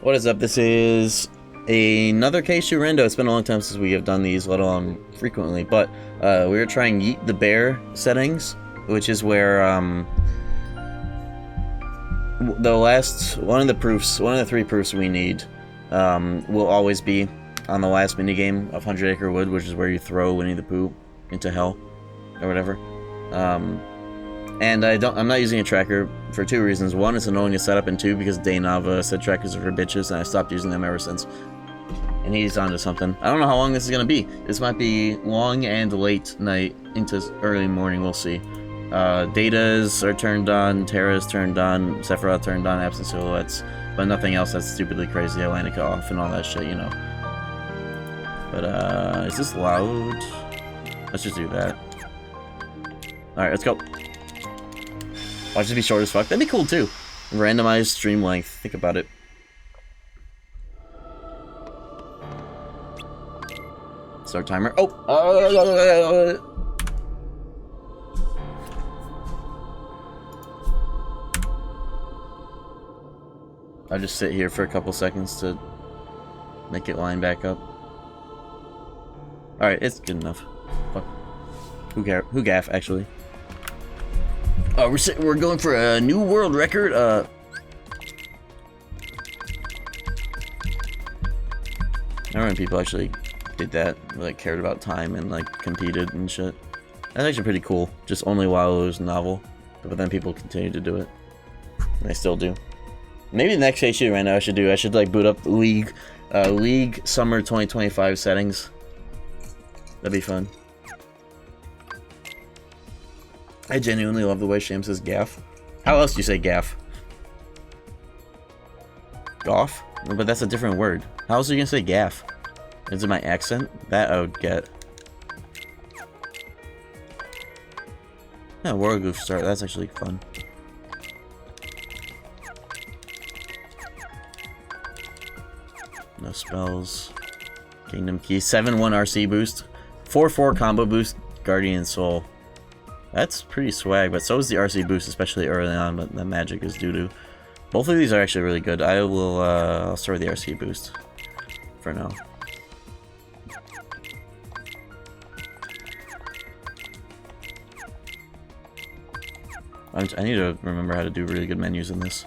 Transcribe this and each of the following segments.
What is up? This is another KH2 Rando. It's been a long time since we have done these, let alone frequently, but we were trying Yeet the Bear settings, which is where one of the three proofs we need will always be on the last minigame of 100 Acre Wood, which is where you throw Winnie the Pooh into hell or whatever. And I'm not using a tracker for two reasons. One, it's annoying to set up, and two, because Daynava said trackers are for bitches, and I stopped using them ever since. And he's onto something. I don't know how long this is gonna be. This might be long and late night into early morning, we'll see. Datas are turned on, Terra's turned on, Sephiroth turned on, Absent Silhouettes, but nothing else that's stupidly crazy, Atlantica off, and all that shit, you know. But, is this loud? Let's just do that. Alright, let's go. Watch this be short as fuck. That'd be cool too. Randomized stream length. Think about it. Start timer. Oh! I'll just sit here for a couple seconds to make it line back up. Alright, it's good enough. Fuck. Who gaff, actually. We're going for a new world record. I remember when people actually did that, like cared about time and like competed and shit. That's actually pretty cool. Just only while it was novel, but then people continue to do it, and they still do. Maybe the next KH2 right now I should like boot up the League Summer 2025 settings. That'd be fun. I genuinely love the way Sham says gaff. How else do you say gaff? Goff? But that's a different word. How else are you gonna say gaff? Is it my accent? That I would get. Yeah, World Goof start. That's actually fun. No spells. Kingdom Key. 7-1 RC boost. 4-4 combo boost. Guardian Soul. That's pretty swag, but so is the RC boost, especially early on, but the magic is doo-doo. Both of these are actually really good. I'll start with the RC boost for now. I need to remember how to do really good menus in this.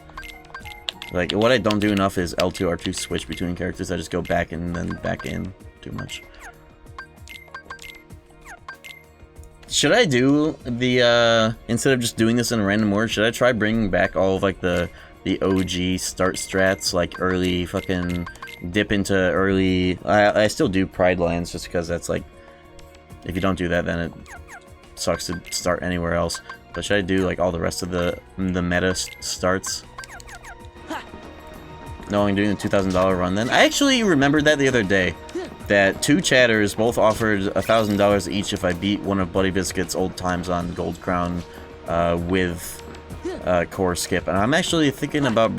Like, what I don't do enough is L2, R2 switch between characters. I just go back and then back in too much. Should I do the, instead of just doing this in a random order, should I try bringing back all of, like, the OG start strats, like, early fucking dip into early... I still do Pride Lands just because that's, like, if you don't do that, then it sucks to start anywhere else. But should I do, like, all the rest of the meta starts? No, I'm doing the $2,000 run then. I actually remembered that the other day. That two chatters both offered $1,000 each if I beat one of Bloody Biscuit's old times on Gold Crown with core skip, and I'm actually thinking about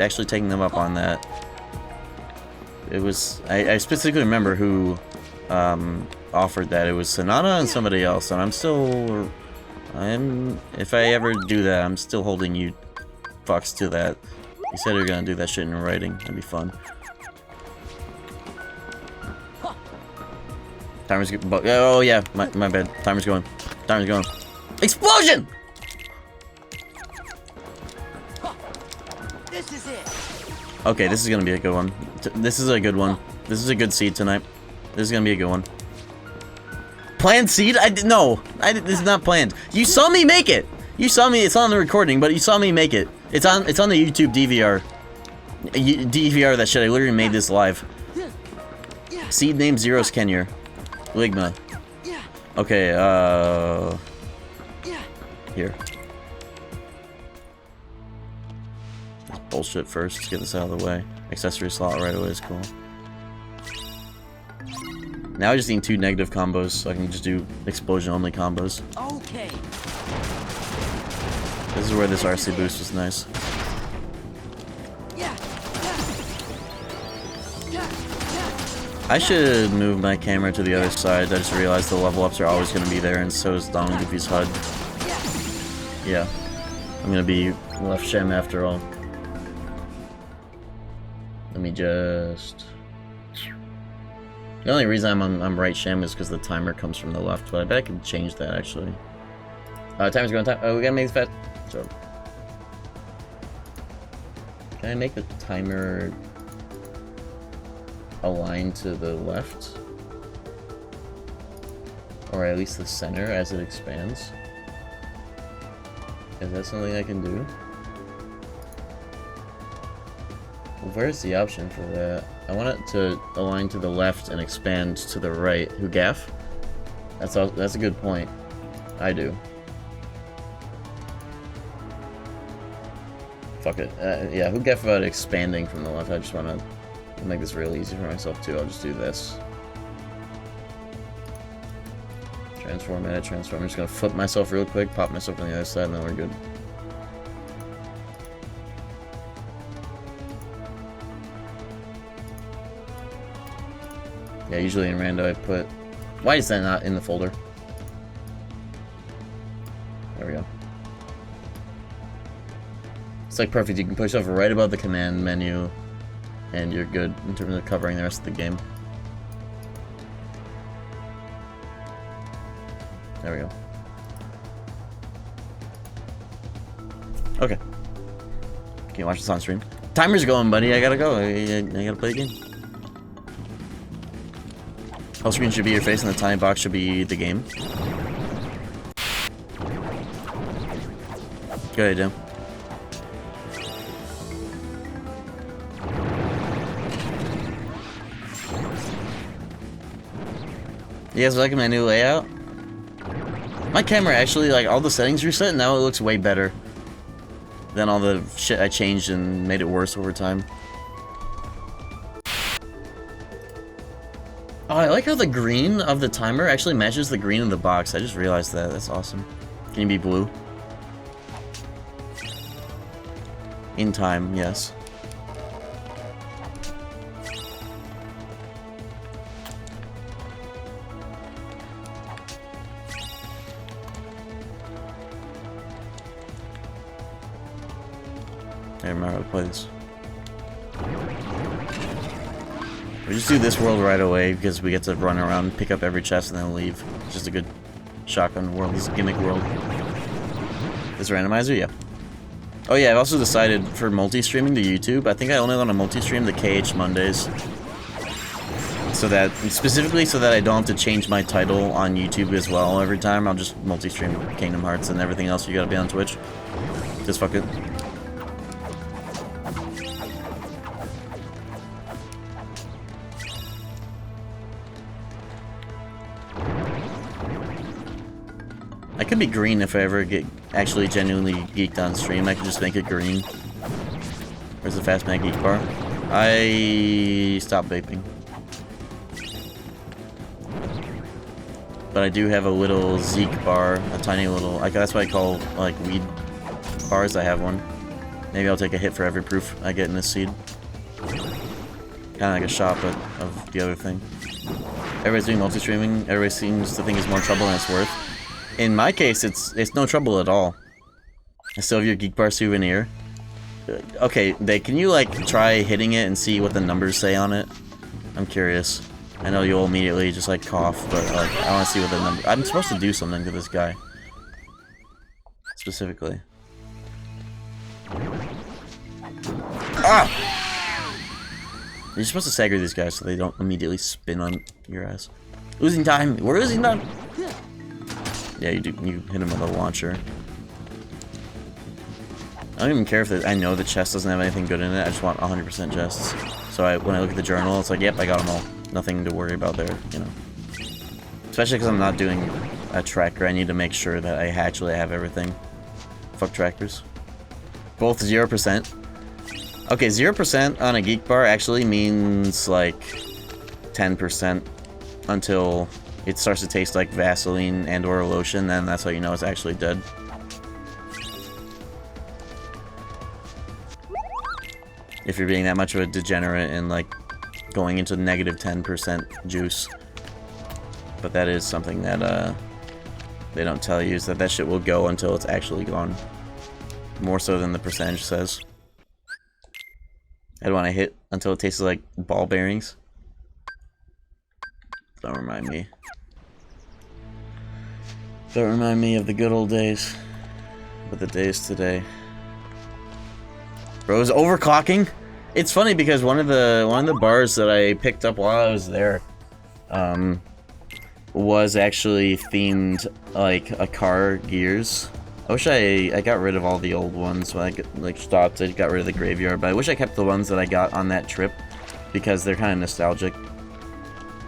actually taking them up on that. It was I specifically remember who offered that. It was Sonata and somebody else, and if I ever do that, I'm still holding you fucks to that. You said you're gonna do that shit in writing. That'd be fun. Timer's oh yeah, my bad. Timer's going. Timer's going. Explosion! This is it. Okay, this is gonna be a good one. This is a good one. This is a good seed tonight. This is gonna be a good one. Planned seed? This is not planned. You saw me make it. You saw me. It's on the recording, but you saw me make it. It's on the YouTube DVR. DVR that shit. I literally made this live. Seed name Zeros Kenya. Ligma. Okay, here. That's bullshit first. Let's get this out of the way. Accessory slot right away is cool. Now I just need 2 negative combos, so I can just do explosion only combos. Okay. This is where this RC boost was nice. I should move my camera to the other side. I just realized the level ups are always going to be there, and so is Donald Goofy's HUD. Yeah. I'm going to be left Shem after all. Let me just... The only reason I'm right sham is because the timer comes from the left, but I bet I can change that actually. Timer's going time. Oh, we gotta make this fast. So, can I make the timer align to the left? Or at least the center as it expands? Is that something I can do? Well, where's the option for that? I want it to align to the left and expand to the right. Who gaff? That's a good point. I do. Fuck it. Yeah, who gaff about expanding from the left? I just want to make this real easy for myself too. I'll just do this. Transform, edit, transform. I'm just gonna flip myself real quick, pop myself on the other side, and then we're good. Yeah, usually in Rando I put... Why is that not in the folder? There we go. It's like perfect. You can put yourself right above the command menu, and you're good in terms of covering the rest of the game. There we go. Okay. Can you watch this on stream? Timer's going, buddy. I gotta go. I gotta play the game. Whole screen should be your face, and the tiny box should be the game. Good idea. You guys liking my new layout? My camera actually, like, all the settings reset, and now it looks way better than all the shit I changed and made it worse over time. Oh, I like how the green of the timer actually matches the green of the box. I just realized that. That's awesome. Can you be blue? In time, yes. I remember how to play this. We just do this world right away because we get to run around, pick up every chest, and then leave. It's just a good shotgun world. This gimmick world. This randomizer, yeah. Oh yeah, I've also decided for multi-streaming to YouTube, I think I only want to multi-stream the KH Mondays. So that, specifically so that I don't have to change my title on YouTube as well every time. I'll just multi-stream Kingdom Hearts and everything else you gotta be on Twitch. Just fuck it. I could be green if I ever get actually genuinely geeked on stream. I could just make it green. Where's the fast mag geek bar? I stopped vaping. But I do have a little Zeke bar, a tiny little, like that's what I call like weed bars. I have one. Maybe I'll take a hit for every proof I get in this seed. Kind of like a shot, but of the other thing. Everybody's doing multi-streaming. Everybody seems to think it's more trouble than it's worth. In my case, it's no trouble at all. I still have your Geek Bar souvenir. Okay, can you like try hitting it and see what the numbers say on it? I'm curious. I know you'll immediately just like cough, but like I want to see what the number. I'm supposed to do something to this guy specifically. Ah! You're supposed to stagger these guys so they don't immediately spin on your ass. Losing time. We're losing time. Yeah, you do. You hit him with a launcher. I don't even care if I know the chest doesn't have anything good in it. I just want 100% chests. So when I look at the journal, it's like, yep, I got them all. Nothing to worry about there, you know. Especially because I'm not doing a tracker. I need to make sure that I actually have everything. Fuck trackers. Both 0%. Okay, 0% on a Geek Bar actually means like 10% until it starts to taste like Vaseline and or lotion, then that's how you know it's actually dead. If you're being that much of a degenerate and like going into negative 10% juice. But that is something that they don't tell you, is that shit will go until it's actually gone. More so than the percentage says. I'd want to hit until it tasted like ball bearings. Don't remind me. Don't remind me of the good old days. But the days today. Bro, is overclocking? It's funny because one of the bars that I picked up while I was there, was actually themed like a car gears. I wish I got rid of all the old ones when I like stopped. I got rid of the graveyard, but I wish I kept the ones that I got on that trip because they're kind of nostalgic.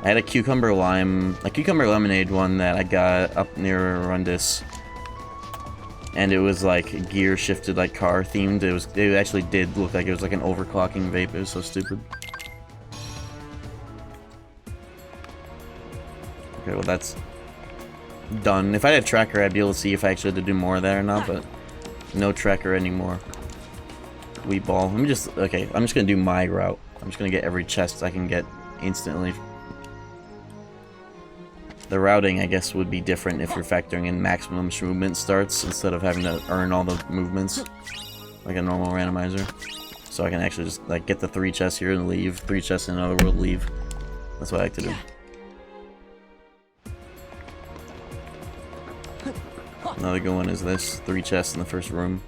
I had a cucumber lemonade one that I got up near Rundis, and it was like gear shifted, like car themed. It actually did look like it was like an overclocking vape. It was so stupid. Okay, well that's done. If I had a tracker, I'd be able to see if I actually had to do more of that or not, but no tracker anymore. Wheat ball. Let me just, okay, I'm just gonna do my route. I'm just gonna get every chest I can get instantly. The routing, I guess, would be different if you're factoring in maximum movement starts instead of having to earn all the movements like a normal randomizer. So I can actually just like get the 3 chests here and leave, 3 chests in another world, leave. That's what I like to do. Another good one is this, 3 chests in the first room.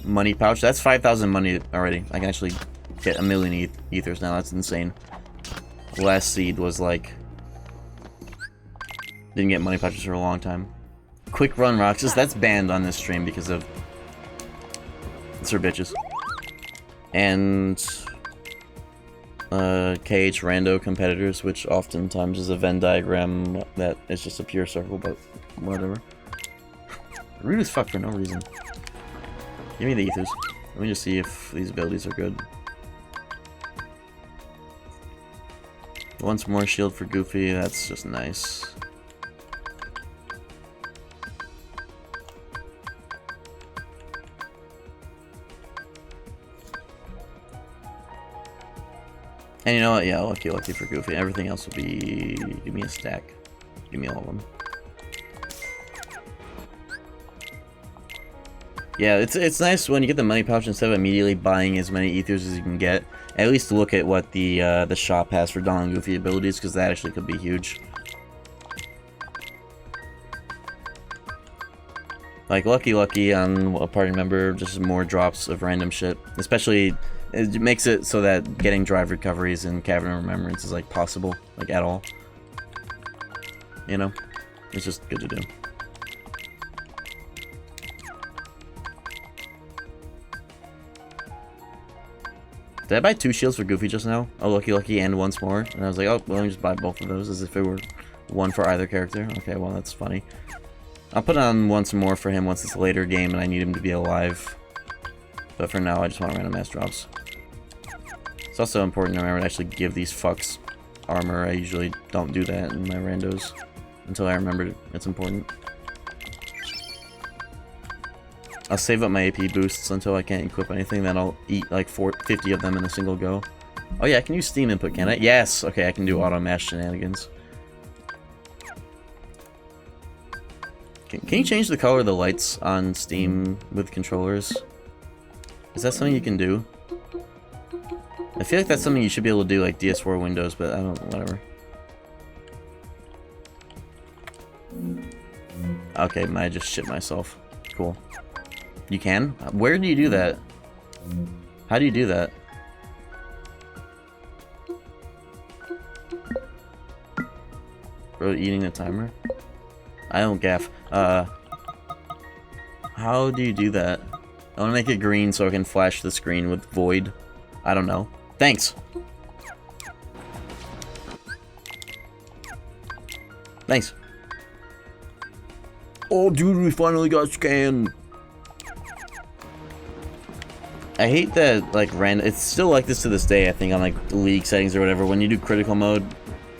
Money pouch, that's 5,000 money already. I can actually get 1,000,000 ethers now, that's insane. Last seed was like... Didn't get money pouches for a long time. Quick run Roxas, that's banned on this stream because of... It's her bitches. And... KH Rando competitors, which oftentimes is a Venn diagram that is just a pure circle, but whatever. Rude as fuck for no reason. Give me the ethers. Let me just see if these abilities are good. Once more shield for Goofy, that's just nice. And you know what? Yeah, lucky for Goofy. Everything else will be... Give me a stack. Give me all of them. Yeah, it's nice when you get the money pouch instead of immediately buying as many ethers as you can get. At least look at what the shop has for Donald and Goofy abilities, because that actually could be huge. Like Lucky on a party member, just more drops of random shit. Especially, it makes it so that getting drive recoveries in Cavern of Remembrance is like possible, like at all. You know, it's just good to do. Did I buy 2 shields for Goofy just now? Oh, Lucky, and once more. And I was like, oh, well, let me just buy both of those as if it were one for either character. Okay, well, that's funny. I'll put on once more for him once it's a later game and I need him to be alive. But for now, I just want random ass drops. It's also important to remember to actually give these fucks armor. I usually don't do that in my randos until I remember it's important. I'll save up my AP boosts until I can't equip anything, then I'll eat like 50 of them in a single go. Oh yeah, I can use Steam input, can I? Yes! Okay, I can do auto-mash shenanigans. Can you change the color of the lights on Steam with controllers? Is that something you can do? I feel like that's something you should be able to do like DS4 Windows, but I don't, whatever. Okay, I just shit myself. Cool. You can? Where do you do that? How do you do that? Bro, eating the timer? I don't gaff. How do you do that? I want to make it green so I can flash the screen with void. I don't know. Thanks! Thanks. Oh, dude, we finally got scanned! I hate that, like, it's still like this to this day, I think, on, like, league settings or whatever. When you do critical mode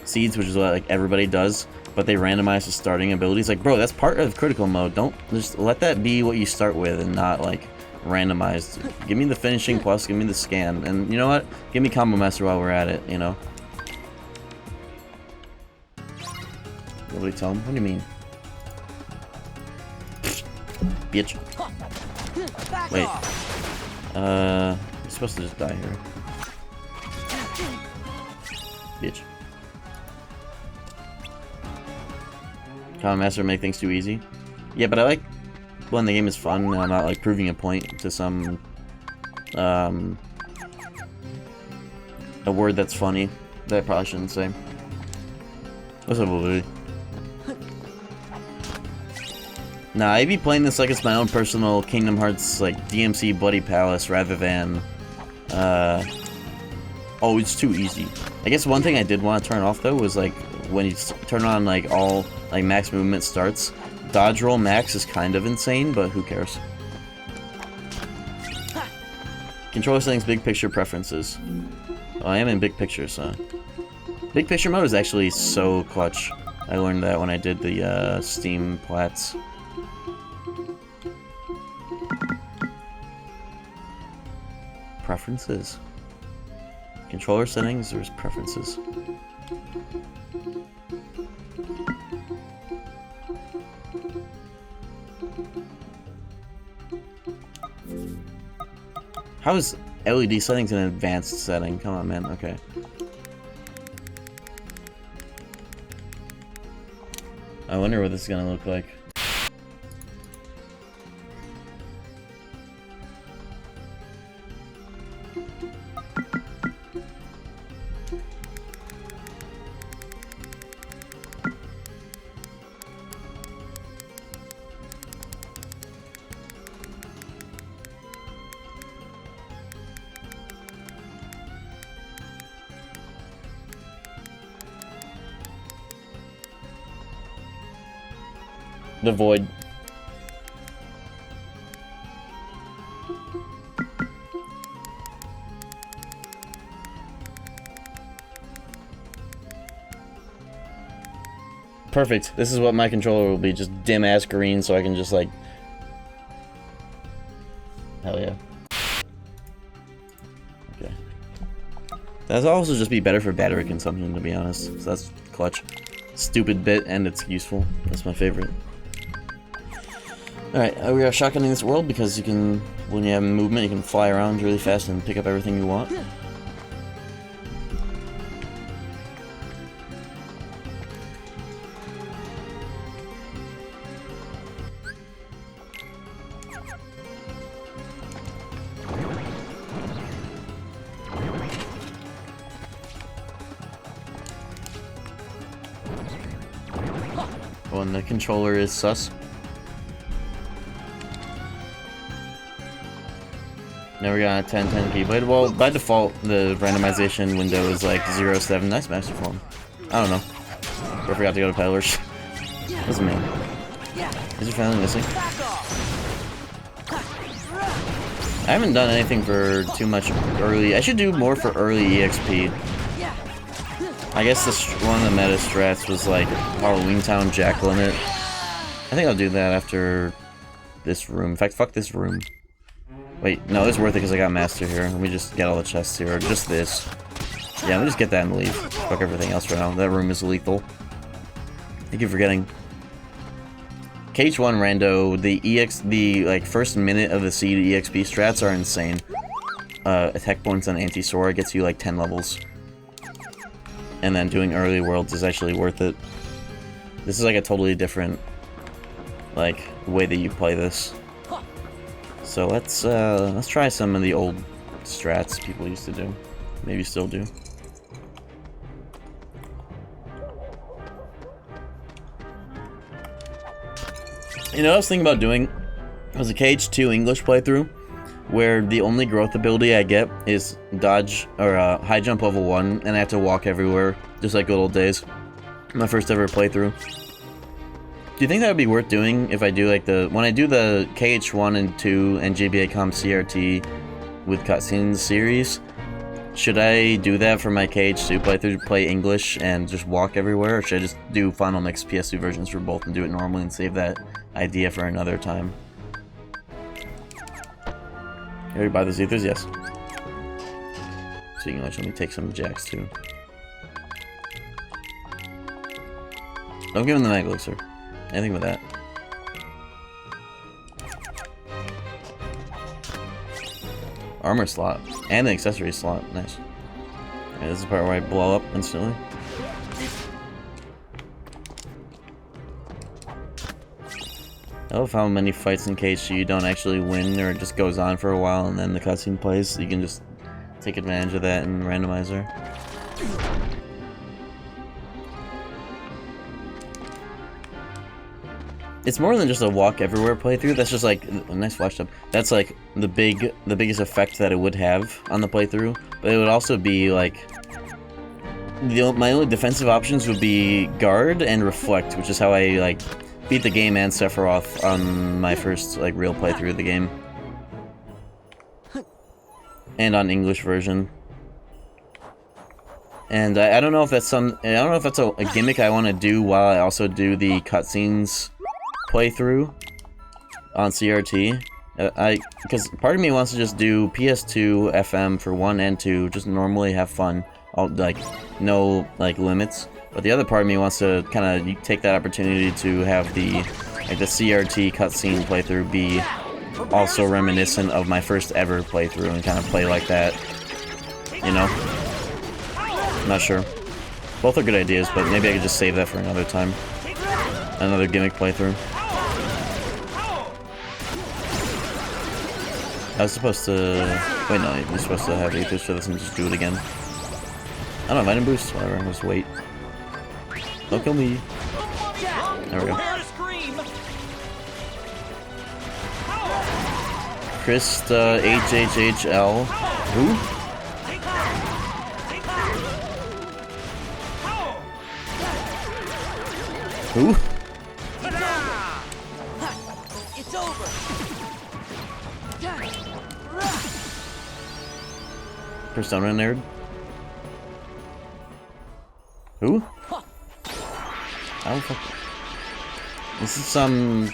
seeds, which is what, like, everybody does, but they randomize the starting abilities. Like, bro, that's part of critical mode. Don't just let that be what you start with and not, like, randomized. Give me the finishing plus, give me the scan. And you know what? Give me Combo Master while we're at it, you know? Nobody tell him? What do you mean? Bitch. Wait. You're supposed to just die here. Bitch. Common Master make things too easy. Yeah, but I like when the game is fun and I'm not like proving a point to some a word that's funny that I probably shouldn't say. What's up, Wolverine? Nah, I'd be playing this like it's my own personal Kingdom Hearts like DMC Bloody Palace rather than oh, it's too easy. I guess one thing I did want to turn off though was like when you turn on like all like max movement starts, dodge roll max is kind of insane, but who cares? Controller settings, big picture preferences. Oh, I am in big picture, so big picture mode is actually so clutch. I learned that when I did the Steam Plats. Preferences. Controller settings, there's preferences. How is LED settings an advanced setting? Come on, man. Okay. I wonder what this is gonna look like. The void. Perfect. This is what my controller will be, just dim ass green so I can just like... Hell yeah. Okay. That'll also just be better for battery consumption, to be honest. So that's clutch. Stupid bit, and it's useful. That's my favorite. Alright, we are shotgunning this world because you can, when you have movement, you can fly around really fast and pick up everything you want. When the controller is sus. Now we got a 10-10 keyblade. Well, by default, the randomization window is like 0-7. Nice master form. I don't know. I forgot to go to peddlers. What's it mean? Is your family missing? I haven't done anything for too much early. I should do more for early EXP. I guess one of the meta strats was like Halloween Town Jack Limit. I think I'll do that after this room. In fact, fuck this room. Wait, no, it's worth it because I got Master here. Let me just get all the chests here, or just this. Yeah, let me just get that and leave. Fuck everything else for now. That room is lethal. I keep forgetting. KH2 Rando, the like first minute of the seed EXP strats are insane. Attack points on anti-Sora gets you like 10 levels. And then doing early worlds is actually worth it. This is like a totally different like way that you play this. So let's try some of the old strats people used to do. Maybe still do. You know what I was thinking about doing? It was a KH2 English playthrough where the only growth ability I get is dodge or high jump level 1 and I have to walk everywhere just like good old days. My first ever playthrough. Do you think that would be worth doing if I do like when I do the KH1 and 2 and GBA Com CRT with cutscenes series? Should I do that for my KH2 playthrough, play English and just walk everywhere, or should I just do Final Mix PS2 versions for both and do it normally and save that idea for another time? You already buy those ethers? Yes. Speaking of which, let me take some jacks too. Don't give him the Mega Elixir. Anything with that. armor slot and the accessory slot. Nice. Okay, this is the part where I blow up instantly. I love how many fights in KH2 you don't actually win, or it just goes on for a while and then the cutscene plays, so you can just take advantage of that in randomizer. It's more than just a walk everywhere playthrough. That's just like a nice flash up. That's like the biggest effect that it would have on the playthrough. But it would also be like my only defensive options would be guard and reflect, which is how I like beat the game and Sephiroth on my first like real playthrough of the game, and on English version. And I don't know if that's I don't know if that's a gimmick I want to do while I also do the cutscenes playthrough on CRT. Because part of me wants to just do PS2 FM for 1 and 2, just normally have fun, like no like limits. But the other part of me wants to kind of take that opportunity to have the CRT cutscene playthrough be also reminiscent of my first ever playthrough and kind of play like that, you know? Not sure. Both are good ideas, but maybe I could just save that for another time. Another gimmick playthrough. I was supposed to... Wait, no, you're supposed to have ethers for this and just do it again. I don't know, item boost, whatever, just wait. Don't kill me. There we go. Krista HHHL. Who? Who? It's over. Persona nerd. Who? I don't fuck. This is some.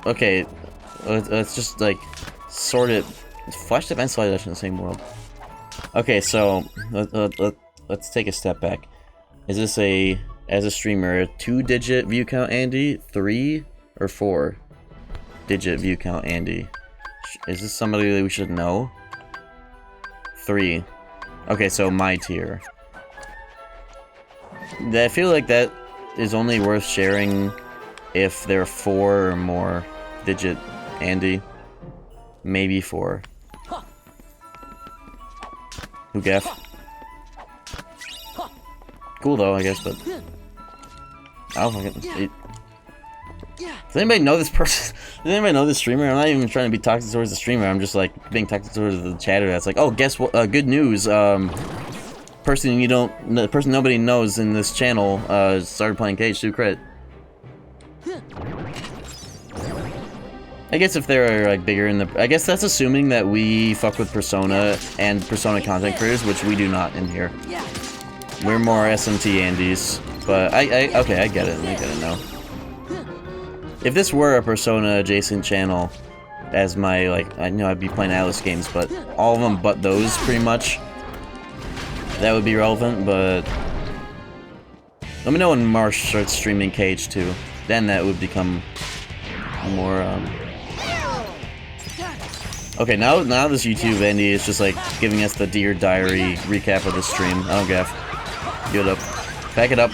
Okay, let's just like sort it. Flash Dip and Slide Dash in the same world. Okay, so let's take a step back. Is this as a streamer, a 2-digit view count Andy, 3 or 4-digit view count Andy? Is this somebody that we should know? 3. Okay, so my tier. I feel like that is only worth sharing if there are 4 or more digit Andy. Maybe 4. Who gaff? Cool though, I guess, but I don't fucking. Does anybody know this person? Does anybody know this streamer? I'm not even trying to be toxic towards the streamer. I'm just like being toxic towards the chatter. That's like, oh, guess what? Good news. The person nobody knows in this channel started playing KH2 Crit. I guess if they're like bigger in the, I guess that's assuming that we fuck with Persona and Persona content creators, which we do not in here. We're more SMT Andes, but okay, I get it. I get it now. If this were a Persona adjacent channel, as my like, I know I'd be playing Atlas games, but all of them but those pretty much. That would be relevant, but let me know when Marsh starts streaming KH2. Then that would become more, Okay, now this YouTube Andy is just like giving us the Dear Diary recap of the stream. I don't gaff. Give it up. Back it up.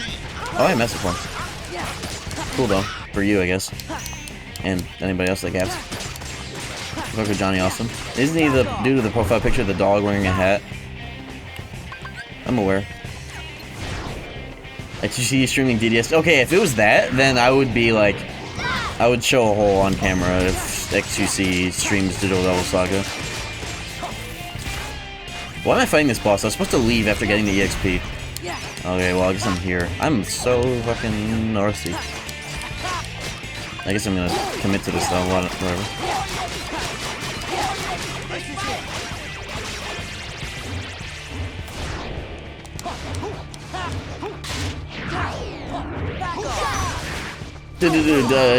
Oh, I messed with one. Cool though. For you, I guess. And anybody else that gaffs. Fuck with Johnny Austin. Isn't he the dude with the profile picture of the dog wearing a hat? I'm aware. XQC streaming DDS. Okay, if it was that, then I would be like, I would show a hole on camera if XQC streams Digital Devil Saga. Why am I fighting this boss? I was supposed to leave after getting the EXP. Okay, well, I guess I'm here. I'm so fucking Northy. I guess I'm gonna commit to this though, whatever.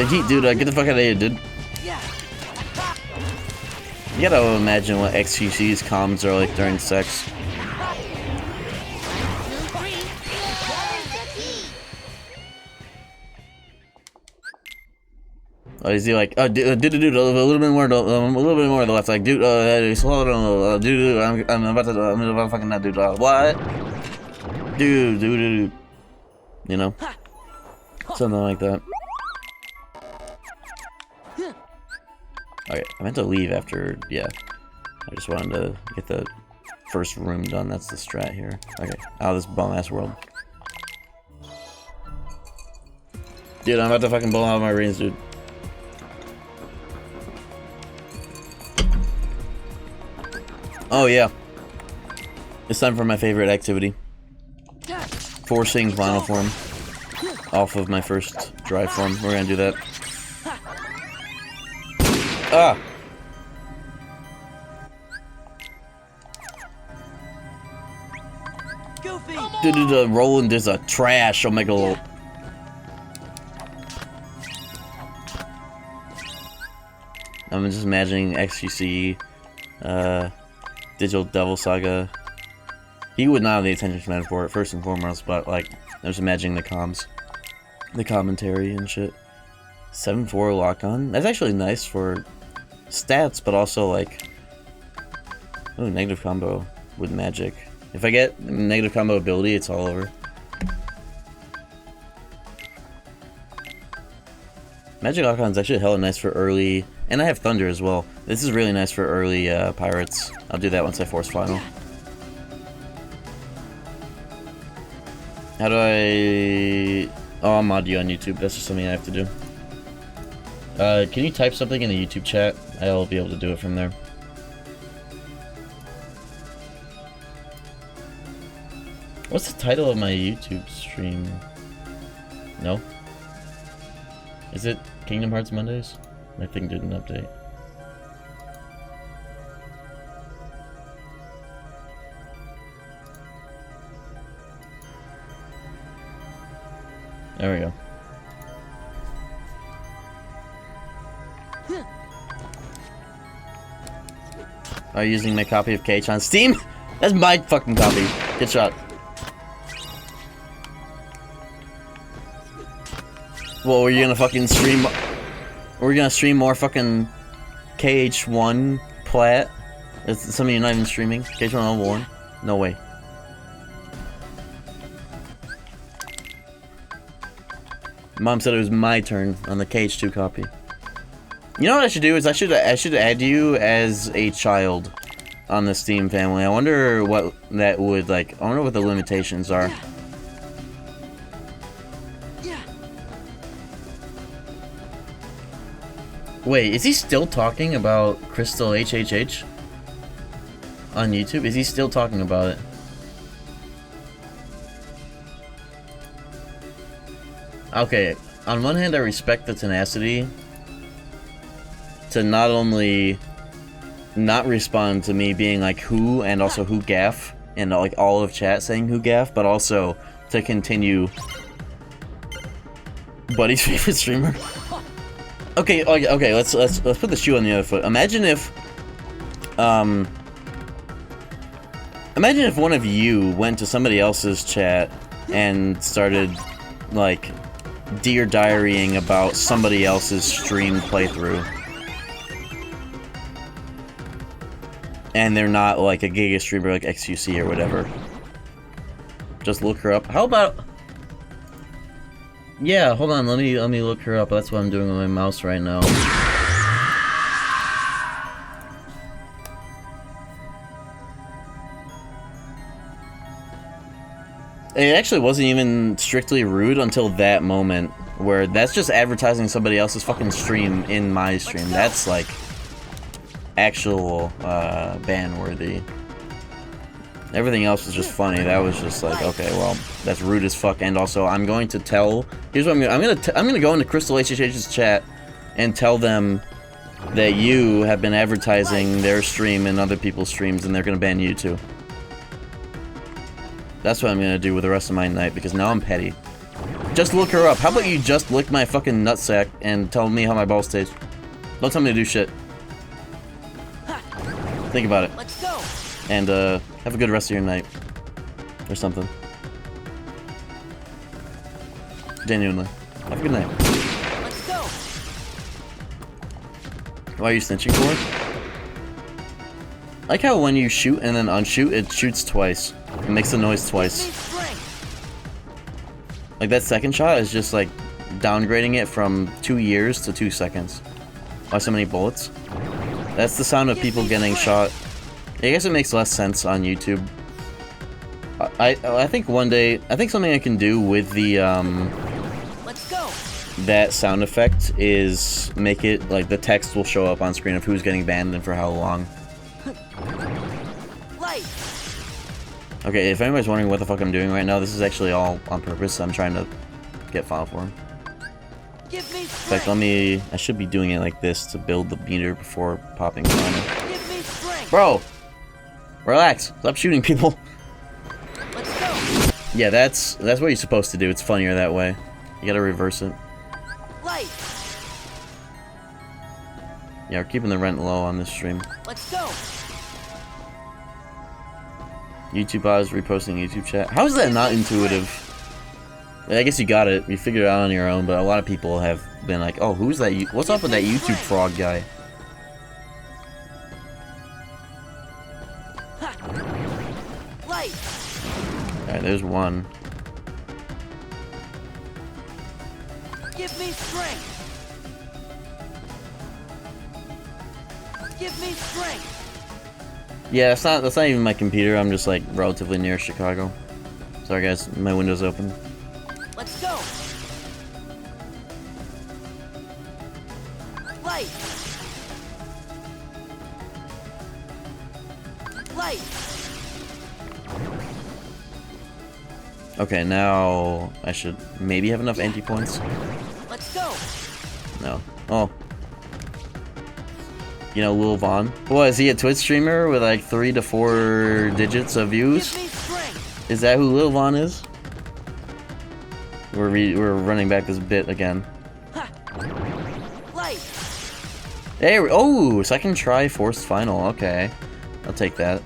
Heat, dude, get the fuck out of here, dude. You gotta imagine what XQC's comms are like during sex. Is he like, dude, a little bit more, a little bit more to the left, like, dude, slow down, dude, I'm about to fucking not, dude, what? Dude, you know, something like that. Okay, I meant to leave after, yeah, I just wanted to get the first room done, that's the strat here. Okay, out of this bum-ass world. Dude, I'm about to fucking blow out my rings, dude. Oh yeah, it's time for my favorite activity. Forcing final form off of my first dry form. We're gonna do that. Ah! Dude, Roland is a trash Omega. I'm just imagining XQC, Digital Devil Saga. He would not have the attention span for it, first and foremost, but like, I was imagining the comms. The commentary and shit. 7-4 lock-on. That's actually nice for stats, but also like... Oh, negative combo with magic. If I get negative combo ability, it's all over. Magic lock-on is actually hella nice for early... And I have Thunder as well. This is really nice for early pirates. I'll do that once I force final. How do I... Oh, I'll mod you on YouTube. That's just something I have to do. Can you type something in the YouTube chat? I'll be able to do it from there. What's the title of my YouTube stream? No? Is it Kingdom Hearts Mondays? My thing didn't update. There we go. Are you using my copy of KH on Steam? That's my fucking copy. Good shot. Well, we're gonna fucking stream... We're gonna stream more fucking KH1 plat? Is some of you not even streaming? KH1 level 1? No way. Mom said it was my turn on the KH2 copy. You know what I should do is I should add you as a child on the Steam family. I wonder what that would like. I wonder what the limitations are. Wait, is he still talking about Crystal HHH on YouTube? Is he still talking about it? Okay, on one hand I respect the tenacity to not only not respond to me being like who and also who gaff and like all of chat saying who gaff, but also to continue Buddy's favorite streamer. Okay, let's put the shoe on the other foot. Imagine if one of you went to somebody else's chat and started like Dear Diarying about somebody else's stream playthrough. And they're not like a Giga streamer like XQC or whatever. Just look her up. How about... Yeah, hold on, let me look her up. That's what I'm doing with my mouse right now. It actually wasn't even strictly rude until that moment, where that's just advertising somebody else's fucking stream in my stream. That's like actual ban-worthy. Everything else was just funny. That was just like, okay, well, that's rude as fuck. And also, I'm going to tell. Here's what I'm gonna go into Crystal HHH's chat and tell them that you have been advertising their stream and other people's streams, and they're gonna ban you too. That's what I'm gonna do with the rest of my night because now I'm petty. Just look her up. How about you just lick my fucking nutsack and tell me how my balls taste? Don't tell me to do shit. Think about it. Let's go. And have a good rest of your night. Or something. Genuinely. Have a good night. Let's go. Why are you snitching for? I like how when you shoot and then unshoot, it shoots twice. It makes the noise twice. Like that second shot is just like downgrading it from 2 years to 2 seconds. Why so many bullets? That's the sound of people getting shot. I guess it makes less sense on YouTube. I think one day, I think something I can do with the Let's go. that sound effect is make it like the text will show up on screen of who's getting banned and for how long. Light. Okay, if anybody's wondering what the fuck I'm doing right now, this is actually all on purpose. I'm trying to get Final Form. Give me In fact, I should be doing it like this to build the meter before popping Final. Give me strength. Bro! Relax. Stop shooting people. Let's go. Yeah, that's what you're supposed to do. It's funnier that way. You gotta reverse it. Light. Yeah, we're keeping the rent low on this stream. Let's go. YouTube bots reposting YouTube chat. How is that not intuitive? I guess you got it. You figured it out on your own, but a lot of people have been like, "Oh, who's that? What's up with that YouTube frog guy?" Light. All right, there's one. Give me strength. Give me strength. Yeah, that's not even my computer. I'm just like relatively near Chicago. Sorry guys, my window's open. Let's go. Light. Light. Okay, now I should maybe have enough anti-points. Let's go. No. Oh. You know Lil Vaughn? What, is he a Twitch streamer with like 3 to 4 digits of views? Give me strength. Is that who Lil Vaughn is? We're running back this bit again. Light. Hey, oh, second try, forced final. Okay, I'll take that.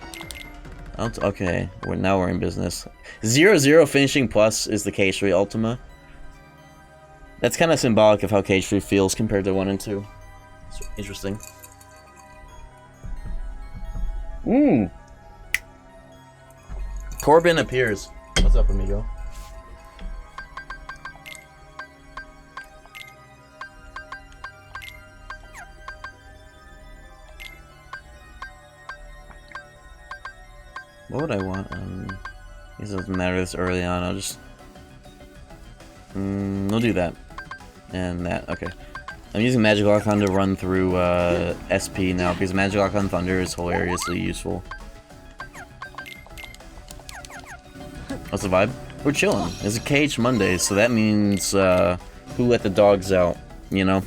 Okay, now we're in business. 0-0 finishing plus is the KH2 Ultima. That's kind of symbolic of how KH2 feels compared to 1 and 2. It's interesting. Corbin appears. What's up, amigo? What would I want? I guess it doesn't matter this early on. I'll just... we'll do that. And that. Okay. I'm using Magic Archon to run through SP now because Magic Archon Thunder is hilariously useful. What's the vibe? We're chilling. It's a KH Monday, so that means who let the dogs out, you know?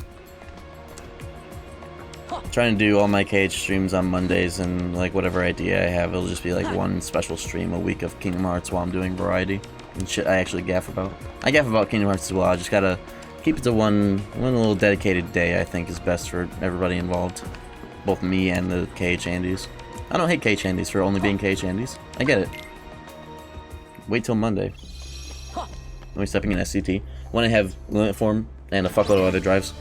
Trying to do all my KH streams on Mondays, and like whatever idea I have, it'll just be like one special stream a week of Kingdom Hearts while I'm doing variety and shit I actually gaff about. I gaff about Kingdom Hearts as well. I just gotta keep it to one little dedicated day. I think is best for everybody involved, both me and the KH Andes. I don't hate KH Andes for only being KH Andes. I get it. Wait till Monday. Only stepping in SCT when I have limit form and a fuckload of other drives.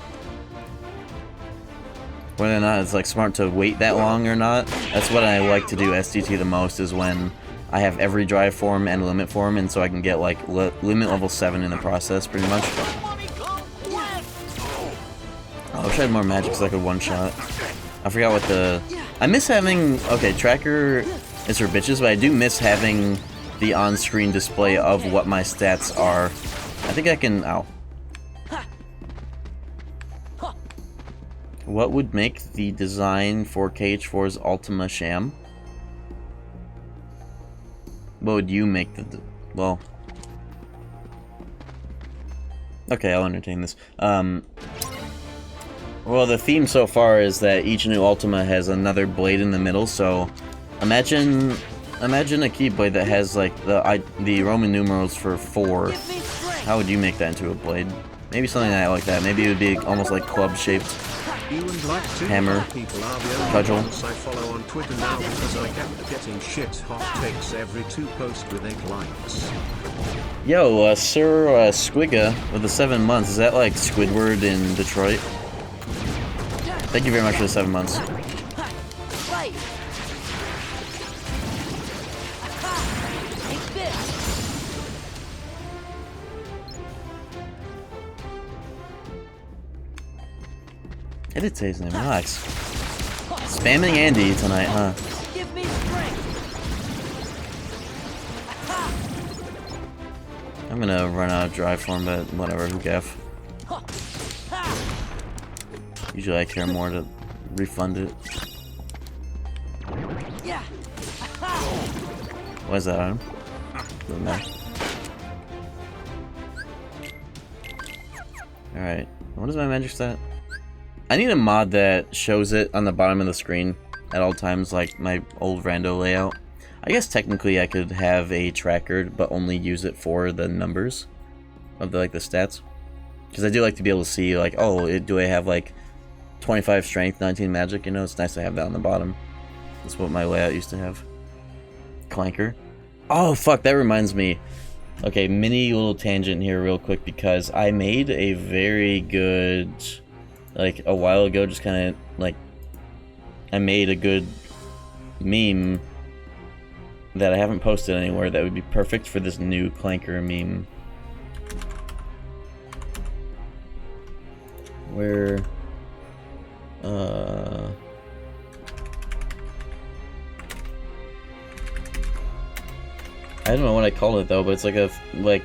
Whether or not it's like smart to wait that long or not, that's what I like to do SDT the most, is when I have every drive form and limit form, and so I can get like limit level 7 in the process pretty much. I wish I had more magic so I could one shot. I forgot what the... I miss having... Okay, tracker is for bitches, but I do miss having the on-screen display of what my stats are. I think I can... Ow. What would make the design for KH4's Ultima sham? What would you make the... Well... Okay, I'll entertain this. Well, the theme so far is that each new Ultima has another blade in the middle, so... Imagine a Keyblade that has, like, the Roman numerals for 4. How would you make that into a blade? Maybe something like that. Maybe it would be almost like club-shaped. Hammer, cudgel. I follow on Twitter now because I kept getting shit hot takes every 2 posts with 8 likes. Yo, Sir Squigga with the 7 months. Is that like Squidward in Detroit? Thank you very much for the 7 months. Right. Take this. I did say his name. Relax. Spamming Andy tonight, huh? Give me strength. I'm gonna run out of drive for him, but whatever, who gaff. Usually I care more to refund it. Yeah. What is that on him? Doesn't matter. Alright, what is my magic stat? I need a mod that shows it on the bottom of the screen at all times, like my old rando layout. I guess technically I could have a tracker, but only use it for the numbers of the, like, the stats. Because I do like to be able to see, like, oh, do I have, like, 25 strength, 19 magic? You know, it's nice to have that on the bottom. That's what my layout used to have. Clanker. Oh, fuck, that reminds me. Okay, mini little tangent here real quick, because I made a very good, like, a while ago, just kind of, like, I made a good meme that I haven't posted anywhere that would be perfect for this new Clanker meme. Where, I don't know what I call it though, but it's like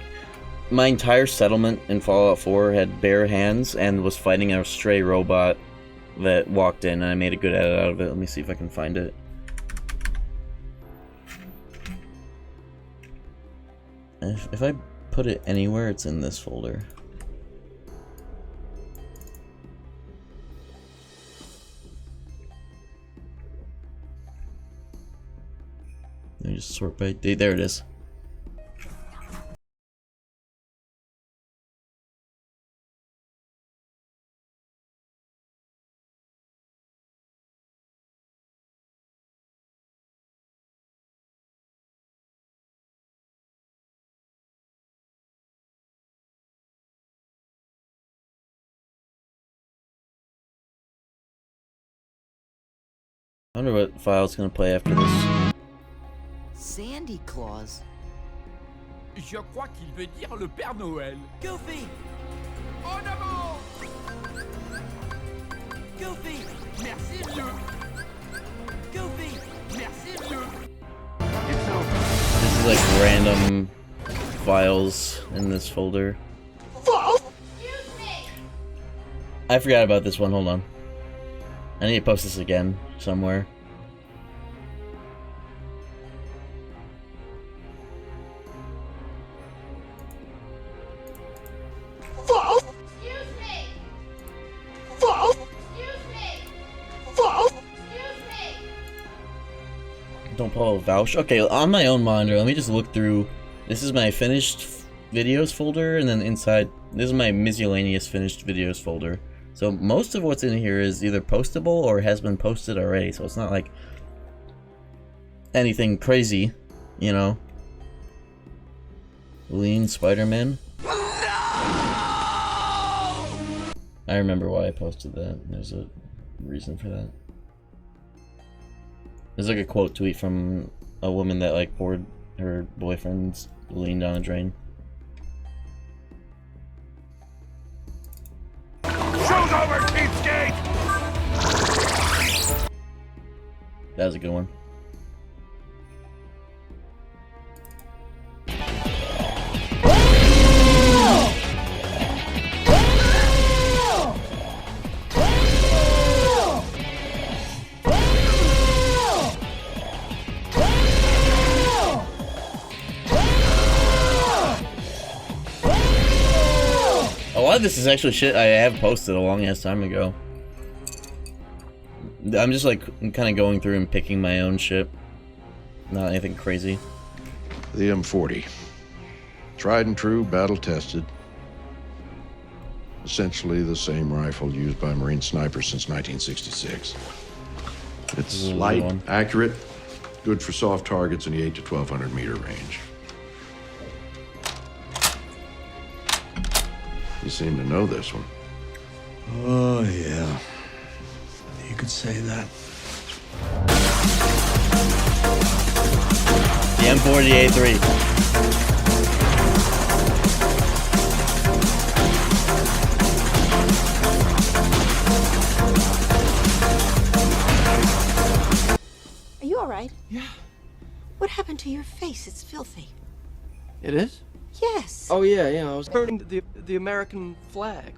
my entire settlement in Fallout 4 had bare hands and was fighting a stray robot that walked in, and I made a good edit out of it. Let me see if I can find it. If I put it anywhere, it's in this folder. Let me just sort by date. There it is. I wonder what file it's gonna play after this. Sandy Claus. Je crois qu'il veut dire le Père Noël. Goofy. En avant! Goofy. Merci vieux. Goofy. Merci vieux. This is like random files in this folder. I forgot about this one, hold on. I need to post this again somewhere. Don't pull a vouch. Okay, on my own monitor, let me just look through. This is my finished videos folder, and then inside, this is my miscellaneous finished videos folder. So most of what's in here is either postable or has been posted already, so it's not like anything crazy, you know. Lean Spider-Man. No! I remember why I posted that. There's a reason for that. There's like a quote tweet from a woman that like poured her boyfriend's lean down a drain. Show's over, cheapskate! That was a good one. A lot of this is actually shit I have posted a long ass time ago. I'm just like kind of going through and picking my own shit. Not anything crazy. The M40. Tried and true, battle tested. Essentially the same rifle used by Marine snipers since 1966. It's light, accurate, good for soft targets in the 8 to 1200 meter range. You seem to know this one. Oh, yeah. You could say that. The M40A3. Are you all right? Yeah. What happened to your face? It's filthy. It is? Yes. Oh yeah, yeah. I was burning the American flag.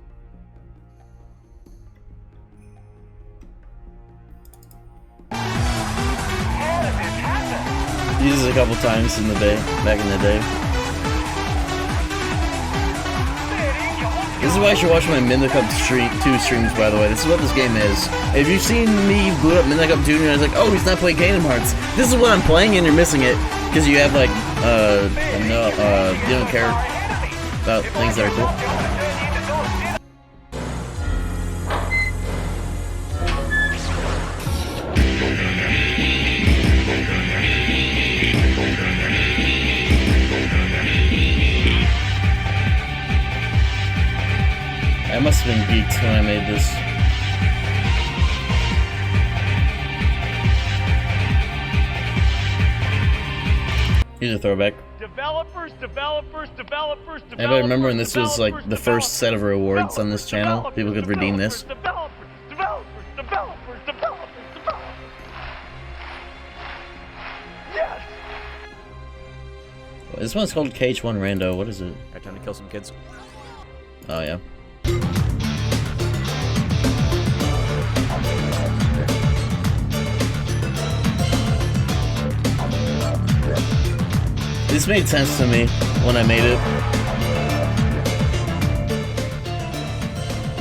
Used it a couple times in the day, back in the day. This is why I should watch my Midnight Cup 2 streams, by the way. This is what this game is. If you've seen me boot up Midnight Cup 2 and I was like, oh, he's not playing Kingdom Hearts. This is what I'm playing and you're missing it. Because you have like, you don't care about things that are cool. I must have been geeked when I made this. Here's a throwback. Developers. Anybody remember when this was like the first set of rewards on this channel? People could redeem this. Developers. Yes. This one's called KH2 Rando. What is it? Alright, time to kill some kids. Oh yeah. This made sense to me when I made it.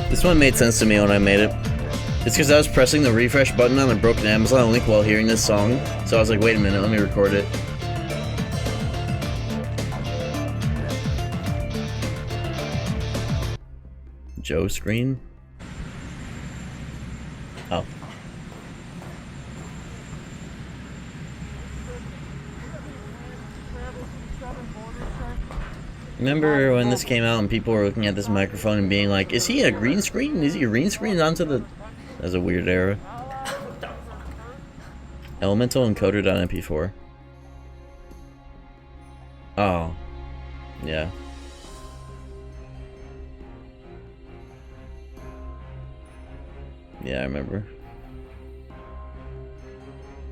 This one made sense to me when I made it. It's because I was pressing the refresh button on the broken Amazon link while hearing this song. So I was like, wait a minute, let me record it. Joe screen? Oh. Remember when this came out and people were looking at this microphone and being like, is he a green screen? Is he a green screen onto the... That was a weird era. Elemental encoder.mp4. Oh. Yeah. Yeah, I remember.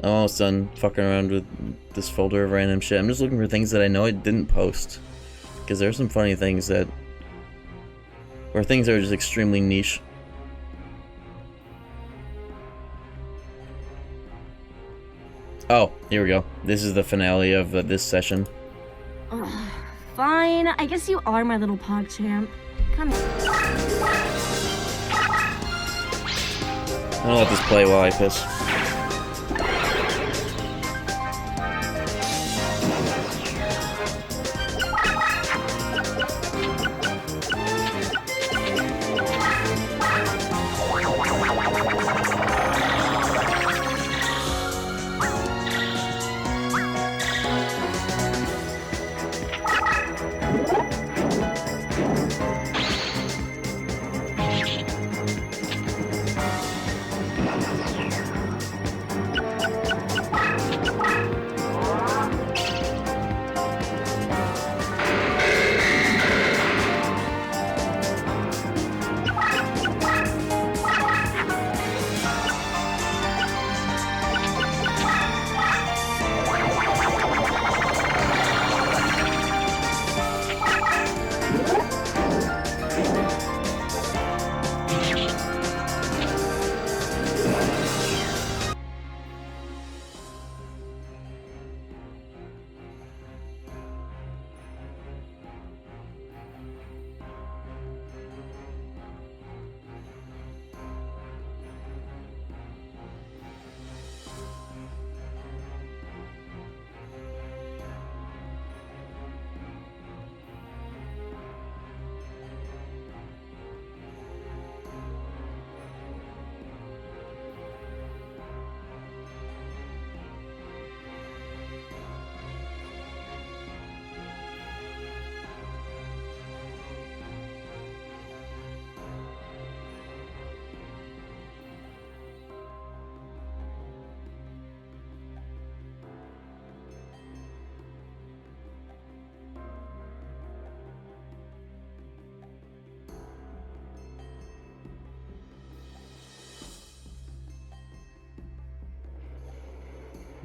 I'm almost done fucking around with this folder of random shit. I'm just looking for things that I know I didn't post. Because there's some funny things that... Or things that are just extremely niche. Oh, here we go. This is the finale of this session. Ugh, fine, I guess you are my little pog champ. Come here. I'm gonna let this play while I piss.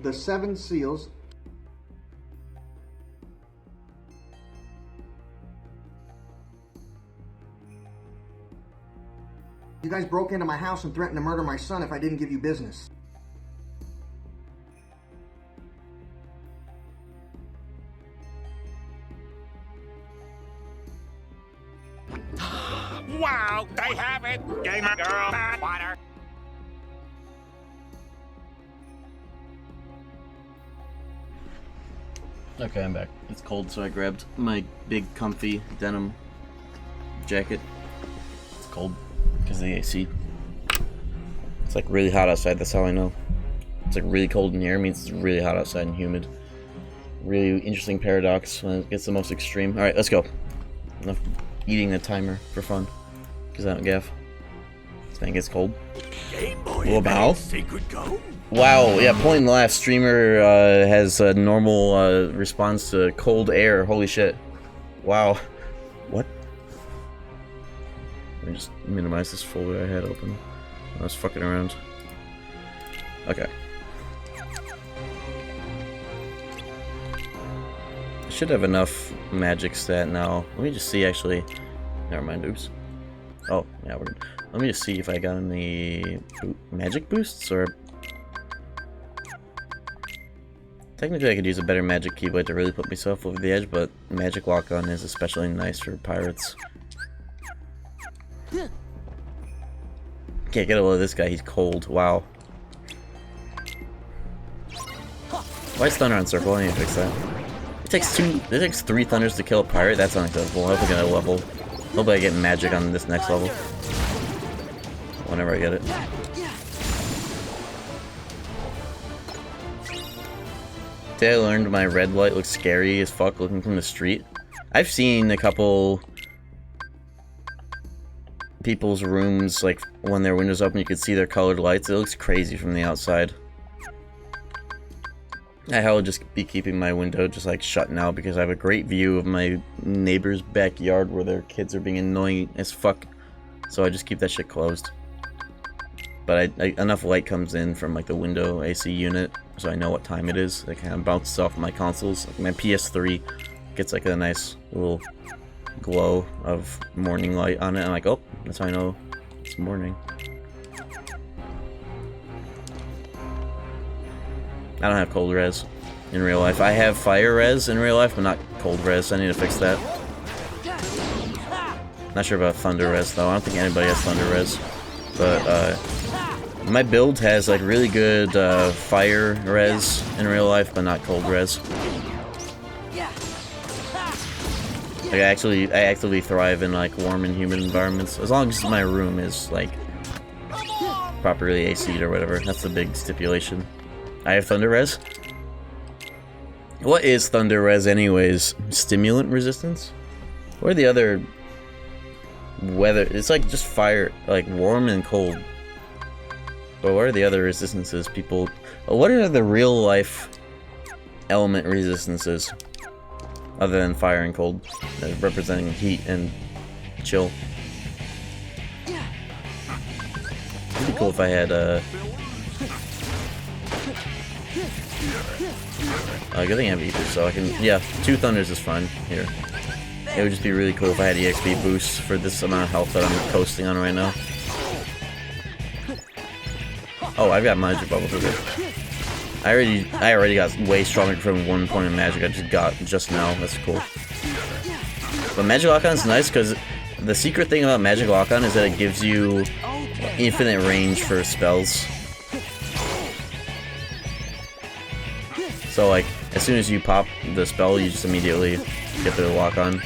the 7 seals. You guys broke into my house and threatened to murder my son if I didn't give you business. Wow, they have it! Gamer girl, bad water. Okay, I'm back. It's cold, so I grabbed my big comfy denim jacket. It's cold because of the AC. It's like really hot outside, that's how I know. It's like really cold in here, means it's really hot outside and humid. Really interesting paradox when it gets the most extreme. Alright, let's go. Enough eating the timer for fun. Because I don't gaff. This man gets cold. Little bow. Wow, yeah, point in the last streamer has a normal response to cold air. Holy shit. Wow. What? Let me just minimize this folder I had open. I was fucking around. Okay. I should have enough magic stat now. Let me just see actually. Never mind, oops. Oh, yeah, we're good. Let me just see if I got any magic boosts or... Technically I could use a better magic keyblade to really put myself over the edge, but magic lock-on is especially nice for pirates. Can't get a load of this guy, he's cold. Wow. Why is Thunder on circle? I need to fix that. It takes 3 thunders to kill a pirate? That's unacceptable. I hope I get a level. Hope I get magic on this next level. Whenever I get it. Today I learned my red light looks scary as fuck looking from the street. I've seen a couple people's rooms, like when their windows open you could see their colored lights. It looks crazy from the outside. I will just be keeping my window just like shut now because I have a great view of my neighbor's backyard where their kids are being annoying as fuck. So I just keep that shit closed. But enough light comes in from like the window AC unit so I know what time it is. It kind of bounces off my consoles. Like my PS3 gets like a nice little glow of morning light on it. I'm like, oh, that's how I know it's morning. I don't have cold res in real life. I have fire res in real life, but not cold res. I need to fix that. Not sure about thunder res though. I don't think anybody has thunder res. But my build has like really good fire res in real life, but not cold res. Like I actively thrive in like warm and humid environments, as long as my room is like properly AC'd or whatever. That's the big stipulation. I have thunder res. What is thunder res anyways? Stimulant resistance? What are the other weather? It's like just fire, like warm and cold. But what are the other resistances people... What are the real life element resistances? Other than fire and cold, representing heat and chill. It'd be cool if I had good thing I have ether, so I can... Yeah, 2 thunders is fine here. It would just be really cool if I had EXP boosts for this amount of health that I'm coasting on right now. Oh, I've got magic bubble for this. I already got way stronger from 1 point of magic I just got just now. That's cool. But magic lock-on is nice because the secret thing about magic lock-on is that it gives you infinite range for spells. So like, as soon as you pop the spell, you just immediately get the lock-on.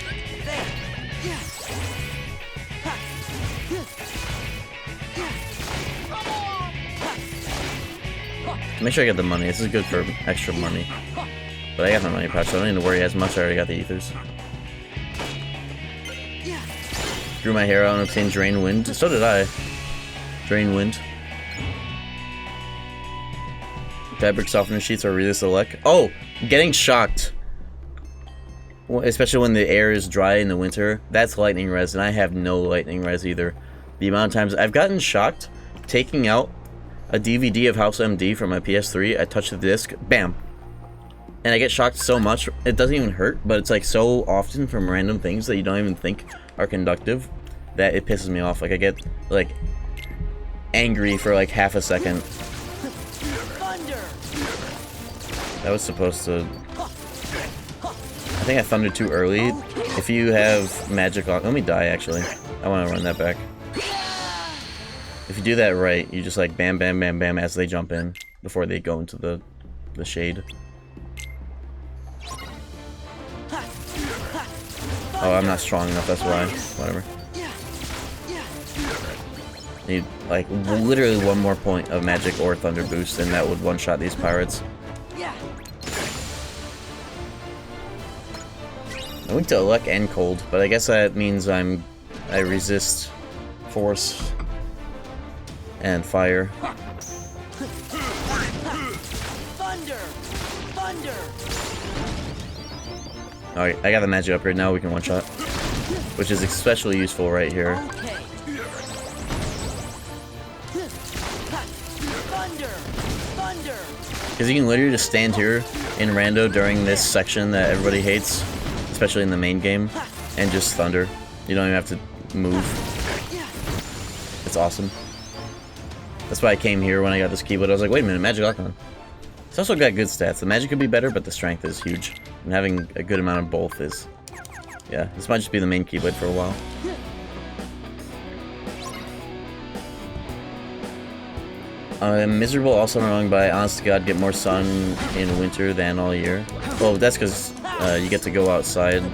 Make sure I get the money. This is good for extra money. But I got my money pouch, so I don't need to worry as much. I already got the ethers. Grew my hair out and obtained Drain Wind. So did I. Drain Wind. Fabric softener sheets are really select. Oh! Getting shocked. Especially when the air is dry in the winter. That's lightning res, and I have no lightning res either. The amount of times I've gotten shocked taking out a DVD of House MD from my PS3. I touch the disc, bam. And I get shocked so much, it doesn't even hurt, but it's like so often from random things that you don't even think are conductive that it pisses me off. Like I get like angry for like half a second. That was supposed to... I think I thundered too early. If you have magic on... Let me die actually. I want to run that back. If you do that right, you just like bam bam bam bam as they jump in before they go into the shade. Oh, I'm not strong enough, that's why. Whatever. Need, like, literally one more point of magic or thunder boost, and that would one-shot these pirates. I went to luck and cold, but I guess that means I resist force and fire. Alright, I got the magic upgrade now, we can one-shot. Which is especially useful right here. Because you can literally just stand here in Rando during this section that everybody hates, especially in the main game, and just thunder. You don't even have to move. It's awesome. That's why I came here when I got this keyblade. I was like, wait a minute, magic lock on. It's also got good stats. The magic could be better, but the strength is huge. And having a good amount of both is... Yeah, this might just be the main keyblade for a while. I'm miserable all summer long, but I honest to God get more sun in winter than all year. Well, that's because you get to go outside.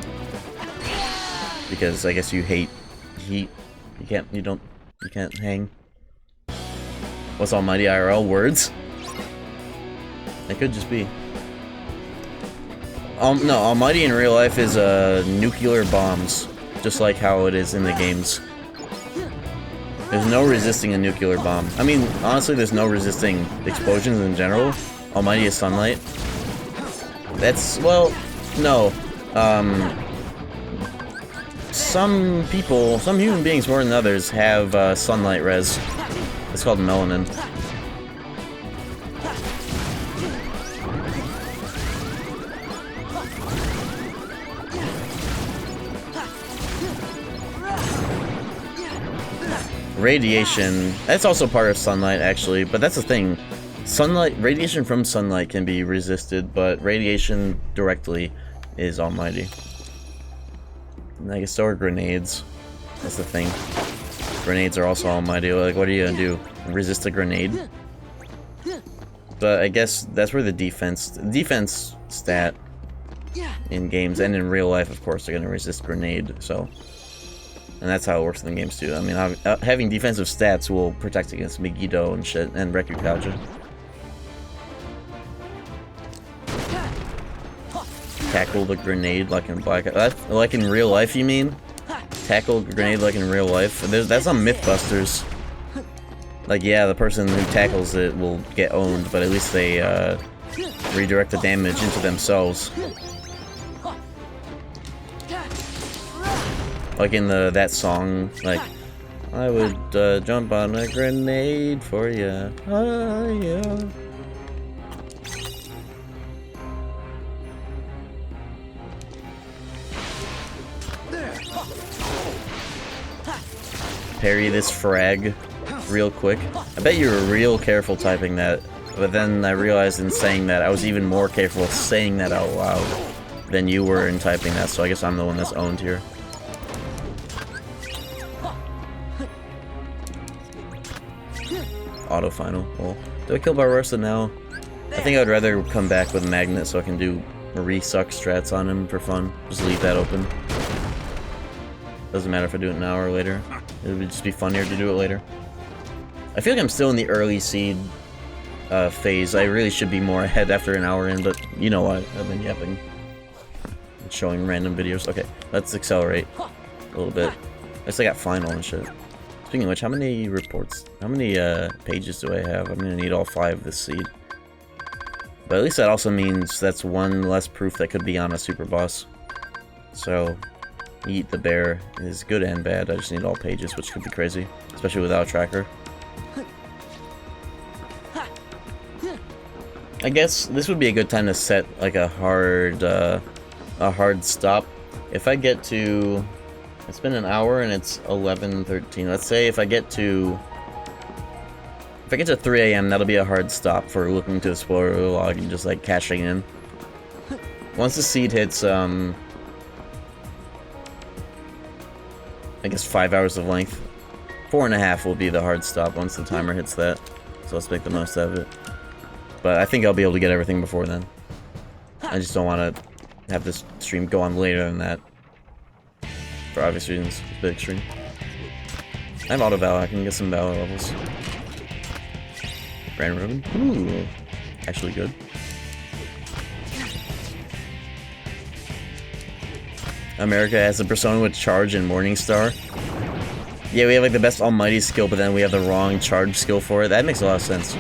Because I guess you hate heat. You can't hang. What's almighty IRL? Words? It could just be. No, almighty in real life is nuclear bombs, just like how it is in the games. There's no resisting a nuclear bomb. I mean, honestly, there's no resisting explosions in general. Almighty is sunlight. That's, well, no. Some people, some human beings more than others have sunlight res. It's called melanin. Radiation, that's also part of sunlight actually, but that's the thing. Sunlight, radiation from sunlight can be resisted, but radiation directly is almighty. And I guess so are grenades. That's the thing. Grenades are also almighty. Like, what are you gonna do? Resist a grenade? But I guess that's where the defense stat in games and in real life, of course, they're gonna resist grenade, so. And that's how it works in the games too. I mean, having defensive stats will protect against Megiddo and shit, and Rekukaja. Tackle the grenade like in like in real life, you mean? Tackle the grenade like in real life? That's on Mythbusters. Like, yeah, the person who tackles it will get owned, but at least they redirect the damage into themselves. Like in that song, like, I would jump on a grenade for ya. Oh, yeah. Parry this frag real quick. I bet you were real careful typing that, but then I realized in saying that I was even more careful saying that out loud than you were in typing that, so I guess I'm the one that's owned here. Auto final. Well, do I kill Barbarossa now? I think I'd rather come back with Magnet so I can do re-suck strats on him for fun. Just leave that open. Doesn't matter if I do it now or later. It would just be funnier to do it later. I feel like I'm still in the early seed phase. I really should be more ahead after an hour in, but you know what? I've been yapping. And showing random videos. Okay, let's accelerate a little bit. I guess I got final and shit. Speaking of which, how many reports, how many pages do I have? I'm gonna need all 5 this seed. But at least that also means that's one less proof that could be on a super boss. So, Eat the Bear is good and bad. I just need all pages, which could be crazy, especially without a tracker. I guess this would be a good time to set like a hard stop. If I get to, it's been an hour and it's 11:13. Let's say if I get to 3 a.m., that'll be a hard stop for looking to explore the log and just like cashing in. Once the seed hits, I guess 5 hours of length. 4.5 will be the hard stop once the timer hits that. So let's make the most out of it. But I think I'll be able to get everything before then. I just don't want to have this stream go on later than that. For obvious reasons. It's a big stream. I have auto valor. I can get some valor levels. Grand Ribbon. Ooh. Actually good. America has a persona with charge and Morningstar. Yeah, we have like the best almighty skill, but then we have the wrong charge skill for it. That makes a lot of sense.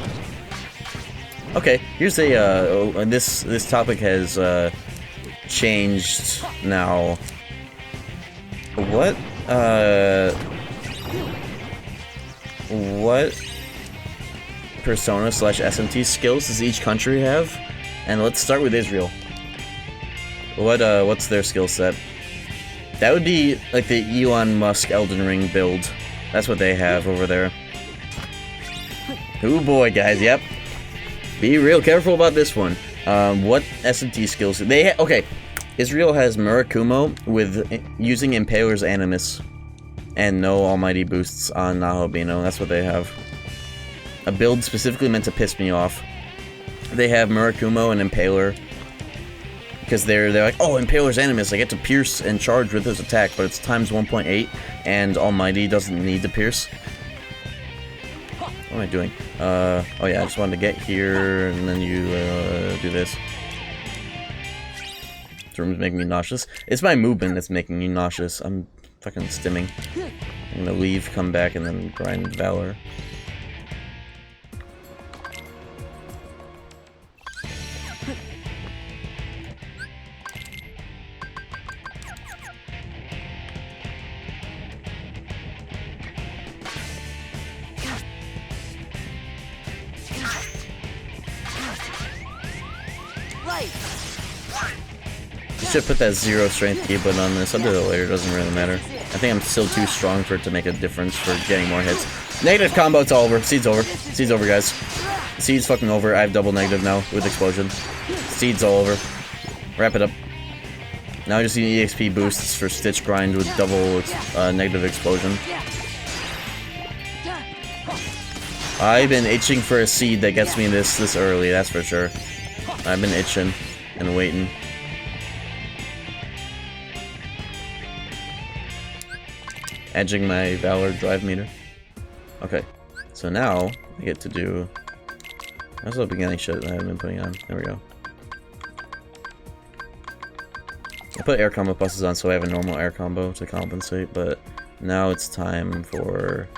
Okay, here's a this topic has changed now. What persona / SMT skills does each country have? And let's start with Israel. What's their skill set? That would be like the Elon Musk Elden Ring build. That's what they have over there. Oh boy, guys, yep. Be real careful about this one. What SMT skills do they have? Okay, Israel has Murakumo with using Impaler's Animus and no almighty boosts on Nahabino. That's what they have. A build specifically meant to piss me off. They have Murakumo and Impaler because they're like, oh, Impaler's Animus, I get to pierce and charge with his attack, but it's times 1.8 and almighty doesn't need to pierce. What am I doing? Oh yeah, I just wanted to get here, and then you do this. This room's making me nauseous. It's my movement that's making me nauseous. I'm fucking stimming. I'm gonna leave, come back, and then grind Valor. Should put that 0 strength keyblade on this. I'll do it later, doesn't really matter. I think I'm still too strong for it to make a difference for getting more hits. Negative combo, it's all over. Seed's over. Seed's over, guys. Seed's fucking over. I have double negative now with explosion. Seed's all over. Wrap it up. Now I just need EXP boosts for Stitch Grind with double negative explosion. I've been itching for a seed that gets me this early, that's for sure. I've been itching and waiting. Edging my Valor drive meter. Okay, so now I get to do. That's all the beginning shit that I haven't been putting on. There we go. I put air combo buses on so I have a normal air combo to compensate, but now it's time for.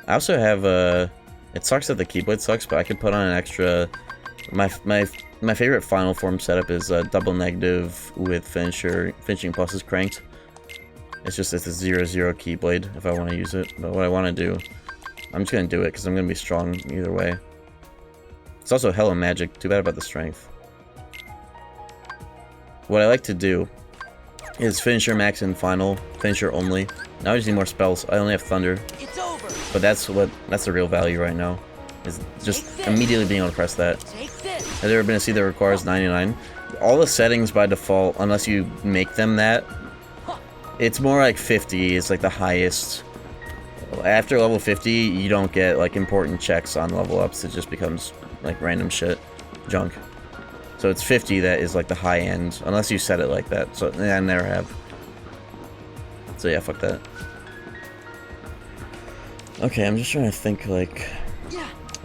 I also have a. It sucks that the Keyblade sucks, but I could put on an extra. My favorite final form setup is double negative with finishing pluses cranked. It's a 0/0 Keyblade if I want to use it. But what I want to do, I'm just going to do it because I'm going to be strong either way. It's also hella magic. Too bad about the strength. What I like to do is finisher max and final, finisher only. Now I just need more spells. I only have thunder. It's over. But that's the real value right now. Is just immediately being able to press that. Has there ever been a seed that requires 99? All the settings by default, unless you make them that, it's more like 50 is like the highest. After level 50, you don't get like important checks on level ups. It just becomes like random shit, junk. So it's 50 that is like the high end, unless you set it like that. So I never have. So yeah, fuck that. Okay, I'm just trying to think like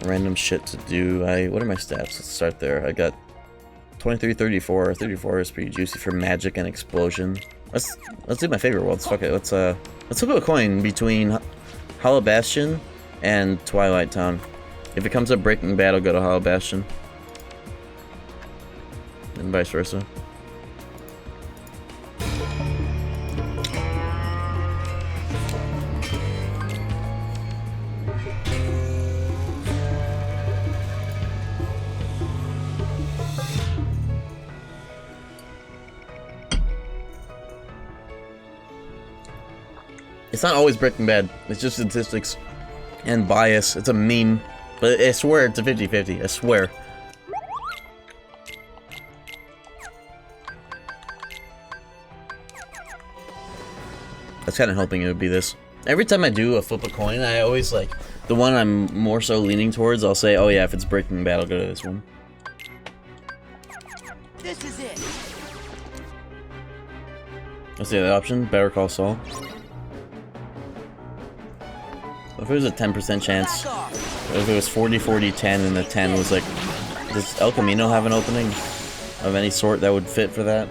random shit to do. What are my stats? Let's start there. I got 23, 34. 34 is pretty juicy for magic and explosion. Let's do my favorite worlds. Fuck it. Let's flip a coin between Hollow Bastion and Twilight Town. If it comes up Breaking Bad, I'll go to Hollow Bastion. And vice versa. It's not always Breaking Bad. It's just statistics and bias. It's a meme. But I swear it's a 50-50. I swear. I was kind of hoping it would be this. Every time I do a flip a coin, I always like the one I'm more so leaning towards. I'll say, oh yeah, if it's Breaking Bad, I'll go to this one. This is it. What's the other option? Better Call Saul. If it was a 10% chance, if it was 40-40-10 and the 10 was like, does El Camino have an opening of any sort that would fit for that?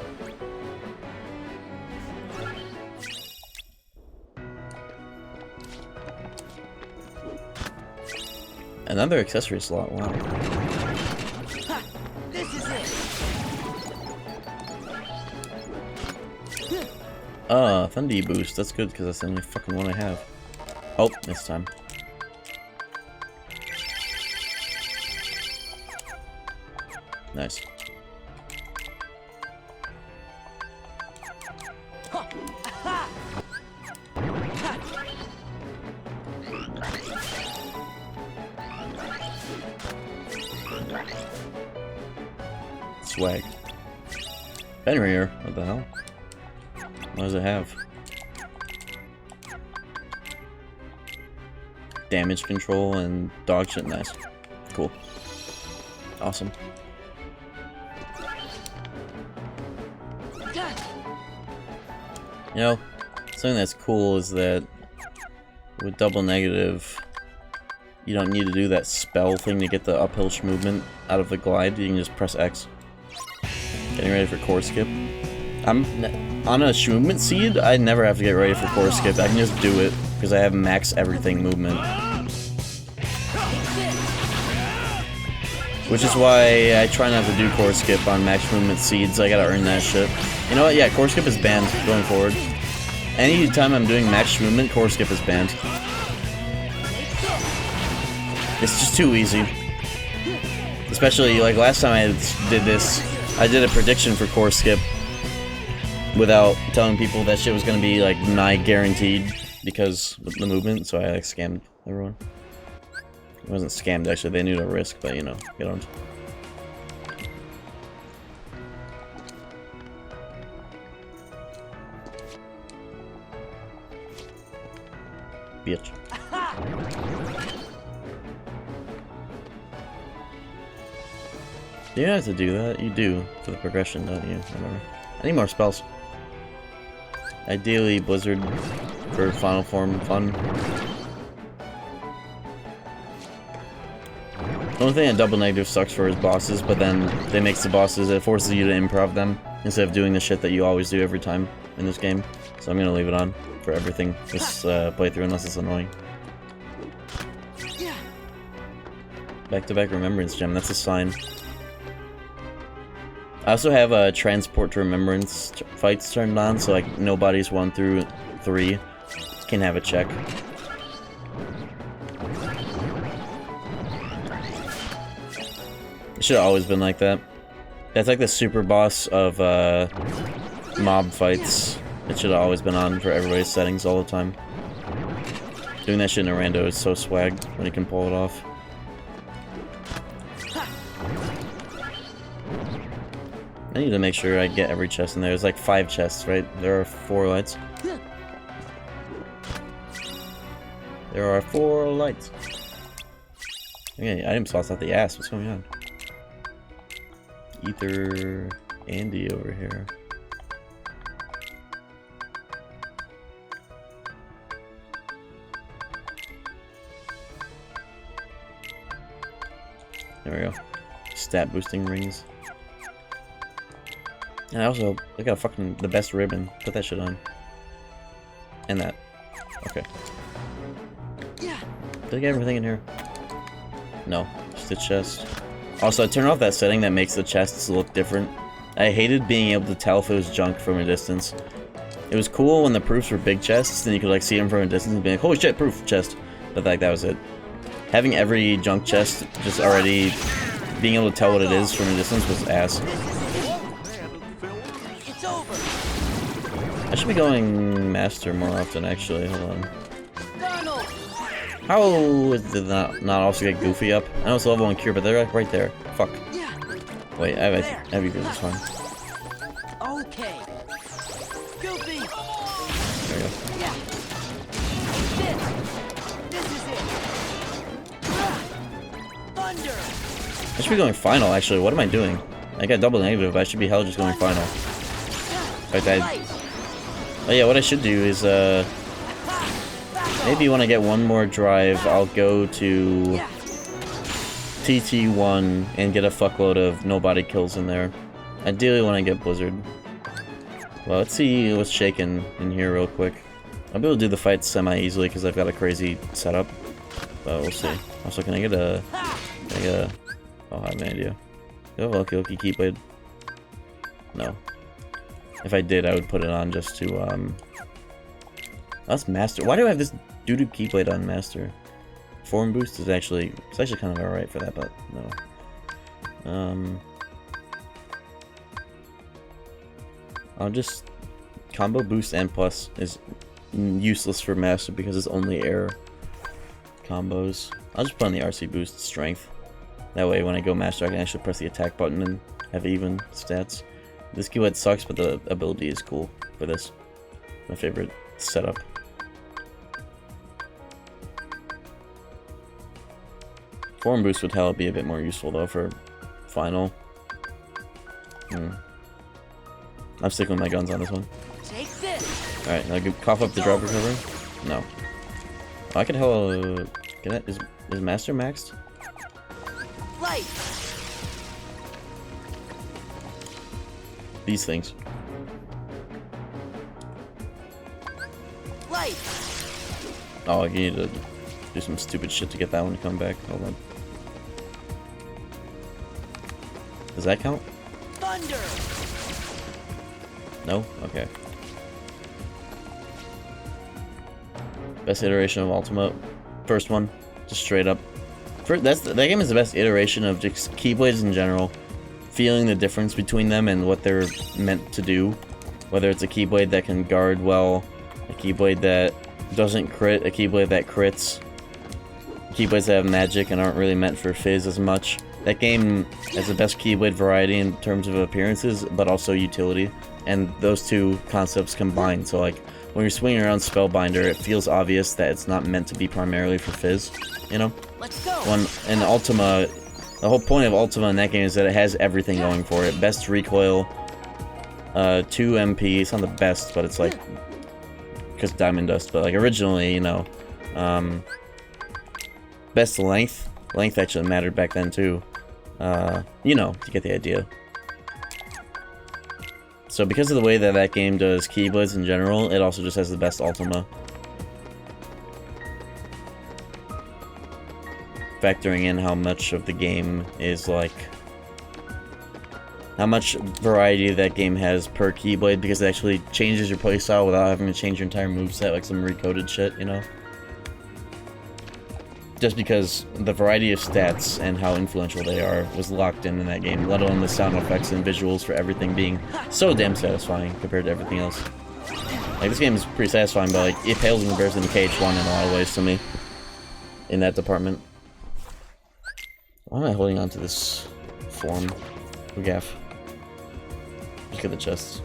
Another accessory slot, wow. This is it. Thunder boost, that's good because that's the only fucking one I have. Oh, this time. Nice. Swag. Fenrir, what the hell? What does it have? Damage control and dog shit, nice. Cool. Awesome. You know, something that's cool is that with double negative, you don't need to do that spell thing to get the uphill movement out of the glide. You can just press X. Getting ready for core skip. I'm on a movement seed. I never have to get ready for core skip. I can just do it because I have max everything movement. Which is why I try not to do core skip on max movement seeds. I gotta earn that shit. You know what? Yeah, core skip is banned going forward. Anytime I'm doing max movement, core skip is banned. It's just too easy. Especially like last time I did this, I did a prediction for core skip without telling people that shit was gonna be like nigh guaranteed because of the movement, so I like scammed everyone. It wasn't scammed actually, they knew the risk, but you know, get on. Bitch. You have to do that. You do for the progression, don't you? Whatever. I need more spells. Ideally, Blizzard for Final Form fun. The only thing that double negative sucks for is bosses, but then they makes the bosses, it forces you to improv them instead of doing the shit that you always do every time in this game. So I'm gonna leave it on for everything this playthrough unless it's annoying. Back-to-back Remembrance Gem, that's a sign. I also have a Transport to Remembrance fights turned on, so like nobody's 1 through 3 can have a check. It should have always been like that. That's like the super boss of mob fights. It should have always been on for everybody's settings all the time. Doing that shit in a rando is so swag when you can pull it off. I need to make sure I get every chest in there. There's like 5 chests, right? There are 4 lights. There are 4 lights. Okay, item slots out the ass. What's going on? Ether Andy over here. There we go. Stat boosting rings. And I got fucking the best ribbon. Put that shit on. And that. Okay. Did I get everything in here? No. Just the chest. Also, I turned off that setting that makes the chests look different. I hated being able to tell if it was junk from a distance. It was cool when the proofs were big chests, and you could like see them from a distance and be like, holy shit, proof chest. But like, that was it. Having every junk chest just already being able to tell what it is from a distance was ass. It's over. I should be going master more often, actually. Hold on. Donald! How did that not also get Goofy up? I know it's level 1 cure, but they're right there. Fuck. Wait, I have you guys, it's fine. Okay. Goofy! There we go. Yeah. This is it. Thunder! I should be going final, actually. What am I doing? I got double negative, but I should be hell just going final. In fact, oh yeah, what I should do is, maybe when I get one more drive, I'll go to TT1 and get a fuckload of nobody kills in there. Ideally when I get Blizzard. Well, let's see what's shaking in here real quick. I'll be able to do the fight semi-easily because I've got a crazy setup. But we'll see. Also, can I get a... Oh, I have no idea. Do I have a Lucky Lucky Keyblade? No. If I did, I would put it on just to, That's Master. Why do I have this doo-doo Keyblade on Master? Form boost is actually... It's actually kind of alright for that, but no. I'll just... Combo boost and plus is useless for Master because it's only air combos. I'll just put on the RC boost strength. That way when I go Master I can actually press the attack button and have even stats. This Keyblade sucks, but the ability is cool for this. My favorite setup. Form boost would hell be a bit more useful though for final. I'm sticking with my guns on this one. Take this. Alright, now cough up the drop recovery? No. Oh, I could hell get it. Is Master maxed? Light. These things. Light. Oh, you need to do some stupid shit to get that one to come back. Hold on. Does that count? Thunder. No? Okay. Best iteration of Ultimate. First one. Just straight up. That game is the best iteration of just Keyblades in general. Feeling the difference between them and what they're meant to do. Whether it's a Keyblade that can guard well, a Keyblade that doesn't crit, a Keyblade that crits. Keyblades that have magic and aren't really meant for Fizz as much. That game has the best Keyblade variety in terms of appearances, but also utility. And those two concepts combined, so like, when you're swinging around Spellbinder, it feels obvious that it's not meant to be primarily for Fizz, you know? Let's go. When in Ultima, the whole point of Ultima in that game is that it has everything going for it. Best recoil, 2 MP, it's not the best, but it's like, because Diamond Dust, but like originally, you know, best length actually mattered back then too. You know, you get the idea. So because of the way that that game does Keyblades in general, it also just has the best Ultima. Factoring in how much of the game is like... how much variety that game has per Keyblade, because it actually changes your playstyle without having to change your entire moveset, like some recoded shit, you know? Just because the variety of stats and how influential they are was locked in that game, let alone the sound effects and visuals for everything being so damn satisfying compared to everything else. Like, this game is pretty satisfying, but like, it pales in comparison to KH2 in a lot of ways to me. In that department. Why am I holding on to this form? Gaff. Look at the chests.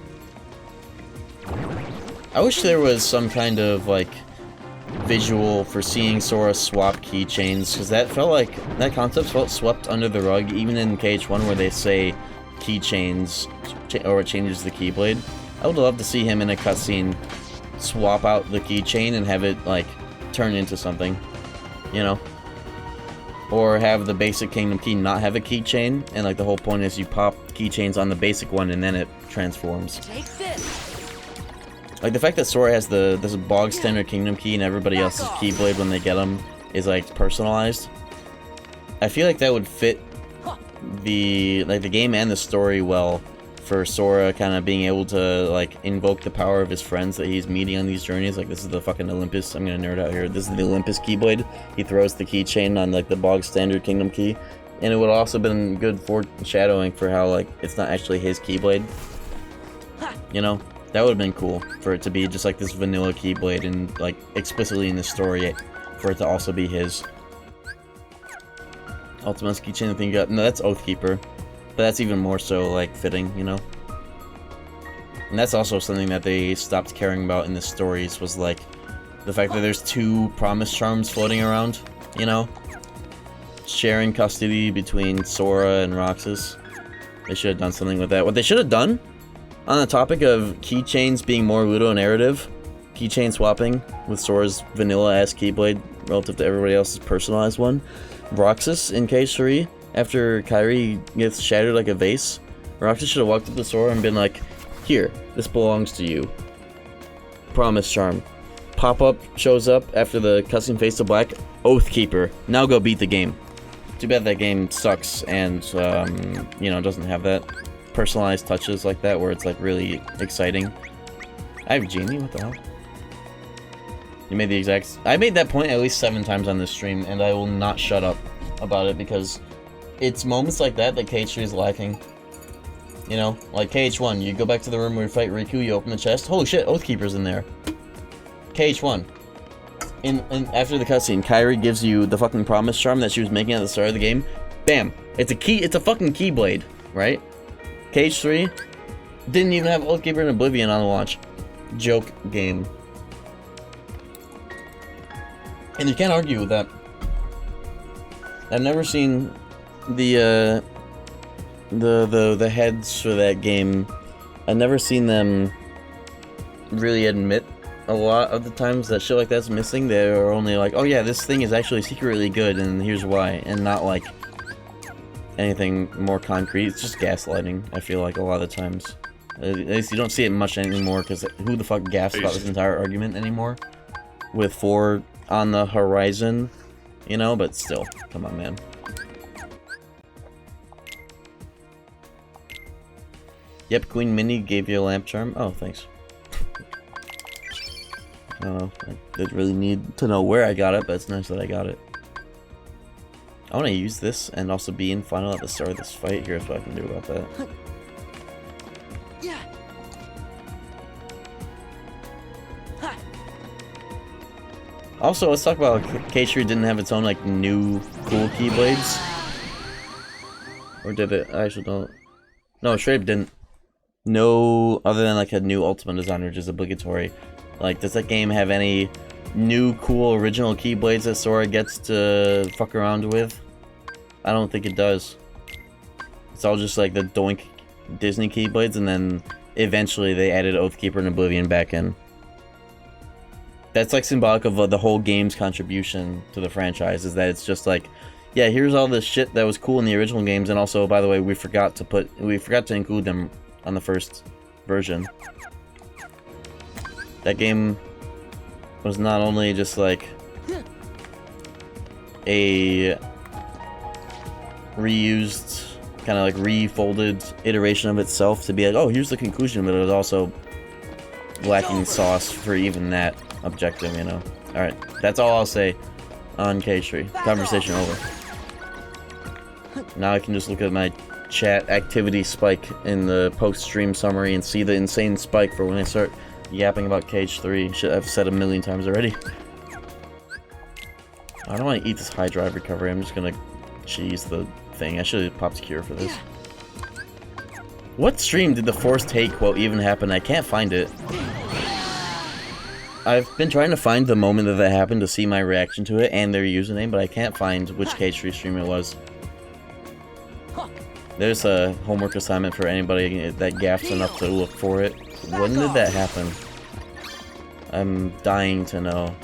I wish there was some kind of, like, visual for seeing Sora swap keychains, because that felt like, that concept felt swept under the rug, even in KH1 where they say keychains, or it changes the Keyblade. I would love to see him in a cutscene swap out the keychain and have it, like, turn into something, you know? Or have the basic Kingdom Key not have a keychain, and like the whole point is you pop keychains on the basic one and then it transforms. Take this. Like the fact that Sora has this bog standard Kingdom Key and everybody else's Keyblade when they get them is like personalized. I feel like that would fit the game and the story well for Sora kind of being able to like invoke the power of his friends that he's meeting on these journeys. Like, this is the fucking Olympus. I'm gonna nerd out here. This is the Olympus Keyblade. He throws the keychain on like the bog standard Kingdom Key, and it would also been good foreshadowing for how like it's not actually his Keyblade. You know, That would have been cool for it to be just like this vanilla Keyblade and like explicitly in the story for it to also be his. Ultima's keychain, I think you got. No, that's Oathkeeper. But that's even more so like fitting, you know? And that's also something that they stopped caring about in the stories was like the fact that there's 2 promise charms floating around, you know? Sharing custody between Sora and Roxas. They should have done something with that. What they should have done, on the topic of keychains being more ludo-narrative, keychain swapping with Sora's vanilla-ass Keyblade relative to everybody else's personalized one, Roxas in KH2 after Kairi gets shattered like a vase, Roxas should have walked up to Sora and been like, here, this belongs to you. Promise charm. Pop-up shows up after the cutscene fades to black. Oathkeeper. Now go beat the game. Too bad that game sucks and, you know, doesn't have that personalized touches like that where it's like really exciting. I have Genie? What the hell? You made the exact... I made that point at least 7 times on this stream and I will not shut up about it because it's moments like that that KH2 is lacking. You know, like KH1, you go back to the room where you fight Riku, you open the chest, holy shit, Oathkeeper's in there. KH1. And after the cutscene, Kairi gives you the fucking promise charm that she was making at the start of the game. Bam! It's a fucking Keyblade, right? KH2 didn't even have Oathkeeper and Oblivion on the launch. Joke game. And you can't argue with that. I've never seen the heads for that game. I've never seen them really admit a lot of the times that shit like that's missing. They're only like, oh yeah, this thing is actually secretly good and here's why, and not like anything more concrete. It's just gaslighting, I feel like, a lot of the times. At least you don't see it much anymore, because who the fuck gaffs about this entire argument anymore? With 4 on the horizon, you know, but still, come on, man. Yep, Queen Minnie gave you a lamp charm. Oh, thanks. I don't know, I didn't really need to know where I got it, but it's nice that I got it. I want to use this and also be in final at the start of this fight. Here's what I can do about that. Also, let's talk about KH2 didn't have its own, like, new cool Keyblades. Or did it? I actually don't. No, straight up didn't. No, other than, like, a new Ultimate Designer, which is obligatory. Like, does that game have any new cool original Keyblades that Sora gets to fuck around with? I don't think it does. It's all just, like, the doink Disney Keyblades, and then eventually they added Oathkeeper and Oblivion back in. That's like symbolic of the whole game's contribution to the franchise, is that it's just like, yeah, here's all this shit that was cool in the original games, and also, by the way, we forgot to include them on the first version. That game was not only just like a reused, kind of like refolded iteration of itself to be like, oh, here's the conclusion, but it was also lacking sauce for even that objective, you know. Alright, that's all I'll say on KH2. Conversation over. Now I can just look at my chat activity spike in the post-stream summary and see the insane spike for when I start yapping about KH2. Shit I've said a million times already. I don't want to eat this high drive recovery. I'm just gonna cheese the thing. I should have popped cure for this. What stream did the forced hate quote even happen? I can't find it. I've been trying to find the moment that happened to see my reaction to it and their username, but I can't find which KH2 stream it was. There's a homework assignment for anybody that gaffs enough to look for it. When did that happen? I'm dying to know.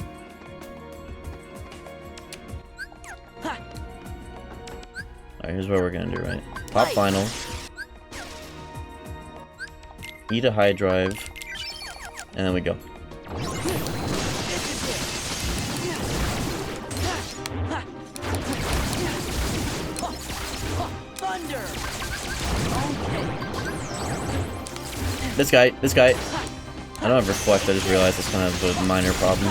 Alright, here's what we're gonna do, right? Pop final. Eat a high drive. And then we go. This guy. I don't have reflect, I just realized that's kind of a minor problem.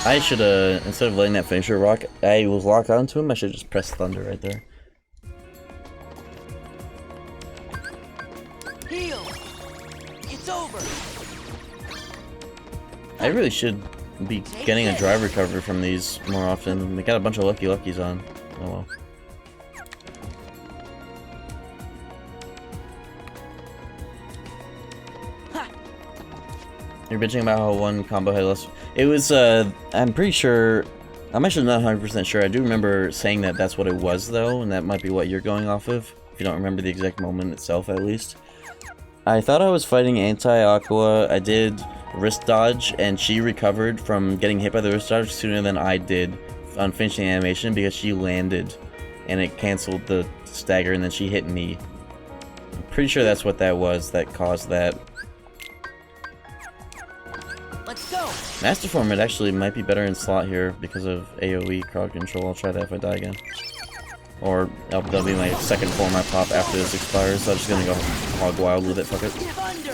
I should instead of letting that finisher rock, I was locked onto him, I should just press thunder right there. I really should be getting a drive recovery from these more often. We got a bunch of lucky luckies on. Oh well. You're bitching about how one combo had less. It was, I'm pretty sure. I'm actually not 100% sure. I do remember saying that that's what it was, though, and that might be what you're going off of. If you don't remember the exact moment itself, at least. I thought I was fighting anti-Aqua. I did wrist dodge, and she recovered from getting hit by the wrist dodge sooner than I did on finishing the animation because she landed, and it canceled the stagger, and then she hit me. I'm pretty sure that's what that was that caused that. Let's go. Master Form, it actually might be better in slot here because of AoE crowd control. I'll try that if I die again. Or that'll be my second form I pop after this expires, so I'm just gonna go hog wild with it, fuck it. Thunder.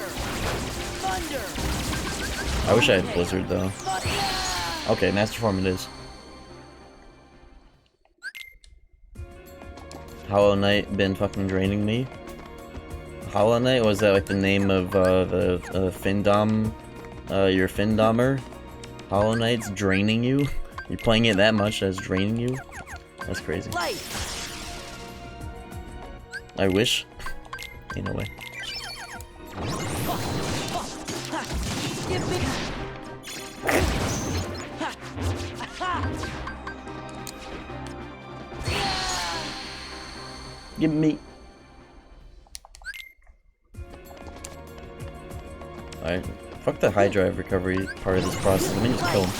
Thunder. I wish I had Blizzard though. Okay, Master Form it is. Hollow Knight been fucking draining me. Hollow Knight, was that like the name of the Findom? Your Findomer? Hollow Knight's draining you? You're playing it that much as draining you? That's crazy. Light. I wish. In a way. Give me. Give me. Alright. Fuck the high drive recovery part of this process. Let me just kill him.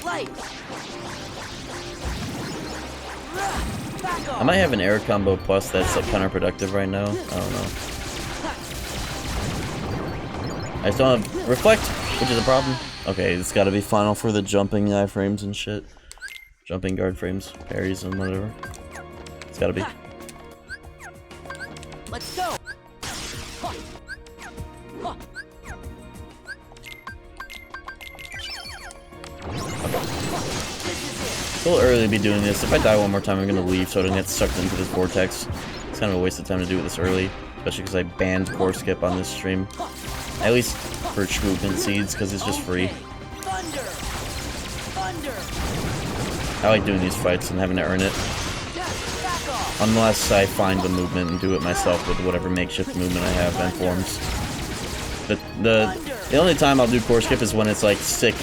Light. I might have an air combo plus that's like counterproductive right now. I don't know. I just don't have reflect, which is a problem. Okay, it's gotta be final for the jumping iframes and shit. Jumping guard frames, parries and whatever. It's gotta be. Let's go. It's a little early to be doing this. If I die one more time, I'm gonna leave so I don't get sucked into this vortex. It's kind of a waste of time to do it this early, especially because I banned core skip on this stream. At least for movement seeds, because it's just free. Thunder. Thunder. I like doing these fights and having to earn it. Back off. Unless I find the movement and do it myself with whatever makeshift movement I have and forms. The only time I'll do core skip is when it's like sick,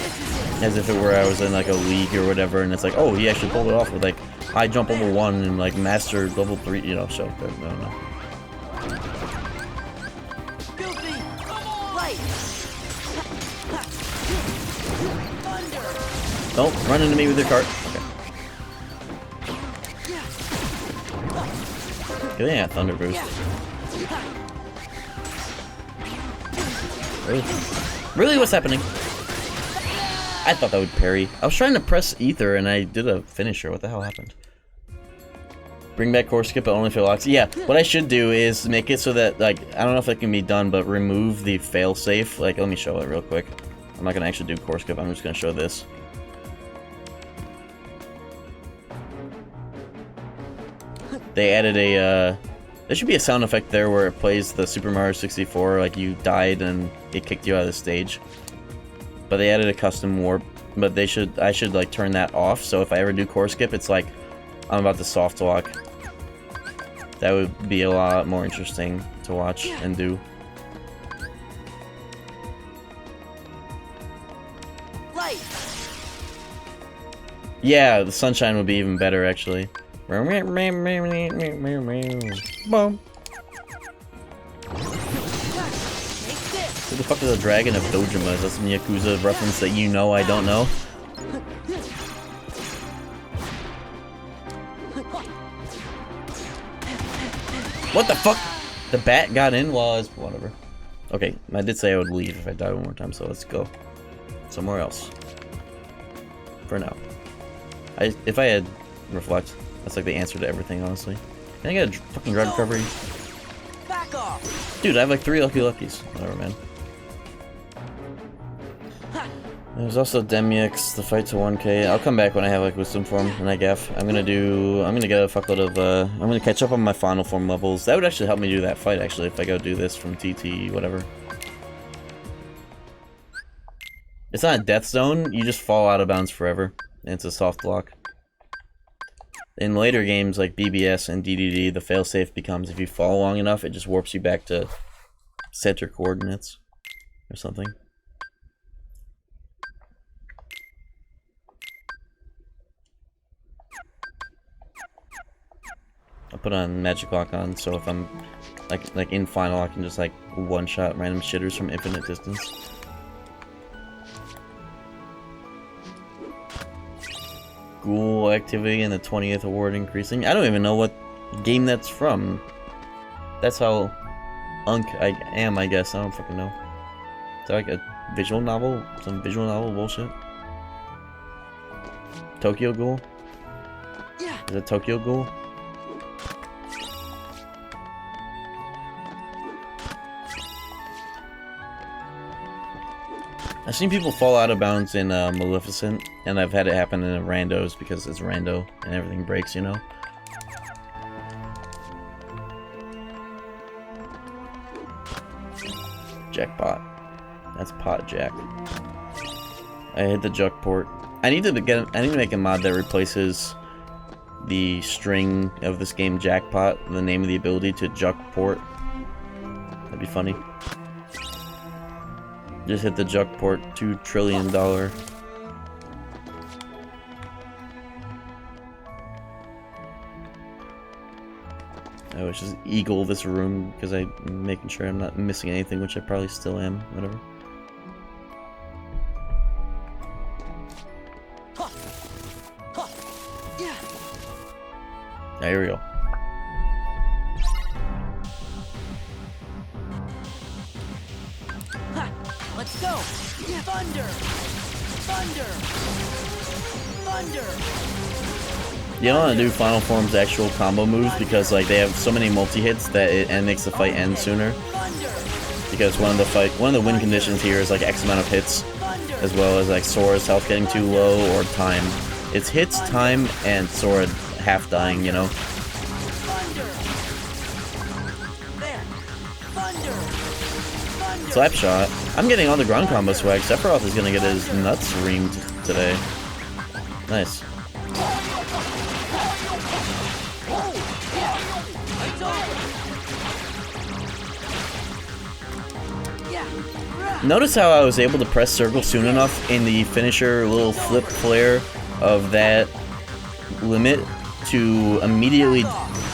as if it were I was in like a league or whatever, and it's like, oh, he actually pulled it off with like high jump level 1 and like master level 3, you know. So no. Filthy. Light. Thunder. Don't run into me with your cart. Okay. Yeah, Thunder Boost. Really? What's happening? I thought that would parry. I was trying to press Ether and I did a finisher. What the hell happened? Bring back core skip, but only for locks. Yeah, what I should do is make it so that, like, I don't know if that can be done, but remove the failsafe. Like, let me show it real quick. I'm not gonna actually do core skip. I'm just gonna show this. They added a, there should be a sound effect there where it plays the Super Mario 64, like you died and it kicked you out of the stage. But they added a custom warp, but I should like turn that off, so if I ever do core skip, it's like, I'm about to soft lock. That would be a lot more interesting to watch and do. Light. Yeah, the sunshine would be even better, actually. Boom. Who the fuck is a dragon of Dojima? Is that some Yakuza reference that you know I don't know? What the fuck? The bat got in while I was... whatever. Okay, I did say I would leave if I die one more time, so let's go somewhere else. For now. If I had reflect, that's like the answer to everything, honestly. Can I get a fucking drive recovery? Back off. Dude, I have like 3 luckies. Whatever, man. There's also Demyx, the fight to 1k. I'll come back when I have like wisdom form and I gaff. I'm gonna get a fuckload of I'm gonna catch up on my final form levels. That would actually help me do that fight actually if I go do this from TT whatever. It's not a death zone, you just fall out of bounds forever. And it's a soft lock. In later games like BBS and DDD, the failsafe becomes if you fall long enough, it just warps you back to center coordinates or something. I'll put on magic lock on, so if I'm like in final, I can just like one-shot random shitters from infinite distance. Ghoul activity and the 20th award increasing. I don't even know what game that's from. That's how I am, I guess. I don't fucking know. Is that like a visual novel? Some visual novel bullshit? Tokyo Ghoul? Is it Tokyo Ghoul? I've seen people fall out of bounds in Maleficent, and I've had it happen in Randos because it's Rando and everything breaks, you know? Jackpot. That's pot jack. I hit the juck port. I need to make a mod that replaces the string of this game jackpot, the name of the ability, to juck port. That'd be funny. Just hit the juck port, $2 trillion. Oh, it's just eagle this room because I'm making sure I'm not missing anything, which I probably still am. Whatever. There we go. Let's go! Thunder! Thunder! Thunder! You don't want to do Final Form's actual combo moves because like they have so many multi-hits that it makes the fight end sooner. Because one of the win conditions here is like X amount of hits, as well as like Sora's health getting too low or time. It's hits, time, and Sora half dying, you know? Slapshot. I'm getting all the ground combo swag. Sephiroth is gonna get his nuts reamed today. Nice. Notice how I was able to press circle soon enough in the finisher little flip flare of that limit to immediately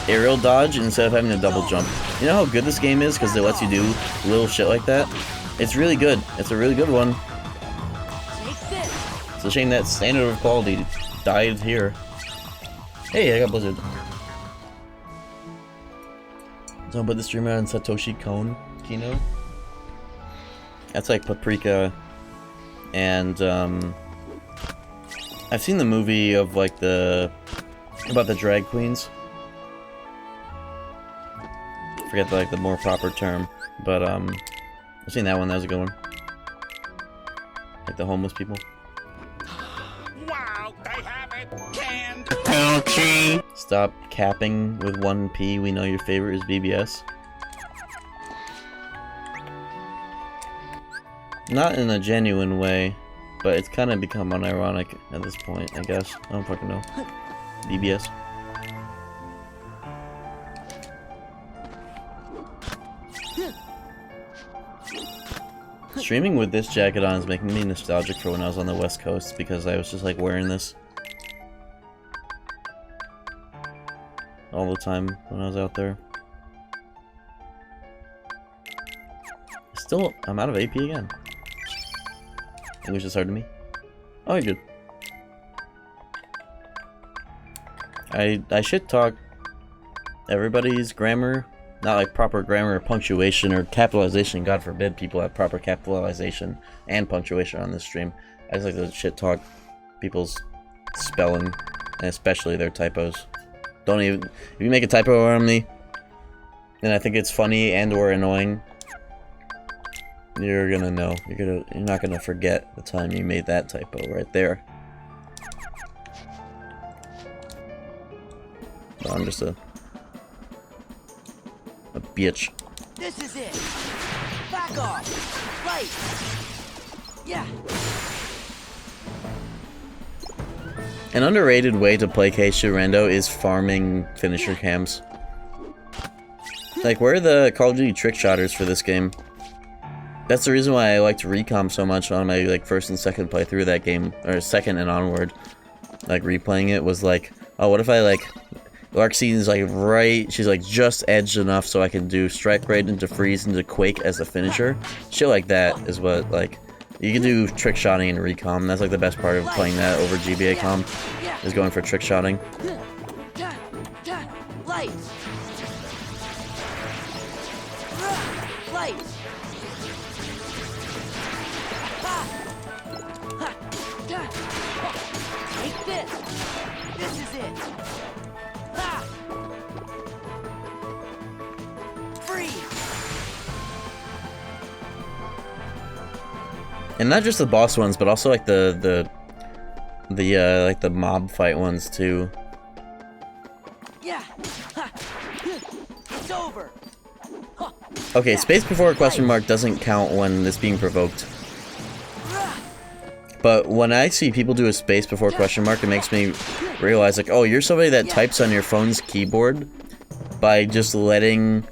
aerial dodge instead of having to double jump. You know how good this game is because it lets you do little shit like that? It's really good. It's a really good one. It's a shame that standard of quality died here. Hey, I got Blizzard. Someone put the streamer on Satoshi Kon Kino. That's like Paprika, and I've seen the movie of like about the drag queens. I forget the more proper term, but I've seen that one. That was a good one. Like the homeless people. Wow, they have it canned. Okay. Stop capping with 1P. We know your favorite is BBS. Not in a genuine way, but it's kind of become unironic at this point, I guess. I don't fucking know. BBS. Streaming with this jacket on is making me nostalgic for when I was on the West Coast because I was just like wearing this all the time when I was out there. Still, I'm out of AP again. English is hard to me. Oh, you're good. I shit talk everybody's grammar. Not like proper grammar or punctuation or capitalization. God forbid people have proper capitalization and punctuation on this stream. I just like to shit talk people's spelling, and especially their typos. Don't even, if you make a typo on me, then I think it's funny and or annoying. You're gonna know. You're not gonna forget the time you made that typo right there. But I'm just a bitch. This is it. Back off. Right. Yeah. An underrated way to play KH2 Rando is farming finisher cams. Like, where are the Call of Duty trick shotters for this game? That's the reason why I liked Recom so much on my, like, first and second playthrough of that game. Or second and onward. Like, replaying it was like, oh, what if I, like... Larksene's, like, right... She's, like, just edged enough so I can do Strike Right into Freeze into Quake as the finisher. Shit like that is what, like... You can do trick shotting in Recom. That's, like, the best part of playing that over GBA com. Is going for trick shotting. Lights. Lights. Take this. This is it. Free. And not just the boss ones, but also like the like the mob fight ones too. Yeah. It's over. Okay, space before a question mark doesn't count when it's being provoked. But when I see people do a space before question mark, it makes me realize, like, oh, you're somebody that types on your phone's keyboard by just letting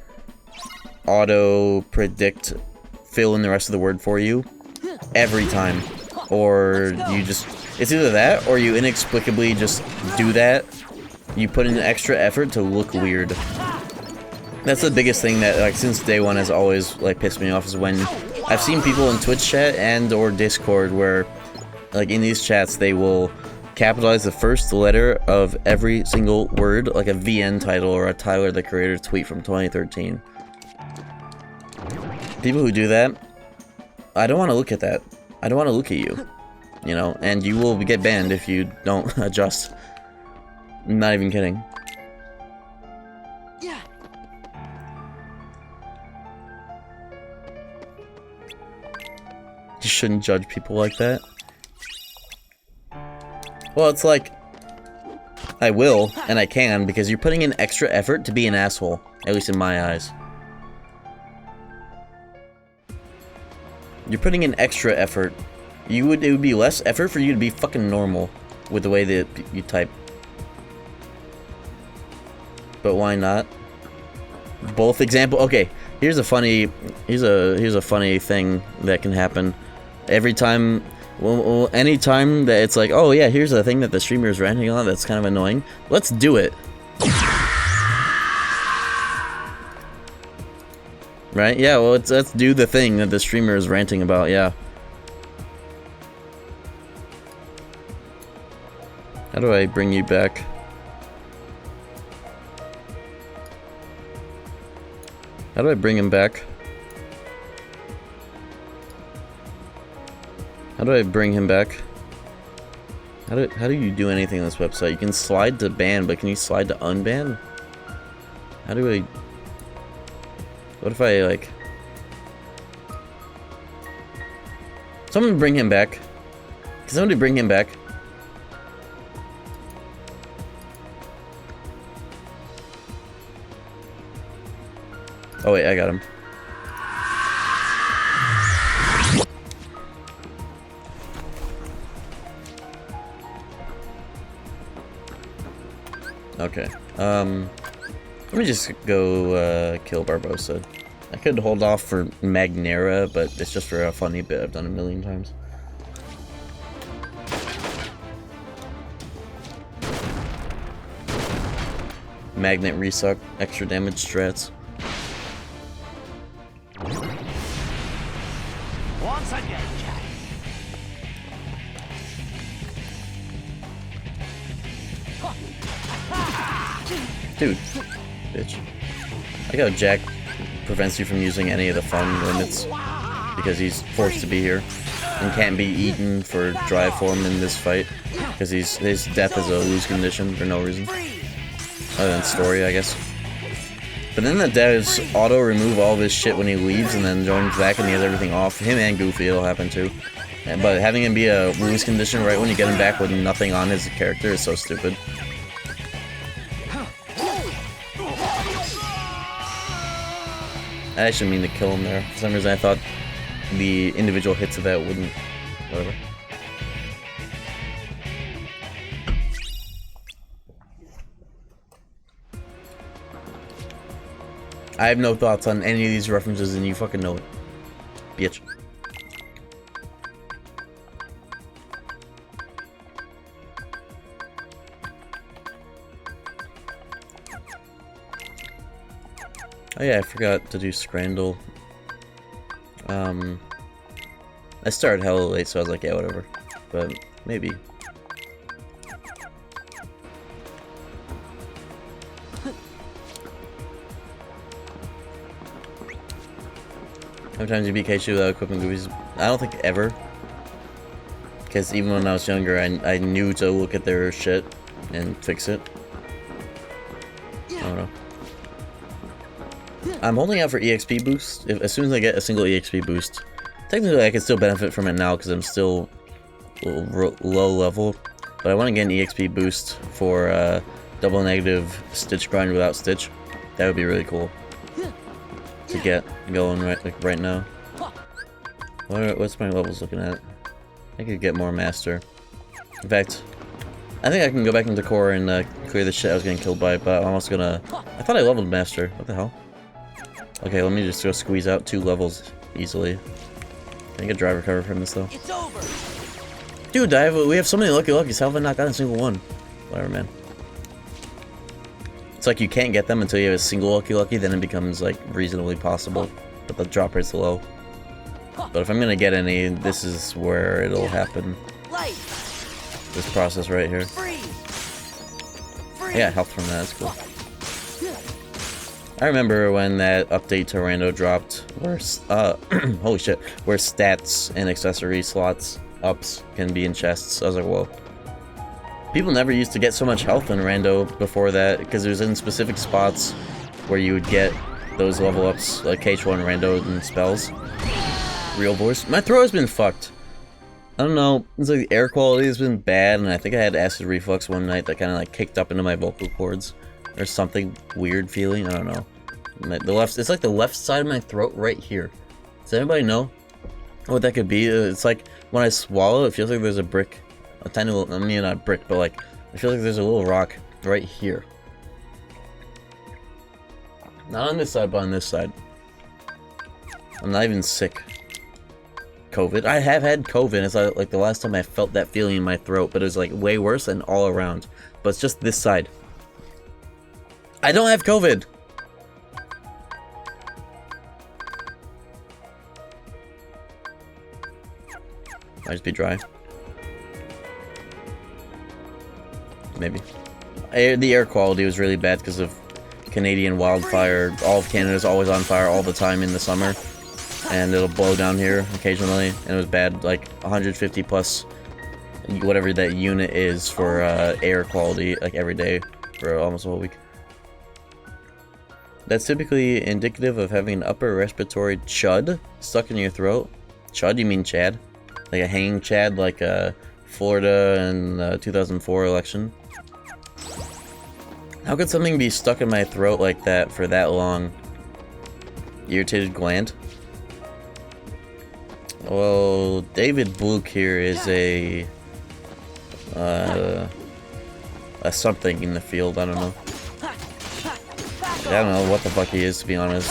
auto predict fill in the rest of the word for you every time. Or you just, it's either that or you inexplicably just do that. You put in extra effort to look weird. That's the biggest thing that, like, since day one has always, like, pissed me off, is when I've seen people in Twitch chat and or Discord where, like, in these chats they will capitalize the first letter of every single word, like a VN title or a Tyler the Creator tweet from 2013. People who do that, I don't want to look at that. I don't want to look at you. You know, and you will get banned if you don't adjust. I'm not even kidding. Yeah. You shouldn't judge people like that. Well, it's like, I will, and I can, because you're putting in extra effort to be an asshole. At least in my eyes. You're putting in extra effort. It would be less effort for you to be fucking normal with the way that you type. But why not? Both example. Okay, here's a funny thing that can happen. Every time, well, anytime that it's like, oh yeah, here's the thing that the streamer is ranting on that's kind of annoying. Let's do it. Right? Yeah, well, let's do the thing that the streamer is ranting about, yeah. How do I bring you back? How do I bring him back? How do I bring him back? How do you do anything on this website? You can slide to ban, but can you slide to unban? How do I... What if I, like... Someone bring him back. Can somebody bring him back? Oh wait, I got him. Okay. Let me just go kill Barbosa. I could hold off for Magnera, but it's just for a funny bit I've done a million times. Magnet resuck, extra damage strats. Once again, Jack. Dude, bitch. I got Jack prevents you from using any of the fun limits because he's forced to be here and can't be eaten for drive form in this fight because his death is a lose condition for no reason other than story, I guess. But then the devs auto remove all this shit when he leaves and then joins back and he has everything off. Him and Goofy, it'll happen too. But having him be a lose condition right when you get him back with nothing on his character is so stupid. I actually mean to kill him there. For some reason I thought the individual hits of that wouldn't... Whatever. I have no thoughts on any of these references, and you fucking know it. Bitch. Oh yeah, I forgot to do Scrandle. I started hella late, so I was like, yeah, whatever. But maybe. Sometimes you beat KH2 without equipping goofies. I don't think ever. Because even when I was younger, I knew to look at their shit and fix it. I don't know. I'm holding out for EXP boost. As soon as I get a single EXP boost, technically I can still benefit from it now because I'm still low level. But I want to get an EXP boost for double negative Stitch grind without Stitch. That would be really cool to get going right now. What's my levels looking at? I could get more master. In fact, I think I can go back into core and clear the shit I was getting killed by, but I'm almost gonna... I thought I leveled master. What the hell? Okay, let me just go squeeze out 2 levels easily. Can I get driver cover from this though? It's over. Dude, we have so many luckies. How have I not gotten a single one? Whatever, man. It's like you can't get them until you have a single lucky, then it becomes like reasonably possible. But the drop rate's low. But if I'm gonna get any, this is where it'll happen. This process right here. Yeah, health from that, that's cool. I remember when that update to Rando dropped, where, holy shit, where stats and accessory slots ups can be in chests. I was like, whoa. People never used to get so much health in Rando before that, because it was in specific spots where you would get those level ups, like KH2 Rando and spells. Real voice. My throat has been fucked. I don't know, it's like the air quality has been bad, and I think I had acid reflux one night that kind of like kicked up into my vocal cords. Or something weird feeling, I don't know. It's like the left side of my throat right here. Does anybody know what that could be? It's like when I swallow, it feels like there's a brick, a tiny little, I mean not a brick, but like, I feel like there's a little rock right here. Not on this side, but on this side. I'm not even sick. COVID. I have had COVID. It's like the last time I felt that feeling in my throat, but it was like way worse and all around. But it's just this side. I don't have COVID. Might just be dry. Maybe. The air quality was really bad because of Canadian wildfire. All of Canada's always on fire all the time in the summer. And it'll blow down here occasionally. And it was bad, like 150 plus whatever that unit is for air quality, like every day for almost a whole week. That's typically indicative of having an upper respiratory chud stuck in your throat. Chud, you mean Chad? Like a hanging Chad, like Florida in the 2004 election. How could something be stuck in my throat like that for that long? Irritated gland? Well, David Bluk here is a something in the field, I don't know. I don't know what the fuck he is, to be honest.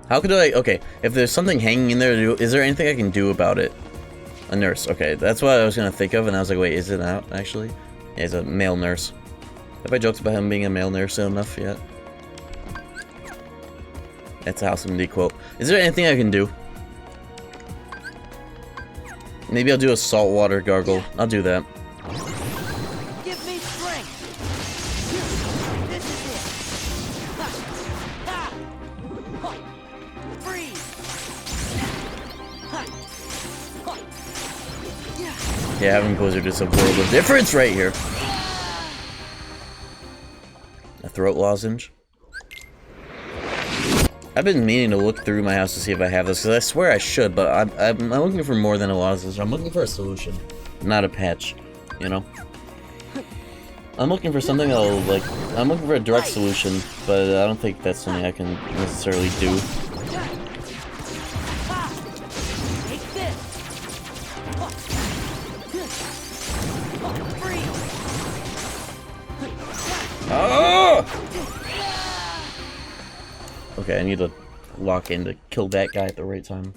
How could I... Okay, if there's something hanging in there, is there anything I can do about it? A nurse. Okay, that's what I was gonna think of, and I was like, wait, is it out, actually? Yeah, he's a male nurse. Have I joked about him being a male nurse enough yet? That's a House of MD quote. Is there anything I can do? Maybe I'll do a saltwater gargle. I'll do that. Give me strength. This is it. Freeze. Yeah, having Blizzard is a world of difference right here. A throat lozenge. I've been meaning to look through my house to see if I have this, because I swear I should, but I'm looking for more than a lozenge. I'm looking for a solution, not a patch, you know? I'm looking for something that'll, like, I'm looking for a direct solution, but I don't think that's something I can necessarily do. Take this. Oh! Okay, I need to lock in to kill that guy at the right time.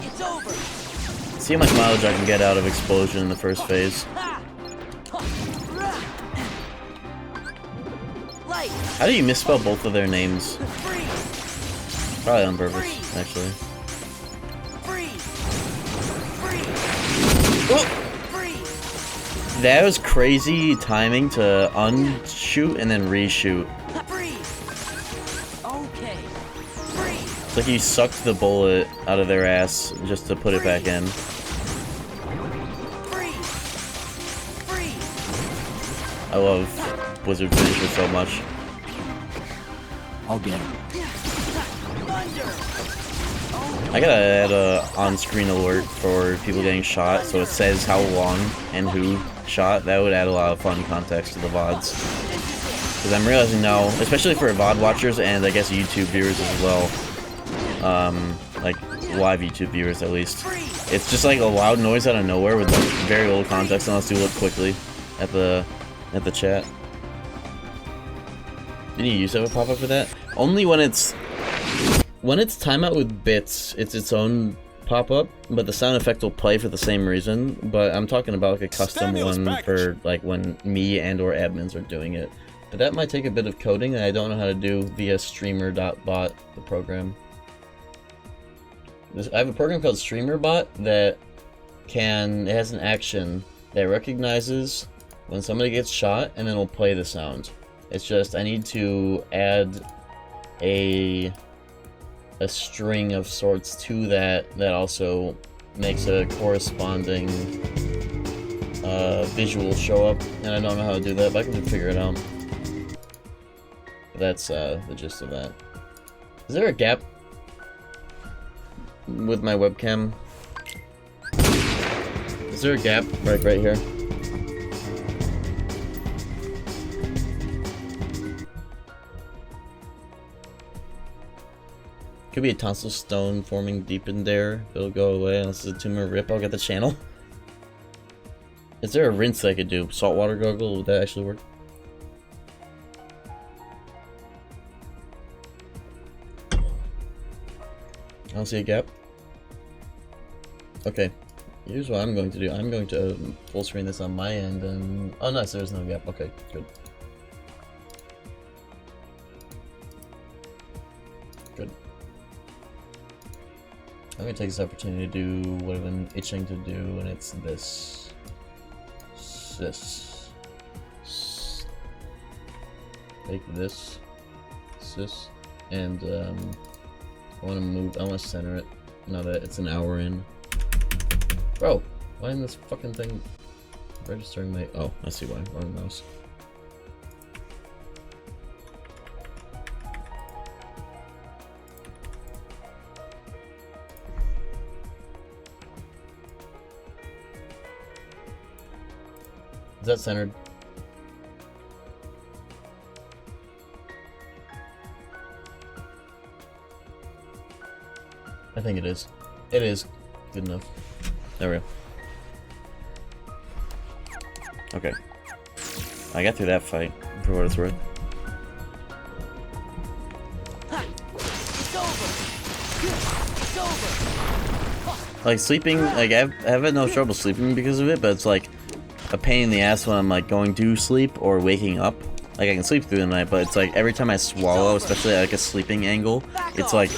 It's over. See how much mileage I can get out of explosion in the first phase. Light. How do you misspell both of their names? Freeze. Probably on purpose, actually. Freeze. Freeze. Oh! Freeze. That was crazy timing to unshoot and then reshoot. Freeze. Okay. Freeze. It's like you sucked the bullet out of their ass just to put it back in. Freeze. Freeze. I love Blizzard finishes so much. I'll get him. Thunder. I gotta add a on-screen alert for people getting shot, so it says how long and who shot. That would add a lot of fun context to the VODs. Because I'm realizing now, especially for VOD watchers and I guess YouTube viewers as well, like live YouTube viewers at least, it's just like a loud noise out of nowhere with like very little context unless you look quickly at the chat. Did you used to have a pop-up for that? Only when it's timeout with bits, it's its own pop-up, but the sound effect will play for the same reason. But I'm talking about like a custom one for like when me and or admins are doing it. But that might take a bit of coding that I don't know how to do via streamer.bot, the program. I have a program called StreamerBot that it has an action that recognizes when somebody gets shot and then will play the sound. It's just I need to add a string of sorts to that also makes a corresponding visual show up, and I don't know how to do that, but I can figure it out. But that's the gist of that. Is there a gap with my webcam? Is there a gap right here? Could be a tonsil stone forming deep in there. It'll go away unless it's a tumor rip. I'll get the channel. Is there a rinse I could do? Saltwater gargle? Would that actually work? I don't see a gap. Okay. Here's what I'm going to do. I'm going to full screen this on my end and... Oh nice, there's no gap. Okay, good. Good. I'm gonna take this opportunity to do what I've been itching to do, and it's this. Take this. And I want to center it now that it's an hour in. Bro, why isn't this fucking thing registering my... Oh, I see why. Wrong mouse. Is that centered? I think it is. It is. Good enough. There we go. Okay. I got through that fight, for what it's worth. It's over. It's over. Like, sleeping, like, I've had no trouble sleeping because of it, but it's like a pain in the ass when I'm like going to sleep or waking up. Like I can sleep through the night, but it's like every time I swallow, especially at like a sleeping angle, it's like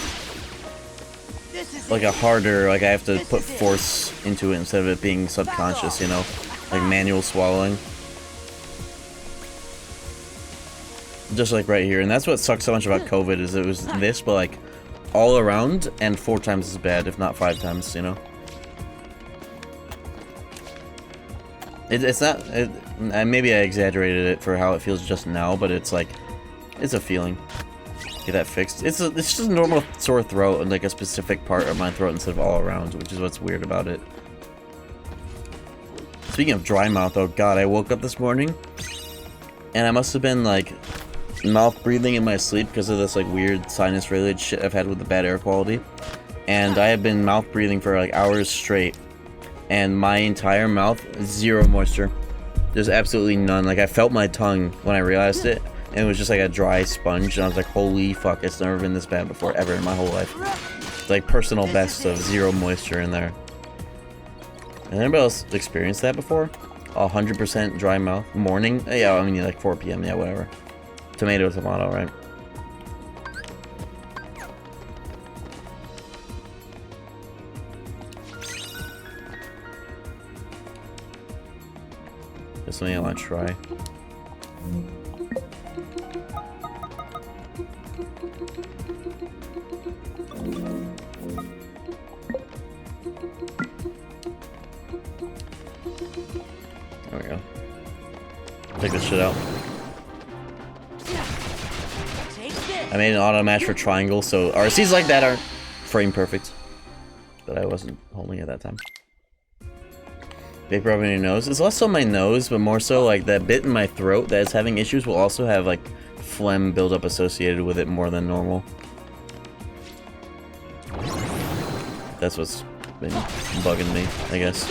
a harder, like I have to put force into it instead of it being subconscious, you know? Like manual swallowing. Just like right here, and that's what sucks so much about COVID is it was this, but like all around and 4 times as bad, if not 5 times, you know? It's not, maybe I exaggerated it for how it feels just now, but it's like, it's a feeling. Get that fixed. It's just a normal sore throat and like a specific part of my throat instead of all around, which is what's weird about it. Speaking of dry mouth, oh god, I woke up this morning and I must have been like mouth breathing in my sleep because of this like weird sinus related shit I've had with the bad air quality. And I have been mouth breathing for like hours straight. and my entire mouth, zero moisture. There's absolutely none. Like, I felt my tongue when I realized it, and it was just like a dry sponge, and I was like, holy fuck, it's never been this bad before, ever in my whole life. It's like personal best of zero moisture in there. Has anybody else experienced that before? 100% dry mouth? Morning? Yeah, I mean, like 4 p.m., yeah, whatever. Tomato, right? That's something I want to try. There we go. Take this shit out. I made an auto match for triangle, so RCs like that are frame perfect. But I wasn't holding it at that time. Vapor up in your nose. It's less so my nose, but more so like that bit in my throat that is having issues will also have like phlegm buildup associated with it more than normal. That's what's been bugging me, I guess.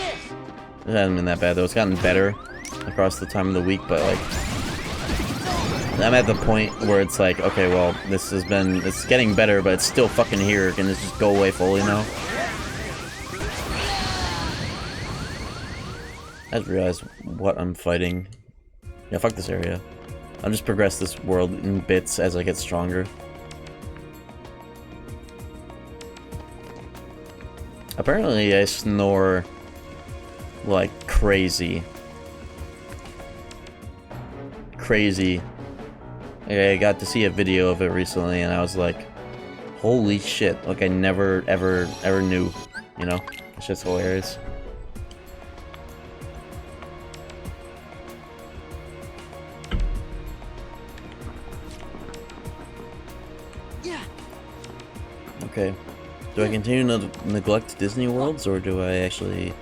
It hasn't been that bad though. It's gotten better across the time of the week, but like I'm at the point where it's like, okay, well, it's getting better, but it's still fucking here. Can this just go away fully now? I just realized what I'm fighting. Yeah, fuck this area. I'll just progress this world in bits as I get stronger. Apparently I snore like crazy. Crazy. I got to see a video of it recently and I was like, holy shit, like I never ever knew, you know? It's just hilarious. Okay. Do I continue to neglect Disney Worlds, or do I actually...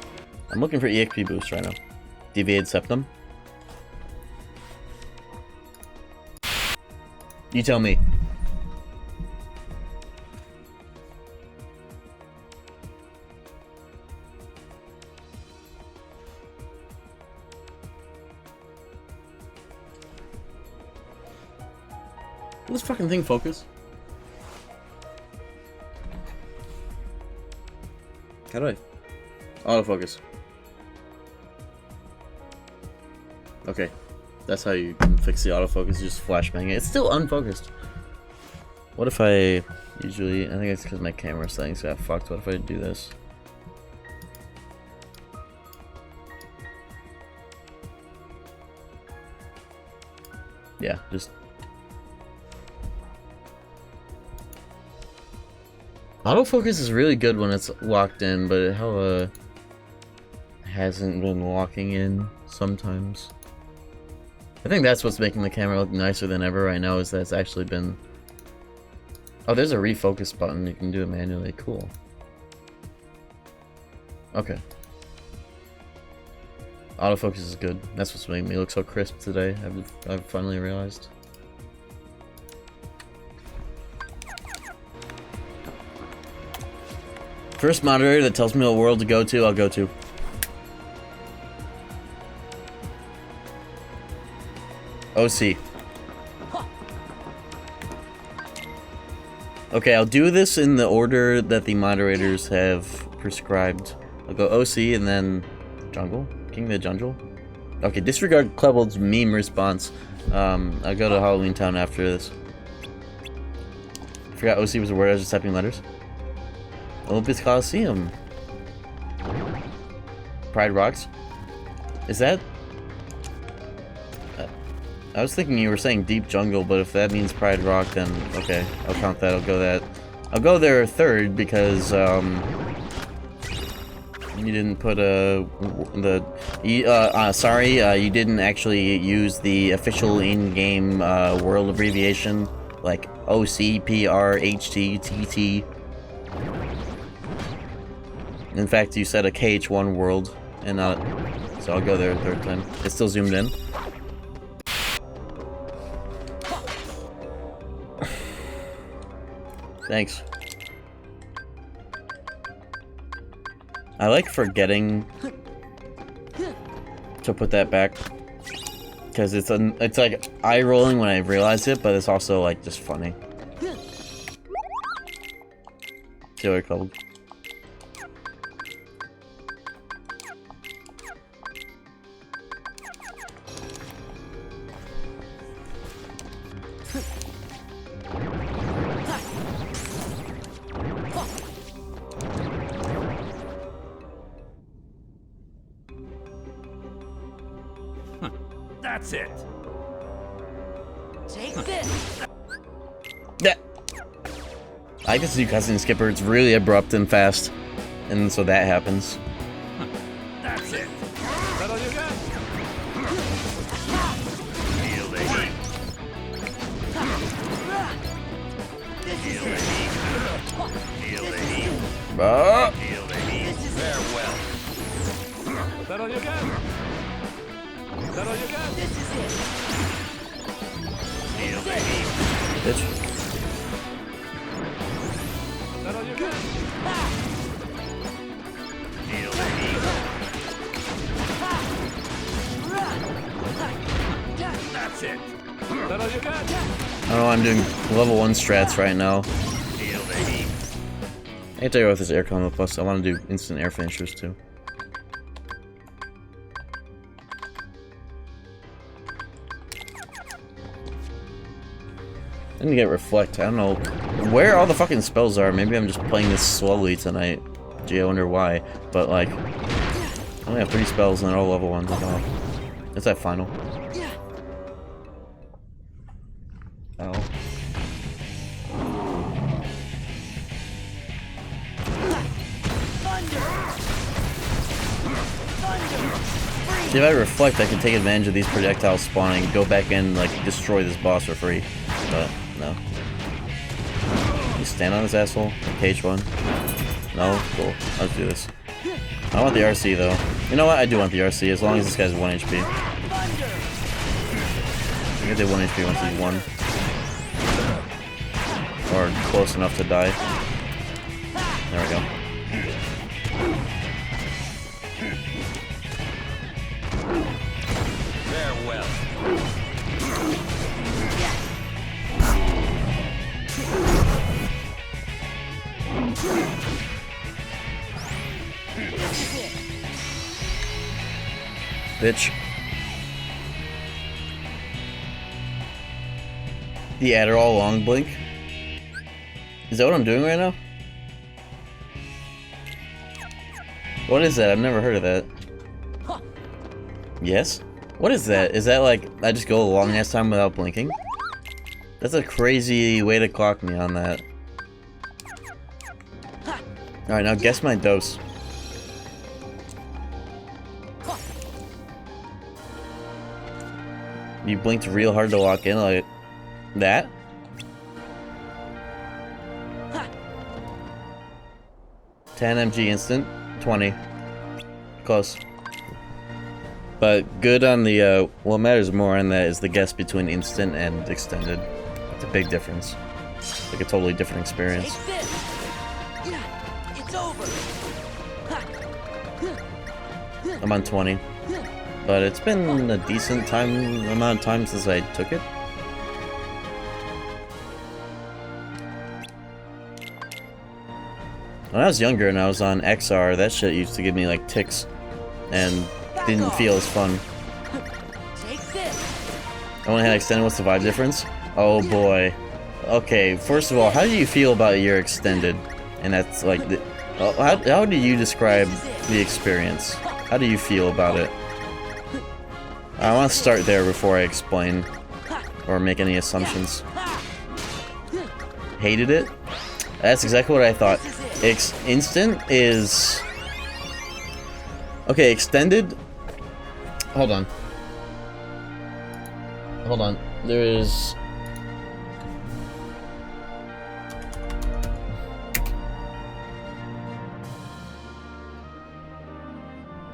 I'm looking for EXP boost right now. Deviated Septum? You tell me. Will this fucking thing focus? How do I... autofocus. Okay. That's how you can fix the autofocus, you just flashbang it. It's still unfocused. What if I usually... I think it's because my camera settings got fucked. What if I do this? Yeah, just... autofocus is really good when it's locked in, but it hella hasn't been locking in sometimes. I think that's what's making the camera look nicer than ever right now, is that it's actually been... Oh, there's a refocus button. You can do it manually. Cool. Okay. Autofocus is good. That's what's making me look so crisp today, I've finally realized. First moderator that tells me what world to go to, I'll go to. OC. Okay, I'll do this in the order that the moderators have prescribed. I'll go OC and then Jungle? King of the Jungle? Okay, disregard Klebold's meme response. I'll go to Halloween Town after this. I forgot OC was a word, I was just typing letters. Olympus Coliseum. Pride Rocks. Is that... I was thinking you were saying Deep Jungle, but if that means Pride Rock, then okay, I'll count that. I'll go there third because you didn't put you didn't actually use the official in-game world abbreviation like OCPRHTTT. In fact, you said a KH2 world, and not. So I'll go there a third time. It's still zoomed in. Thanks. I like forgetting to put that back. Because it's like eye-rolling when I realize it, but it's also like just funny. See what I called? That's it. Take this. Yeah. I can see Cousin Skipper. It's really abrupt and fast, and so that happens. That's it. That all you got? Feel the heat. Feel the heat. Feel the heat. Feel the heat. Farewell. That all you got? That all you got? This is it. Feel the heat. Bitch. That all you got? Feel the heat. That's it. That all you got? I don't know. I'm doing level 1 strats right now. Feel the heat. I can tell you with this air combo plus. I want to do instant air finishers too. I need to get reflect. I don't know where all the fucking spells are. Maybe I'm just playing this slowly tonight. Gee, I wonder why. But like, I only have 3 spells and they're all level 1s. Like, oh, it's that final. Oh. See, if I reflect, I can take advantage of these projectiles spawning, go back in, and, like, destroy this boss for free. But, no. You stand on this asshole? KH2? No? Cool. Let's do this. I want the RC, though. You know what? I do want the RC, as long as this guy's 1 HP. I get the 1 HP once he's 1. Or close enough to die. There we go. Farewell. Bitch. The Adderall long blink? Is that what I'm doing right now? What is that? I've never heard of that. Yes? What is that? Is that like, I just go a long ass time without blinking? That's a crazy way to clock me on that. Alright, now guess my dose. You blinked real hard to lock in, like that? $10 mg instant, 20. Close. But good on the, what matters more on that is the guess between instant and extended. It's a big difference. Like a totally different experience. Take this. It's over. I'm on 20. But it's been a decent amount of time since I took it. When I was younger and I was on XR, that shit used to give me like tics and didn't feel as fun. Take this. I only had extended. What's the vibe difference? Oh boy. Okay, first of all, how do you feel about your extended? And that's like, how do you describe the experience? How do you feel about it? I want to start there before I explain or make any assumptions. Hated it? That's exactly what I thought. Instant is... Okay, extended... Hold on. Hold on. There is...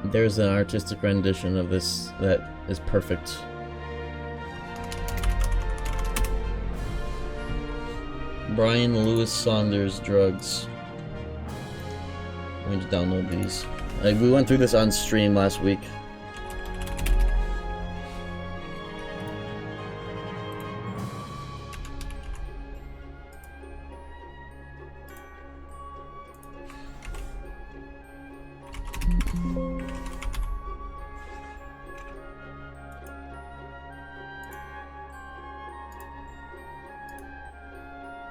There's an artistic rendition of this that is perfect. Brian Lewis Saunders drugs. Let me just download these. Like, we went through this on stream last week.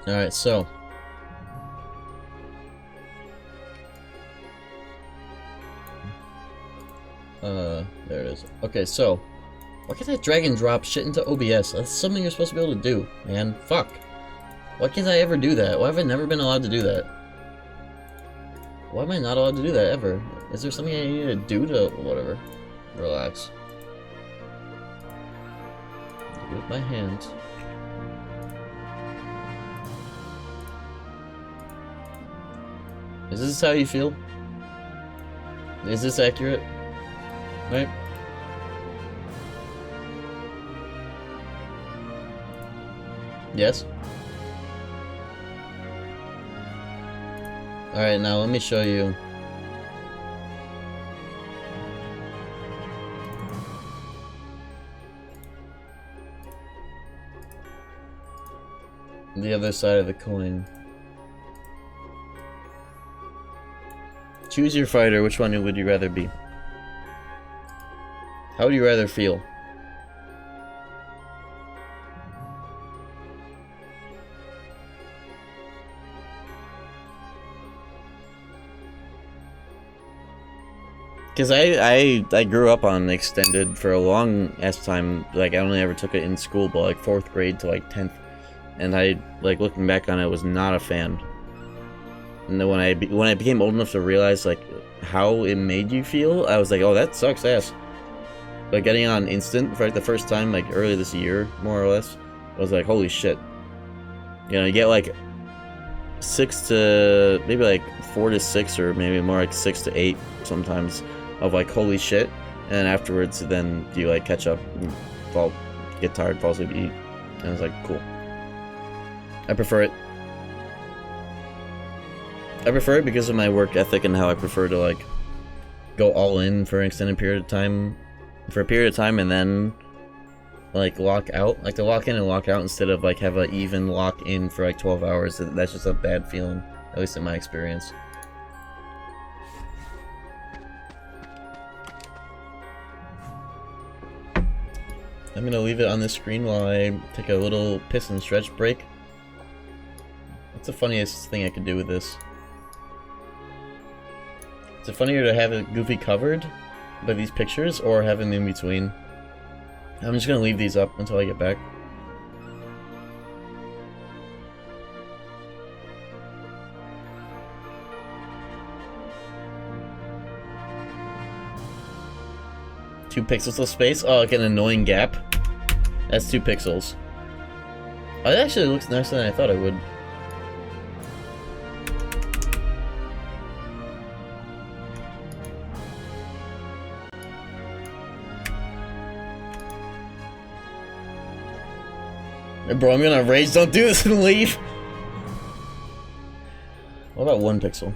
Alright, so there it is. Okay, so why can't I drag and drop shit into OBS? That's something you're supposed to be able to do, man. Fuck. Why can't I ever do that? Why have I never been allowed to do that? Why am I not allowed to do that ever? Is there something I need to do to whatever? Relax. Do it with my hands. Is this how you feel? Is this accurate? Right? Yes? Alright, now let me show you. The other side of the coin. Choose your fighter. Which one would you rather be? How would you rather feel? Because I grew up on extended for a long ass time. Like, I only ever took it in school, but like 4th grade to like 10th, and I, like, looking back on it, was not a fan. And then when I became old enough to realize like how it made you feel, I was like, oh, that sucks ass. But getting on instant for like the first time, like earlier this year, more or less, I was like, holy shit. You know, you get like 6 to maybe like 4 to 6, or maybe more like 6 to 8 sometimes, of like holy shit, and then afterwards, then you like catch up, and get tired, fall asleep, eat, and it's like cool. I prefer it. I prefer it because of my work ethic and how I prefer to like go all in for an extended period of time, and then like lock out, like to lock in and lock out instead of like have an even lock in for like 12 hours. That's just a bad feeling, at least in my experience. I'm gonna leave it on the screen while I take a little piss and stretch break. What's the funniest thing I could do with this? Is it funnier to have it goofy covered by these pictures, or have them in between? I'm just gonna leave these up until I get back. Two pixels of space? Oh, like an annoying gap? That's 2 pixels. Oh, it actually looks nicer than I thought it would. Hey bro, I'm gonna rage, don't do this and leave! What about 1 pixel?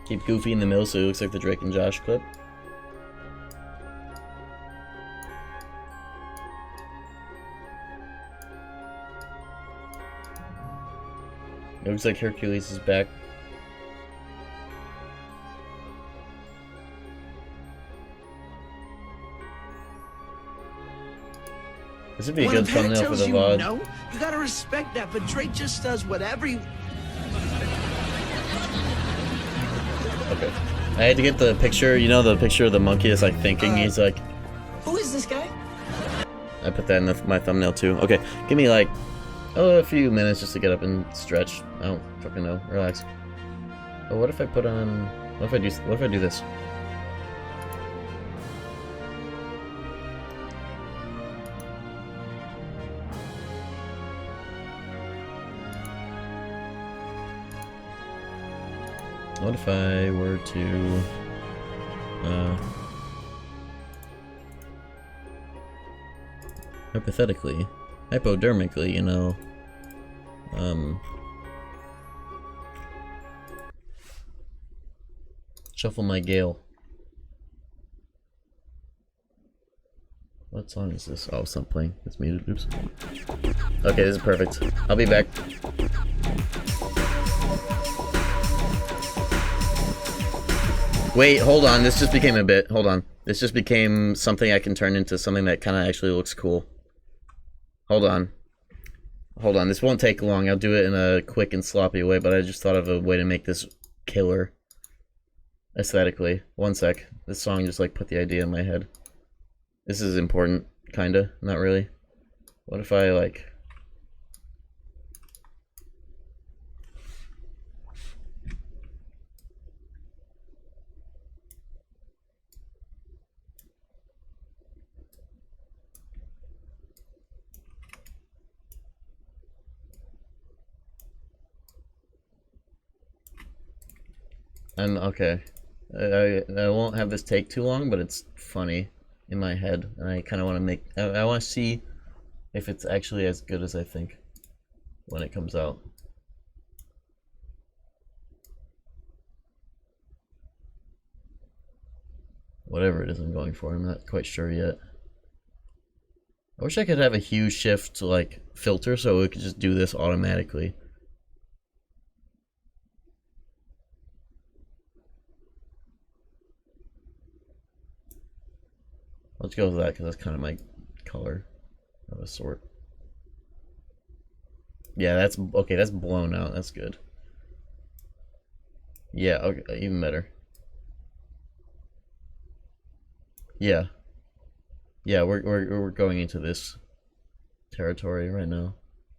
Keep Goofy in the middle so it looks like the Drake and Josh clip. It looks like Hercules is back. This would be a good thumbnail for the VOD. No, you gotta respect that, but Drake just does whatever he... Okay. I had to get the picture, you know, the picture of the monkey that's like thinking, he's like... Who is this guy? I put that in my thumbnail too. Okay, give me like, a few minutes just to get up and stretch. I don't fucking know. Relax. Oh, what if I put on... What if I do this? What if I were to, hypothetically, hypodermically, you know, Shuffle my Gale. What song is this? Oh, it's not playing. It's muted. Oops. Okay, this is perfect. I'll be back. Wait, hold on. This just became a bit. Hold on. This just became something I can turn into something that kind of actually looks cool. Hold on. Hold on. This won't take long. I'll do it in a quick and sloppy way, but I just thought of a way to make this killer aesthetically. One sec. This song just like put the idea in my head. This is important, kinda, not really. What if I like... And okay, I won't have this take too long, but it's funny in my head, and I kind of want to make, I want to see if it's actually as good as I think when it comes out. Whatever it is I'm going for, I'm not quite sure yet. I wish I could have a hue shift like filter so it could just do this automatically. Let's go with that because that's kind of my color of a sort. Yeah, that's okay. That's blown out. That's good. Yeah, okay, even better. Yeah, yeah, we're going into this territory right now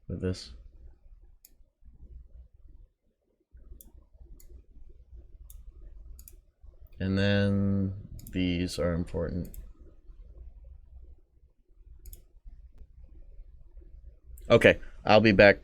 with this. And then these are important. Okay, I'll be back.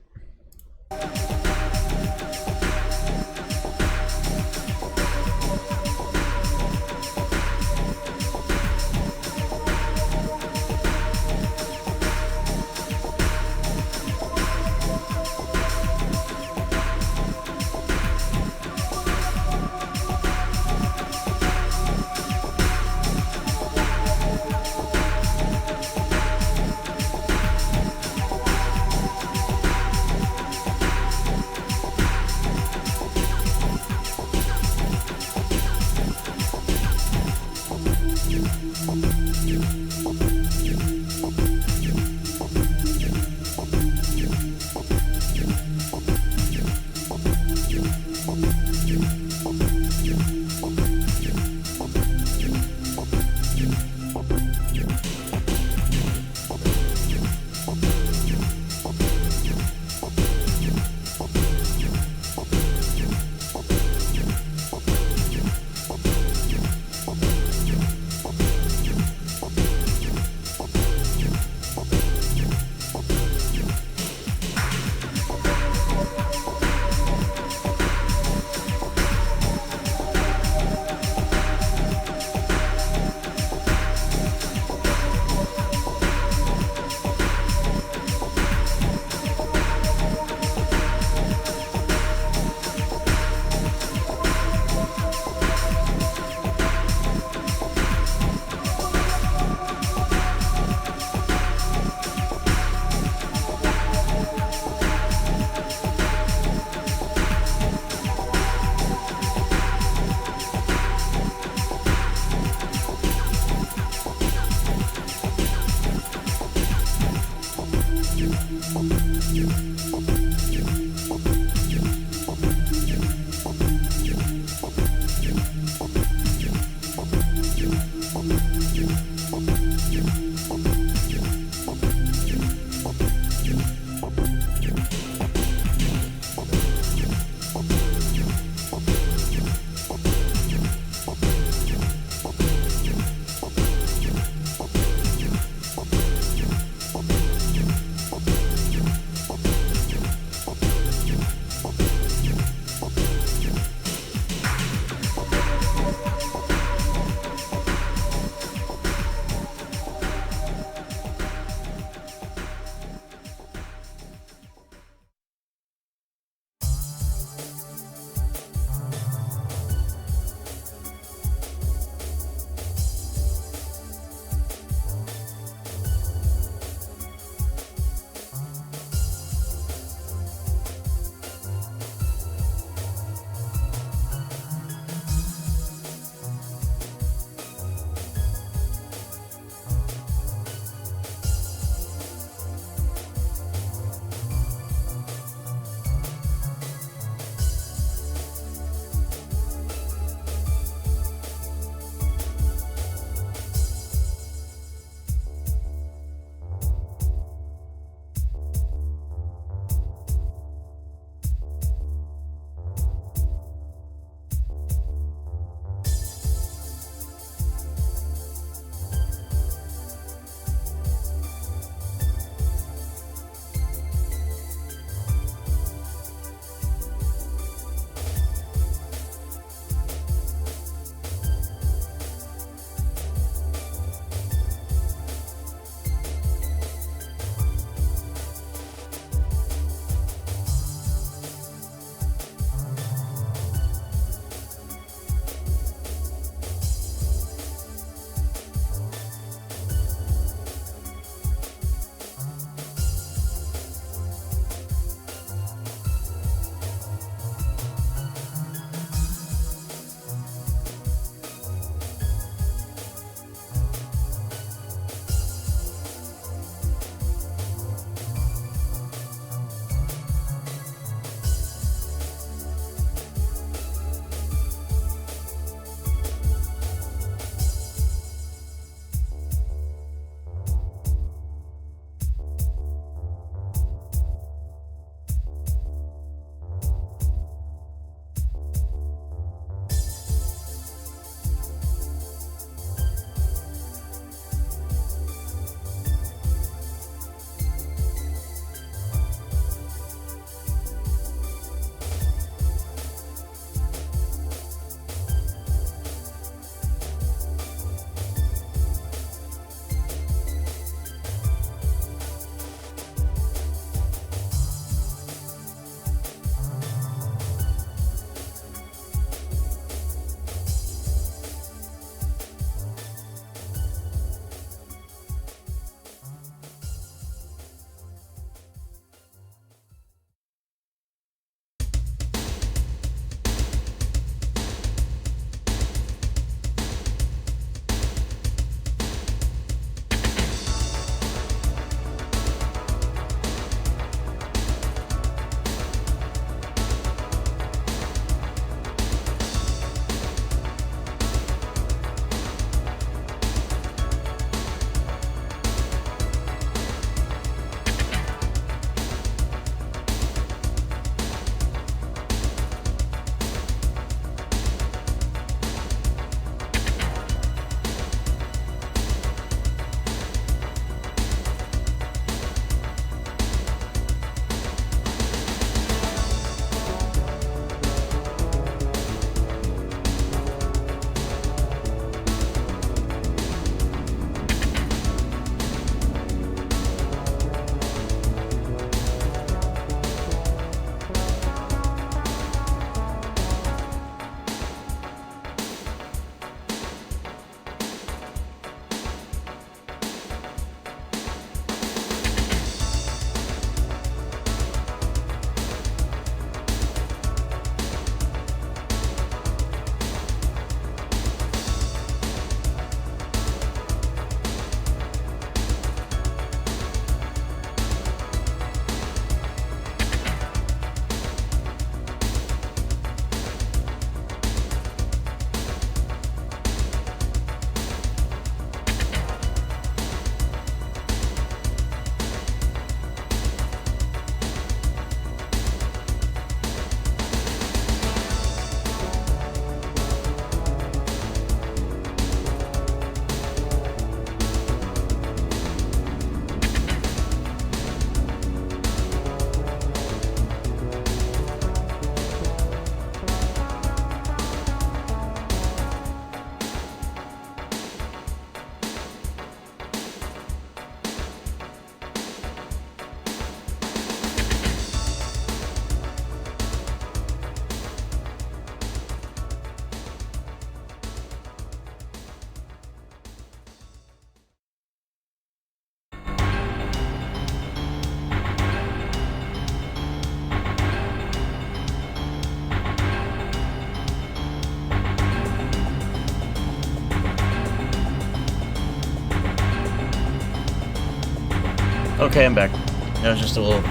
Okay, I'm back. That was just a little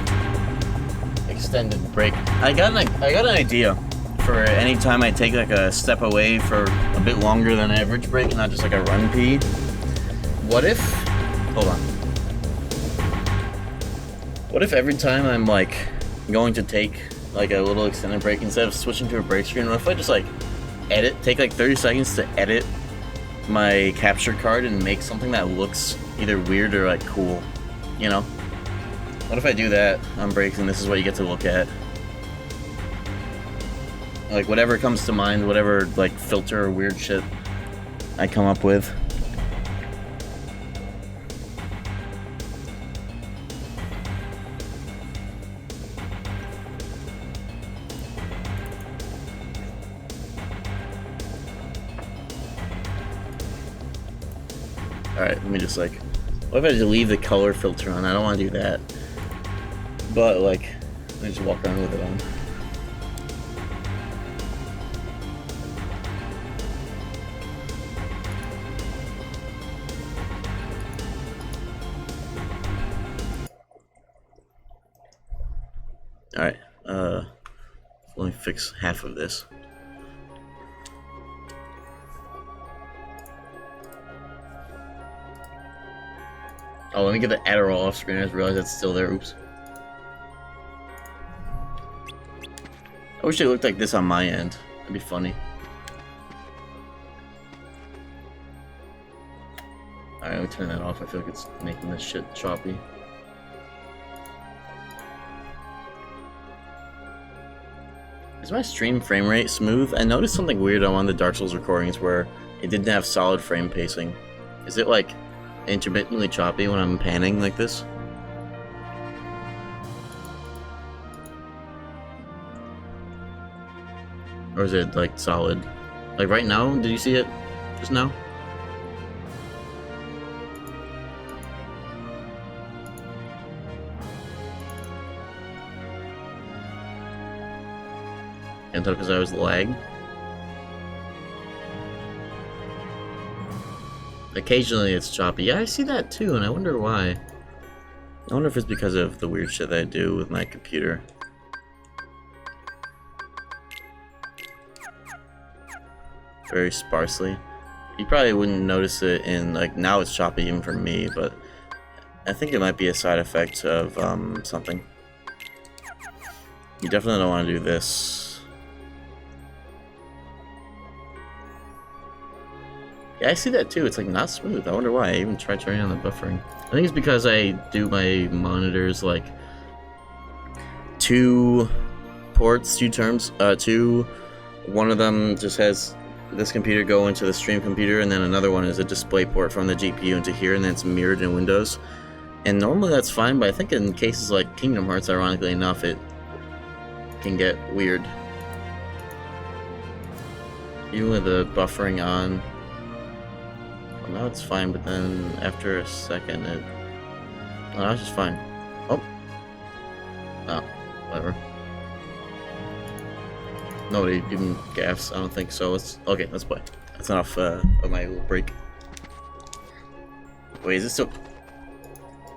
extended break. I got an idea for any time I take like a step away for a bit longer than average break, and not just like a run pee. What if? Hold on. What if every time I'm like going to take like a little extended break, instead of switching to a break screen, what if I just like take like 30 seconds to edit my capture card and make something that looks either weird or like cool, you know? What if I do that on breaks and this is what you get to look at? Like whatever comes to mind, whatever like filter or weird shit I come up with. Alright, let me just like... What if I just leave the color filter on? I don't want to do that. But like, let me just walk around with it on. Alright, let me fix half of this. Oh, let me get the Adderall off screen. I just realized it's still there. Oops. I wish it looked like this on my end. That'd be funny. Alright, let me turn that off. I feel like it's making this shit choppy. Is my stream frame rate smooth? I noticed something weird on one of the Dark Souls recordings where it didn't have solid frame pacing. Is it like intermittently choppy when I'm panning like this? Or is it like solid? Like right now, did you see it just now? Can't tell because I was lagged. Occasionally it's choppy. Yeah, I see that too, and I wonder why. I wonder if it's because of the weird shit that I do with my computer. Very sparsely. You probably wouldn't notice it in, like, now it's choppy even for me, but I think it might be a side effect of something. You definitely don't want to do this. Yeah, I see that too. It's like not smooth. I wonder why. I even tried turning on the buffering. I think it's because I do my monitors like two ports, two terms, one of them just has this computer go into the stream computer, and then another one is a display port from the GPU into here, and then it's mirrored in Windows. And normally that's fine, but I think in cases like Kingdom Hearts, ironically enough, it can get weird. Even with the buffering on. Well, now it's fine, but then after a second it... Oh, now it's just fine. Oh. Oh, whatever. Nobody even gaffs, I don't think so. Okay, let's play. That's enough of my little break. Wait, is it still...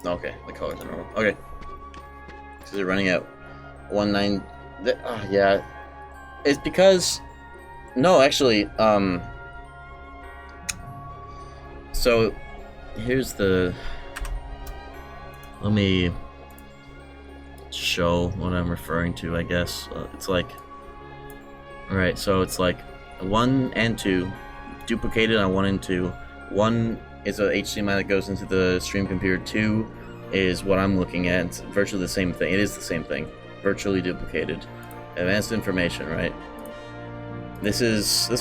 Okay, the colors are normal. Okay. So they're running at 1.9... yeah. It's because... No, actually, so, here's the... Let me show what I'm referring to, I guess. It's like... Alright, so it's like 1 and 2 duplicated on 1 and 2. 1 is a HDMI that goes into the stream computer. 2 is what I'm looking at. It's virtually the same thing. It is the same thing. Virtually duplicated. Advanced information, right? This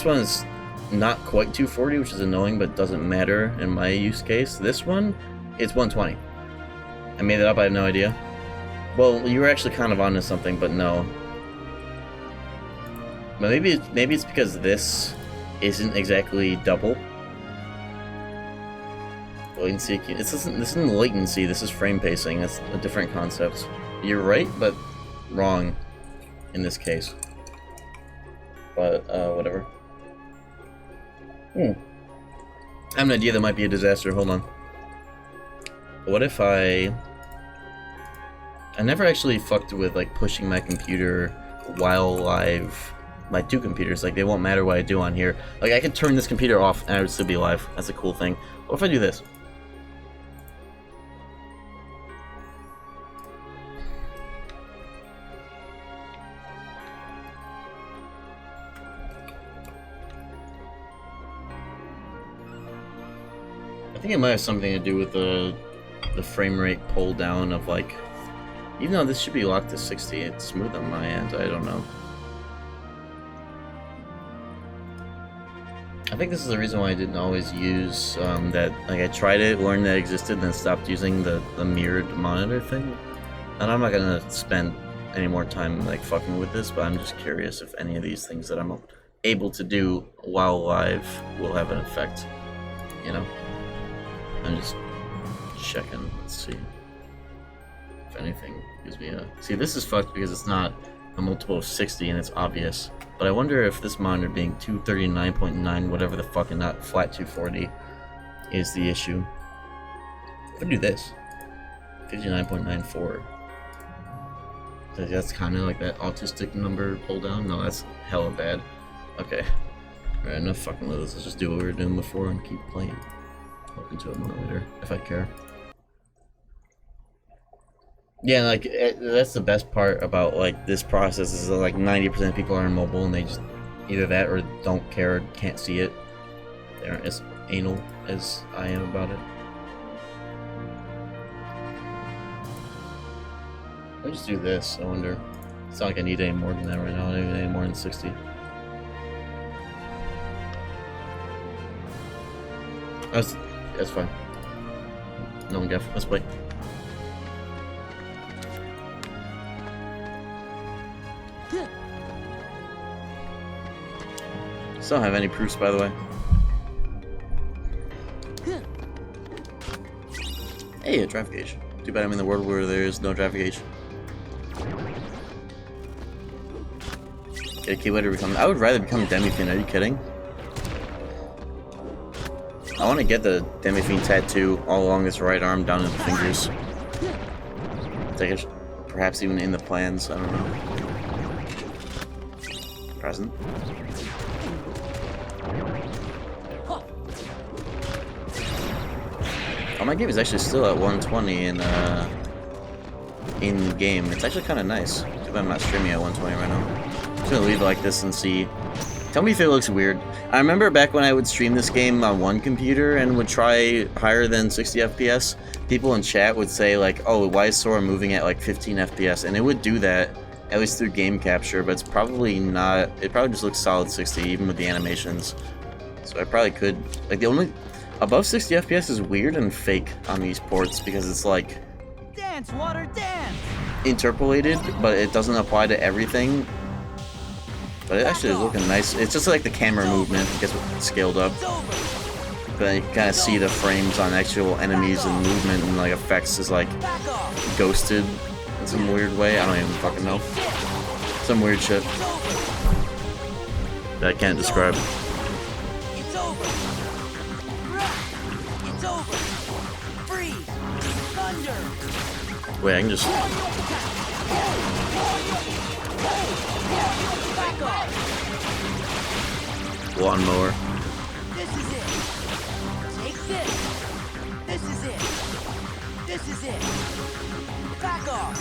one is not quite 240, which is annoying, but doesn't matter in my use case. This one, it's 120. I made it up, I have no idea. Well, you were actually kind of onto something, but no. But maybe it's because this isn't exactly double. Latency, this isn't latency, this is frame pacing. That's a different concept. You're right, but wrong in this case. But, whatever. I have an idea that might be a disaster. Hold on. What if I I never actually fucked with like pushing my computer while live. My two computers, like they won't matter what I do on here. Like I could turn this computer off and I would still be live. That's a cool thing. What if I do this? I think it might have something to do with the frame rate pull down of like, even though this should be locked to 60, it's smooth on my end. I don't know. I think this is the reason why I didn't always use that. Like I tried it, learned that it existed, then stopped using the mirrored monitor thing. And I'm not gonna spend any more time like fucking with this, but I'm just curious if any of these things that I'm able to do while live will have an effect. You know, I'm just checking. Let's see if anything gives me a. See, this is fucked because it's not a multiple of 60 and it's obvious. But I wonder if this monitor being 239.9, whatever the fuck, and not flat 240, is the issue. If I do this, 59.94. That's kind of like that autistic number pull down. No, that's hella bad. Okay. Alright, enough fucking with this. Let's just do what we were doing before and keep playing. Look into it more later, if I care. Yeah, like, that's the best part about, like, this process is that, like, 90% of people are mobile and they just either that or don't care or can't see it. They aren't as anal as I am about it. I just do this, I wonder. It's not like I need any more than that right now. I don't need any more than 60. That's fine. No one gaff. Let's play. Still don't have any proofs, by the way. Hey, a traffic gauge. Too bad I'm in the world where there is no traffic gauge. Get a key way to become. I would rather become Demi-Fiend. Are you kidding? I want to get the Demi-Fiend tattoo all along this right arm down to the fingers. Perhaps even in the plans. I don't know. Present. Oh, my game is actually still at 120 in game. It's actually kind of nice. Too bad I'm not streaming at 120 right now. I'm just gonna leave it like this and see. Tell me if it looks weird. I remember back when I would stream this game on one computer and would try higher than 60 FPS, people in chat would say like, oh, why is Sora moving at like 15 FPS? And it would do that, at least through game capture, but it's probably not, it probably just looks solid 60, even with the animations. So I probably could, like the only, above 60 FPS is weird and fake on these ports because it's like, dance, water, dance! Interpolated, but it doesn't apply to everything. But it actually is looking nice. It's just like the camera movement gets scaled up. But then you can kind of see the frames on actual enemies and movement and like effects is like ghosted in some weird way. I don't even fucking know. Some weird shit that I can't describe. It's over. It's over. Freeze. Thunder. Wait, I can just. Lawnmower. This is it. Take this. This is it. This is it. Back off.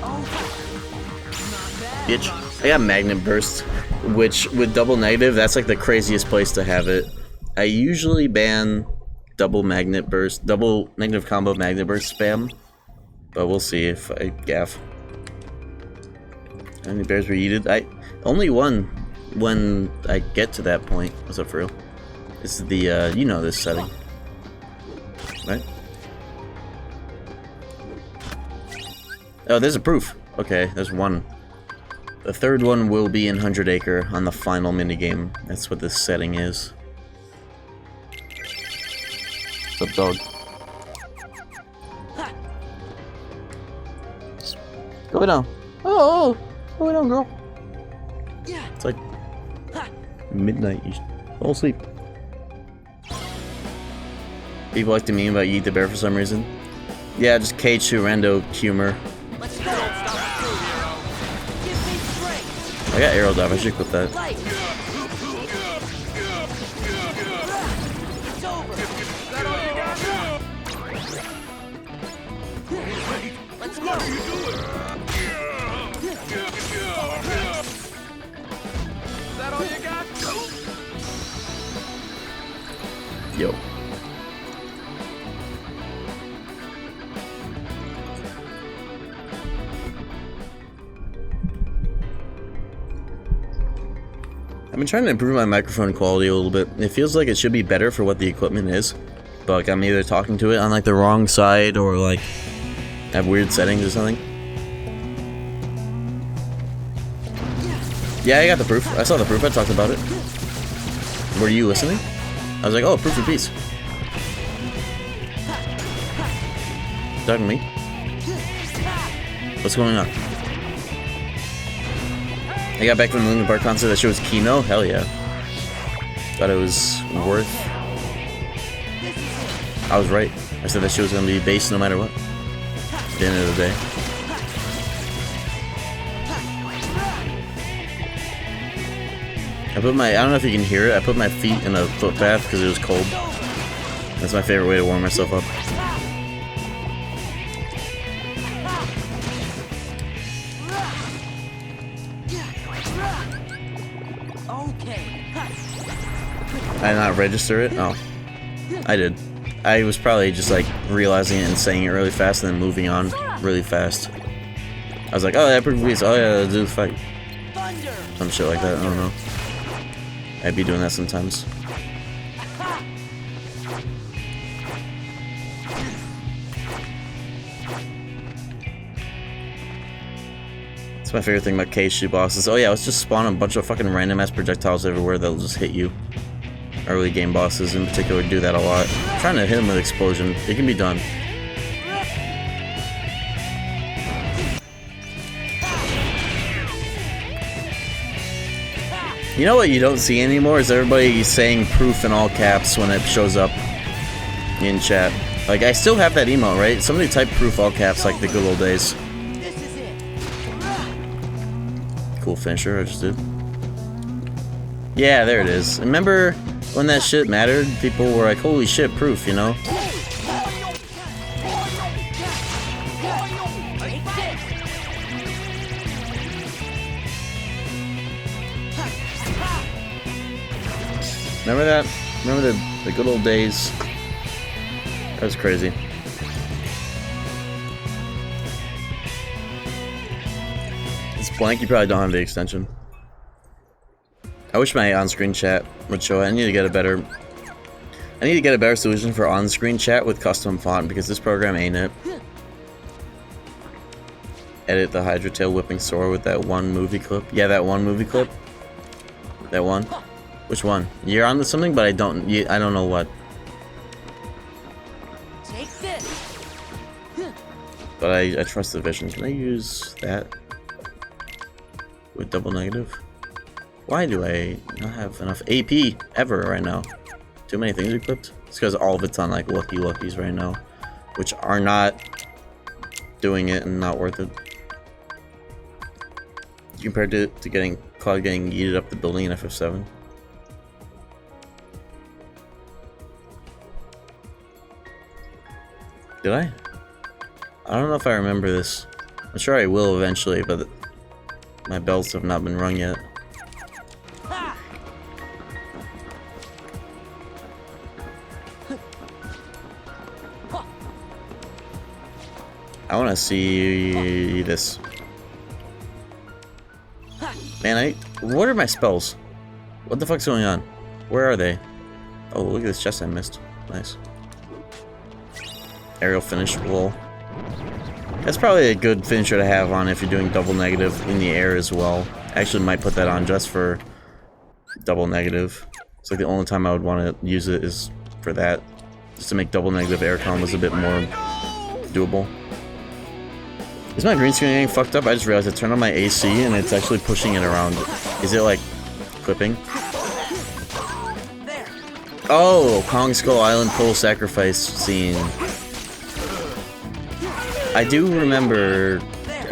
Oh. Not bad. Bitch. I got Magnet Burst, which with double negative, that's like the craziest place to have it. I usually ban double Magnet Burst, double negative combo Magnet Burst spam, but we'll see if I gaff. How many bears were yeeted? Only one when I get to that point. What's up, for real? This is the, you know this setting. Right? Oh, there's a proof. Okay, there's one. The third one will be in 100 Acre on the final minigame. That's what this setting is. What's up, dog? Go down. Oh, go down, girl. It's like midnight. You should fall asleep. People like to meme about Yeet the Bear for some reason. Yeah, just KH2 Rando humor. Let's go. Give me strength. I got arrow dive. I should equip that. Light. It's over. Is that all you got? Let's go. Is that all you got? Yo. I've been trying to improve my microphone quality a little bit. It feels like it should be better for what the equipment is, but like I'm either talking to it on like the wrong side or like have weird settings or something. Yeah, I got the proof. I saw the proof. I talked about it. Were you listening? I was like, oh, proof of peace. Talking to me? What's going on? I got back from the Linkin Park concert. That show was Kino. Hell yeah. Thought it was worth. I was right. I said that show was gonna be bass no matter what. At the end of the day. I don't know if you can hear it. I put my feet in a foot bath because it was cold. That's my favorite way to warm myself up. I did not register it? Oh. I did. I was probably just like realizing it and saying it really fast and then moving on really fast. I was like, oh yeah, pretty please. Oh yeah, do the fight. Some shit like that, I don't know. I'd be doing that sometimes. That's my favorite thing about KH2 bosses. Oh yeah, let's just spawn a bunch of fucking random ass projectiles everywhere that'll just hit you. Early game bosses in particular do that a lot. I'm trying to hit them with explosion. It can be done. You know what you don't see anymore is everybody saying proof in all caps when it shows up in chat. Like, I still have that emote, right? Somebody type proof all caps like the good old days. Cool finisher I just did. Yeah, there it is. Remember when that shit mattered? People were like, holy shit, proof, you know? Remember that? Remember the good old days? That was crazy. It's blank, you probably don't have the extension. I wish my on-screen chat would show it. I need to get a better solution for on-screen chat with custom font because this program ain't it. Edit the Hydra Tail whipping sword with that one movie clip. Yeah, that one movie clip. That one. Which one? You're on to something, but I don't know what. Take this. But I trust the vision. Can I use that with double negative? Why do I not have enough AP ever right now? Too many things equipped? It's because all of it's on like Lucky Luckies right now, which are not doing it and not worth it. Compared to getting Cloud getting yeeted up the building in FF7. Did I? I don't know if I remember this. I'm sure I will eventually, but my bells have not been rung yet. I want to see this. Man, what are my spells? What the fuck's going on? Where are they? Oh, look at this chest I missed. Nice. Aerial finish, lol. That's probably a good finisher to have on if you're doing double negative in the air as well. I actually might put that on just for double negative. It's like the only time I would want to use it is for that. Just to make double negative air combos a bit more doable. Is my green screen getting fucked up? I just realized I turned on my AC and it's actually pushing it around. Is it like clipping? Oh, Kong Skull Island Pole Sacrifice scene. I do remember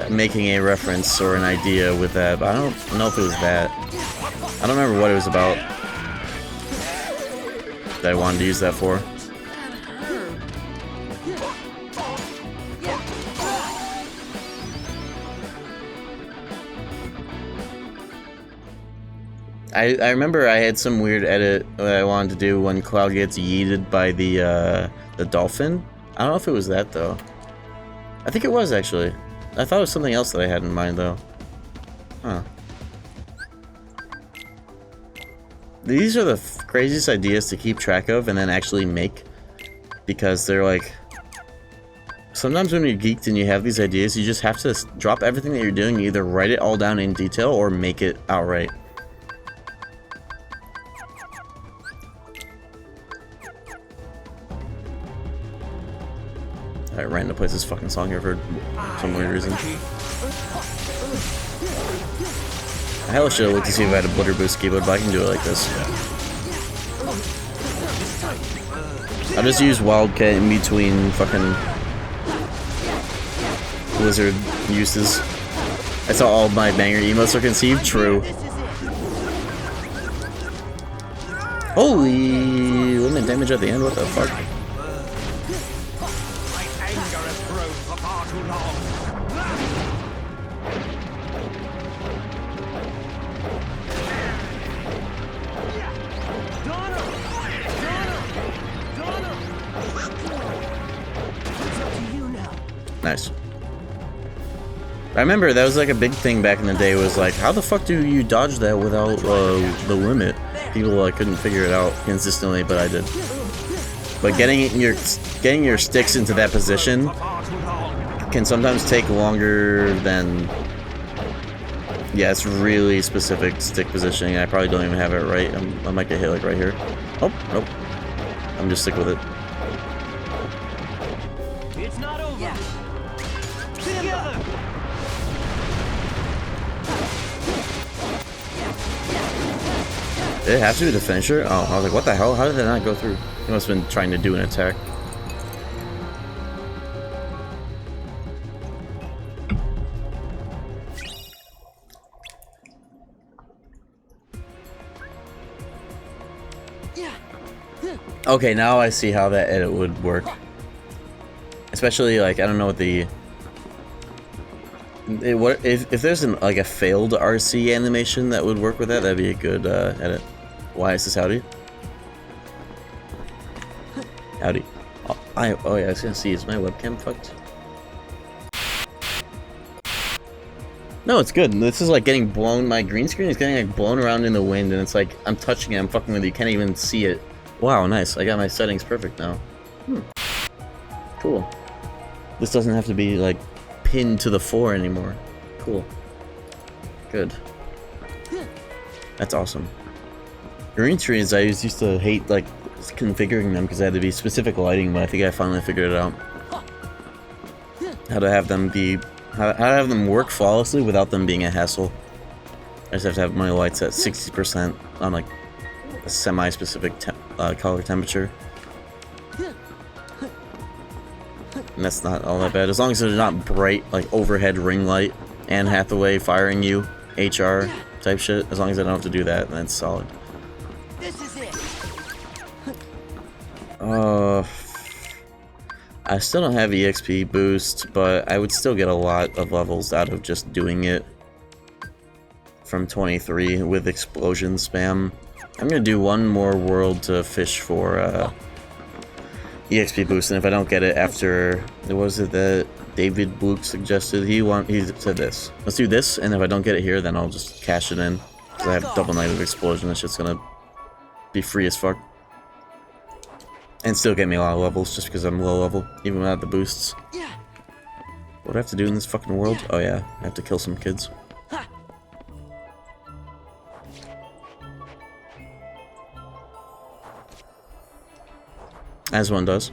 making a reference or an idea with that, but I don't know if it was that. I don't remember what it was about that I wanted to use that for. I remember I had some weird edit that I wanted to do when Cloud gets yeeted by the dolphin. I don't know if it was that though. I think it was actually. I thought it was something else that I had in mind though. Huh. These are the craziest ideas to keep track of and then actually make, because they're like, sometimes when you're geeked and you have these ideas, you just have to drop everything that you're doing, either write it all down in detail or make it outright. Alright, Rando plays this fucking song here for some weird reason. I hella should have looked to see if I had a Blitter Boost keyboard, but I can do it like this. I'll just use Wildcat in between fucking Blizzard uses. That's how all my banger emotes are conceived. True. Holy limit damage at the end, what the fuck? Nice. I remember that was like a big thing back in the day, was like, how the fuck do you dodge that without the limit? People couldn't figure it out consistently, but I did. But getting your sticks into that position can sometimes take longer than... Yeah, it's really specific stick positioning. I probably don't even have it right. I might get hit like right here. Oh, nope. I'm just stick with it. It's not over. Yeah. Did it have to be the finisher? Oh, I was like, what the hell? How did that not go through? He must have been trying to do an attack. Okay, now I see how that edit would work. Especially, like, I don't know what the... What if there's like a failed RC animation that would work with that? That'd be a good edit. Why is this howdy? Howdy. Oh yeah, I was gonna see. Is my webcam fucked? No, it's good. This is like getting blown. My green screen is getting like blown around in the wind, and it's like I'm touching it. I'm fucking with it. You can't even see it. Wow, nice. I got my settings perfect now. Cool. This doesn't have to be like pinned to the floor anymore. Cool. Good. That's awesome. Green screens, I used to hate like configuring them because they had to be specific lighting, but I think I finally figured it out. How to have them be, how to have them work flawlessly without them being a hassle. I just have to have my lights at 60% on like a semi-specific color temperature. And that's not all that bad, as long as they're not bright, like overhead ring light, Anne Hathaway firing you, HR type shit. As long as I don't have to do that, then it's solid. This is it. I still don't have EXP boost, but I would still get a lot of levels out of just doing it from 23 with explosion spam. I'm gonna do one more world to fish for EXP boost, and if I don't get it after, what was it that David Bloop suggested? He said this. Let's do this, and if I don't get it here, then I'll just cash it in. Because I have double negative explosion, that shit's gonna be free as fuck. And still get me a lot of levels, just because I'm low level, even without the boosts. What do I have to do in this fucking world? Oh yeah, I have to kill some kids. As one does.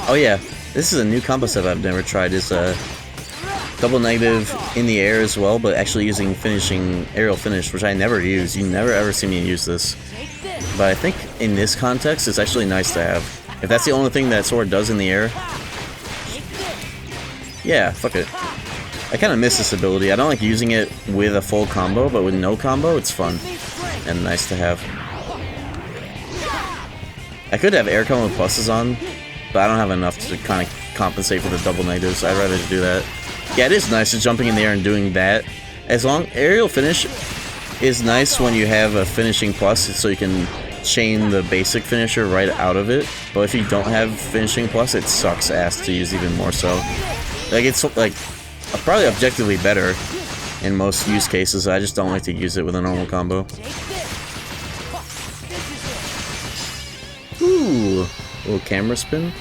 Oh yeah, This is a new combo set I've never tried. Is double negative in the air as well, but actually using finishing aerial finish, which I never use. You never ever see me use this. But I think in this context, it's actually nice to have. If that's the only thing that sword does in the air, yeah, fuck it. I kind of miss this ability. I don't like using it with a full combo, but with no combo, it's fun and nice to have. I could have air combo pluses on, but I don't have enough to kind of compensate for the double negatives. I'd rather do that. Yeah, it is nice just jumping in the air and doing that. Aerial finish is nice when you have a finishing plus, so you can chain the basic finisher right out of it. But if you don't have finishing plus, it sucks ass to use even more so. Like, it's like probably objectively better in most use cases. I just don't like to use it with a normal combo. Ooh, little camera spin.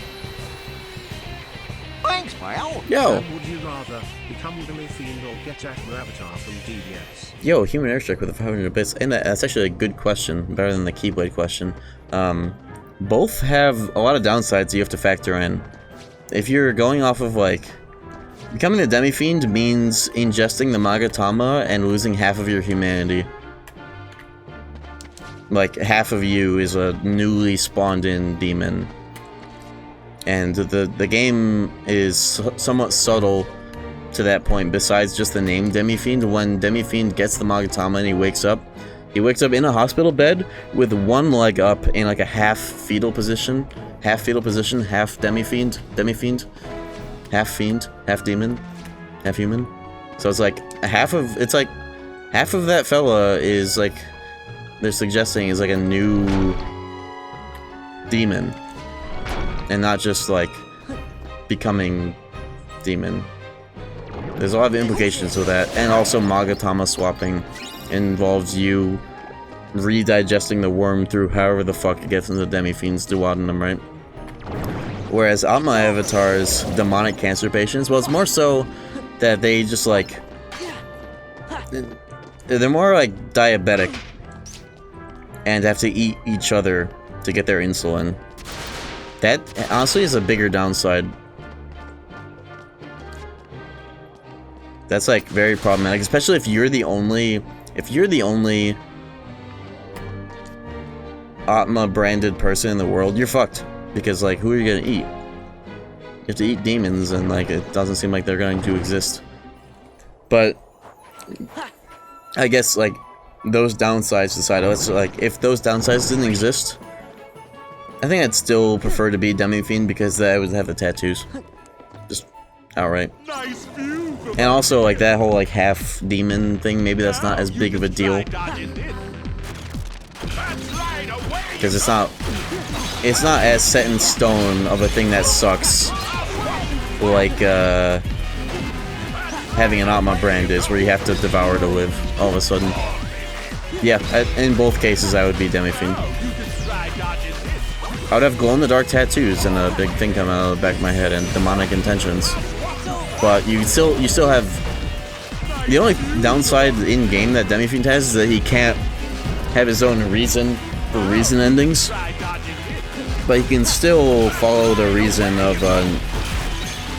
Thanks, pal. Yo. Would you rather become Demi Fiend or get Acro Avatar from DBS? Yo, human airstrike with 500 bits, and that's actually a good question, better than the Keyblade question. Both have a lot of downsides you have to factor in. If you're going off of like, becoming a Demi-Fiend means ingesting the Magatama and losing half of your humanity. Like, half of you is a newly spawned-in demon. And the game is somewhat subtle to that point, besides just the name Demi-Fiend. When Demi-Fiend gets the Magatama and he wakes up in a hospital bed with one leg up in like a half fetal position, half Demi-Fiend, half fiend, half demon, half human. So it's like half of that fella is like, they're suggesting is like a new demon, and not just like becoming demon. There's a lot of implications with that, and also Magatama swapping involves you redigesting the worm through however the fuck it gets into Demi-Fiend's duodenum, right? Whereas Atma avatars, demonic cancer patients, well, it's more so that they just like, they're more like diabetic and have to eat each other to get their insulin. That honestly is a bigger downside. That's like very problematic, especially if you're the only Atma branded person in the world. You're fucked, because like, who are you gonna eat? You have to eat demons, and like, it doesn't seem like they're going to exist. But I guess like those downsides aside, let's like, if those downsides didn't exist, I think I'd still prefer to be Demi-Fiend, because I would have the tattoos. Just outright. Nice view. And also like that whole like half demon thing, maybe that's not as big of a deal. Because it's not as set in stone of a thing that sucks like having an Atma brand is, where you have to devour to live all of a sudden. Yeah, in both cases I would be Demi-Fiend. I would have glow-in-the-dark tattoos and a big thing coming out of the back of my head and demonic intentions. But you still have, the only downside in game that Demi-Fiend has is that he can't have his own reason for reason endings, but he can still follow the reason of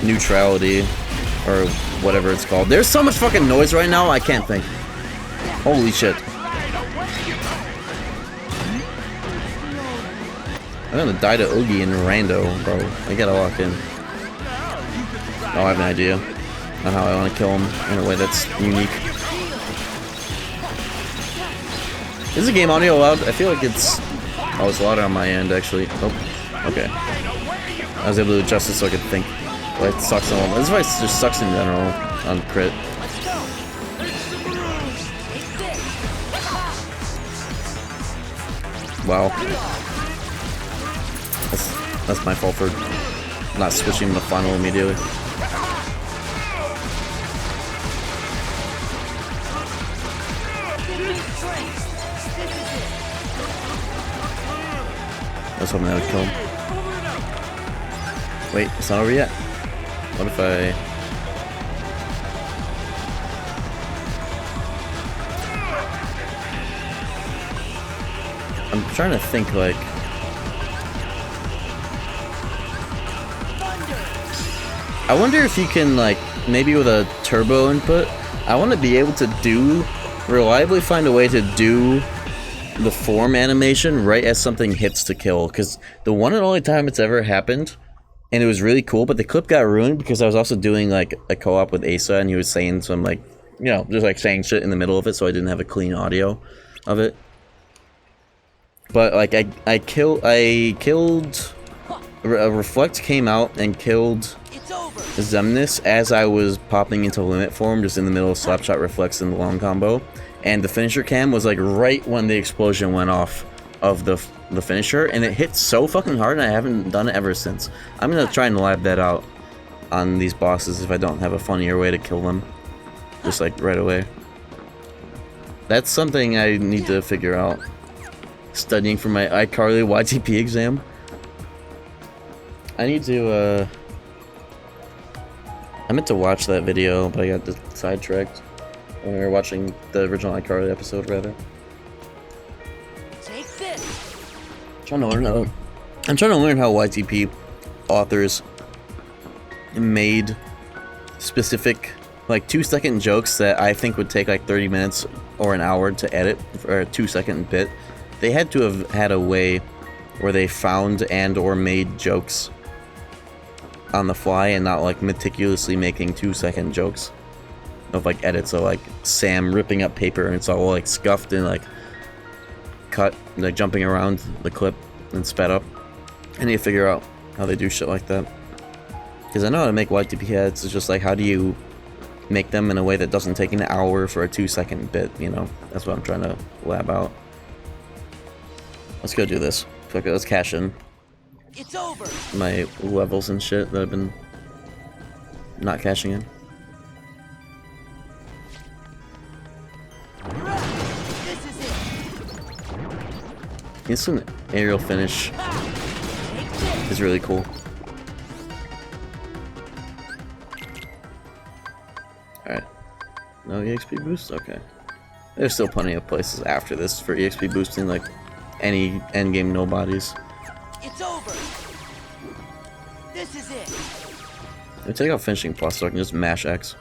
neutrality, or whatever it's called. There's so much fucking noise right now, I can't think. Holy shit. I'm gonna die to Oogie and Rando, bro. I gotta lock in. Oh, I have an idea on how I want to kill him in a way that's unique. Is the game audio loud? I feel like it's... Oh, it's louder on my end, actually. Oh, okay. I was able to adjust it so I could think. Well, it sucks on... This voice just sucks in general on crit. Wow. That's my fault for not switching the final immediately. I was hoping that would kill him. Wait, it's not over yet. What if I... I'm trying to think, like... I wonder if you can, like, maybe with a turbo input, I want to be able to reliably find a way to do the form animation right as something hits to kill, because the one and only time it's ever happened, and it was really cool, but the clip got ruined because I was also doing, like, a co-op with Asa, and he was saying some, like, you know, just, like, saying shit in the middle of it, so I didn't have a clean audio of it. But, like, I killed... A Reflect came out and killed Zemnis as I was popping into limit form, just in the middle of Slapshot Reflex and the long combo. And the finisher cam was, like, right when the explosion went off of the finisher, and it hit so fucking hard, and I haven't done it ever since. I'm gonna try and lab that out on these bosses if I don't have a funnier way to kill them. Just, like, right away. That's something I need to figure out. Studying for my iCarly YTP exam. I need to, I meant to watch that video, but I got sidetracked when we were watching the original iCarly episode, rather. Take this. I'm trying to learn how YTP authors made specific, like, 2-second jokes that I think would take like 30 minutes or an hour to edit for a 2-second bit. They had to have had a way where they found and or made jokes on the fly and not, like, meticulously making 2-second jokes of, like, edits of, like, Sam ripping up paper and it's all, like, scuffed and, like, cut, like, jumping around the clip and sped up. I need to figure out how they do shit like that, because I know how to make YTP heads. It's just like, how do you make them in a way that doesn't take an hour for a 2-second bit, you know? That's what I'm trying to lab out. Let's go do this. Fuck it, let's cash in It's over. my levels and shit that I've been not cashing in. This is it. Instant aerial finish is really cool. Alright. No EXP boost? Okay. There's still plenty of places after this for EXP boosting, like any endgame nobodies. It's over. This is it. Let me take out finishing plus so I can just mash X.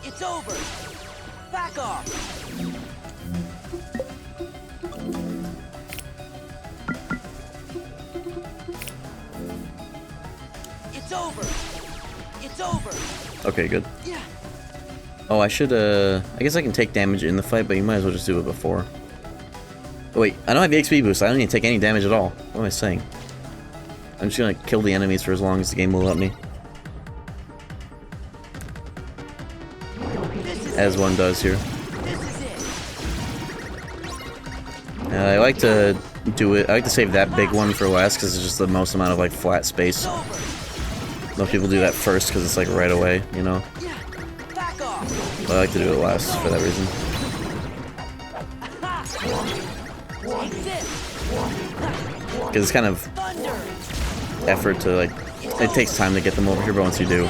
It's over. Back off. It's over. It's over. Okay, good. Yeah. Oh, I should, I guess I can take damage in the fight, but you might as well just do it before. Oh, wait, I don't have the XP boost. I don't need to take any damage at all. What am I saying? I'm just gonna kill the enemies for as long as the game will let me. As one does here. I like to do it. I like to save that big one for last because it's just the most amount of, like, flat space. Most people do that first because it's, like, right away, you know? But I like to do it last for that reason. Because it's kind of effort to, like, it takes time to get them over here, but once you do.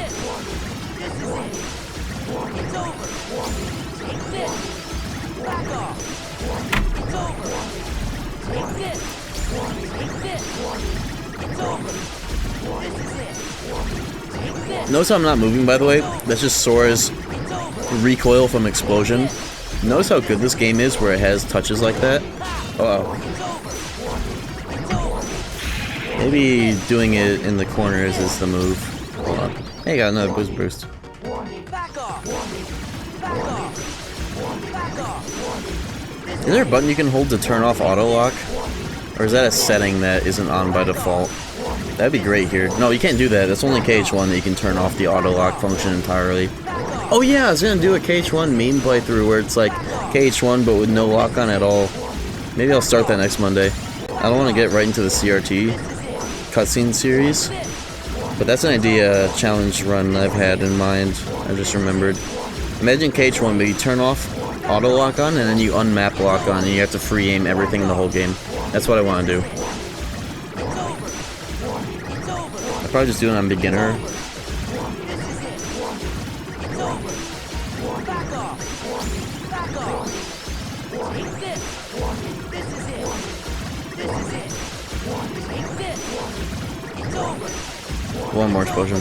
Notice how I'm not moving, by the way? That's just Sora's recoil from explosion. Notice how good this game is where it has touches like that? Uh-oh. Maybe doing it in the corners is the move. Hold on. Hey, got another boost. Is there a button you can hold to turn off auto lock? Or is that a setting that isn't on by default? That'd be great here. No, you can't do that. That's only KH1 that you can turn off the auto lock function entirely. Oh yeah, I was gonna do a KH1 meme playthrough where it's like KH1 but with no lock on at all. Maybe I'll start that next Monday. I don't want to get right into the CRT cutscene series, but that's an idea challenge run I've had in mind. I just remembered. Imagine KH1 but you turn off auto lock on and then you unmap lock on and you have to free aim everything in the whole game. That's what I want to do. I'll probably just do it on beginner. One more explosion.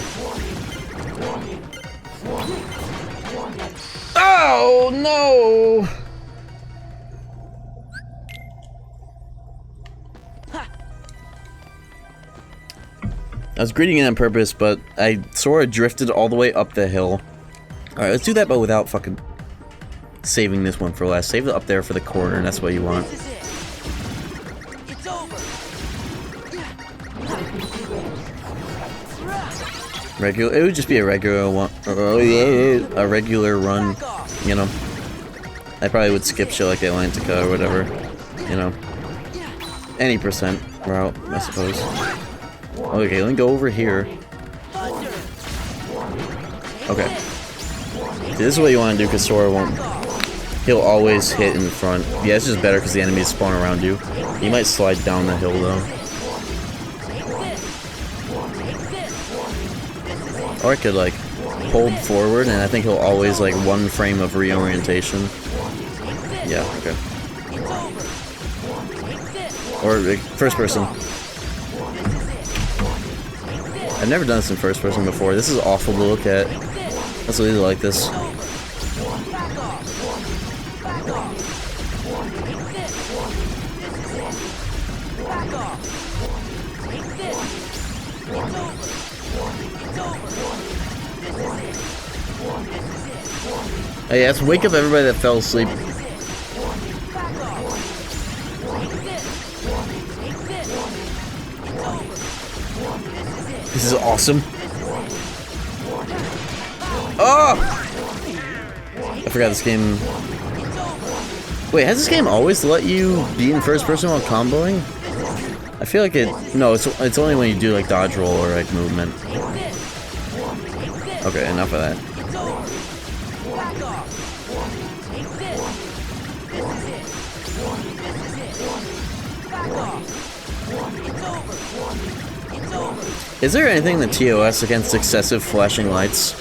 Oh no! I was greeting it on purpose, but I sort of drifted all the way up the hill. Alright, let's do that, but without fucking saving this one for last. Save it up there for the corner, and that's what you want. Regular, it would just be a regular one, a regular run, you know. I probably would skip shit like Atlantica or whatever, you know. Any percent route, I suppose. Okay, let me go over here. Okay. This is what you want to do because Sora won't... He'll always hit in front. Yeah, it's just better because the enemies spawn around you. You might slide down the hill though. Or I could like hold forward and I think he'll always like one frame of reorientation. Yeah, okay. Or like, first person. I've never done this in first person before. This is awful to look at. That's really like this. Hey, let's wake up everybody that fell asleep. This is awesome. Oh! I forgot this game. Wait, has this game always let you be in first person while comboing? I feel like it. No, it's only when you do like dodge roll or like movement. Okay, enough of that. Is there anything in the TOS against excessive flashing lights?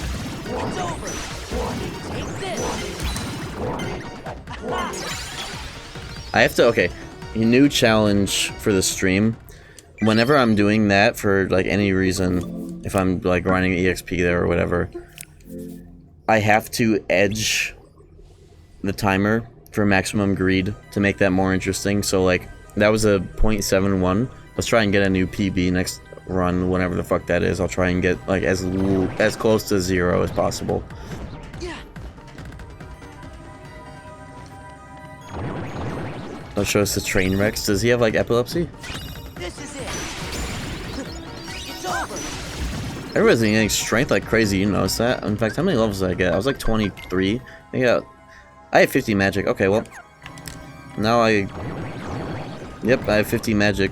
I have to, okay, a new challenge for the stream. Whenever I'm doing that for like any reason, if I'm like grinding EXP there or whatever, I have to edge the timer for maximum greed to make that more interesting. So like, that was a 0.71. Let's try and get a new PB next run, whenever the fuck that is. I'll try and get like as close to 0 as possible. I'll show us the train wrecks. Does he have like epilepsy? This is it. It's over. Everybody's getting strength like crazy, you notice that? In fact, how many levels did I get? I was like 23. I have 50 magic. Okay, well, now yep, I have 50 magic.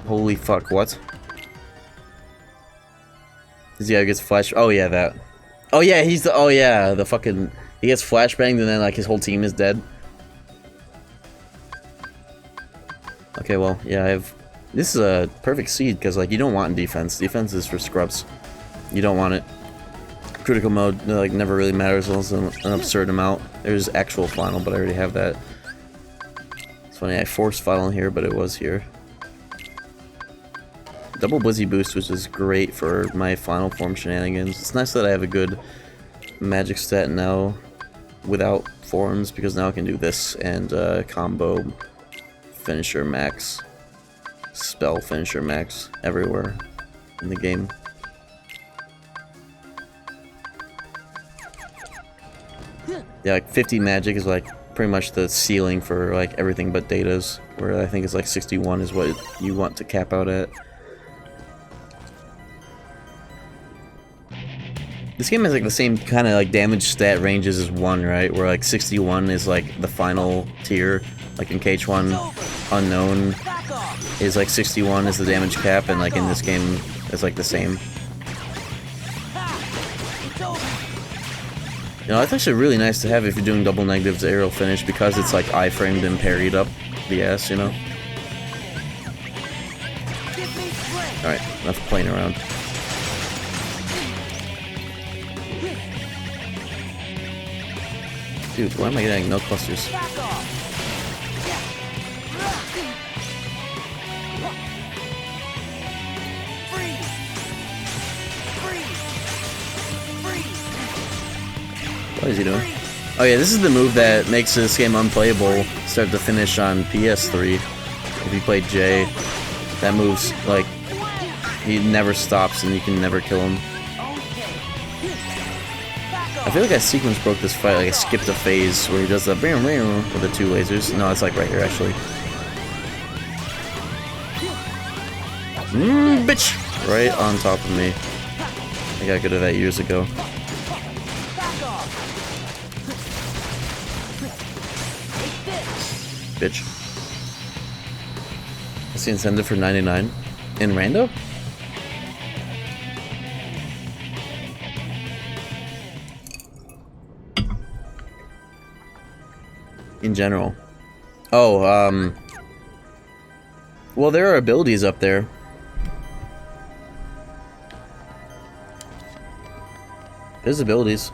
Holy fuck, what? This guy gets flash. Oh yeah, that. Oh yeah, oh yeah, the fucking. He gets flashbanged and then like his whole team is dead. Okay, well, yeah, this is a perfect seed because like you don't want defense. Defense is for scrubs. You don't want it. Critical mode like never really matters unless an absurd amount. There's actual final, but I already have that. It's funny, I forced final here, but it was here. Double Blizzy boost, which is great for my final form shenanigans. It's nice that I have a good magic stat now without forms, because now I can do this and combo finisher max, spell finisher max everywhere in the game. Yeah, like 50 magic is like pretty much the ceiling for like everything but datas, where I think it's like 61 is what you want to cap out at. This game has like the same kind of like damage stat ranges as 1, right? Where like 61 is like the final tier, like in KH2 Unknown is like 61 is the damage cap, and like in this game it's like the same. You know, it's actually really nice to have if you're doing double negatives aerial finish, because it's like iframed and parried up the ass, you know? Alright, enough playing around. Dude, why am I getting no clusters? What is he doing? Oh yeah, this is the move that makes this game unplayable start to finish on PS3. If you play J, that move's like, he never stops and you can never kill him. I feel like I sequence broke this fight, like I skipped a phase where he does the bam bam with the 2 lasers. No, it's like right here actually. Bitch! Right on top of me. I got good at that years ago. Bitch. What's the incentive for 99? In Rando? In general. Oh, well, there are abilities up there. There's abilities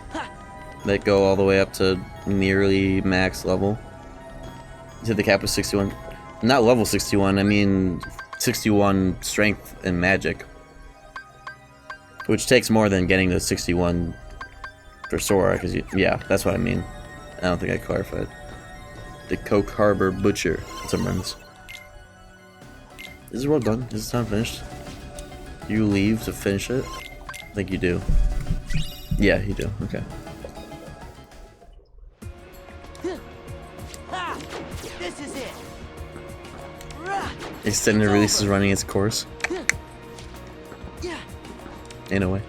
that go all the way up to nearly max level. You said the cap was 61. Not level 61, I mean 61 strength and magic. Which takes more than getting to 61 for Sora, because yeah, that's what I mean. I don't think I clarified. The Coke Harbor Butcher. That's what runs. Is this world done? Is this time finished? You leave to finish it? I think you do. Yeah, you do. Okay. This is it. Extended release is running its course. In a way.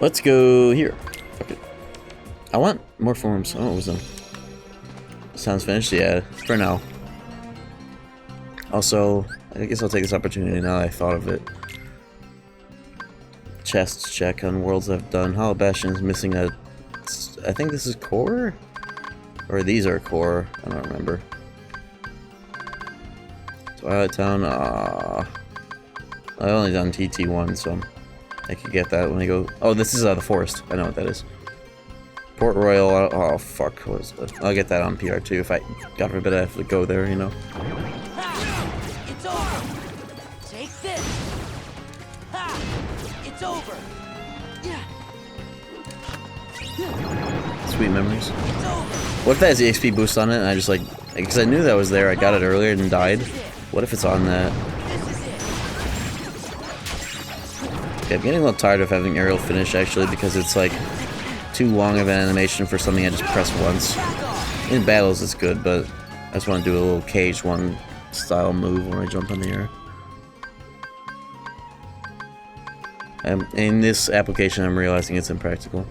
Let's go here. Fuck it. I want more forms. Oh, wisdom. Sounds finished? Yeah, for now. Also, I guess I'll take this opportunity now that I thought of it. Chests check on worlds I've done. Hollow Bastion is missing a... I think this is core? Or these are core. I don't remember. Twilight Town, I've only done TT1, so I could get that when I go... Oh, this is the forest. I know what that is. Port Royal, oh fuck, what is that? I'll get that on PR2 if I... God forbid I have to go there, you know? It's over. Take this. It's over. Sweet memories. What if that has the XP boost on it and I just like... Because I knew that was there, I got it earlier and died. What if it's on that? Okay, I'm getting a little tired of having aerial finish actually because it's like too long of an animation for something I just press once. In battles it's good, but I just want to do a little KH2 style move when I jump in the air. In this application I'm realizing it's impractical.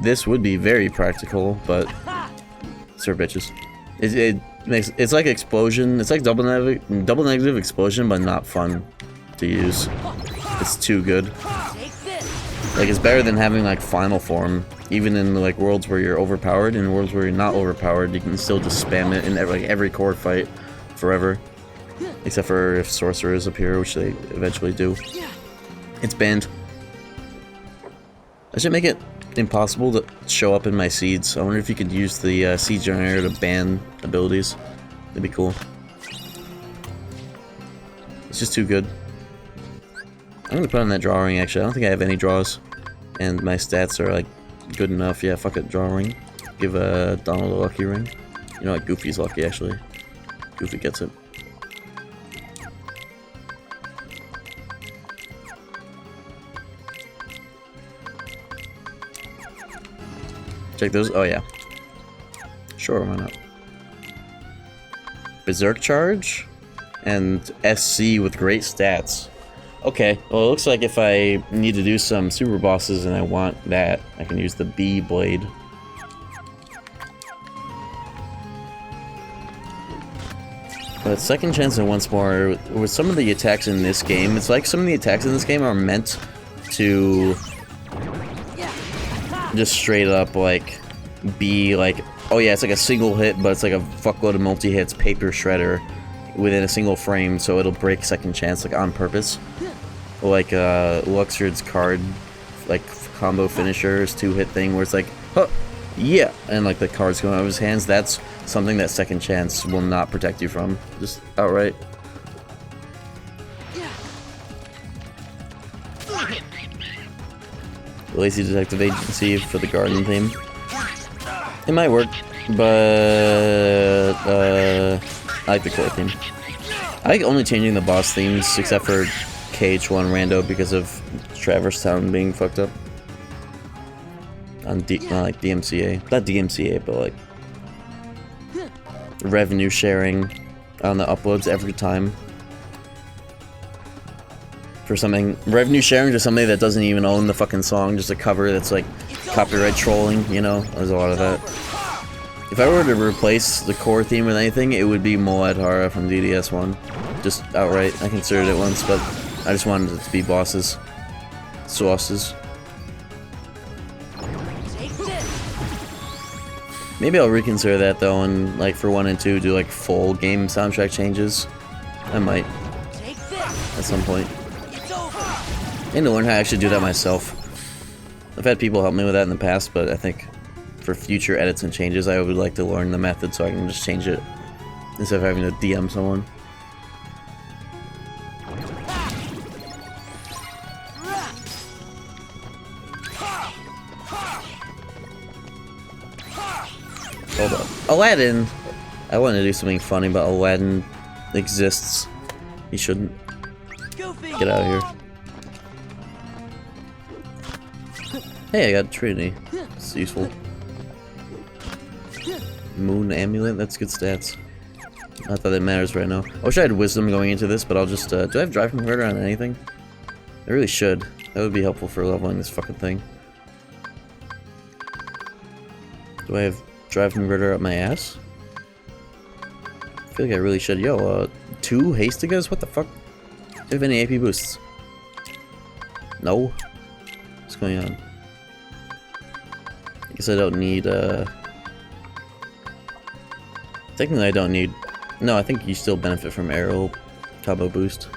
This would be very practical, but sir bitches. It's like explosion. It's like double negative explosion, but not fun to use. It's too good. Like it's better than having like final form. Even in like worlds where you're overpowered, and worlds where you're not overpowered, you can still just spam it in every core fight forever. Except for if sorcerers appear, which they eventually do. It's banned. I should make it impossible to show up in my seeds. I wonder if you could use the seed generator to ban abilities. That'd be cool. It's just too good. I'm gonna put on that draw ring actually. I don't think I have any draws. And my stats are like good enough. Yeah, fuck it, draw ring. Give Donald a lucky ring. You know what, Goofy's lucky actually. Goofy gets it. Check those. Oh yeah. Sure, why not? Berserk charge and SC with great stats. Okay, well it looks like if I need to do some super bosses and I want that, I can use the B blade. But second chance and once more, with some of the attacks in this game, it's like some of the attacks in this game are meant to just straight up like be like, oh yeah, it's like a single hit, but it's like a fuckload of multi-hits paper shredder within a single frame, so it'll break second chance like on purpose. Like Luxord's card, like combo finishers 2-hit thing where it's like, huh, yeah, and like the card's going out of his hands. That's something that second chance will not protect you from, just outright. the Lacey Detective Agency for the garden theme. It might work, but I like the core theme. I like only changing the boss themes except for KH2 Rando because of Traverse Town being fucked up. On like DMCA. Not DMCA, but like revenue sharing on the uploads every time. For something, revenue sharing to somebody that doesn't even own the fucking song, just a cover that's like copyright trolling, you know? There's a lot of that. If I were to replace the core theme with anything, it would be Moed Hara from DDS1. Just outright. I considered it once, but I just wanted it to be bosses. Sauces. Maybe I'll reconsider that though, and like for 1 and 2 do like full game soundtrack changes. I might. At some point. I need to learn how to actually do that myself. I've had people help me with that in the past, but I think for future edits and changes, I would like to learn the method so I can just change it instead of having to DM someone. Hold up. Aladdin! I wanted to do something funny, but Aladdin exists. He shouldn't. Get out of here. Hey, I got Trinity. It's useful. Moon Amulet, that's good stats. Not that it matters right now. I wish I had Wisdom going into this, but I'll just, do I have Drive Converter on anything? I really should. That would be helpful for leveling this fucking thing. Do I have Drive Converter up my ass? I feel like I really should. Yo, 2 Hastigas? What the fuck? Do I have any AP boosts? No? What's going on? I guess I don't need, technically I don't need... No, I think you still benefit from Arrow combo boost.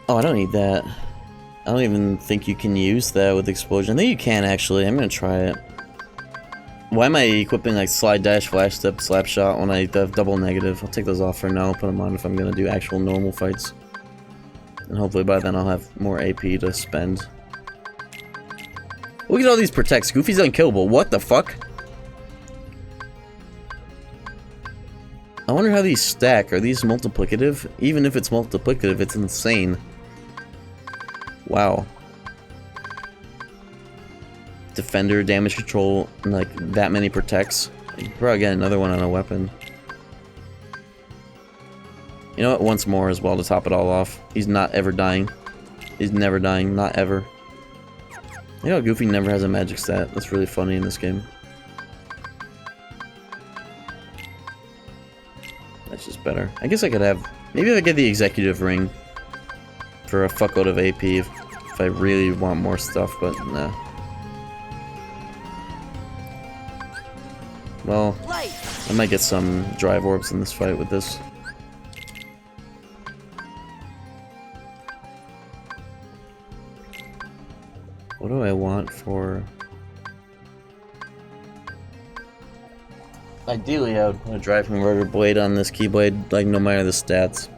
Oh, I don't need that. I don't even think you can use that with Explosion. I think you can, actually. I'm gonna try it. Why am I equipping, like, Slide Dash, Flash Step, Slap Shot when I have double negative? I'll take those off for now, put them on if I'm gonna do actual normal fights. And hopefully by then I'll have more AP to spend. Look at all these protects. Goofy's unkillable. What the fuck? I wonder how these stack. Are these multiplicative? Even if it's multiplicative, it's insane. Wow. Defender, damage control, and like that many protects. You can probably get another one on a weapon. You know what? Once more as well to top it all off. He's not ever dying. He's never dying. Not ever. You know, Goofy never has a magic stat. That's really funny in this game. That's just better. I guess I could have... Maybe if I get the Executive Ring for a fuckload of AP if I really want more stuff, but nah. Well, I might get some Drive Orbs in this fight with this. What do I want for... Ideally, I would put a Drive Converter blade on this Keyblade, like, no matter the stats.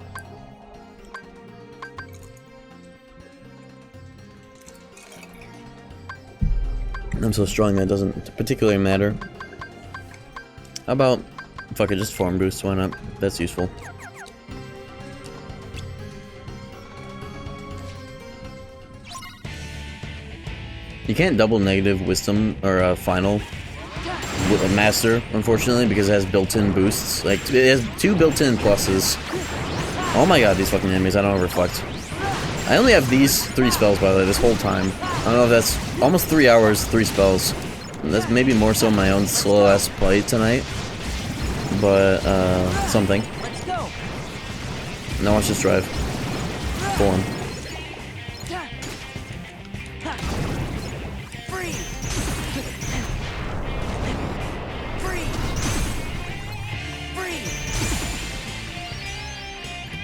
I'm so strong that it doesn't particularly matter. How about... Fuck it, just Form Boost, why not? That's useful. You can't double negative Wisdom or Final Master, unfortunately, because it has built-in boosts. Like, it has 2 built-in pluses. Oh my god, these fucking enemies, I don't reflect. I only have these 3 spells, by the way, this whole time. I don't know if that's almost 3 hours, 3 spells. That's maybe more so my own slow-ass play tonight. But, something. Now watch this drive. Form.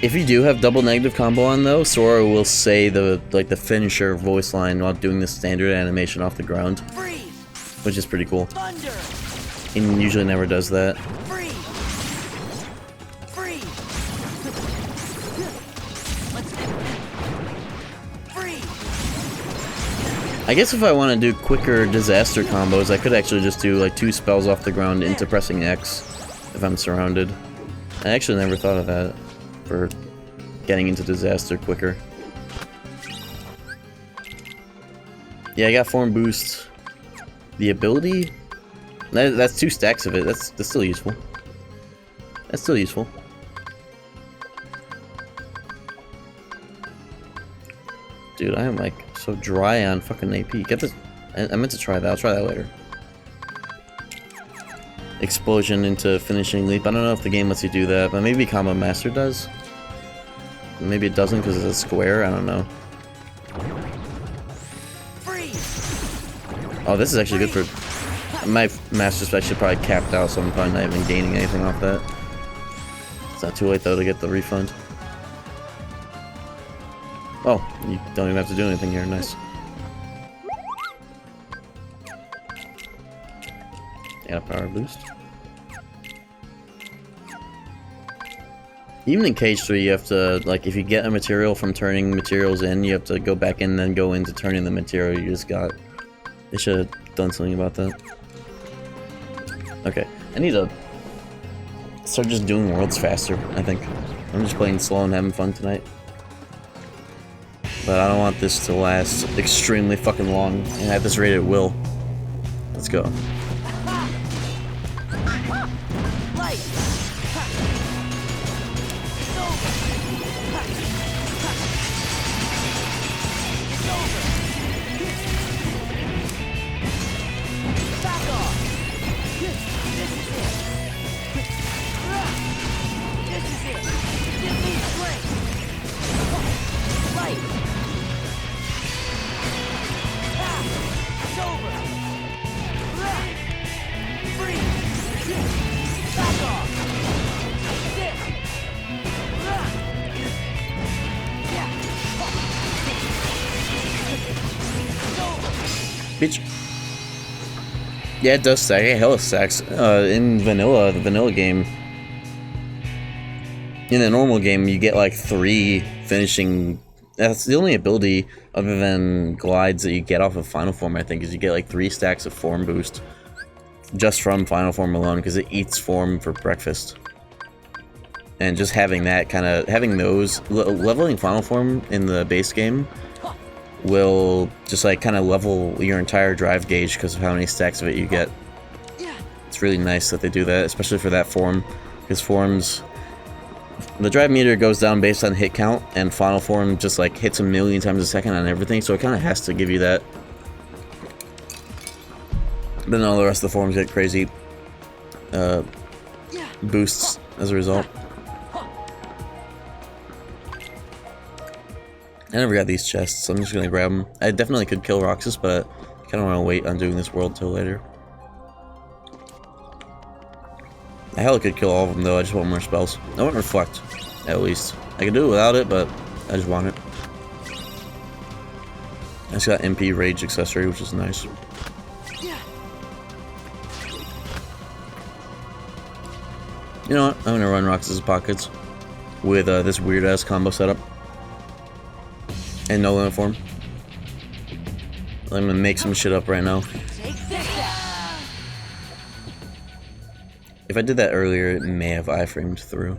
If you do have double negative combo on though, Sora will say the finisher voice line while doing the standard animation off the ground, which is pretty cool. He usually never does that. I guess if I want to do quicker disaster combos, I could actually just do like 2 spells off the ground into pressing X if I'm surrounded. I actually never thought of that for getting into disaster quicker. Yeah, I got form boost. The ability? That's 2 stacks of it. That's still useful. That's still useful. Dude, I am like so dry on fucking AP. Get this. I meant to try that. I'll try that later. Explosion into finishing leap. I don't know if the game lets you do that, but maybe Combo Master does. Maybe it doesn't because it's a square. I don't know. Oh, this is actually good for... My Master Special probably capped out, so I'm probably not even gaining anything off that. It's not too late though to get the refund. Oh, you don't even have to do anything here. Nice. Got a power boost. Even in KH2, you have to, like, if you get a material from turning materials in, you have to go back in and then go into turning the material you just got. They should have done something about that. Okay, I need to start just doing worlds faster, I think. I'm just playing slow and having fun tonight. But I don't want this to last extremely fucking long, and at this rate it will. Let's go. Bitch. Yeah, it does stack. It hella stacks. In vanilla, the vanilla game, in the normal game, you get like 3 finishing. That's the only ability other than glides that you get off of Final Form, I think, is you get like 3 stacks of form boost just from Final Form alone, because it eats form for breakfast. And just having that kind of, having those, leveling Final Form in the base game will just like kind of level your entire drive gauge because of how many stacks of it you get. It's really nice that they do that, especially for that form, because forms, the drive meter goes down based on hit count, and Final Form just like hits a million times a second on everything, so it kind of has to give you that. Then all the rest of the forms get crazy boosts as a result. I never got these chests, so I'm just gonna grab them. I definitely could kill Roxas, but I kinda wanna wait on doing this world till later. I hella could kill all of them though, I just want more spells. I want Reflect, at least. I can do it without it, but I just want it. I just got MP Rage accessory, which is nice. You know what, I'm gonna run Roxas' pockets with this weird ass combo setup. And no limit form. I'm gonna make some shit up right now. If I did that earlier, it may have iframed through.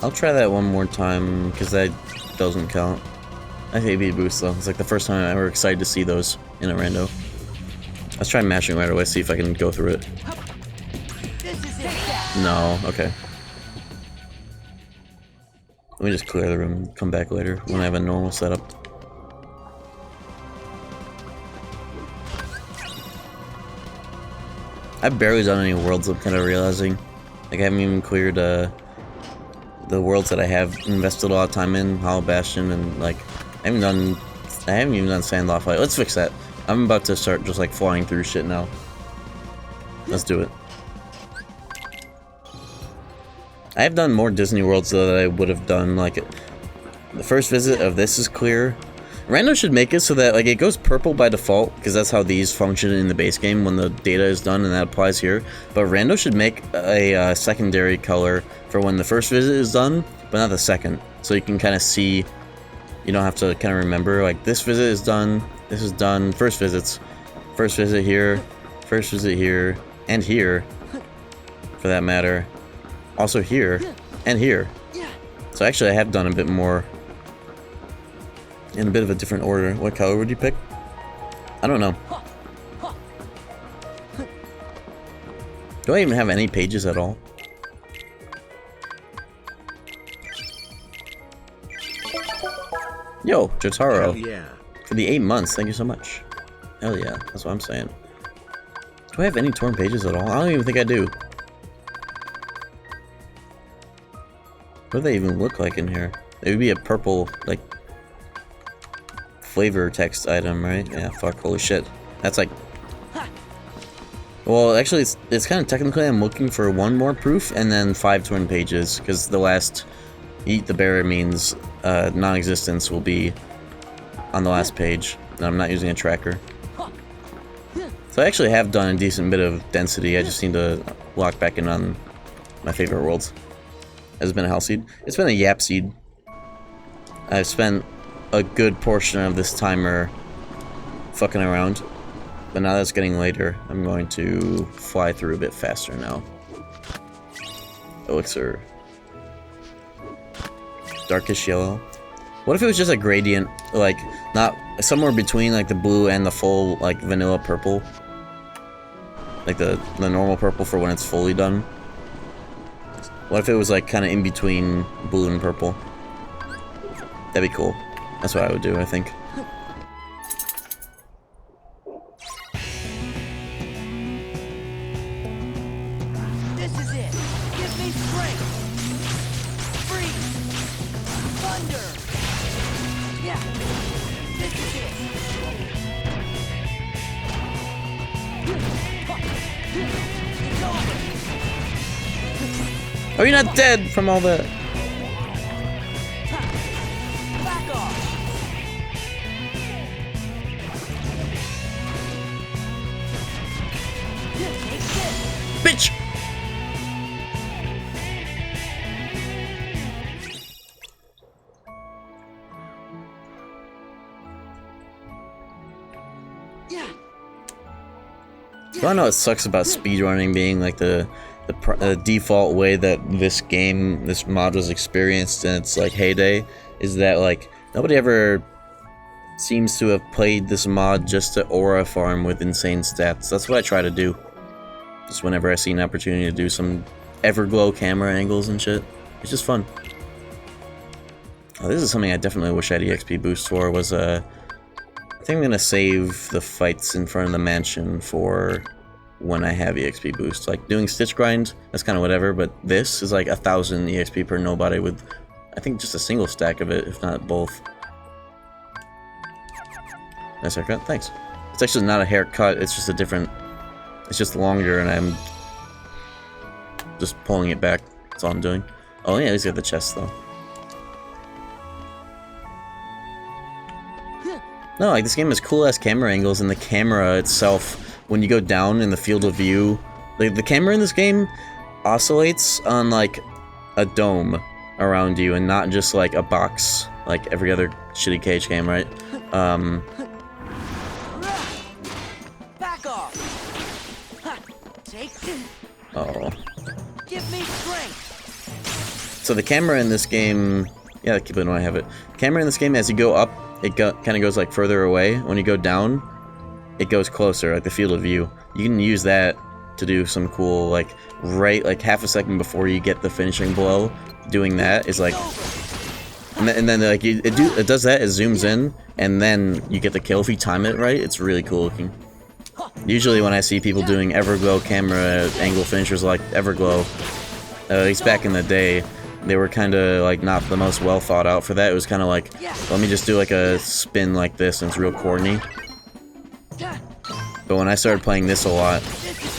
I'll try that one more time, because that doesn't count. I hate AB boost though. It's like the first time I'm ever excited to see those in a rando. Let's try mashing right away, see if I can go through it. No, okay. Let me just clear the room and come back later when I have a normal setup. I've barely done any worlds, I'm kind of realizing. Like I haven't even cleared the worlds that I have invested a lot of time in, Hollow Bastion, and like I haven't even done Sandloft Fight. Let's fix that. I'm about to start just like flying through shit now. Let's do it. I have done more Disney Worlds though that I would have done. Like the first visit of this is clear, Rando should make it so that like it goes purple by default, because that's how these function in the base game when the data is done, and that applies here. But Rando should make a secondary color for when the first visit is done, but not the second. So you can kind of see, you don't have to kind of remember, like this visit is done, this is done, first visit here, and here, for that matter. Also here, and here. So actually I have done a bit more in a bit of a different order. What color would you pick? I don't know. Do I even have any pages at all? Yo, Jotaro. Hell yeah. For the 8 months, thank you so much. Hell yeah, that's what I'm saying. Do I have any torn pages at all? I don't even think I do. What do they even look like in here? It would be a purple, like, flavor text item, right? Yeah, fuck, holy shit. That's like... Well, actually, it's kind of technically I'm looking for 1 more proof and then 5 torn pages, because the last eat the bear means non-existence will be on the last page, and I'm not using a tracker. So I actually have done a decent bit of density, I just need to lock back in on my favorite worlds. Has it been a hell seed? It's been a yap seed. I've spent a good portion of this timer fucking around, but now that it's getting later, I'm going to fly through a bit faster now. Elixir. Darkish yellow. What if it was just a gradient, like, not somewhere between like the blue and the full like vanilla purple? Like the normal purple for when it's fully done. What if it was like kind of in between blue and purple? That'd be cool. That's what I would do, I think. This is it. Give me strength. Freeze. Thunder. Yeah. This is it. It's over. Oh, you're not dead from all that. Back off. Take this. Bitch! Yeah. Do I know what sucks about speedrunning being like the default way that this mod was experienced in its like heyday, is that like nobody ever seems to have played this mod just to aura farm with insane stats. That's what I try to do. Just whenever I see an opportunity to do some Everglow camera angles and shit. It's just fun. Oh, this is something I definitely wish I had EXP boost for, was I think I'm gonna save the fights in front of the mansion for when I have EXP boost. Like doing Stitch Grind, that's kind of whatever, but this is like 1,000 EXP per nobody with, I think, just a single stack of it, if not both. Nice haircut, thanks. It's actually not a haircut, it's just a different, it's just longer and I'm just pulling it back. That's all I'm doing. Oh yeah, he's got the chest though. No, like this game has cool ass camera angles, and the camera itself, when you go down in the field of view, like the camera in this game oscillates on like a dome around you and not just like a box like every other shitty KH game, right? Back off. Take this. Oh. Give me strength. So the camera in this game, yeah, keep it when I have it. Camera in this game, as you go up, it kind of goes like further away. When you go down, it goes closer, like the field of view. You can use that to do some cool, like, right, like half a second before you get the finishing blow. Doing that is like, and then like it does that. It zooms in, and then you get the kill if you time it right. It's really cool looking. Usually when I see people doing Everglow camera angle finishers like Everglow, at least back in the day, they were kind of like not the most well thought out for that. It was kind of like, let me just do like a spin like this, and it's real corny. But when I started playing this a lot,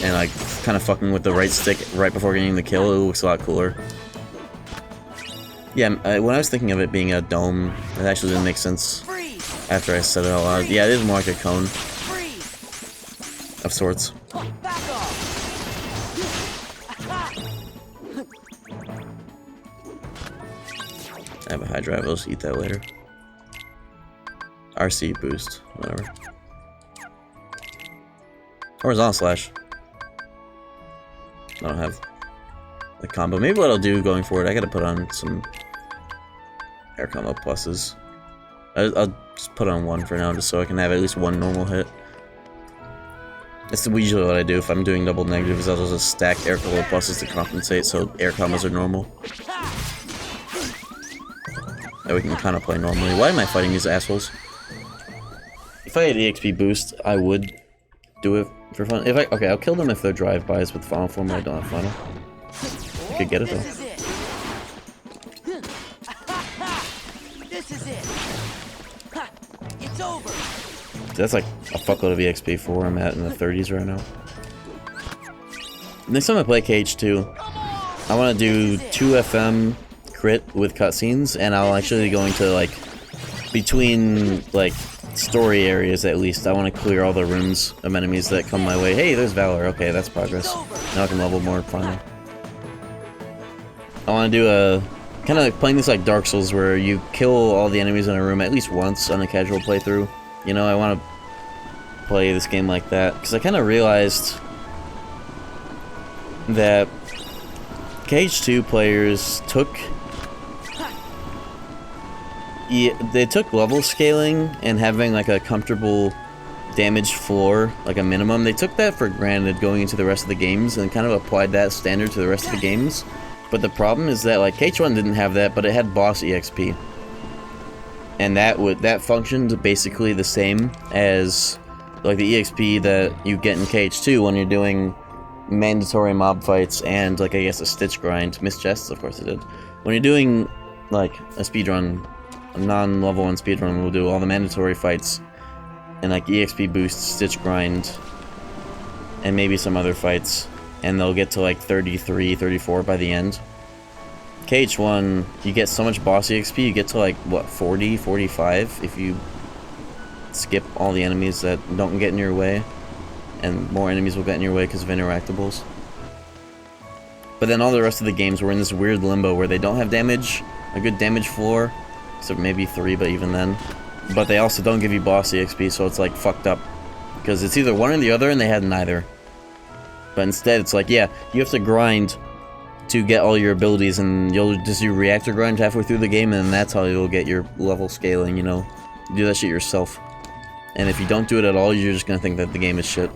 and like kind of fucking with the right stick right before getting the kill, it looks a lot cooler. Yeah, when I was thinking of it being a dome, it actually didn't make sense. After I said it out loud. Yeah, it is more like a cone. Freeze. Of sorts. Back off. I have a high drive, I'll just eat that later. RC boost, whatever. Horizontal slash. I don't have the combo. Maybe what I'll do going forward, I gotta put on some air combo pluses. I'll just put on one for now, just so I can have at least one normal hit. That's usually what I do if I'm doing double negatives. I'll just stack air combo pluses to compensate, so air combos are normal. That we can kind of play normally. Why am I fighting these assholes? If I had EXP boost, I would do it for fun. Okay, I'll kill them if they're drive-bys with final form. I don't have final. I could get it though. This is it. It's over. That's like a fuckload of EXP for where I'm at in the 30s right now. Next time I play KH2, I want to do 2 FM crit with cutscenes, and I'll actually be going to like between like story areas at least. I want to clear all the rooms of enemies that come my way. Hey, there's Valor. Okay, that's progress. Now I can level more finally. I want to do a kind of like playing this like Dark Souls where you kill all the enemies in a room at least once on a casual playthrough. You know, I want to play this game like that because I kind of realized that KH2 players took level scaling and having like a comfortable damage floor, like a minimum. They took that for granted going into the rest of the games and kind of applied that standard to the rest of the games. But the problem is that like KH1 didn't have that, but it had boss EXP. And that functioned basically the same as like the EXP that you get in KH2 when you're doing mandatory mob fights and like I guess a stitch grind. Miss chests, of course it did. When you're doing like a speedrun, a non-level 1 speedrun, we'll do all the mandatory fights and like EXP boost, stitch grind, and maybe some other fights, and they'll get to like 33, 34 by the end. KH1, you get so much boss EXP, you get to like, what, 40, 45 if you skip all the enemies that don't get in your way, and more enemies will get in your way because of interactables. But then all the rest of the games were in this weird limbo where they don't have damage, a good damage floor, except maybe 3, but even then. But they also don't give you boss EXP, so it's like fucked up. Because it's either one or the other, and they had neither. But instead, it's like, yeah, you have to grind to get all your abilities, and you'll just do reactor grind halfway through the game, and that's how you'll get your level scaling, you know? You do that shit yourself. And if you don't do it at all, you're just gonna think that the game is shit.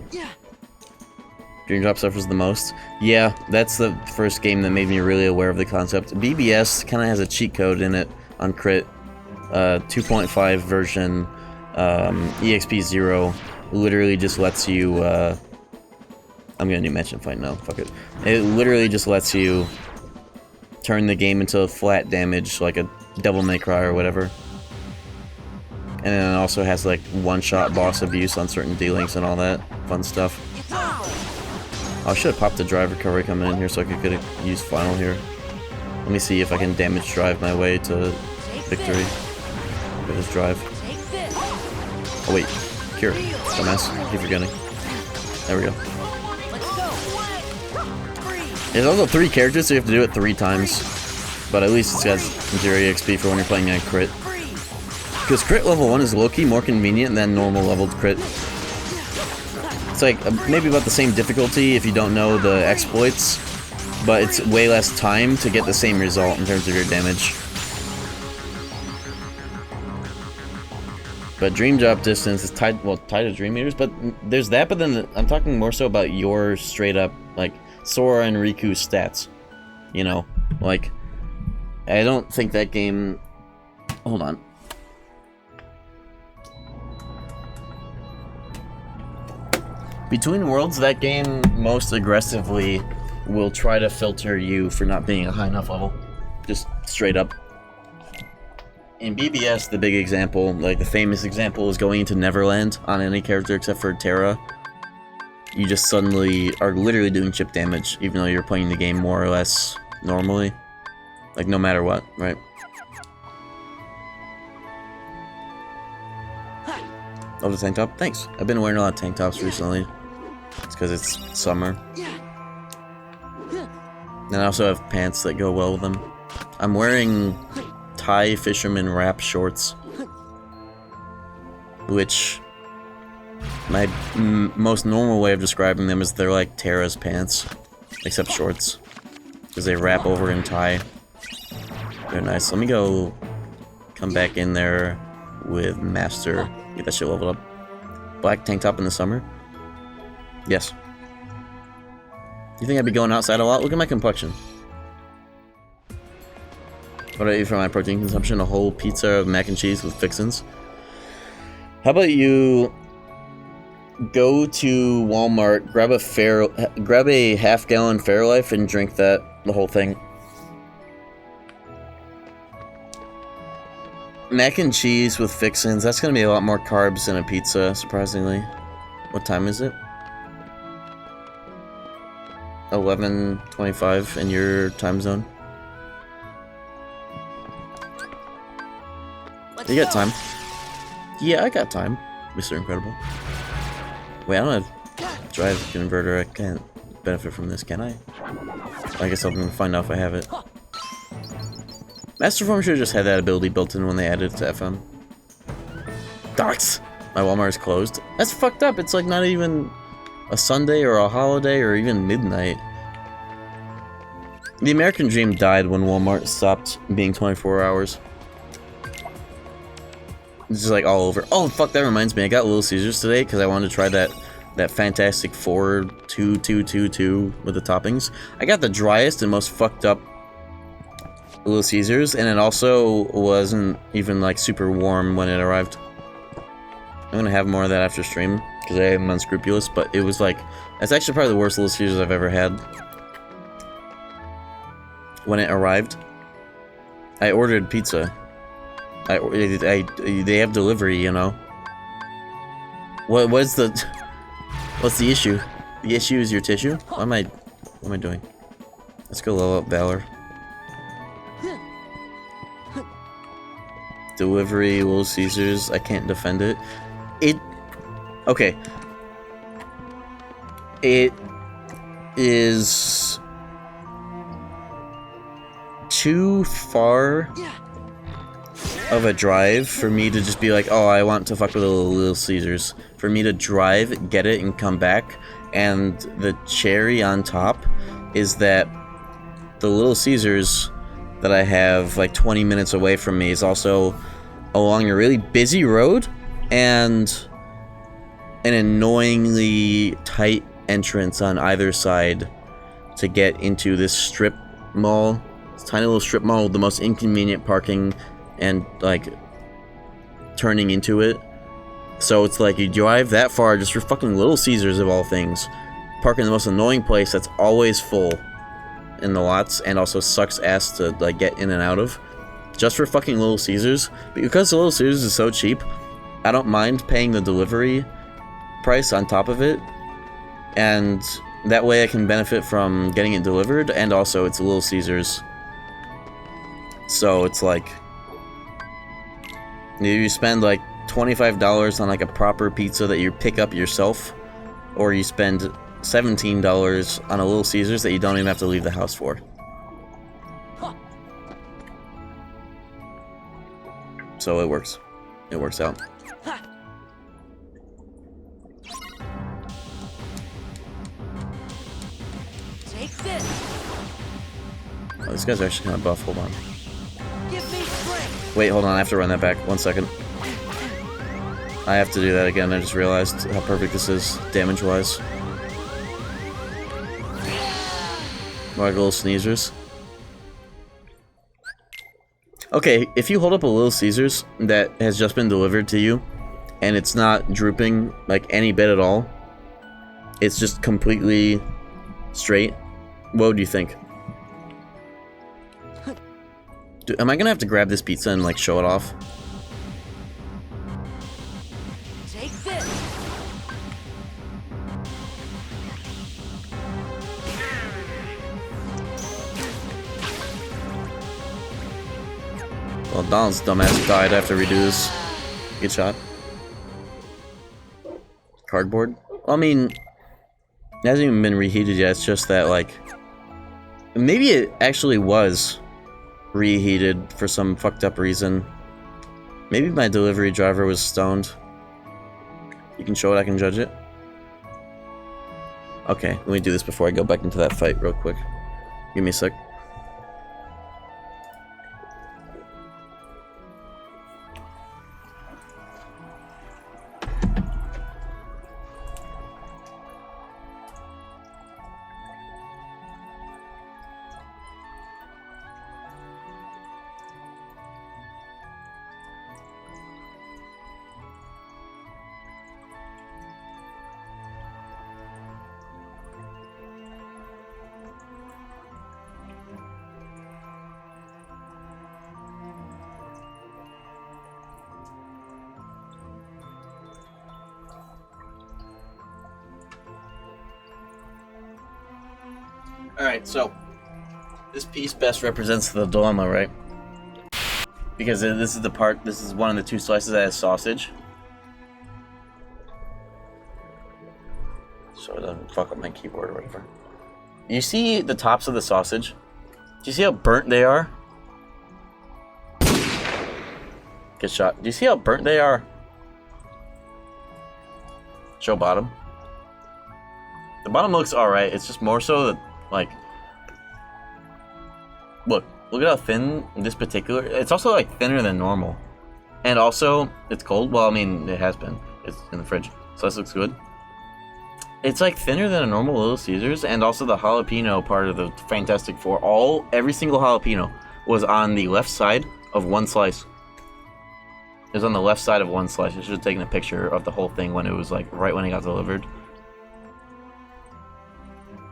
Dream Drop suffers the most. Yeah, that's the first game that made me really aware of the concept. BBS kind of has a cheat code in it on crit. 2.5 version, EXP 0, literally just lets you, I'm gonna do mention fight now, fuck it. It literally just lets you turn the game into flat damage, like a Devil May Cry or whatever. And then it also has like one-shot boss abuse on certain D-links and all that fun stuff. Oh, I should have popped the drive recovery coming in here so I could use final here. Let me see if I can damage drive my way to victory. Look at this drive. Oh wait, cure. Dumbass. Keep forgetting. There we go. There's also 3 characters, so you have to do it 3 times. But at least it's got 0 EXP for when you're playing a crit. Because crit level 1 is low-key more convenient than normal leveled crit. It's like maybe about the same difficulty if you don't know the exploits, but it's way less time to get the same result in terms of your damage. But Dream Drop distance is tied to Dream Meters, but there's that, but then I'm talking more so about your straight up, like, Sora and Riku stats. You know, like, I don't think that game... Hold on. Between Worlds, that game most aggressively will try to filter you for not being a high enough level. Just straight up. In BBS, the big example, like the famous example, is going into Neverland on any character except for Terra. You just suddenly are literally doing chip damage, even though you're playing the game more or less normally. Like, no matter what, right? Love the tank top. Thanks. I've been wearing a lot of tank tops recently. It's because it's summer. And I also have pants that go well with them. I'm wearing Thai fisherman wrap shorts, which my most normal way of describing them is they're like Tara's pants, except shorts, because they wrap over in Thai. They're nice. Let me go come back in there with Master, get that shit leveled up. Black tank top in the summer? Yes. You think I'd be going outside a lot? Look at my complexion. What do I eat for my protein consumption? A whole pizza of mac and cheese with fixins. How about you go to Walmart, grab a half-gallon Fairlife and drink that, the whole thing. Mac and cheese with fixins, that's gonna be a lot more carbs than a pizza, surprisingly. What time is it? 11:25 in your time zone. You got time. Yeah, I got time, Mr. Incredible. Wait, I don't have drive converter. I can't benefit from this, can I? I guess I'm gonna find out if I have it. Master Form should have just had that ability built in when they added it to FM. Docs! My Walmart is closed. That's fucked up. It's like not even a Sunday or a holiday or even midnight. The American dream died when Walmart stopped being 24 hours. It's just like all over. Oh fuck, that reminds me. I got Little Caesars today because I wanted to try that Fantastic Four 2 with the toppings. I got the driest and most fucked up Little Caesars, and it also wasn't even like super warm when it arrived. I'm gonna have more of that after stream because I am unscrupulous, but it was like, that's actually probably the worst Little Caesars I've ever had. When it arrived, I ordered pizza. They have delivery, you know. What's the issue? The issue is your tissue? What am I doing? Let's go level up Valor. Delivery, Little Caesars, I can't defend it. Okay. It is too far of a drive for me to just be like, oh, I want to fuck with a Little Caesars. For me to drive, get it, and come back. And the cherry on top is that the Little Caesars that I have like 20 minutes away from me is also along a really busy road and an annoyingly tight entrance on either side to get into this strip mall. This tiny little strip mall with the most inconvenient parking and like turning into it. So it's like you drive that far just for fucking Little Caesars of all things. Park in the most annoying place that's always full in the lots and also sucks ass to like get in and out of. Just for fucking Little Caesars. Because the Little Caesars is so cheap, I don't mind paying the delivery price on top of it. And that way I can benefit from getting it delivered, and also it's Little Caesars. So it's like, you spend like $25 on like a proper pizza that you pick up yourself, or you spend $17 on a Little Caesars that you don't even have to leave the house for. So it works. It works out. Take this. Oh, this guy's actually kind of buff. Hold on. Give me strength. Wait, hold on. I have to run that back. 1 second. I have to do that again. I just realized how perfect this is, damage-wise. Like little sneezers. Okay, if you hold up a Little Caesars that has just been delivered to you, and it's not drooping, like, any bit at all, it's just completely straight, what do you think? Am I gonna have to grab this pizza and, like, show it off? Take this. Well, Donald's dumbass died. I have to redo this. Good shot. cardboard. I mean, it hasn't even been reheated yet. It's just that, like, maybe it actually was reheated for some fucked up reason. Maybe my delivery driver was stoned. You can show it, I can judge it. Okay, let me do this before I go back into that fight real quick. Give me a sec. Alright, so this piece best represents the dilemma, right? Because this is the part, this is one of the two slices that has sausage. So it doesn't fuck up my keyboard or whatever. You see the tops of the sausage? Do you see how burnt they are? Good shot. Do you see how burnt they are? Show bottom. The bottom looks alright, it's just more so that, like, look at how thin this particular, it's also like thinner than normal. And also, it's cold, well I mean, it has been, it's in the fridge, so this looks good. It's like thinner than a normal Little Caesars, and also the jalapeno part of the Fantastic Four, every single jalapeno was on the left side of one slice. It was on the left side of one slice. I should have taken a picture of the whole thing when it was like, right when it got delivered.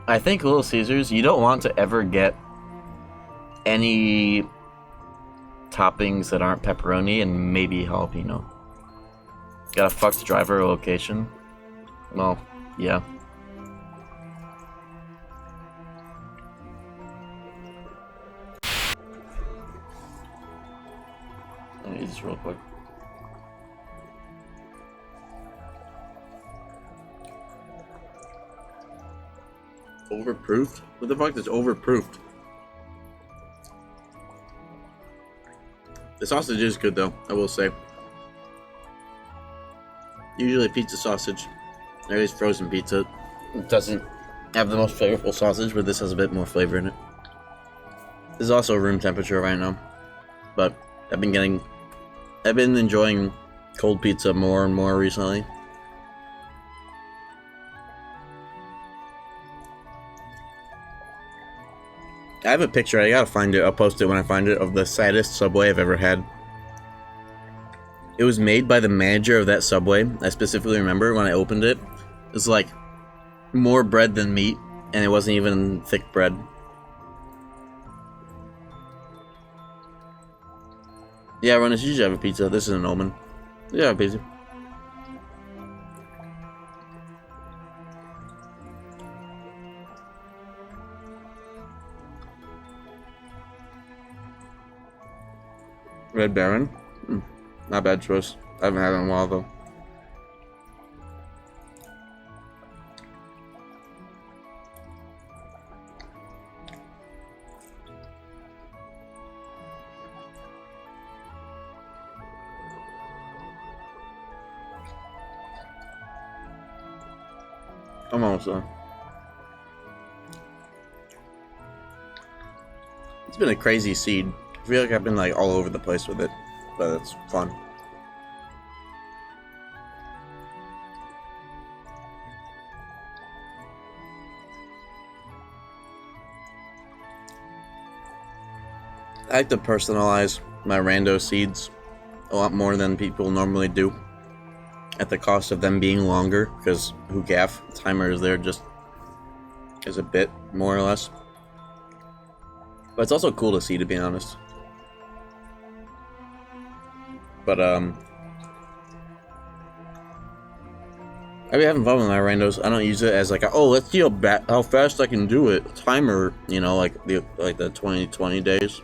I think Little Caesars, you don't want to ever get any toppings that aren't pepperoni and maybe jalapeno. Got a fucked driver location. Well, yeah. Let me use this real quick. Overproofed? What the fuck is overproofed? The sausage is good though, I will say. Usually pizza sausage, or at least frozen pizza, doesn't have the most flavorful sausage, but this has a bit more flavor in it. This is also room temperature right now, but I've been enjoying cold pizza more and more recently. I have a picture, I gotta find it, I'll post it when I find it, of the saddest Subway I've ever had. It was made by the manager of that Subway. I specifically remember when I opened it, it was like more bread than meat, and it wasn't even thick bread. Yeah, Ron, you should have a pizza. This is an omen. Yeah, a pizza. Red Baron? Not bad choice. I haven't had it in a while though. I'm almost done. It's been a crazy seed. I feel like I've been like all over the place with it, but it's fun. I like to personalize my rando seeds a lot more than people normally do, at the cost of them being longer, because who gaff, timer is there just as a bit, more or less. But it's also cool to see, to be honest. But I've been having fun with my randos. I don't use it as like, oh, let's see how fast I can do it. Timer, you know, like the 2020 days.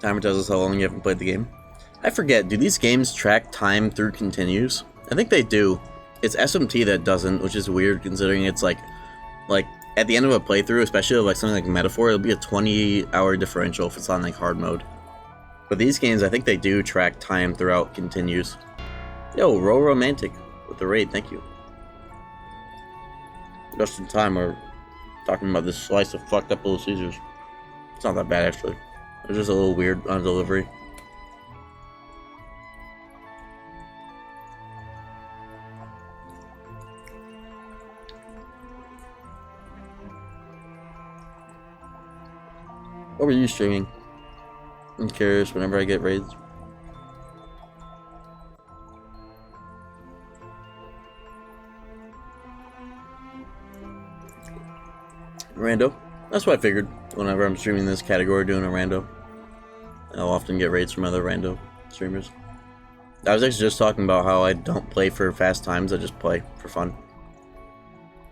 Timer tells us how long you haven't played the game. I forget, do these games track time through continues? I think they do. It's SMT that doesn't, which is weird considering it's like at the end of a playthrough, especially like something like Metaphor, it'll be a 20-hour differential if it's on like hard mode. But these games, I think they do track time throughout continues. Yo, Roll Romantic with the raid, thank you. Just in time, we're talking about this slice of fucked up Little Caesars. It's not that bad actually. It's just a little weird on delivery. What were you streaming? I'm curious whenever I get raids. Rando. That's what I figured. Whenever I'm streaming this category, doing a rando, I'll often get raids from other rando streamers. I was actually just talking about how I don't play for fast times, I just play for fun.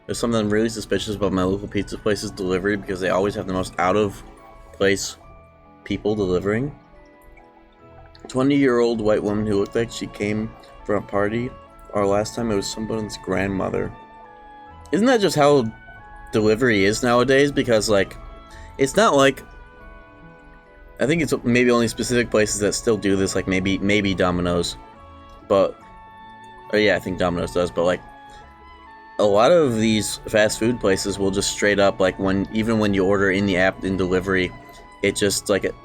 There's something really suspicious about my local pizza place's delivery because they always have the most out-of-place people delivering. 20-year-old white woman who looked like she came from a party, or last time it was someone's grandmother. Isn't that just how delivery is nowadays? Because like, it's not like, I think it's maybe only specific places that still do this, like maybe Domino's, but yeah, I think Domino's does, but like a lot of these fast food places will just straight up, like, even when you order in the app in delivery, it just like it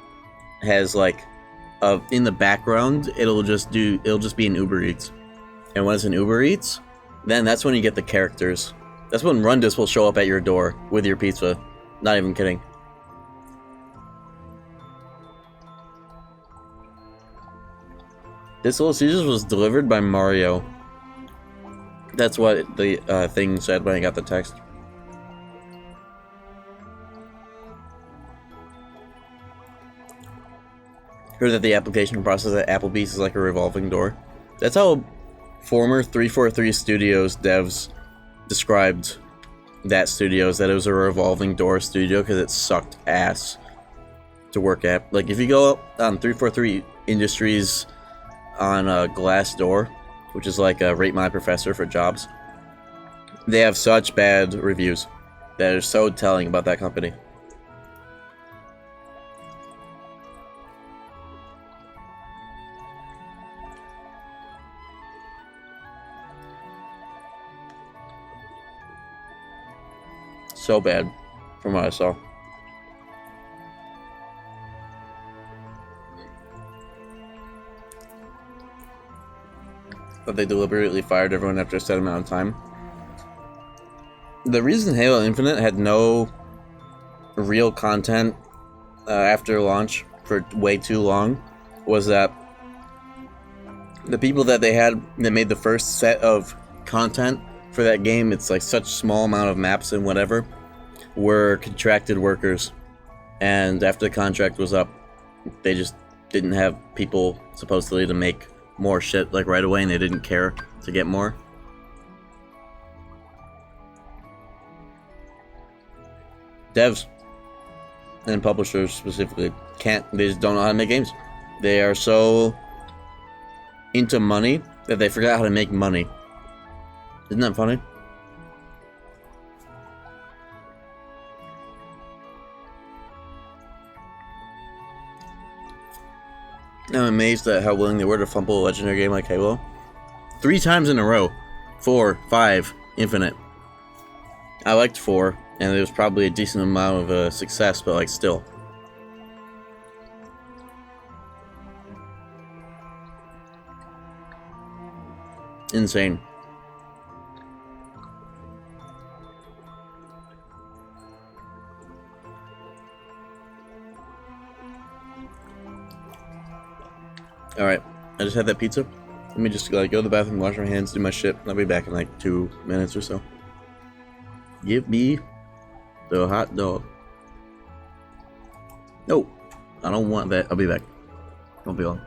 has like in the background it'll just be an Uber Eats, and when it's an Uber Eats, then that's when you get the characters. That's when Rundus will show up at your door with your pizza. Not even kidding. This Little Caesars was delivered by Mario. That's what the thing said when I got the text. Heard that the application process at Applebee's is like a revolving door. That's how former 343 Studios devs described that studio, that it was a revolving door studio because it sucked ass to work at. Like, if you go on 343 Industries on Glassdoor, which is like a Rate My Professor for jobs, they have such bad reviews that are so telling about that company. So bad, from what I saw. But they deliberately fired everyone after a set amount of time. The reason Halo Infinite had no real content after launch for way too long was that the people that they had that made the first set of content for that game, it's like such small amount of maps and whatever, were contracted workers, and after the contract was up, they just didn't have people supposedly to make more shit like right away, and they didn't care to get more. Devs and publishers specifically they just don't know how to make games. They are so into money that they forgot how to make money. Isn't that funny? I'm amazed at how willing they were to fumble a legendary game like Halo 3 times in a row. 4, 5, Infinite. I liked 4, and it was probably a decent amount of success, but like still. Insane. Alright, I just had that pizza. Let me just like go to the bathroom, wash my hands, do my shit. I'll be back in like 2 minutes or so. Give me the hot dog. No, I don't want that. I'll be back. Won't be long.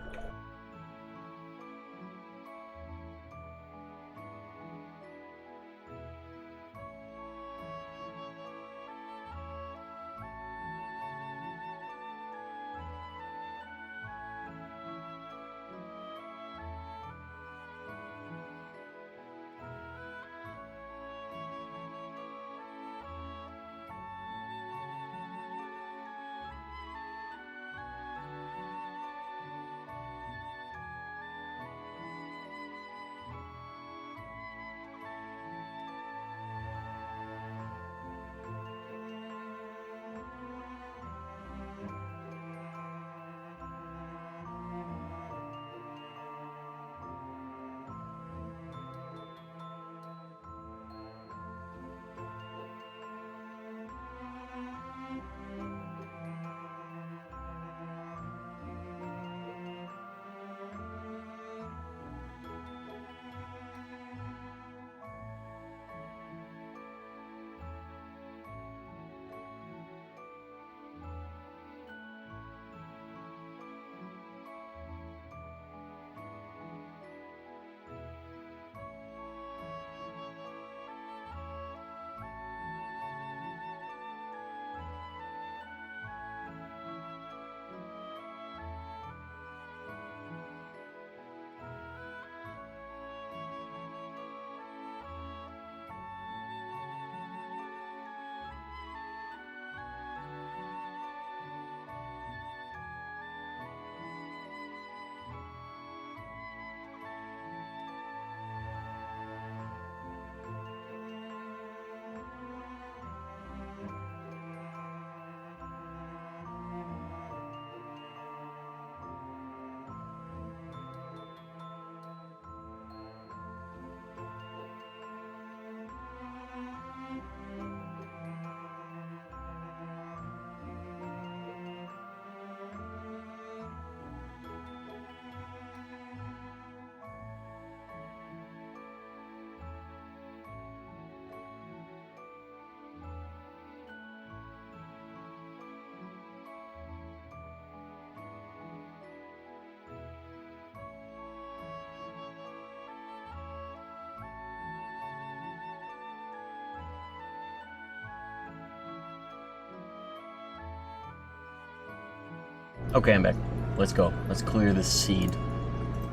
Okay, I'm back. Let's go. Let's clear this seed.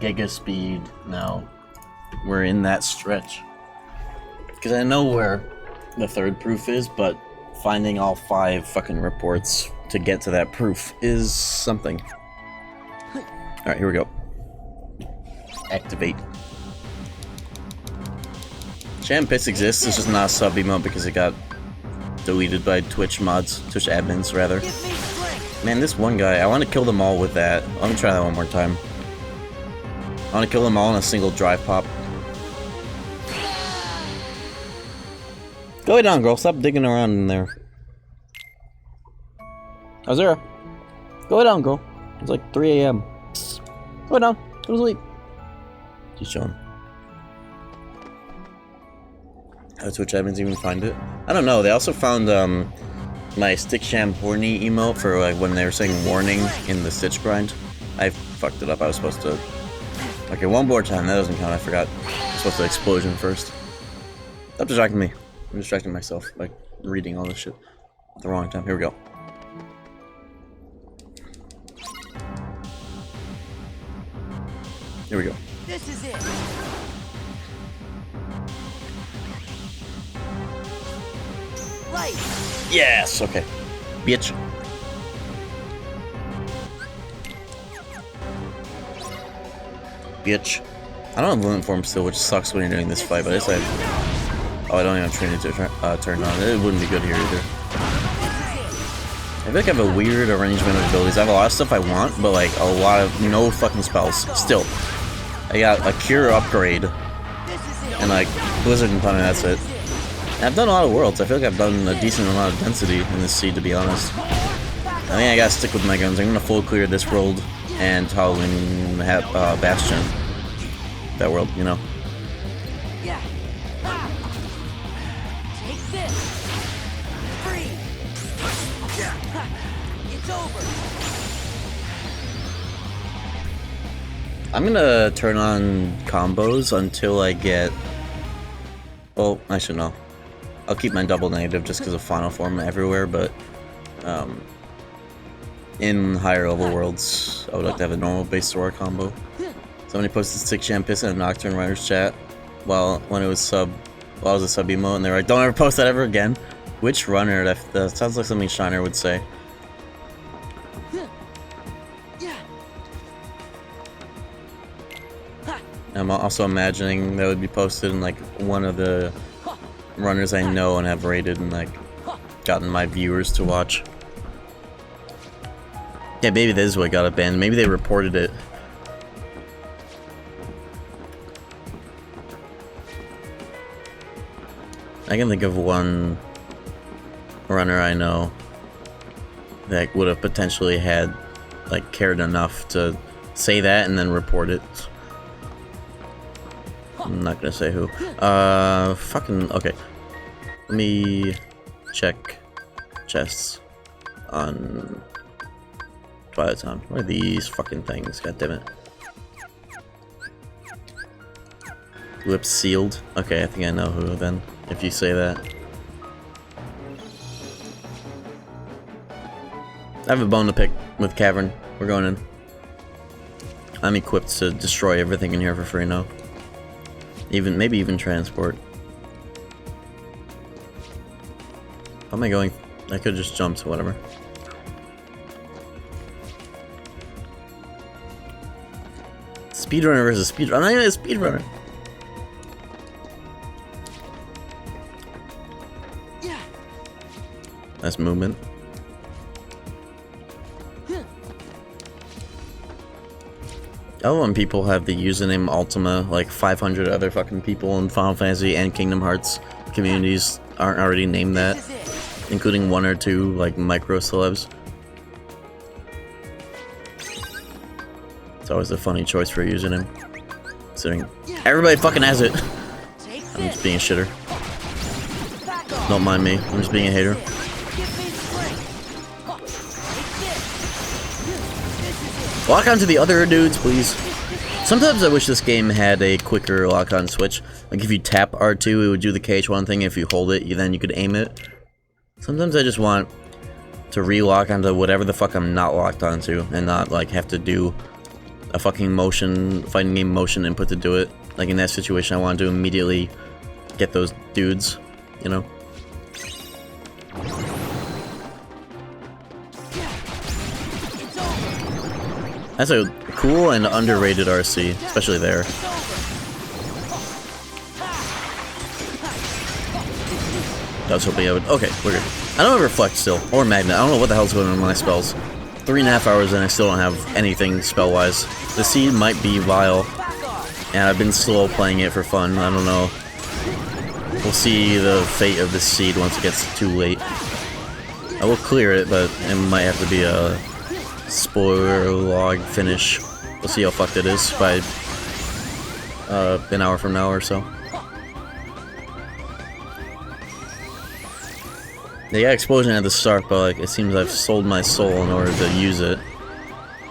Giga speed. Now we're in that stretch. Because I know where the third proof is, but finding all 5 fucking reports to get to that proof is something. Alright, here we go. Activate. Champiss exists, it's just not a sub emote because it got deleted by Twitch mods, Twitch admins rather. Man, this one guy, I want to kill them all with that. Let me try that one more time. I want to kill them all in a single drive pop. Go down, girl. Stop digging around in there. Azura. Go down, girl. It's like 3 AM. Go down. Go to sleep. Just chilling. How Twitch admins even find it? I don't know. They also found my Stick Sham Horny emote for like when they were saying warning in the Stitch grind. I fucked it up. I was supposed to. Okay, one more time. That doesn't count. I forgot. I was supposed to explosion first. Stop distracting me. I'm distracting myself by reading all this shit at the wrong time. Here we go. Here we go. This is it. Right. Yes. Okay. Bitch. Bitch. I don't have limit form still, which sucks when you're doing this fight, but I just have... Oh, I don't even have training to turn on. It wouldn't be good here either. I feel like I have a weird arrangement of abilities. I have a lot of stuff I want, but like a lot of no fucking spells. Still. I got a Cure upgrade. And like Blizzard and Thunder, that's it. And I've done a lot of worlds. I feel like I've done a decent amount of density in this seed, to be honest. I think I gotta stick with my guns. I'm gonna full clear this world and Halloween Bastion. That world, you know. Yeah. Take this. Free. It's over. I'm gonna turn on combos until I get... Well, I should know. I'll keep my double negative just because of final form everywhere, but in higher level worlds, I would like to have a normal base Sora combo. Somebody posted Stick Champiss in a Nocturne Writers chat when it was sub, while I was a sub emo, and they were like, "Don't ever post that ever again." Which runner? That sounds like something Shiner would say. I'm also imagining that would be posted in like one of the runners I know and have rated and like gotten my viewers to watch. Yeah, maybe this is what got it banned. Maybe they reported it. I can think of one runner I know that would have potentially had, like, cared enough to say that and then report it. I'm not gonna say who. Fucking, okay. Let me check chests on Twilight Town. What are these fucking things? God damn it. Lips sealed? Okay, I think I know who then, if you say that. I have a bone to pick with Cavern. We're going in. I'm equipped to destroy everything in here for free now. Maybe even transport. How am I going? I could just jump to whatever. Speedrunner versus speedrunner. I'm not even a speedrunner. Nice movement. I love when people have the username Ultima, like 500 other fucking people in Final Fantasy and Kingdom Hearts communities aren't already named that, including 1 or 2 like micro celebs. It's always a funny choice for a username, considering everybody fucking has it. I'm just being a shitter. Don't mind me. I'm just being a hater. Lock on to the other dudes, please. Sometimes I wish this game had a quicker lock-on switch. Like if you tap R2, it would do the KH1 thing. If you hold it, then you could aim it. Sometimes I just want to to relock onto whatever the fuck I'm not locked onto, and not like have to do a fucking fighting game motion input to do it. Like in that situation, I wanted to immediately get those dudes, you know? That's a cool and underrated RC, especially there. I was hoping I would. Okay, we're good. I don't have Reflect still, or Magnet. I don't know what the hell's going on with my spells. 3.5 hours and I still don't have anything spell-wise. The Seed might be vile, and I've been slow playing it for fun. I don't know. We'll see the fate of the Seed once it gets too late. I will clear it, but it might have to be a spoiler log finish. We'll see how fucked it is by an hour from now or so. Yeah, explosion at the start, but like it seems I've sold my soul in order to use it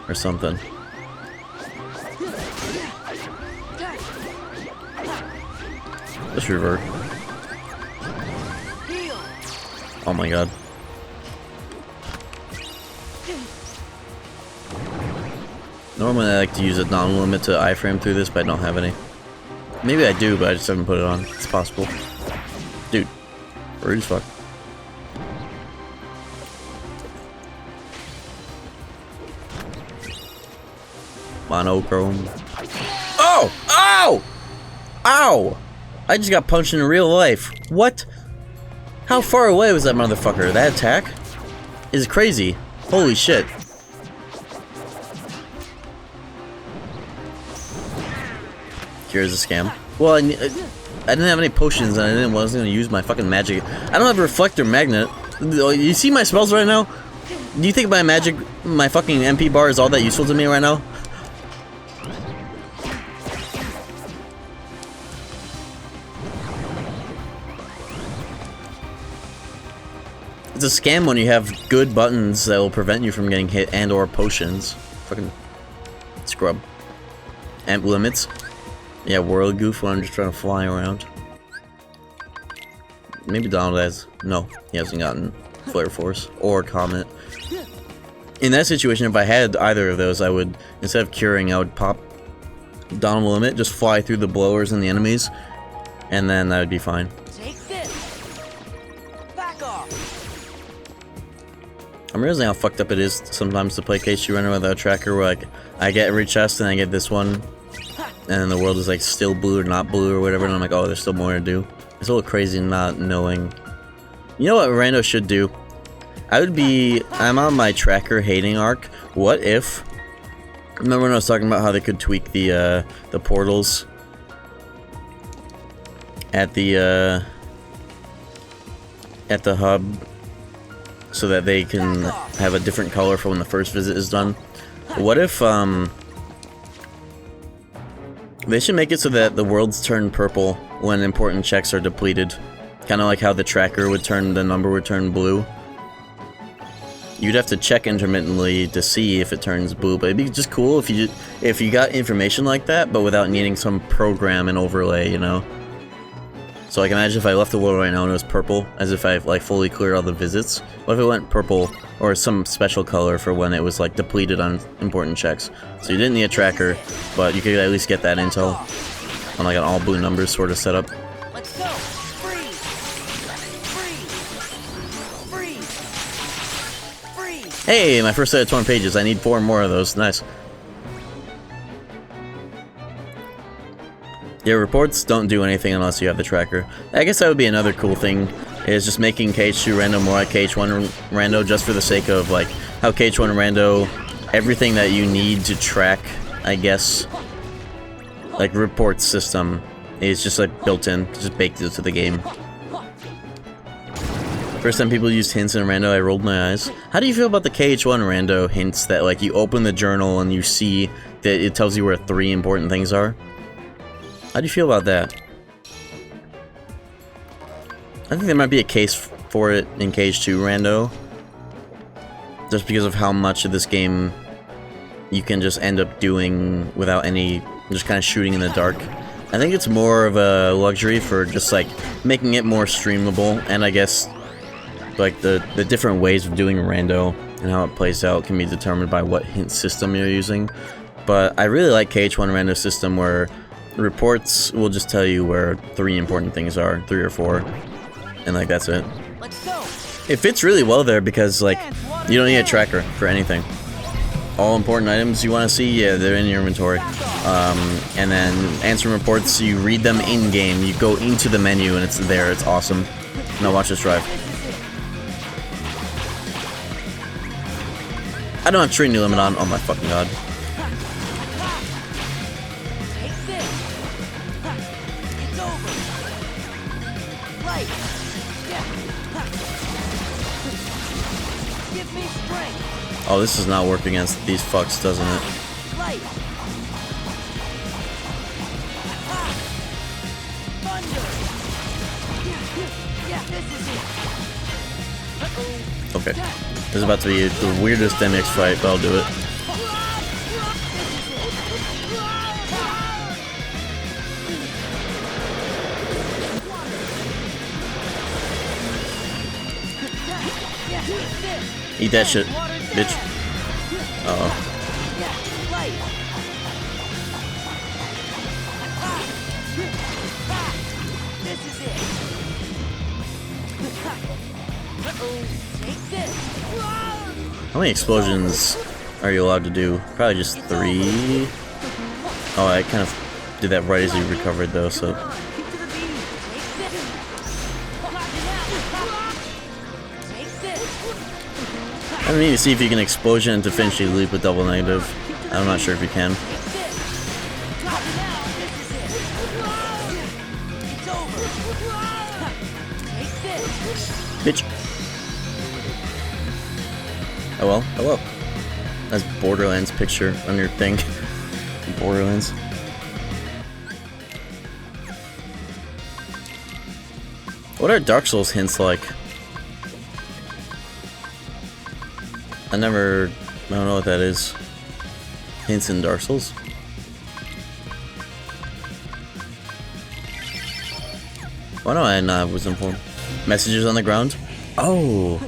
or something. Just revert. Oh my god. Normally I like to use a non-limit to iframe through this, but I don't have any. Maybe I do, but I just haven't put it on. It's possible. Dude, rude as fuck. Monochrome. Oh! Ow! Ow! I just got punched in real life. What? How far away was that motherfucker? That attack is crazy. Holy shit. Here's a scam. Well, I didn't have any potions and I wasn't gonna use my fucking magic. I don't have a Reflector Magnet. You see my spells right now? Do you think my magic, my fucking MP bar is all that useful to me right now? It's a scam when you have good buttons that will prevent you from getting hit and or potions. Fucking scrub. Amp limits. Yeah, world goof when I'm just trying to fly around. Maybe Donald has. No, he hasn't gotten Flare Force or Comet. In that situation, if I had either of those, I would, instead of curing, I would pop Donald limit, just fly through the blowers and the enemies, and then that would be fine. I'm realizing how fucked up it is sometimes to play KH2 Rando without a tracker, where like I get every chest and I get this one, and then the world is like still blue or not blue or whatever, and I'm like, oh, there's still more to do. It's a little crazy not knowing. You know what Rando should do? I'm on my tracker hating arc. What if? Remember when I was talking about how they could tweak the portals at the hub, so that they can have a different color for when the first visit is done. What if, they should make it so that the worlds turn purple when important checks are depleted. Kind of like how the tracker would turn, the number would turn blue. You'd have to check intermittently to see if it turns blue, but it'd be just cool if you got information like that, but without needing some program and overlay, you know? So like imagine if I left the world right now and it was purple, as if I like fully cleared all the visits. What if it went purple or some special color for when it was like depleted on important checks? So you didn't need a tracker, but you could at least get that intel on like an all blue numbers sort of setup. Let's go. Freeze. Freeze. Freeze. Hey, my first set of 20 pages. I need 4 more of those. Nice. Yeah, reports don't do anything unless you have the tracker. I guess that would be another cool thing, is just making KH2 Rando more like KH1 Rando, just for the sake of like how KH1 Rando, everything that you need to track, I guess, like report system is just like built in, just baked into the game. First time people used hints in Rando, I rolled my eyes. How do you feel about the KH1 Rando hints that like you open the journal and you see that it tells you where 3 important things are? How do you feel about that? I think there might be a case for it in KH2 Rando, just because of how much of this game you can just end up doing without any, just kind of shooting in the dark. I think it's more of a luxury for just like making it more streamable, and I guess like the different ways of doing rando and how it plays out can be determined by what hint system you're using. But I really like KH2 Rando system where reports will just tell you where 3 important things are, 3 or 4, and like that's it. Let's go. It fits really well there because like you don't need a tracker for anything. All important items you want to see, yeah, they're in your inventory. And then answering reports, you read them in game. You go into the menu and it's there. It's awesome. Now watch this drive. I don't have training limit on. Oh my fucking god. Take this. It's over. Right. Yeah. Give me strength. Oh, this does not work against these fucks, doesn't it? Right. Thunder. Yeah, this is it. Okay. This is about to be the weirdest MX fight, but I'll do it. Eat that shit, bitch. Uh-oh. This is it. Take this. How many explosions are you allowed to do? Probably just 3. Oh, I kind of did that right as you recovered though, so. I don't need to see if you can explosion to finish the loop with double negative. I'm not sure if you can. Bitch. Oh well, oh well. That's Borderlands picture on your thing. Borderlands. What are Dark Souls hints like? I don't know what that is. Hints in Dark Souls? Why don't I not have wisdom form? Messages on the ground? Oh,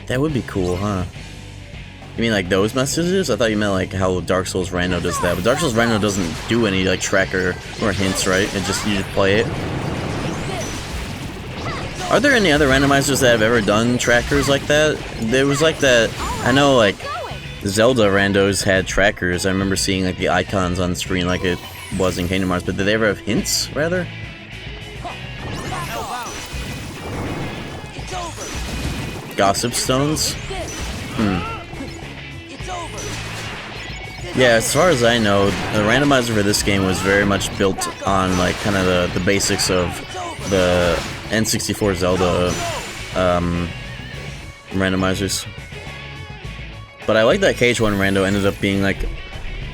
that would be cool, huh? You mean like those messages? I thought you meant like how Dark Souls Rando does that. But Dark Souls Rando doesn't do any like tracker or hints, right? It just, you just play it. Are there any other randomizers that have ever done trackers like that? There was like that, I know like Zelda randos had trackers. I remember seeing like the icons on screen like it was in Kingdom Hearts, but did they ever have hints, rather? Gossip stones? Yeah, as far as I know, the randomizer for this game was very much built on like kind of the basics of the N64 Zelda randomizers. But I like that KH2 Rando ended up being like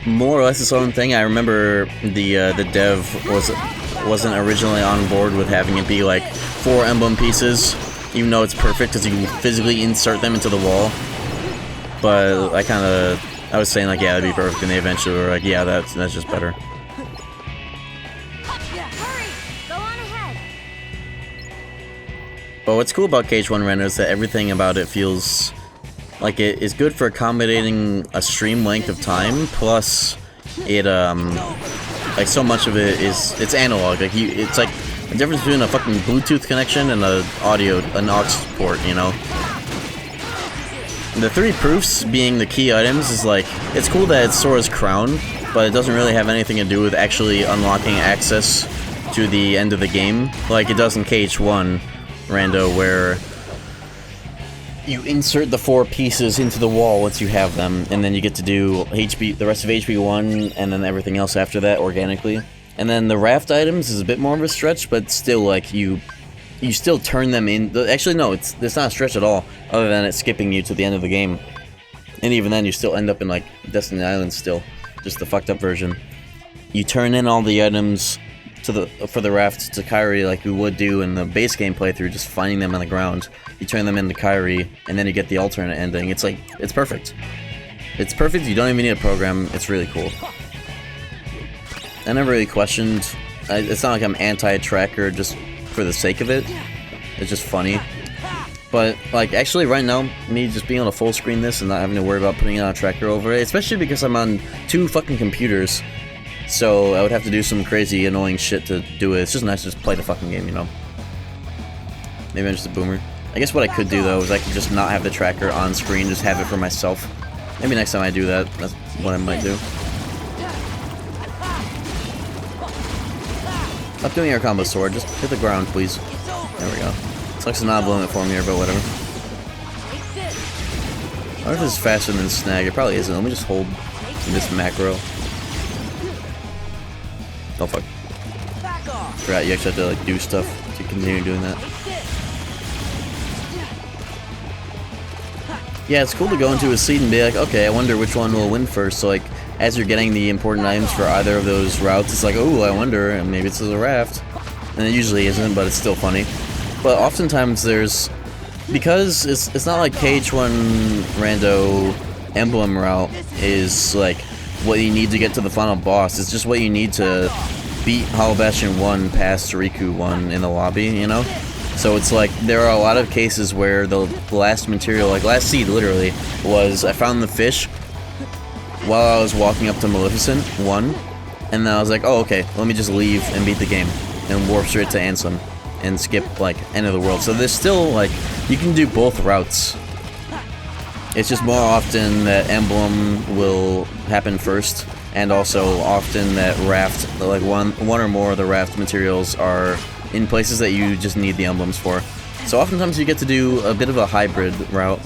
more or less its own thing. I remember the dev wasn't originally on board with having it be like 4 emblem pieces, even though it's perfect because you can physically insert them into the wall. But I was saying like, yeah, that'd be perfect, and they eventually were like, yeah, that's just better. But what's cool about KH2 Rando is that everything about it feels like it is good for accommodating a stream length of time, plus it like so much of it it's analog. Like it's like the difference between a fucking Bluetooth connection and an aux port, you know. The 3 proofs being the key items is like, it's cool that it's Sora's crown, but it doesn't really have anything to do with actually unlocking access to the end of the game, like it does in KH2 Rando, where you insert the 4 pieces into the wall once you have them, and then you get to do the rest of HP1, and then everything else after that organically. And then the raft items is a bit more of a stretch, but still, like, you still turn them in. Actually, no, it's not a stretch at all, other than it skipping you to the end of the game. And even then, you still end up in, like, Destiny Island still, just the fucked up version. You turn in all the items for the raft to Kyrie like we would do in the base game playthrough, just finding them on the ground. You turn them into Kyrie, and then you get the alternate ending. It's like, it's perfect. It's perfect, you don't even need a program, it's really cool. I never really questioned, it's not like I'm anti-tracker just for the sake of it. It's just funny. But, like, actually right now, me just being able to full screen this and not having to worry about putting on a tracker over it, especially because I'm on 2 fucking computers, so I would have to do some crazy annoying shit to do it. It's just nice to just play the fucking game, you know? Maybe I'm just a boomer. I guess what I could do, though, is I could just not have the tracker on screen, just have it for myself. Maybe next time I do that, that's what I might do. Stop doing your combo, sword. Just hit the ground, please. There we go. Sucks to not blowing it for me here, but whatever. I wonder if this is faster than snag. It probably isn't. Let me just hold this macro. Oh fuck. Forgot you actually have to like do stuff to continue doing that. Yeah, it's cool to go into a seed and be like, okay, I wonder which one will win first. So like, as you're getting the important items for either of those routes, it's like, oh, I wonder, and maybe it's a raft. And it usually isn't, but it's still funny. But oftentimes there's, because it's not like KH2 Rando emblem route is like what you need to get to the final boss. It's just what you need to beat Hollow Bastion 1 past Riku 1 in the lobby, you know? So it's like, there are a lot of cases where the last material, like last seed literally, was I found the fish while I was walking up to Maleficent 1, and then I was like, oh okay, let me just leave and beat the game, and warp straight to Ansem, and skip like end of the world. So there's still like, you can do both routes. It's just more often that emblem will happen first, and also often that raft, like one or more of the raft materials are in places that you just need the emblems for. So oftentimes you get to do a bit of a hybrid route,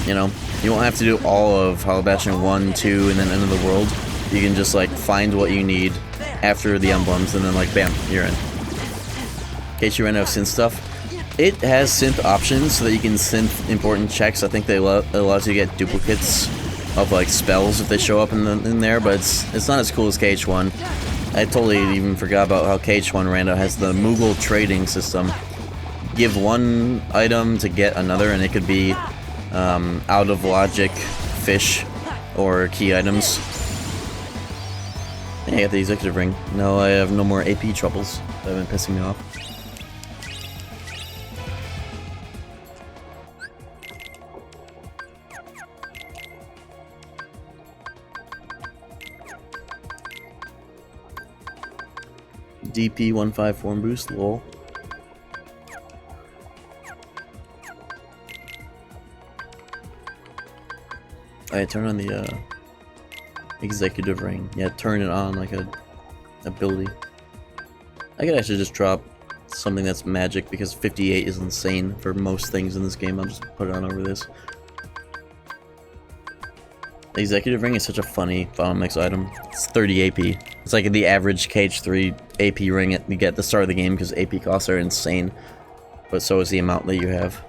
you know? You won't have to do all of Hollow Bastion 1, 2, and then End of the World. You can just like find what you need after the emblems, and then like bam, you're in. KH2 Rando synth stuff. It has synth options so that you can synth important checks. I think they allows you to get duplicates of like spells if they show up in there, but it's not as cool as KH1. I totally even forgot about how KH2 Rando has the Moogle trading system. Give one item to get another, and it could be out of logic fish or key items. Hey, I got the executive ring. Now I have no more AP troubles that have been pissing me off. DP15 form boost, lol. Alright, turn on the executive ring. Yeah, turn it on like a ability. I could actually just drop something that's magic because 58 is insane for most things in this game. I'll just put it on over this. The executive ring is such a funny final mix item. It's 30 AP. It's like the average KH3 AP ring you get at the start of the game because AP costs are insane. But so is the amount that you have.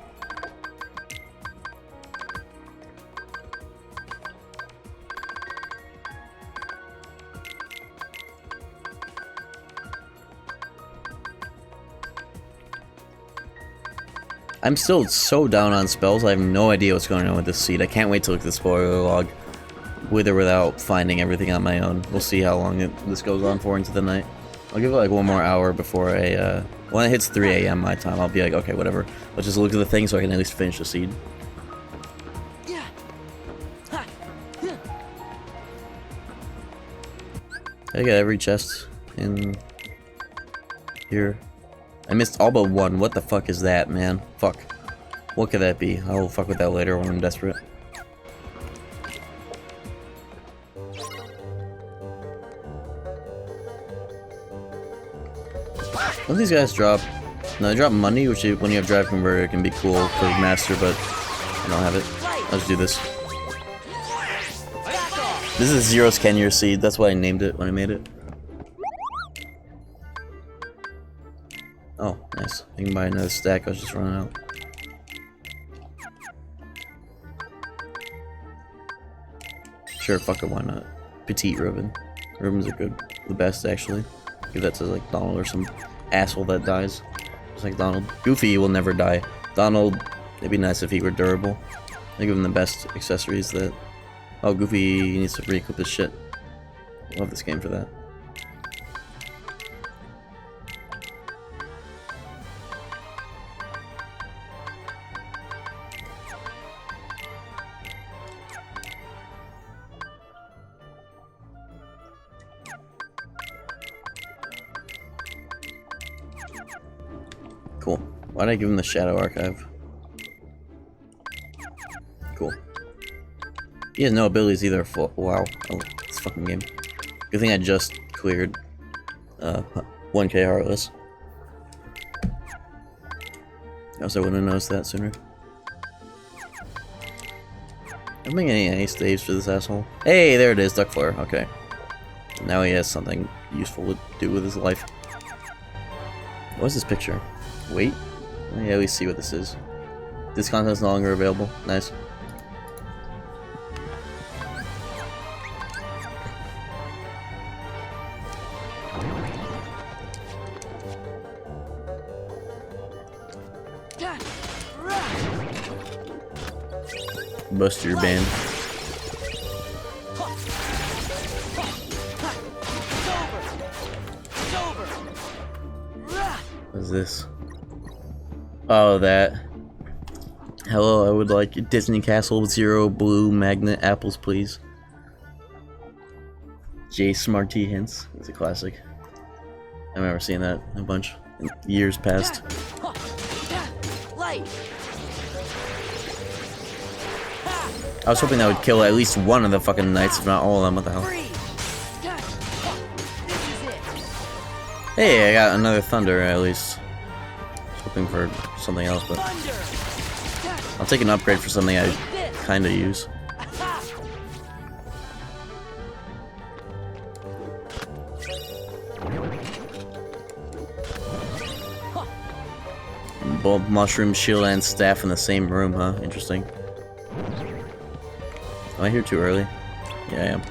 I'm still so down on spells, I have no idea what's going on with this seed. I can't wait to look at the spoiler log, with or without finding everything on my own. We'll see how long this goes on for into the night. I'll give it like one more hour before when it hits 3 AM my time, I'll be like, okay, whatever. Let's just look at the thing so I can at least finish the seed. I got every chest in here. I missed all but one. What the fuck is that, man? Fuck. What could that be? I'll fuck with that later when I'm desperate. Don't these guys drop? No, they drop money, which when you have drive converter can be cool for master, but I don't have it. I'll just do this. This is Zero's Kenyer seed. That's why I named it when I made it. Oh, nice. I can buy another stack. I was just running out. Sure, fuck it, why not? Petite Reuben. Reubens are good. The best, actually. Give that to, like, Donald or some asshole that dies. Just like Donald. Goofy will never die. Donald, it'd be nice if he were durable. I give him the best accessories that... Oh, Goofy needs to re-equip his shit. Love this game for that. Cool. Why'd I give him the Shadow Archive? Cool. He has no abilities either. Wow. Oh, this fucking game. Good thing I just cleared 1K Heartless. I also wouldn't have noticed that sooner. I'm making any staves for this asshole. Hey, there it is, Duck Flare. Okay. Now he has something useful to do with his life. What's this picture? Wait. Let me at least see what this is. This content is no longer available. Nice. Bust your band. What's this? Oh, that. Hello, I would like Disney Castle 0 blue magnet apples, please. J Smarty hints. It's a classic. I remember seeing that a bunch in years past. I was hoping that would kill at least one of the fucking knights, if not all of them. What the hell? Hey, I got another thunder at least. I was hoping for something else, but I'll take an upgrade for something I kinda use. Bulb, mushroom, shield, and staff in the same room, huh? Interesting. Am I here too early? Yeah, I am.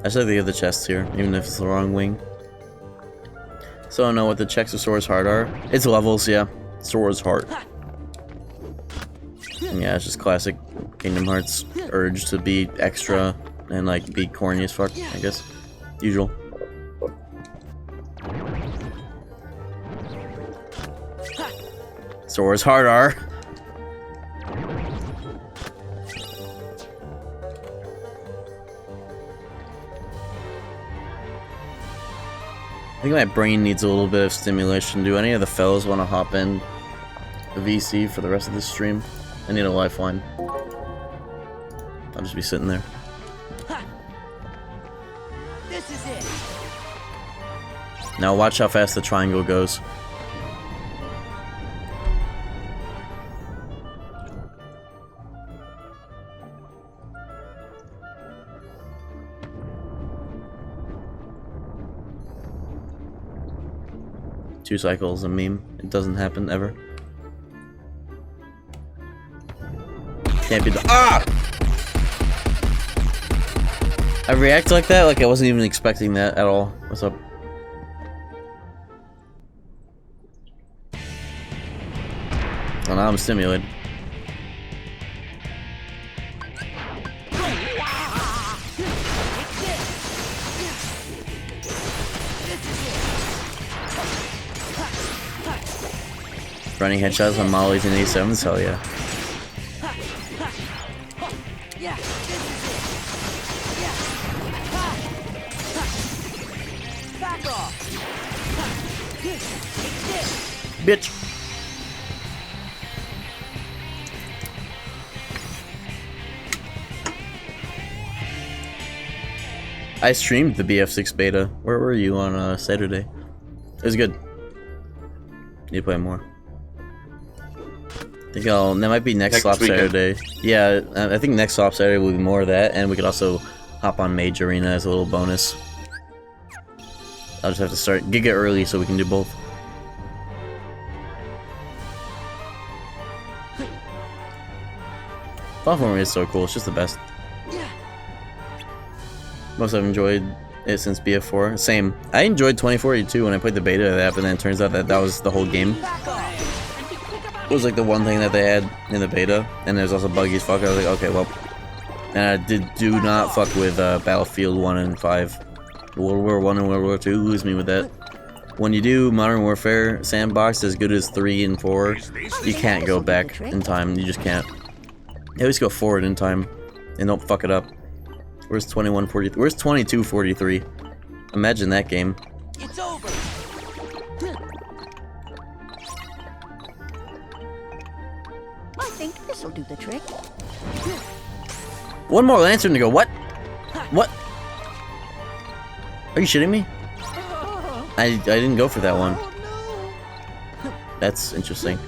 I said the other chests here, even if it's the wrong wing. So I don't know what the checks of Sora's Heart are. It's levels, yeah. Sora's Heart. Yeah, it's just classic Kingdom Hearts urge to be extra and like be corny as fuck, I guess. Usual. Sora's Heart are. I think my brain needs a little bit of stimulation. Do any of the fellas want to hop in the VC for the rest of this stream? I need a lifeline. I'll just be sitting there. This is it. Now watch how fast the triangle goes. Two cycles, a meme. It doesn't happen ever. Can't be the I react like that, like I wasn't even expecting that at all. What's up? Well, now I'm stimulated. Running headshots on Molly's and A7s, hell yeah. Bitch. I streamed the BF6 beta. Where were you on Saturday? It was good. Need to play more. I think that might be next Swap Saturday. Yeah, I think next Swap Saturday will be more of that, and we could also hop on Mage Arena as a little bonus. I'll just have to start Giga early so we can do both. Platforming is so cool, it's just the best. Most I've enjoyed it since BF4. Same. I enjoyed 2042 when I played the beta of that, but then it turns out that that was the whole game. It was like the one thing that they had in the beta, and it was also buggy as fuck. I was like, okay, well. And I do not fuck with Battlefield 1 and 5. World War 1 and World War 2, lose me with that. When you do Modern Warfare sandbox as good as 3 and 4, you can't go back in time. You just can't. At least go forward in time, and don't fuck it up. Where's 2143? Where's 2243? Imagine that game. It's over. this'll do the trick. One more lantern to go. What? What? Are you shitting me? I didn't go for that one. That's interesting.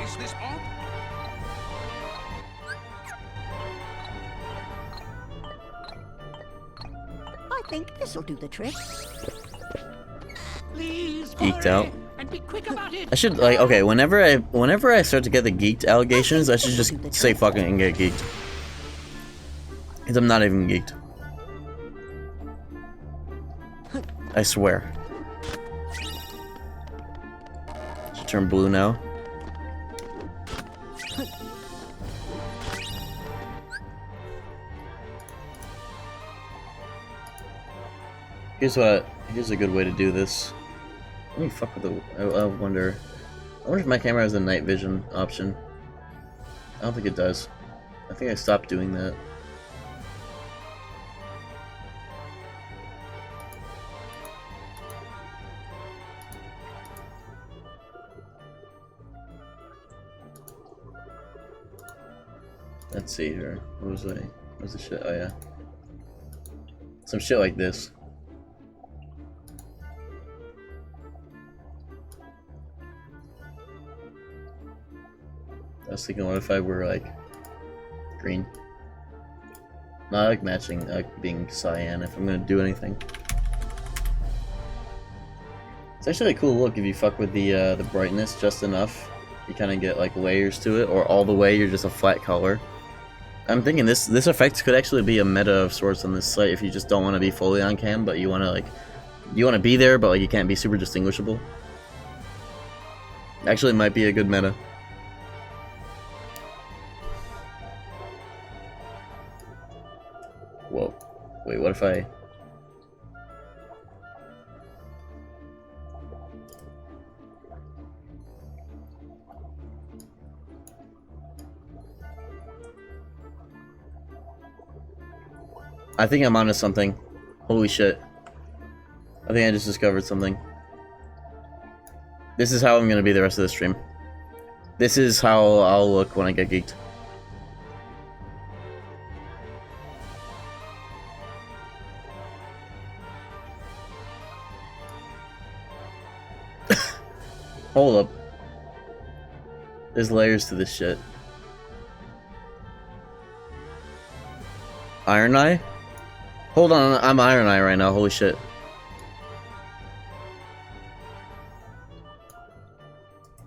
Is this on? I think this'll do the trick. Please, Geeked out. and be quick about it. I should like okay. Whenever I start to get the geeked allegations, I should just say fucking and get geeked. Cause I'm not even geeked. I swear. Should turn blue now. Here's a good way to do this. Let me fuck with the. I wonder if my camera has a night vision option. I don't think it does. I think I stopped doing that. Let's see here. What was the shit? Oh yeah. Some shit like this. I was thinking, what if I were like green? Not like matching, like being cyan if I'm gonna do anything. It's actually a cool look if you fuck with the brightness just enough. You kind of get like layers to it, or all the way you're just a flat color. I'm thinking this effect could actually be a meta of sorts on this site if you just don't want to be fully on cam, but you want to be there, but like you can't be super distinguishable. Actually, it might be a good meta. Whoa. Wait, what if I... I think I'm onto something. Holy shit. I think I just discovered something. This is how I'm gonna be the rest of the stream. This is how I'll look when I get geeked. Hold up. There's layers to this shit. Iron Eye? Hold on, I'm Iron Eye right now, holy shit.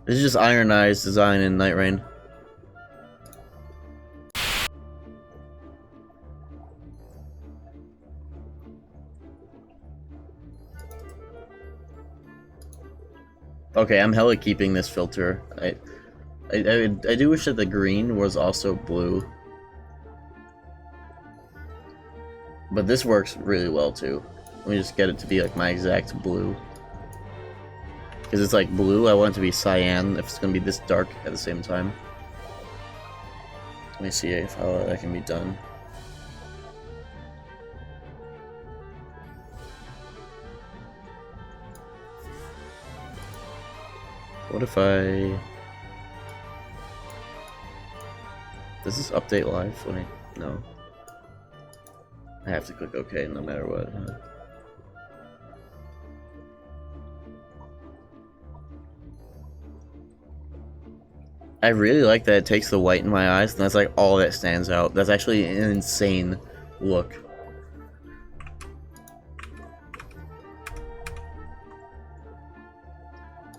This is just Iron Eye's design in Night Rain. Okay, I'm hella keeping this filter. I do wish that the green was also blue. But this works really well too. Let me just get it to be like my exact blue. Because it's like blue, I want it to be cyan if it's going to be this dark at the same time. Let me see if how that can be done. What if I... Does this update live? No. I have to click OK no matter what. I really like that it takes the white in my eyes and that's like all that stands out. That's actually an insane look.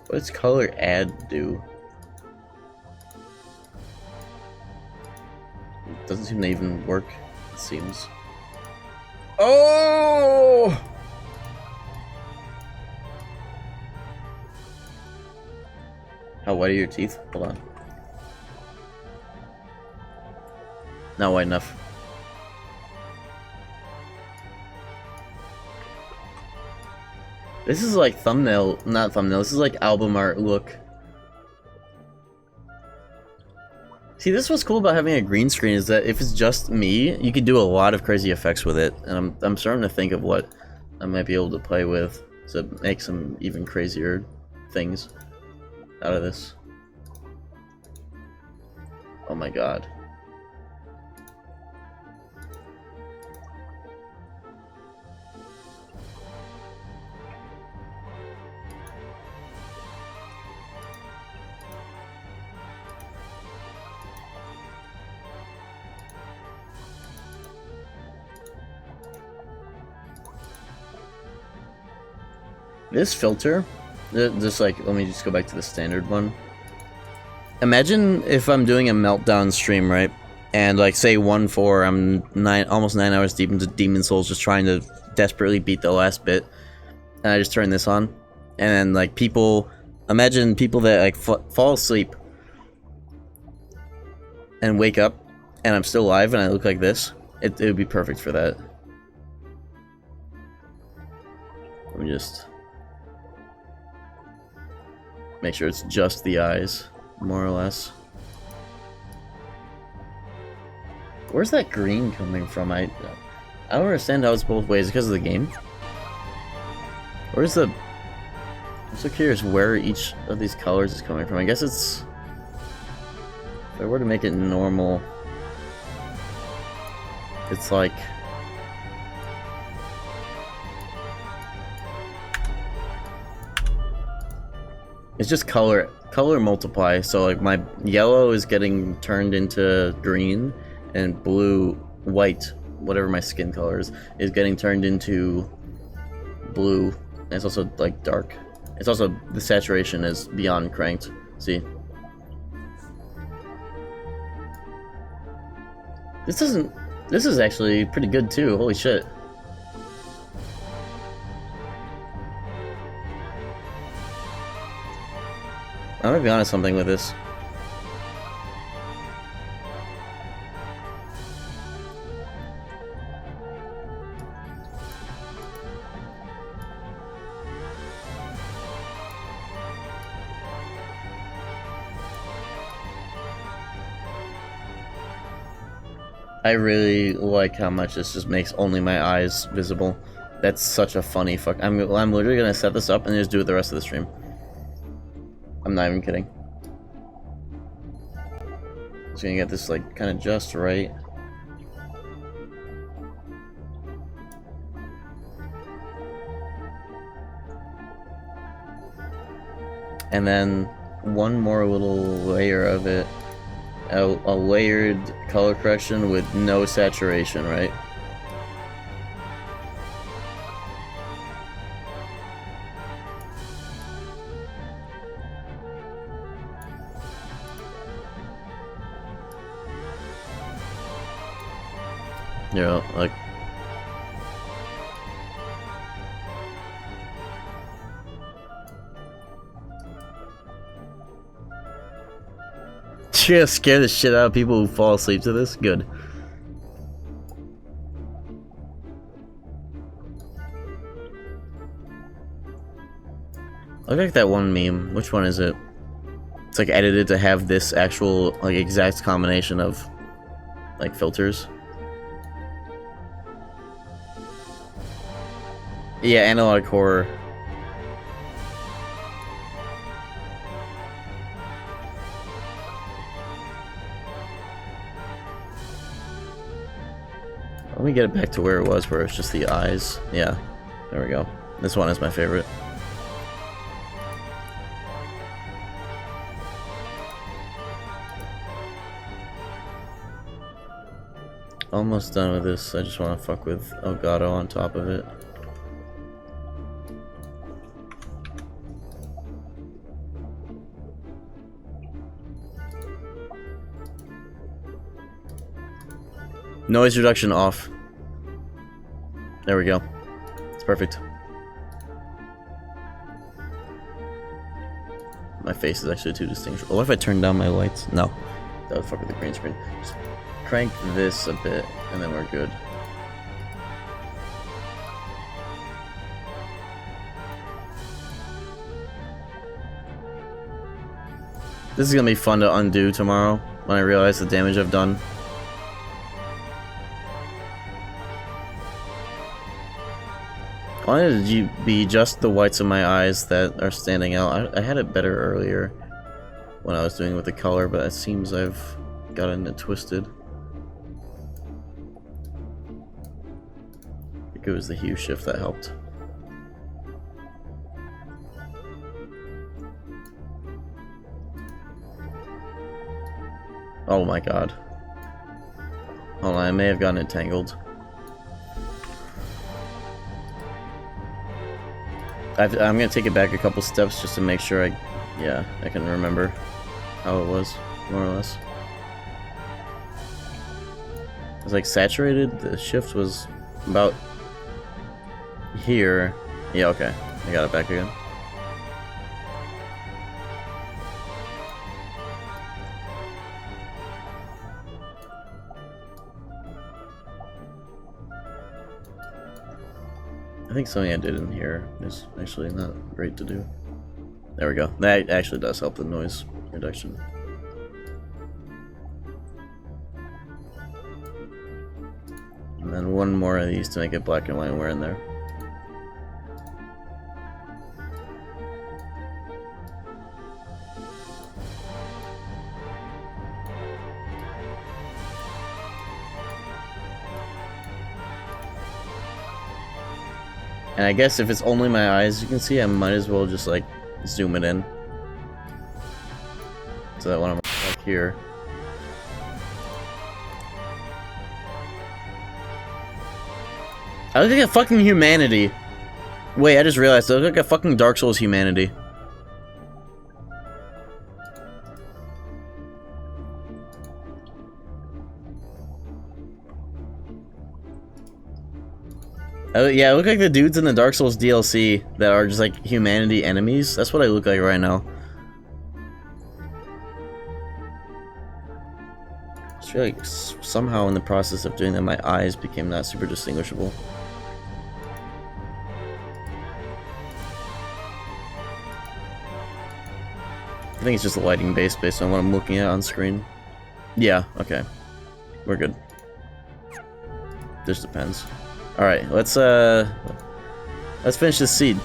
What does color add do? It doesn't seem to even work, it seems. Oh! How white are your teeth? Hold on. Not white enough. This is like thumbnail, not thumbnail, this is like album art look. See, this is what's cool about having a green screen is that if it's just me, you can do a lot of crazy effects with it. And I'm starting to think of what I might be able to play with to make some even crazier things out of this. Oh my god. This filter, just like, let me just go back to the standard one. Imagine if I'm doing a meltdown stream, right? And like, say 1-4, I'm almost 9 hours deep into Demon Souls, just trying to desperately beat the last bit. And I just turn this on. And then like people, imagine people that like fall asleep and wake up and I'm still alive and I look like this. It would be perfect for that. Let me just make sure it's just the eyes, more or less. Where's that green coming from? I don't understand how it's both ways. Because of the game? Where's the... I'm so curious where each of these colors is coming from. I guess it's... If I were to make it normal... It's like... It's just color multiply. So like my yellow is getting turned into green, and blue, white, whatever my skin color is getting turned into blue. And it's also like dark. It's also, the saturation is beyond cranked. See? This is actually pretty good too. Holy shit. I'm gonna be honest something with this. I really like how much this just makes only my eyes visible. That's such a funny fuck. I'm literally gonna set this up and just do it the rest of the stream. I'm not even kidding. Just gonna get this like kind of just right. And then one more little layer of it. A layered color correction with no saturation, right? Yeah, like... You're gonna scare the shit out of people who fall asleep to this? Good. Look like that one meme. Which one is it? It's like edited to have this actual, like, exact combination of, like, filters. Yeah, analog horror. Let me get it back to where it was, where it's just the eyes. Yeah, there we go. This one is my favorite. Almost done with this. I just want to fuck with Elgato on top of it. Noise reduction off. There we go. It's perfect. My face is actually too distinguishable. What if I turn down my lights? No. That would fuck with the green screen. Just crank this a bit, and then we're good. This is gonna be fun to undo tomorrow, when I realize the damage I've done. Why did you be just the whites of my eyes that are standing out? I had it better earlier when I was doing it with the color, but it seems I've gotten it twisted. I think it was the hue shift that helped. Oh my god. Hold on, I may have gotten it tangled. I'm gonna take it back a couple steps just to make sure I can remember how it was, more or less. It was like saturated, the shift was about here. Yeah, okay. I got it back again. I think something I did in here is actually not great to do. There we go. That actually does help the noise reduction. And then one more of these to make it black and white and wear in there. And I guess if it's only my eyes you can see, I might as well just like zoom it in. So that when I'm like here. I look like a fucking humanity. Wait, I just realized I look like a fucking Dark Souls humanity. Oh, yeah, I look like the dudes in the Dark Souls DLC that are just like humanity enemies. That's what I look like right now. I just feel like somehow in the process of doing that, my eyes became not super distinguishable. I think it's just a lighting based on what I'm looking at on screen. Yeah, okay. We're good. Just depends. Alright, let's finish this seed.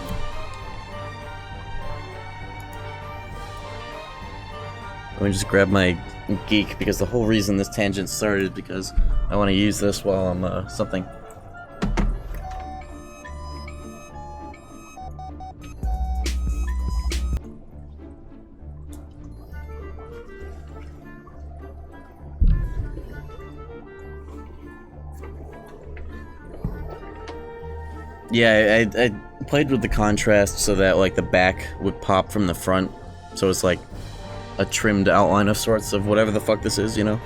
Let me just grab my geek, because the whole reason this tangent started is because I want to use this while I'm something. Yeah, I played with the contrast so that like the back would pop from the front, so it's like a trimmed outline of sorts of whatever the fuck this is, you know?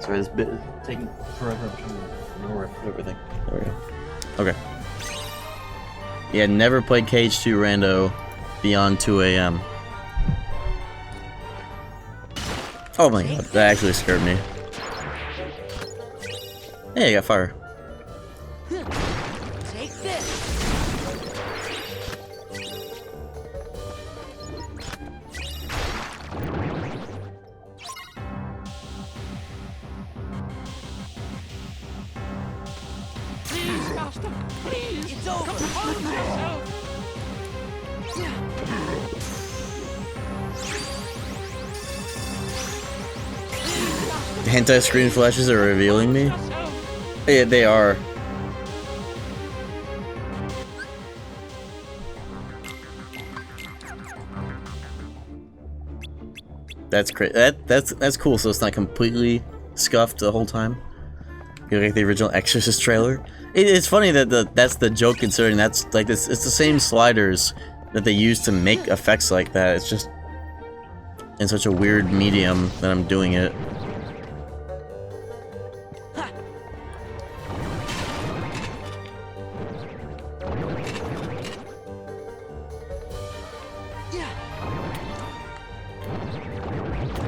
Sorry, this bit is taking forever. I'm trying to remember everything. There we go. Okay. Yeah, never played KH2 Rando beyond 2 AM. Oh my god, that actually scared me. Hey, I got fire. Take this. Please, Master, please. It's over. Compose yourself. Hentai screen flashes are revealing me? Yeah, they are. That's great. That's cool. So it's not completely scuffed the whole time. You look like the original Exorcist trailer. It's funny that that's the joke, considering that's like this. It's the same sliders that they use to make effects like that. It's just in such a weird medium that I'm doing it.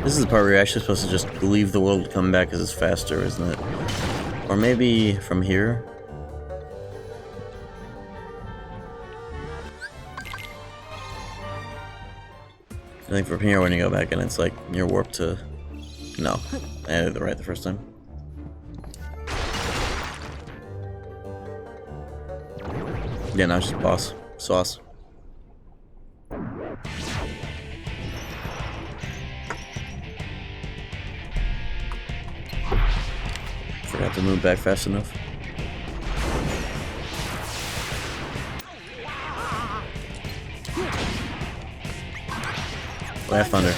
This is the part where you're actually supposed to just leave the world, come back because it's faster, isn't it? Or maybe from here? I think from here when you go back in, it's like you're warped to. No, I did it right the first time. Yeah, now it's just boss sauce. Forgot to move back fast enough. Blast thunder.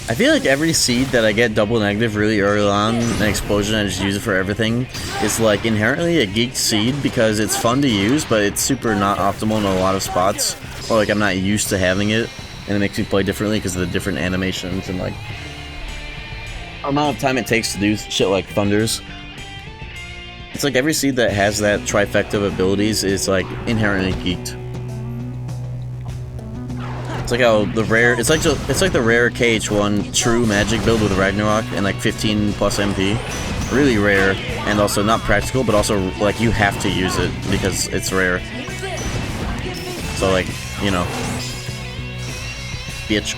I feel like every seed that I get double negative really early on, an explosion, I just use it for everything, is like inherently a geeked seed because it's fun to use, but it's super not optimal in a lot of spots. Or like I'm not used to having it, and it makes me play differently because of the different animations and like amount of time it takes to do shit like thunders. It's like every seed that has that trifecta of abilities is like inherently geeked. It's like how the rare, it's like the rare KH1 true magic build with Ragnarok and like 15 plus MP. Really rare and also not practical, but also like you have to use it because it's rare. So like, you know, bitch.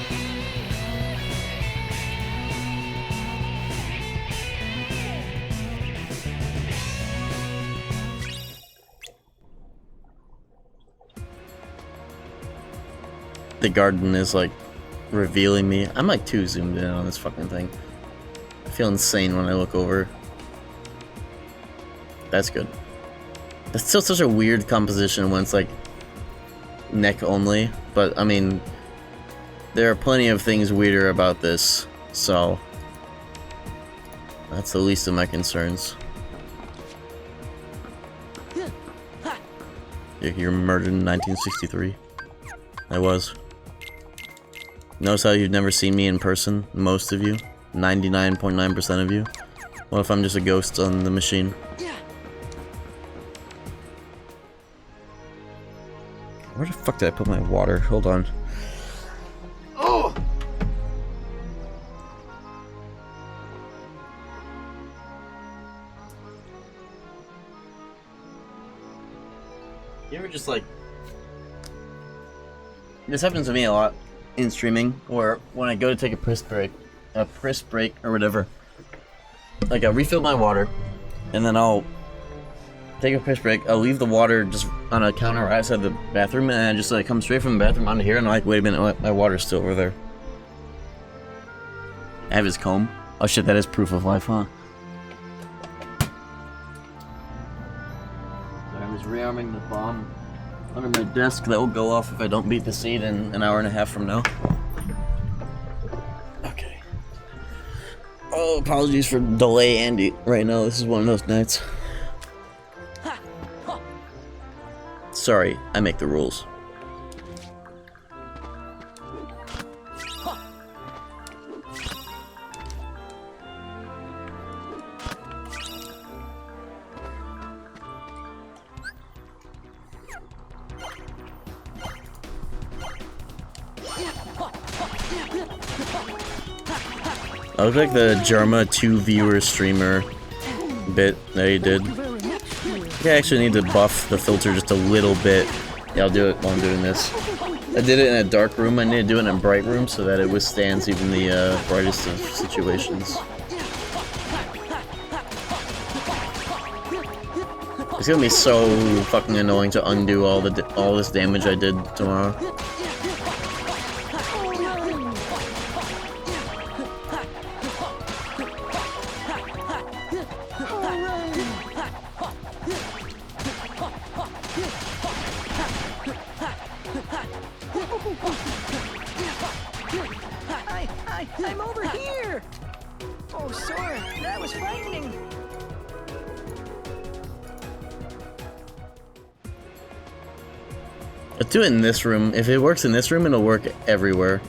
The garden is like revealing me. I'm like too zoomed in on this fucking thing. I feel insane when I look over. That's good. That's still such a weird composition when it's like neck only, but I mean, there are plenty of things weirder about this, so that's the least of my concerns. You're murdered in 1963. I was. Notice how you've never seen me in person? Most of you. 99.9% of you. What if I'm just a ghost on the machine? Where the fuck did I put my water? Hold on. Oh! You ever just like... This happens to me a lot in streaming, or when I go to take a piss break or whatever. Like, I'll refill my water, and then I'll take a piss break. I'll leave the water just on a counter right outside the bathroom, and I just like come straight from the bathroom onto here, and I'm like, wait a minute, my water's still over there. I have his comb. Oh shit, that is proof of life, huh? So I was rearming the bomb under my desk that will go off if I don't beat the seed in an hour and a half from now. Okay. Oh, apologies for delay, Andy. Right now, this is one of those nights. Sorry, I make the rules. I look like the Jarma 2 viewer streamer bit that he did. I actually need to buff the filter just a little bit. Yeah, I'll do it while I'm doing this. I did it in a dark room. I need to do it in a bright room so that it withstands even the brightest of situations. It's gonna be so fucking annoying to undo all this damage I did tomorrow. I'm over here! Oh, sorry, that was frightening. Let's do it in this room. If it works in this room, it'll work everywhere.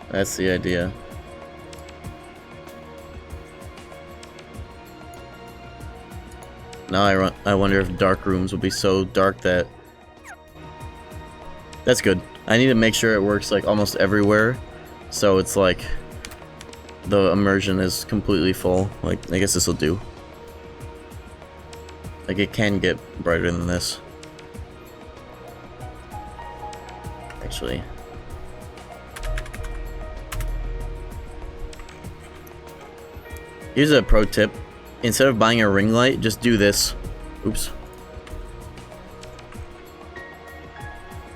That's the idea. Now I wonder if dark rooms will be so dark that... That's good. I need to make sure it works like almost everywhere, so it's like the immersion is completely full. Like, I guess this will do. Like, it can get brighter than this. Actually. Here's a pro tip. Instead of buying a ring light, just do this. Oops.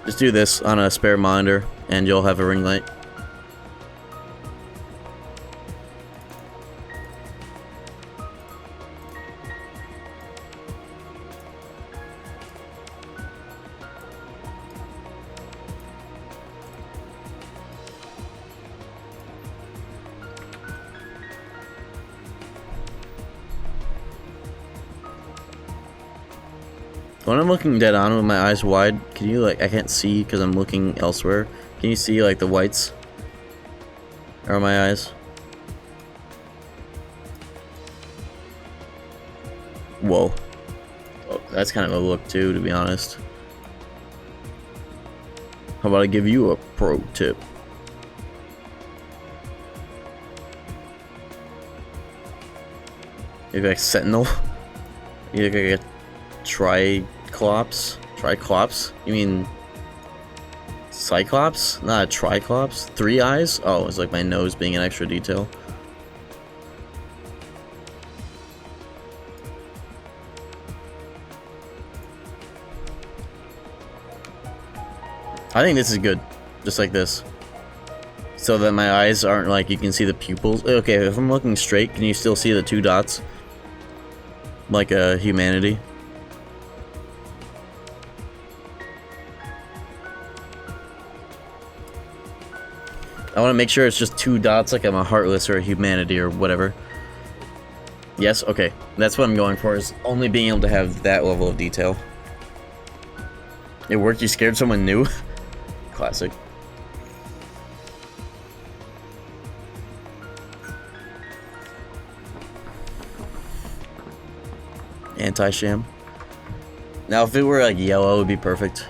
Just do this on a spare monitor, and you'll have a ring light. When I'm looking dead on with my eyes wide, can you, like, I can't see because I'm looking elsewhere. Can you see, like, the whites around my eyes? Whoa. Oh, that's kind of a look too, to be honest. How about I give you a pro tip? You look like Sentinel. You look like a Triclops? You mean Cyclops? Not a Triclops? 3 eyes? Oh, it's like my nose being an extra detail. I think this is good. Just like this. So that my eyes aren't like, you can see the pupils. Okay, if I'm looking straight, can you still see the 2 dots? Like a humanity? I want to make sure it's just 2 dots, like I'm a heartless or a humanity or whatever. Yes, okay. That's what I'm going for, is only being able to have that level of detail. It worked? You scared someone new? Classic. Anti-sham. Now, if it were like yellow, it would be perfect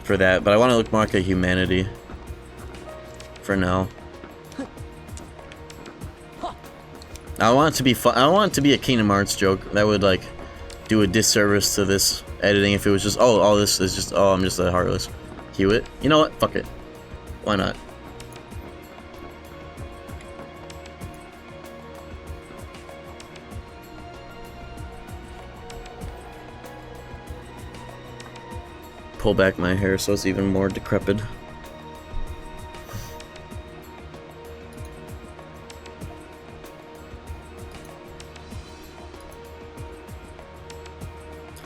for that, but I want to look more like a humanity. For now. I want it to be fun. I don't want it to be a Kingdom Hearts joke. That would like do a disservice to this editing if it was just, oh, all this is just, oh, I'm just a heartless Hewitt. You know what? Fuck it. Why not? Pull back my hair so it's even more decrepit.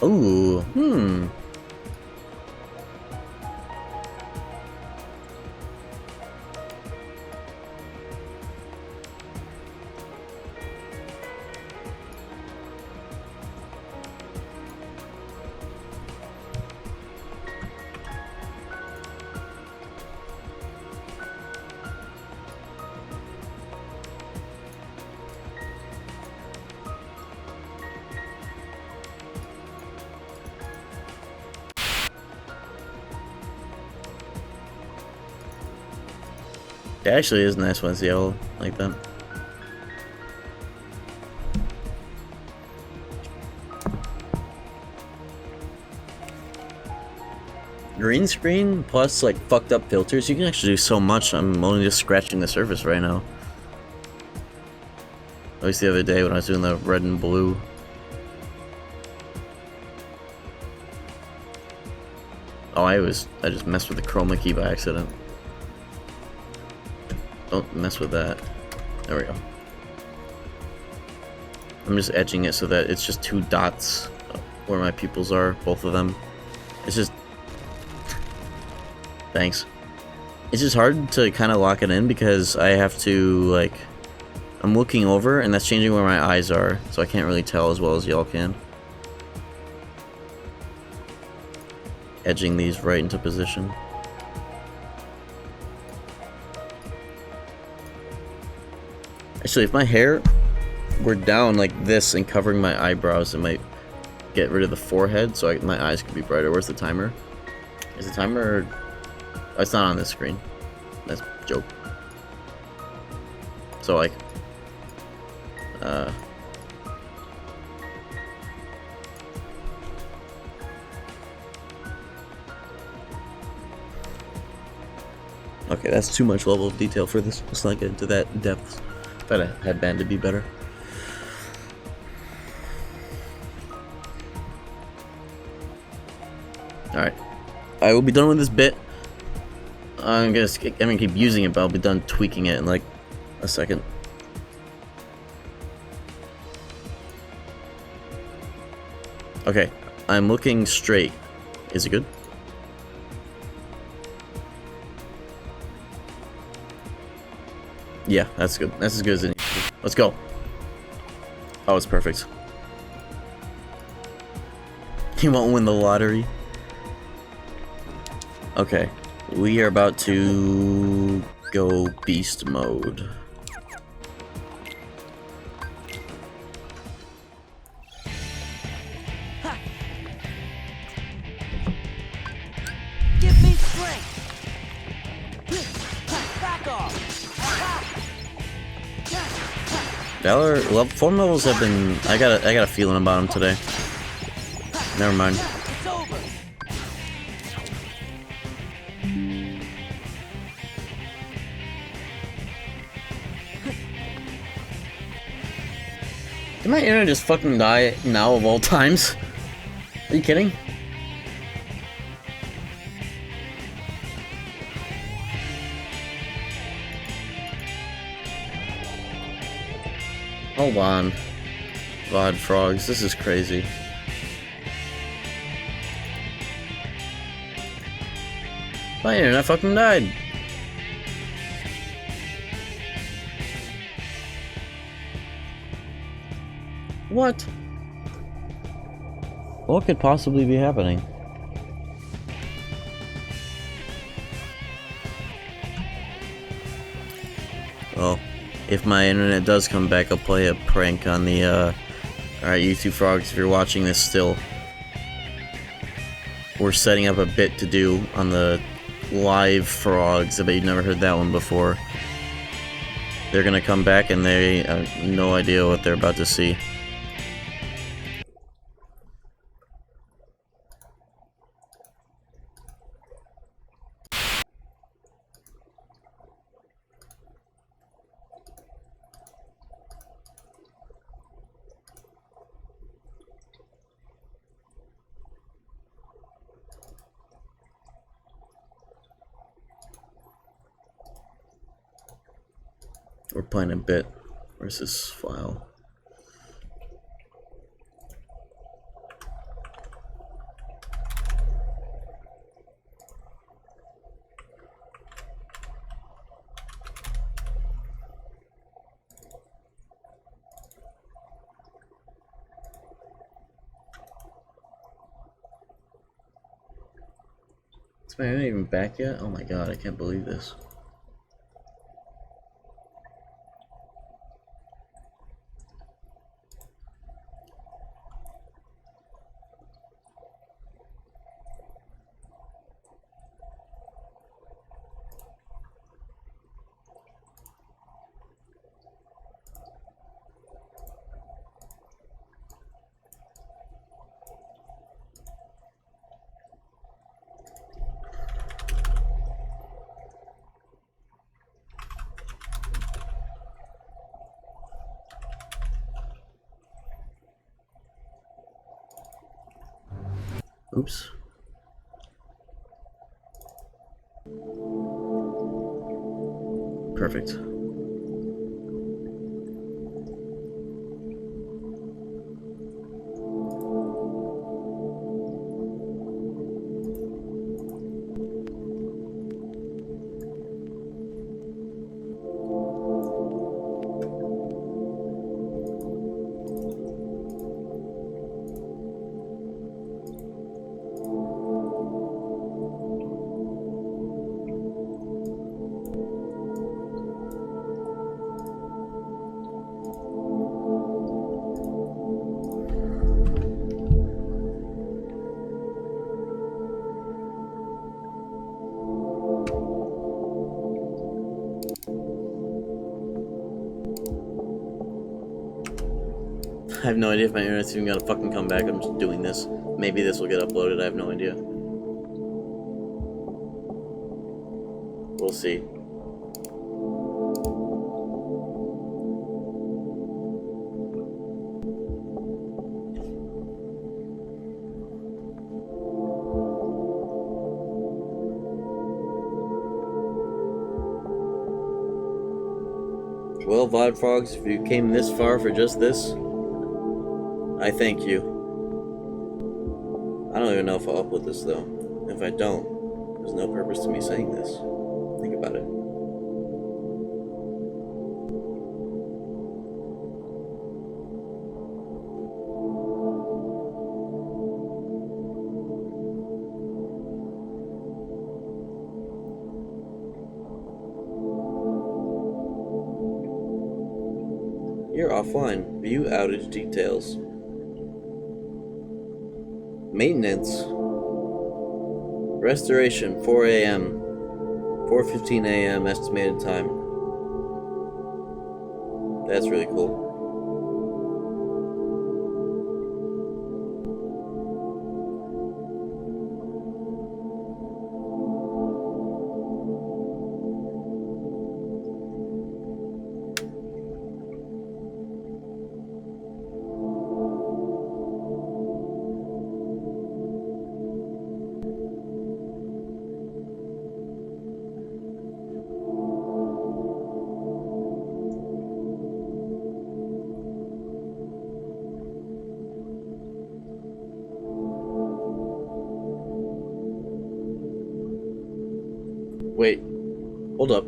Ooh, it actually is nice when it's yellow like that. Green screen plus like fucked up filters, you can actually do so much. I'm only just scratching the surface right now. At least the other day when I was doing the red and blue. Oh, I just messed with the chroma key by accident. Don't mess with that. There we go. I'm just etching it so that it's just 2 dots where my pupils are, both of them. It's just... Thanks. It's just hard to kind of lock it in because I have to, like... I'm looking over and that's changing where my eyes are, so I can't really tell as well as y'all can. Edging these right into position. Actually, if my hair were down like this and covering my eyebrows, it might get rid of the forehead, so my eyes could be brighter. Where's the timer? Is the timer... Oh, it's not on this screen. That's a joke. So, like... Okay, that's too much level of detail for this. Let's not get into that depth. Thought a headband to be better. Alright. I will be done with this bit. I'm gonna keep using it, but I'll be done tweaking it in like a second. Okay, I'm looking straight. Is it good? Yeah, that's good. That's as good as it needs to be. Let's go. Oh, it's perfect. He won't win the lottery. Okay, we are about to go beast mode. Give me strength. Back off. Valor form levels have been. I got a feeling about them today. Never mind. It's over. Did my internet just fucking die now of all times? Are you kidding? Hold on. VOD frogs, this is crazy. My internet fucking died. What? What could possibly be happening? Well, if my internet does come back, I'll play a prank on the, Alright, you two frogs, if you're watching this still, we're setting up a bit to do on the live frogs. I bet you've never heard that one before. They're gonna come back and they have no idea what they're about to see. We're playing a bit. Where's this file? Is my internet even back yet? Oh my god, I can't believe this. Oops. Perfect. I have no idea if my internet's even gonna fucking come back. I'm just doing this. Maybe this will get uploaded. I have no idea. We'll see. Well, Vibe Frogs, if you came this far for just this, I thank you. I don't even know if I'll upload this though. If I don't, there's no purpose to me saying this. Think about it. You're offline. View outage details. Maintenance. Restoration, 4 a.m. 4:15 a.m. estimated time. That's really cool. Wait, hold up.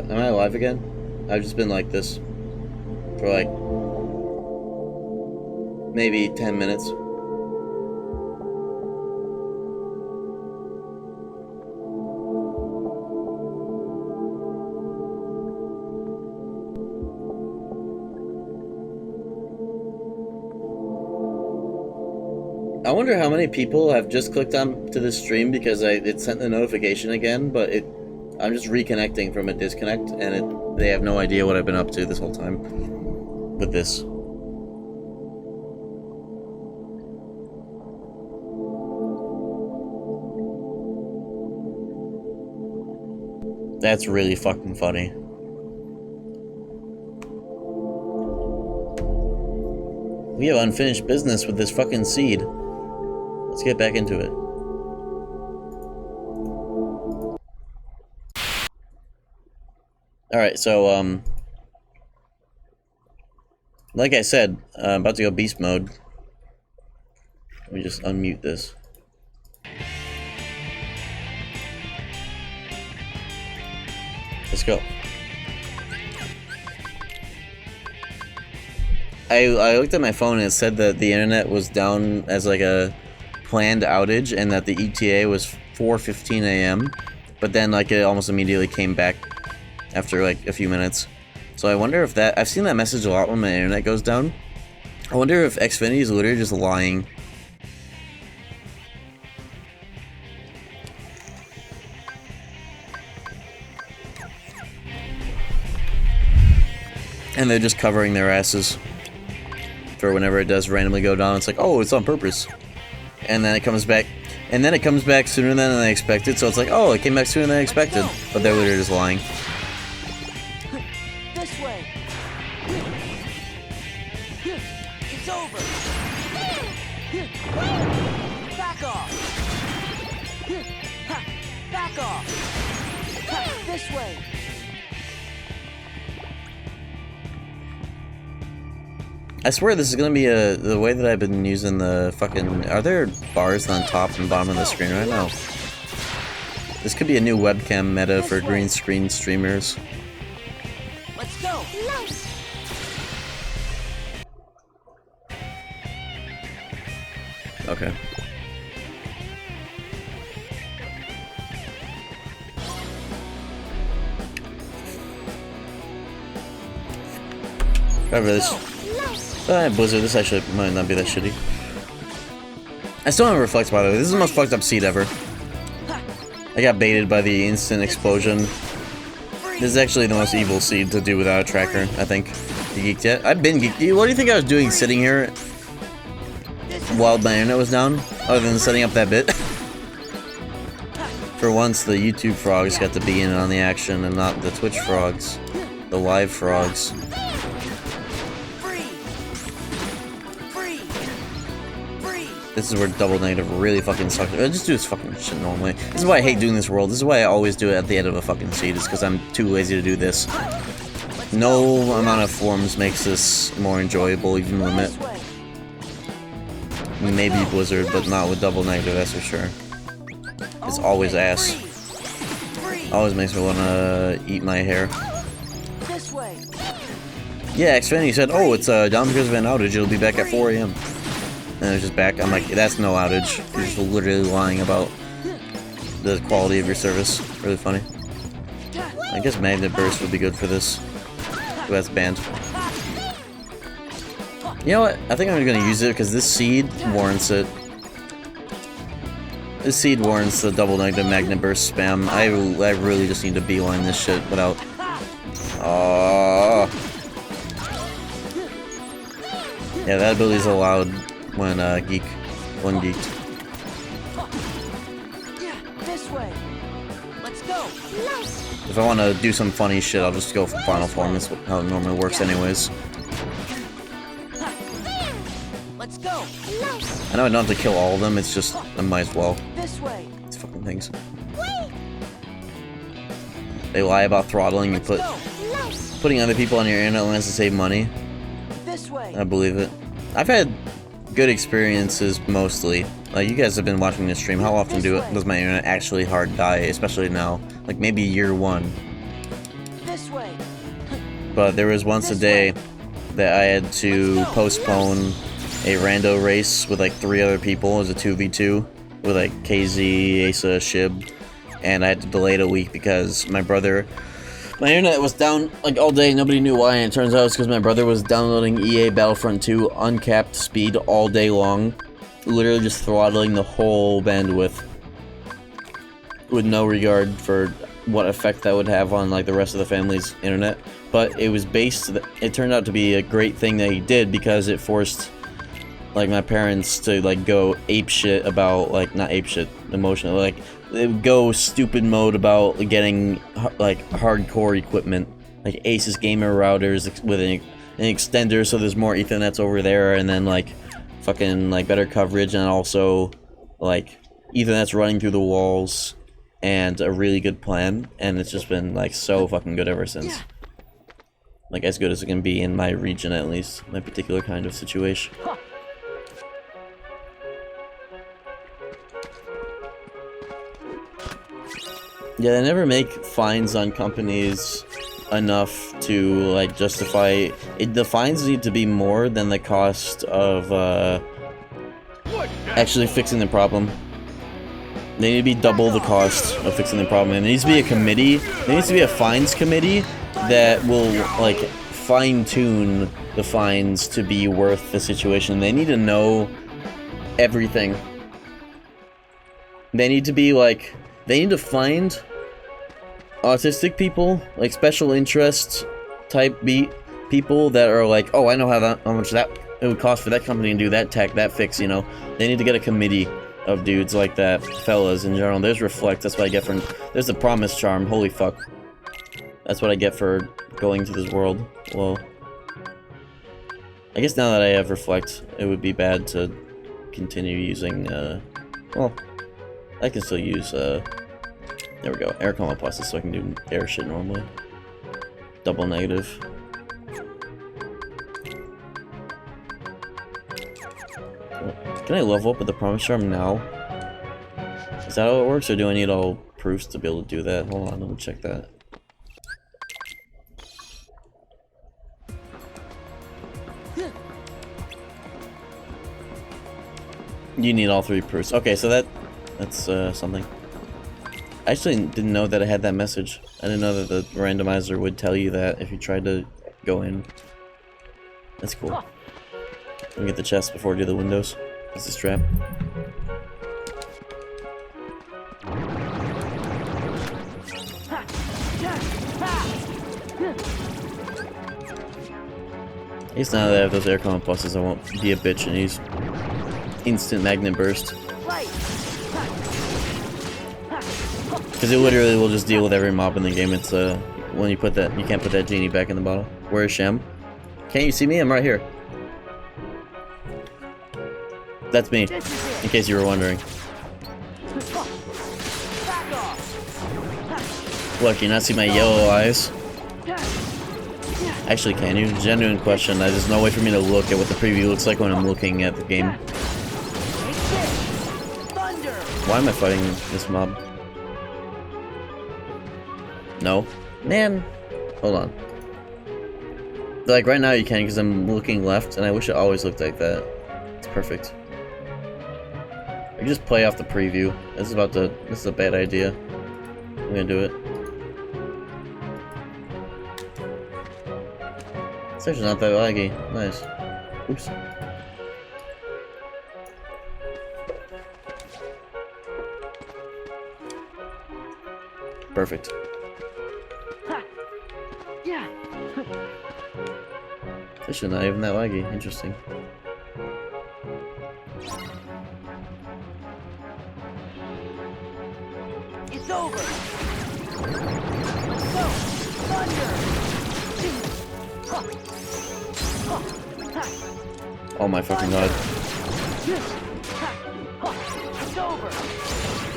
Am I alive again? I've just been like this for like maybe 10 minutes. I wonder how many people have just clicked on to this stream because it sent the notification again, but I'm just reconnecting from a disconnect, and they have no idea what I've been up to this whole time with this. That's really fucking funny. We have unfinished business with this fucking seed. Let's get back into it. Alright, so, like I said, I'm about to go beast mode. Let me just unmute this. Let's go. I looked at my phone and it said that the internet was down as like a planned outage and that the ETA was 4:15 a.m. But then like it almost immediately came back after like a few minutes. So I wonder if that... I've seen that message a lot when my internet goes down. I wonder if Xfinity is literally just lying. And they're just covering their asses for whenever it does randomly go down. It's like, oh, it's on purpose. and then it comes back, and then it comes back sooner than I expected. So it's like, oh, it came back sooner than I expected, but they're literally just lying. This way. It's over. Back off. Back off. This way. I swear this is gonna be the way that I've been using the fucking. Are there bars on top and bottom of the screen right now? This could be a new webcam meta for green screen streamers. Let's go. Okay. Blizzard, this actually might not be that shitty. I still haven't reflected, by the way. This is the most fucked up seed ever. I got baited by the instant explosion. This is actually the most evil seed to do without a tracker, I think. You geeked yet? I've been geeked. What do you think I was doing sitting here while my internet was down? Other than setting up that bit? For once, the YouTube frogs got to be in on the action and not the Twitch frogs. The live frogs. This is where double negative really fucking sucks. I just do this fucking shit normally. This is why I hate doing this world. This is why I always do it at the end of a fucking seed, is because I'm too lazy to do this. No amount of forms makes this more enjoyable, even limit. Maybe Blizzard, but not with double negative, that's for sure. It's always ass. Always makes me wanna eat my hair. Yeah, X-Fan, you said, oh, it's down because of an outage, it'll be back at 4 AM. And it's just back. I'm like, that's no outage. You're just literally lying about the quality of your service. Really funny. I guess Magnet Burst would be good for this. But that's banned. You know what? I think I'm gonna use it because this seed warrants it. This seed warrants the double negative Magnet Burst spam. I really just need to beeline this shit without. Yeah, that ability is allowed when when geeked. This way. Let's go. If I want to do some funny shit, I'll just go for final form. That's how it normally works, anyways. Let's go. I know I don't have to kill all of them. It's just I might as well. This way. These fucking things. They lie about throttling and putting other people on your internet lines to save money. This way. I believe it. I've had good experiences mostly. Like, you guys have been watching this stream. How often does my internet actually hard die? Especially now. Like, maybe year 1. This way. But there was once a day that I had to postpone a rando race with like 3 other people. It was a 2v2 with like KZ, Asa, Shib. And I had to delay it a week because my internet was down like all day, nobody knew why, and it turns out it's because my brother was downloading EA Battlefront 2 uncapped speed all day long, literally just throttling the whole bandwidth with no regard for what effect that would have on like the rest of the family's internet. But it was it turned out to be a great thing that he did because it forced like my parents to like go apeshit about, like, not apeshit, emotional, like they would go stupid mode about getting like hardcore equipment, like Asus gamer routers with an extender, so there's more Ethernets over there, and then like fucking like better coverage, and also like Ethernet's running through the walls, and a really good plan, and it's just been like so fucking good ever since. Like as good as it can be in my region, at least, my particular kind of situation. Yeah, they never make fines on companies enough to, like, justify it. The fines need to be more than the cost of, actually fixing the problem. They need to be double the cost of fixing the problem. And there needs to be a committee, there needs to be a fines committee that will, like, fine-tune the fines to be worth the situation. They need to know everything. They need to be, like, they need to find autistic people, like special interest type people that are like, oh, I know how much that it would cost for that company to do that tech, that fix, you know. They need to get a committee of dudes like that, fellas in general. There's Reflect, that's what I get from... There's the Promise Charm, holy fuck. That's what I get for going to this world. Well, I guess now that I have Reflect, it would be bad to continue using, well, I can still use, there we go, air coma pluses so I can do air shit normally. Double negative. Can I level up with the Promise Charm now? Is that how it works, or do I need all proofs to be able to do that? Hold on, let me check that. You need all 3 proofs. Okay, so that's something. I actually didn't know that I had that message. I didn't know that the randomizer would tell you that if you tried to go in. That's cool. Let me get the chest before I do the windows. That's a strap. I guess now that I have those air command pluses, I won't be a bitch and use instant magnet burst. Because it literally will just deal with every mob in the game. It's when you put that, you can't put that genie back in the bottle. Where is Shem? Can't you see me? I'm right here. That's me, in case you were wondering. Look, you not see my yellow eyes? Actually, can you? Genuine question. There's no way for me to look at what the preview looks like when I'm looking at the game. Why am I fighting this mob? No? Man! Hold on. Like, right now you can, because I'm looking left, and I wish it always looked like that. It's perfect. I can just play off the preview. This is a bad idea. I'm gonna do it. It's actually not that laggy. Nice. Oops. Perfect. Yeah. It's actually not even that laggy. Interesting. It's over. Let's go. Thunder. Oh my fucking god. It's over.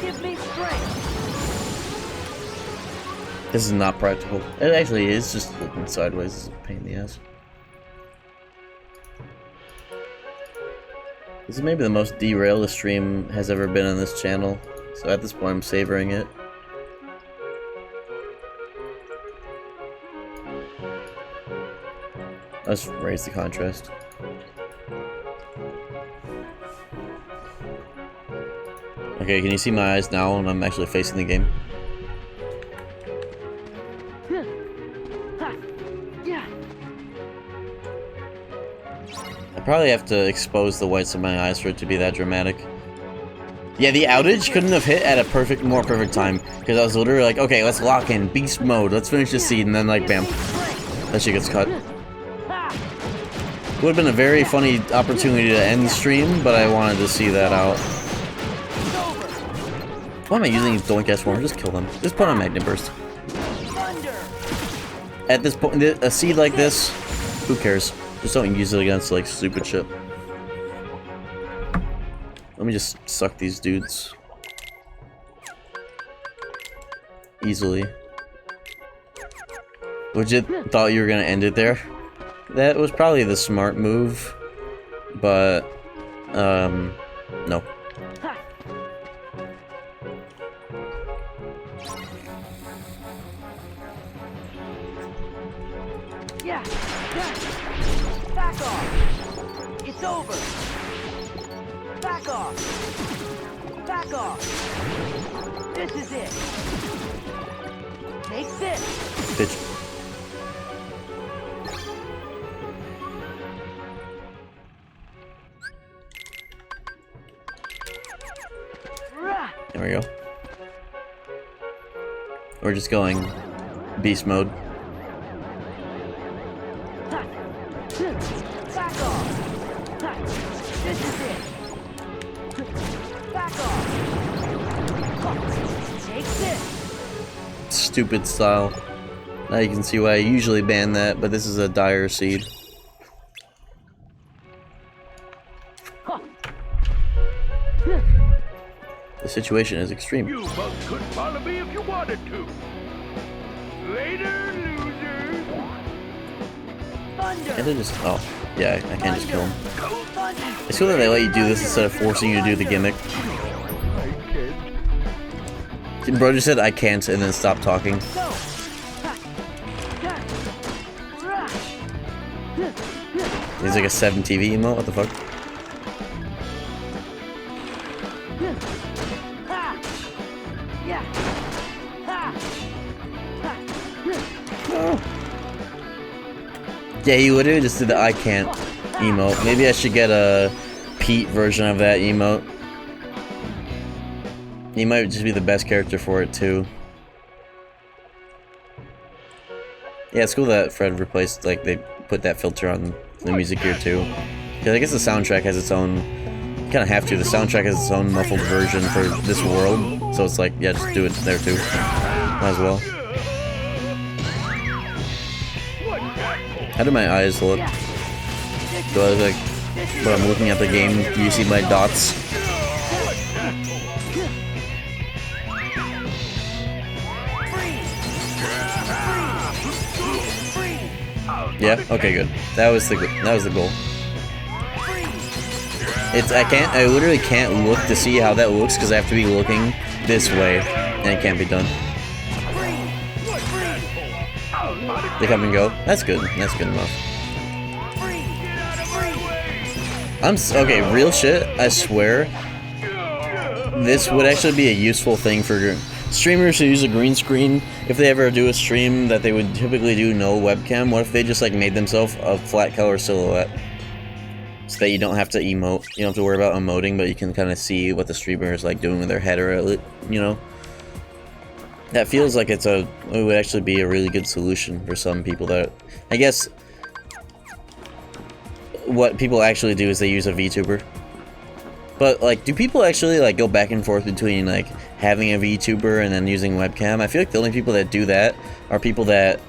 Give me strength. This is not practical. It actually is, just looking sideways is a pain in the ass. This is maybe the most derailed the stream has ever been on this channel. So at this point I'm savoring it. Let's raise the contrast. Okay, can you see my eyes now when I'm actually facing the game? I probably have to expose the whites of my eyes for it to be that dramatic. Yeah, the outage couldn't have hit at a more perfect time, because I was literally like, okay, let's lock in beast mode, let's finish this seed, and then like, bam, that shit gets cut. Would have been a very funny opportunity to end the stream, but I wanted to see that out. Why am I using these doink-ass forms? Just kill them. Just put on Magnet Burst. At this point, a seed like this, who cares? Just don't use it against, like, stupid shit. Let me just suck these dudes. Easily. Legit thought you were gonna end it there. That was probably the smart move, but, no. Yeah. Back off. It's over. Back off. Back off. This is it. Take this. Bitch. There we go. We're just going beast mode. Back off. This is it. Back off. Take this. Stupid style. Now you can see why I usually ban that, but this is a dire seed. The situation is extreme. You folks could follow me if you wanted to. Later, losers. Thunder. Can't I just... Oh, yeah, I can't just kill him. Thunder. It's cool that they let you do this instead of forcing you to do the gimmick. Bro just said I can't and then stopped talking. Go. He's like a 7 TV emote, what the fuck? Yeah, he literally just did the I can't emote. Maybe I should get a Pete version of that emote. He might just be the best character for it too. Yeah, it's cool that Fred replaced, like, they put that filter on the music here too. Because I guess the soundtrack has its own, you kind of have to, the soundtrack has its own muffled version for this world. So it's like, yeah, just do it there too. Might as well. How do my eyes look? Do I look like, when I'm looking at the game, do you see my dots? Yeah. Okay. Good. That was the goal. I literally can't look to see how that looks because I have to be looking this way, and it can't be done. They come and go. That's good. That's good enough. Okay. Real shit. I swear, this would actually be a useful thing for streamers who use a green screen. If they ever do a stream that they would typically do no webcam, what if they just like made themselves a flat color silhouette? So that you don't have to emote, you don't have to worry about emoting, but you can kind of see what the streamer is like doing with their head, or, you know. That feels like it would actually be a really good solution for some people that, I guess, what people actually do is they use a VTuber. But, like, do people actually, like, go back and forth between, like, having a VTuber and then using webcam? I feel like the only people that do that are people that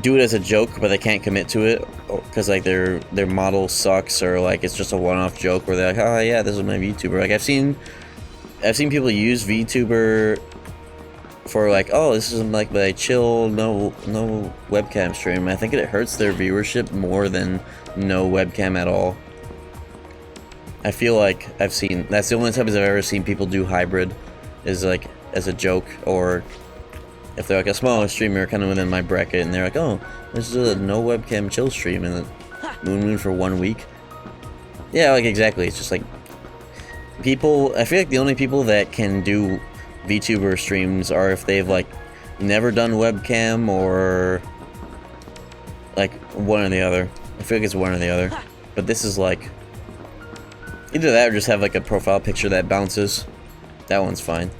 do it as a joke, but they can't commit to it because, like, their model sucks, or, like, it's just a one-off joke where they're like, oh, yeah, this is my VTuber. Like, I've seen people use VTuber for, like, oh, this is, like, my chill, no webcam stream. I think it hurts their viewership more than no webcam at all. I feel like that's the only times I've ever seen people do hybrid, is like as a joke, or if they're like a smaller streamer kind of within my bracket and they're like, oh, this is a no webcam chill stream and Moon for 1 week. Yeah, like exactly. It's just like people, I feel like the only people that can do VTuber streams are if they've like never done webcam, or like one or the other. I feel like it's one or the other. But this is like either that or just have like a profile picture that bounces. That one's fine.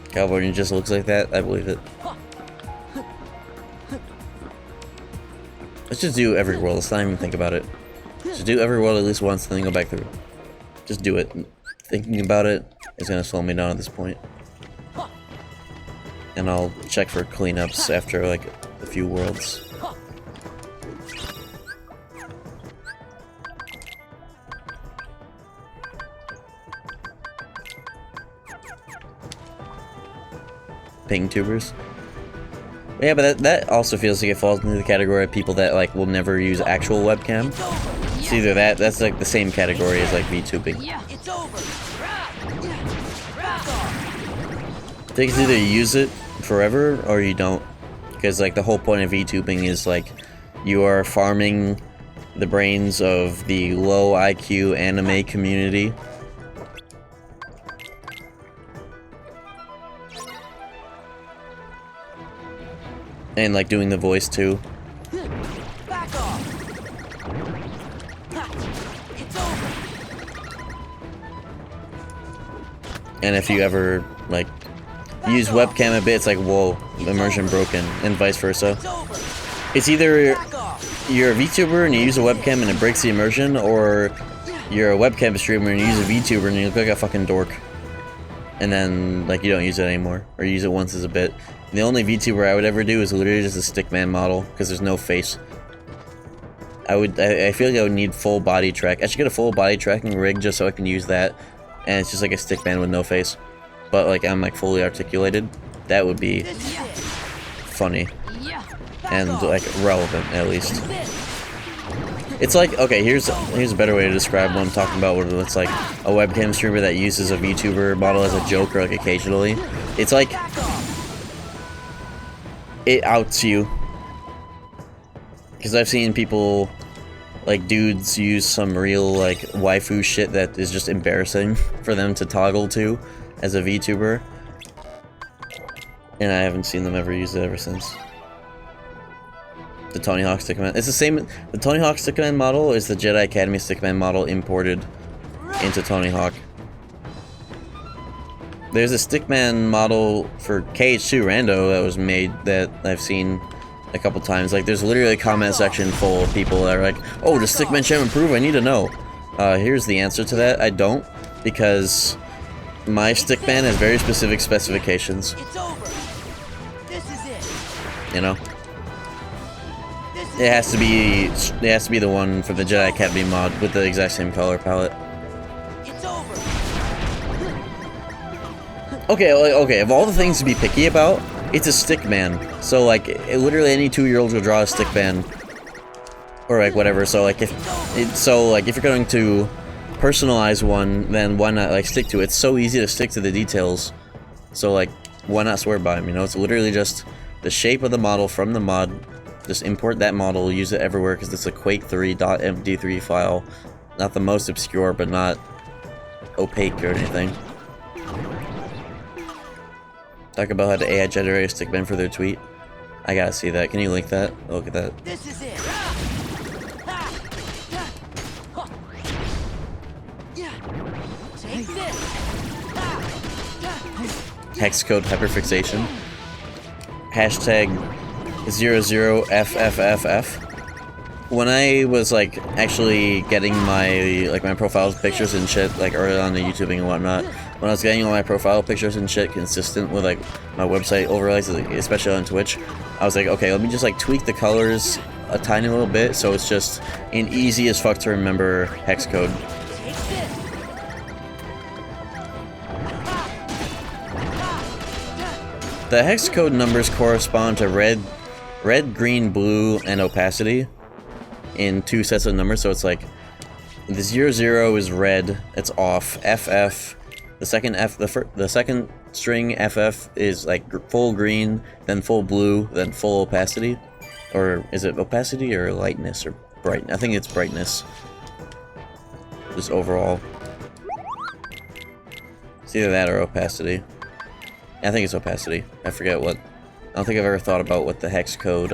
California just looks like that. I believe it. Let's just do every world. Let's not even think about it. Just do every world at least once and then go back through. Just do it. Thinking about it is gonna slow me down at this point. And I'll check for cleanups after like a few worlds. Ping tubers. Yeah, but that also feels like it falls into the category of people that like will never use actual webcam. It's either that's like the same category as like VTubing. It's over. They can either use it forever or you don't, because like the whole point of VTubing is like you are farming the brains of the low IQ anime community. And like doing the voice too. Back off. It's over. And if you ever like use webcam a bit, it's like, whoa, immersion broken, and vice versa. It's either you're a VTuber and you use a webcam and it breaks the immersion, or you're a webcam streamer and you use a VTuber and you look like a fucking dork. And then, like, you don't use it anymore, or you use it once as a bit. The only VTuber I would ever do is literally just a stickman model, because there's no face. I feel like I would need full body track. I should get a full body tracking rig just so I can use that, and it's just like a stickman with no face. But, like, I'm, like, fully articulated. That would be funny. And, like, relevant, at least. It's like, okay, here's a better way to describe what I'm talking about, where it's like a webcam streamer that uses a VTuber model as a joke, or like occasionally. It's like, it outs you. Because I've seen people, like dudes, use some real, like, waifu shit that is just embarrassing for them to toggle to as a VTuber. And I haven't seen them ever use it ever since. The Tony Hawk Stickman. It's the same. The Tony Hawk Stickman model is the Jedi Academy Stickman model imported into Tony Hawk. There's a Stickman model for KH2 Rando that was made that I've seen a couple times. Like, there's literally a comment section full of people that are like, "Oh, does Stickman Sham improve? I need to know." Here's the answer to that. I don't, because my Stickman has very specific specifications. It's over. This is it. You know. It has to be the one for the Jedi Academy mod with the exact same color palette. It's over. Okay, of all the things to be picky about, it's a stickman. So like, literally any 2-year-old will draw a stickman, or like whatever. So like, if you're going to personalize one, then why not like stick to it? It's so easy to stick to the details. So like, why not swear by them? You know, it's literally just the shape of the model from the mod. Just import that model, use it everywhere, because it's a Quake3.md3 file. Not the most obscure, but not opaque or anything. Talk about how to AI generate a stickman for their tweet. I gotta see that. Can you link that? Look at that. This is it. Take this. Hex code hyperfixation. Hashtag 00FFFF. When I was like actually getting my profile pictures and shit like early on the YouTubing and whatnot, when I was getting all my profile pictures and shit consistent with like my website overlays, especially on Twitch, I was like, okay, let me just like tweak the colors a tiny little bit so it's just an easy as fuck to remember hex code. The hex code numbers correspond to red, green, blue, and opacity in 2 sets of numbers. So it's like the 00 is red, it's off. FF, the second string FF is like full green, then full blue, then full opacity. Or is it opacity or lightness or brightness? I think it's brightness. Just overall. It's either that or opacity. I think it's opacity. I forget what. I don't think I've ever thought about what the hex code,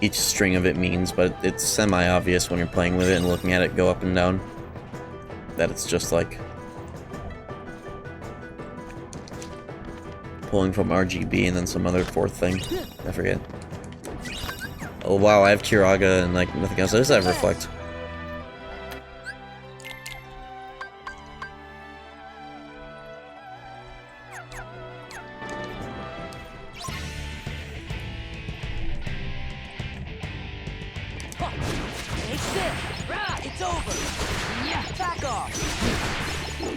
each string of it means, but it's semi-obvious when you're playing with it and looking at it go up and down. That it's just like pulling from RGB and then some other fourth thing. I forget. Oh wow, I have Kiraga and like nothing else. I just have Reflect. It's over. Yeah, back off.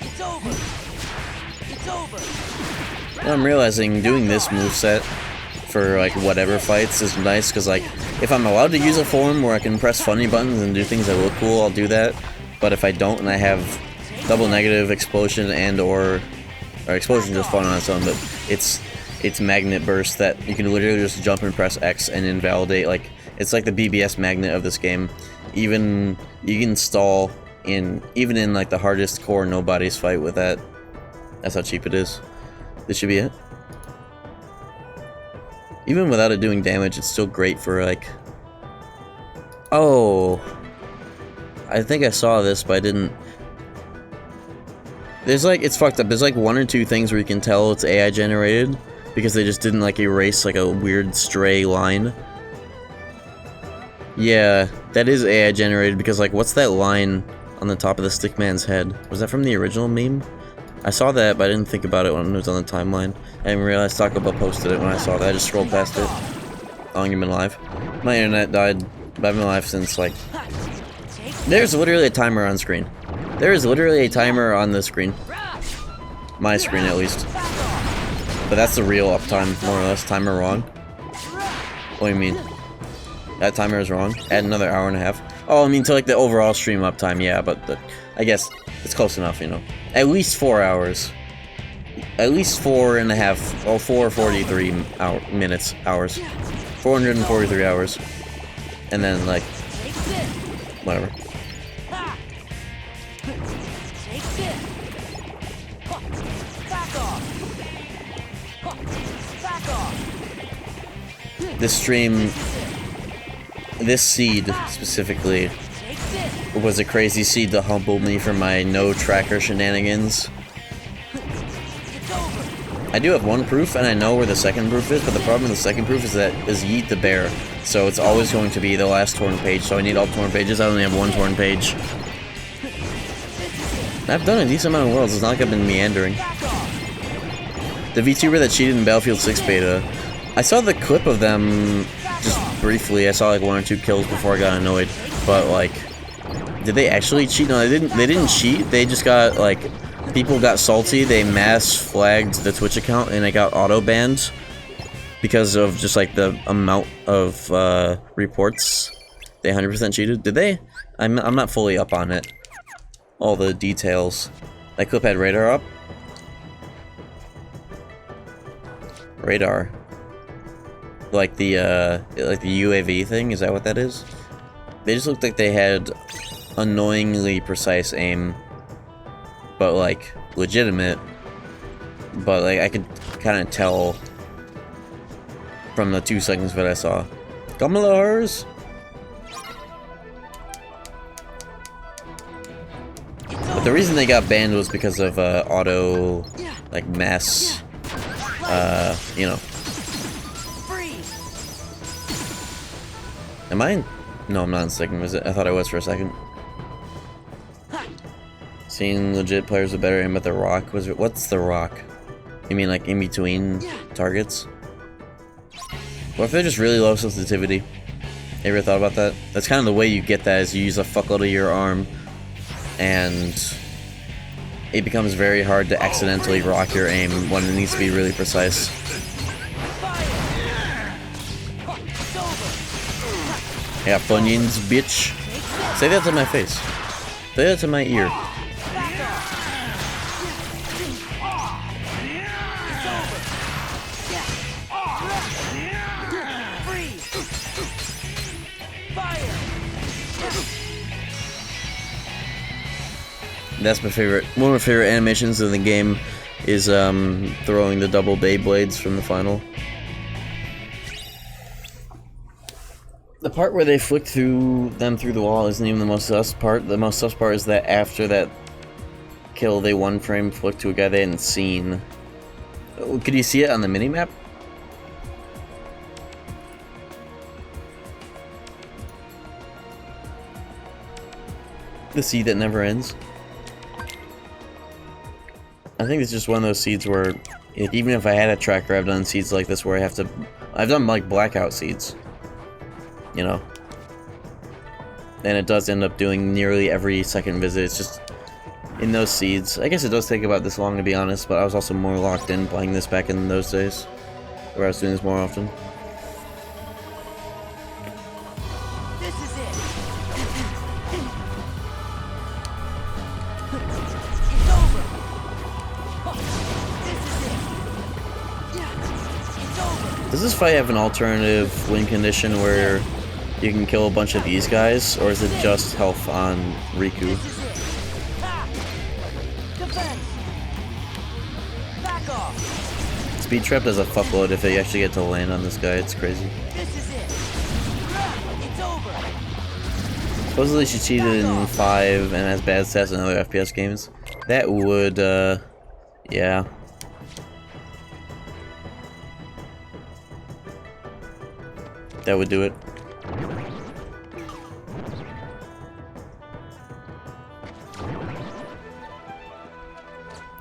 It's over. It's over. Well, I'm realizing doing this moveset for like whatever fights is nice, because like if I'm allowed to use a form where I can press funny buttons and do things that look cool, I'll do that. But if I don't and I have double negative, explosion, and or explosion just fun on its own, but it's magnet burst that you can literally just jump and press X and invalidate. Like it's like the BBS magnet of this game. Even you can stall even in like the hardest core nobodies fight with that. That's how cheap it is. This should be it. Even without it doing damage, it's still great for like... Oh! I think I saw this, but I didn't... There's like, it's fucked up. There's like 1 or 2 things where you can tell it's AI generated, because they just didn't like erase like a weird stray line. Yeah, that is AI generated because, like, what's that line on the top of the stickman's head? Was that from the original meme? I saw that, but I didn't think about it when it was on the timeline. I didn't realize Taco Bell posted it when I saw that. I just scrolled past it. How long you been live? My internet died, but I've been live since, like... There's literally a timer on screen. There is literally a timer on the screen. My screen, at least. But that's the real uptime, more or less. Timer wrong. What do you mean? That timer is wrong? Add another hour and a half? Oh, I mean, to, like, the overall stream uptime, yeah, but I guess it's close enough, you know. At least 4 hours. At least 4.5, well, 443 minutes, hours. 443 hours. And then, like, whatever. This stream, this seed specifically, was a crazy seed to humble me for my no tracker shenanigans. I do have one proof, and I know where the second proof is, but the problem with the second proof is that is Yeet the Bear, so it's always going to be the last torn page, so I need all torn pages. I only have one torn page. I've done a decent amount of worlds, it's not like I've been meandering. The VTuber that cheated in Battlefield 6 beta, I saw the clip of them just briefly. I saw like 1 or 2 kills before I got annoyed, but like, did they actually cheat? No, they didn't cheat, they just got like, people got salty, they mass flagged the Twitch account and it got auto banned because of just like the amount of reports. They 100% cheated. Did they? I'm not fully up on it. All the details. That clip had radar up. Radar. Like the UAV thing, is that what that is? They just looked like they had annoyingly precise aim. But like legitimate, but like I could kind of tell from the 2 seconds that I saw. Gummalars! But the reason they got banned was because of auto, like mass, you know. Am I in? No, I'm not in second visit. I thought I was for a second. Seeing legit players with better aim at the rock. What's the rock? You mean like in between targets? What if they're just really low sensitivity? You ever thought about that? That's kind of the way you get that, is you use a fuckload of your arm and it becomes very hard to accidentally rock your aim when it needs to be really precise. Yeah, Funyuns, bitch. Say that to my face. Say that to my ear. That's my favorite. One of my favorite animations in the game is throwing the double Beyblades from the final. The part where they flick through the wall isn't even the most sus part. The most sus part is that after that kill, they one frame flick to a guy they hadn't seen. Could you see it on the minimap? The seed that never ends. I think it's just one of those seeds where, even if I had a tracker, I've done seeds like this where I've done like blackout seeds. You know? And it does end up doing nearly every second visit. It's just, in those seeds, I guess it does take about this long to be honest, but I was also more locked in playing this back in those days, where I was doing this more often. Does this fight have an alternative win condition where you can kill a bunch of these guys, or is it just health on Riku? Speed Trap does a fuckload if they actually get to land on this guy, it's crazy. Supposedly she cheated in 5 and has bad stats in other FPS games. That would, yeah. That would do it.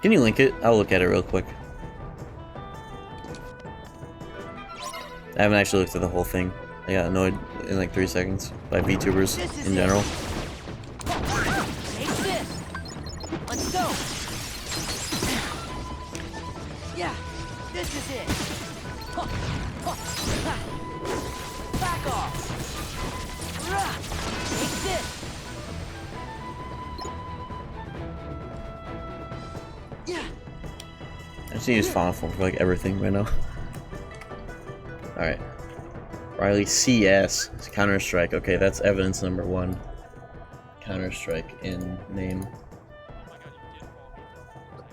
Can you link it? I'll look at it real quick. I haven't actually looked at the whole thing. I got annoyed in like 3 seconds by VTubers in general. Take this. Let's go. Yeah, this is it. Back off. Take this. Yeah. I just need to use Final Form for like everything right now. Alright. Riley CS. It's Counter-Strike. Okay, that's evidence number 1. Counter-Strike in name.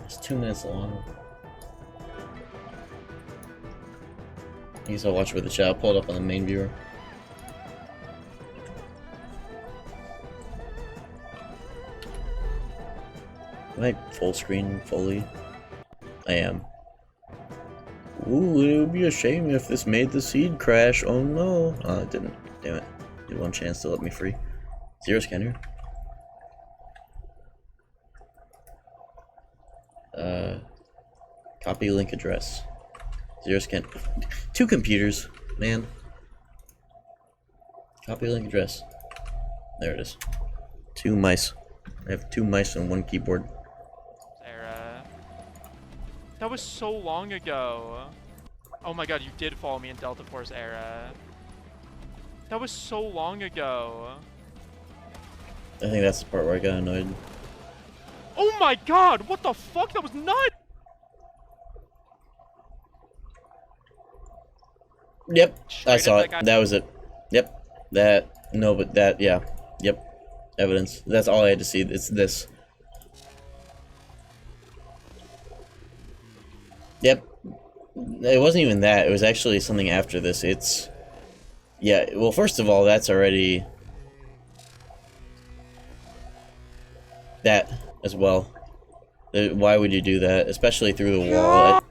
It's 2 minutes long. I guess I'll watch it with the chat. I'll pull it up on the main viewer. Am I full screen fully? I am. Ooh, it would be a shame if this made the seed crash. Oh no. Oh, it didn't. Damn it. You had 1 chance to let me free. 0 scanner. Copy link address. 0 scan. 2 computers, man. Copy link address. There it is. 2 mice. I have 2 mice and 1 keyboard. Sarah. That was so long ago. Oh my god, you did follow me in Delta Force era. That was so long ago. I think that's the part where I got annoyed. Oh my god, what the fuck? That was nuts! Yep, I saw it. That was it. Yep. That. No, but that. Yeah. Yep. Evidence. That's all I had to see. It's this. Yep. It wasn't even that. It was actually something after this. It's... Yeah, well, first of all, that's already... That, as well. Why would you do that? Especially through the wall.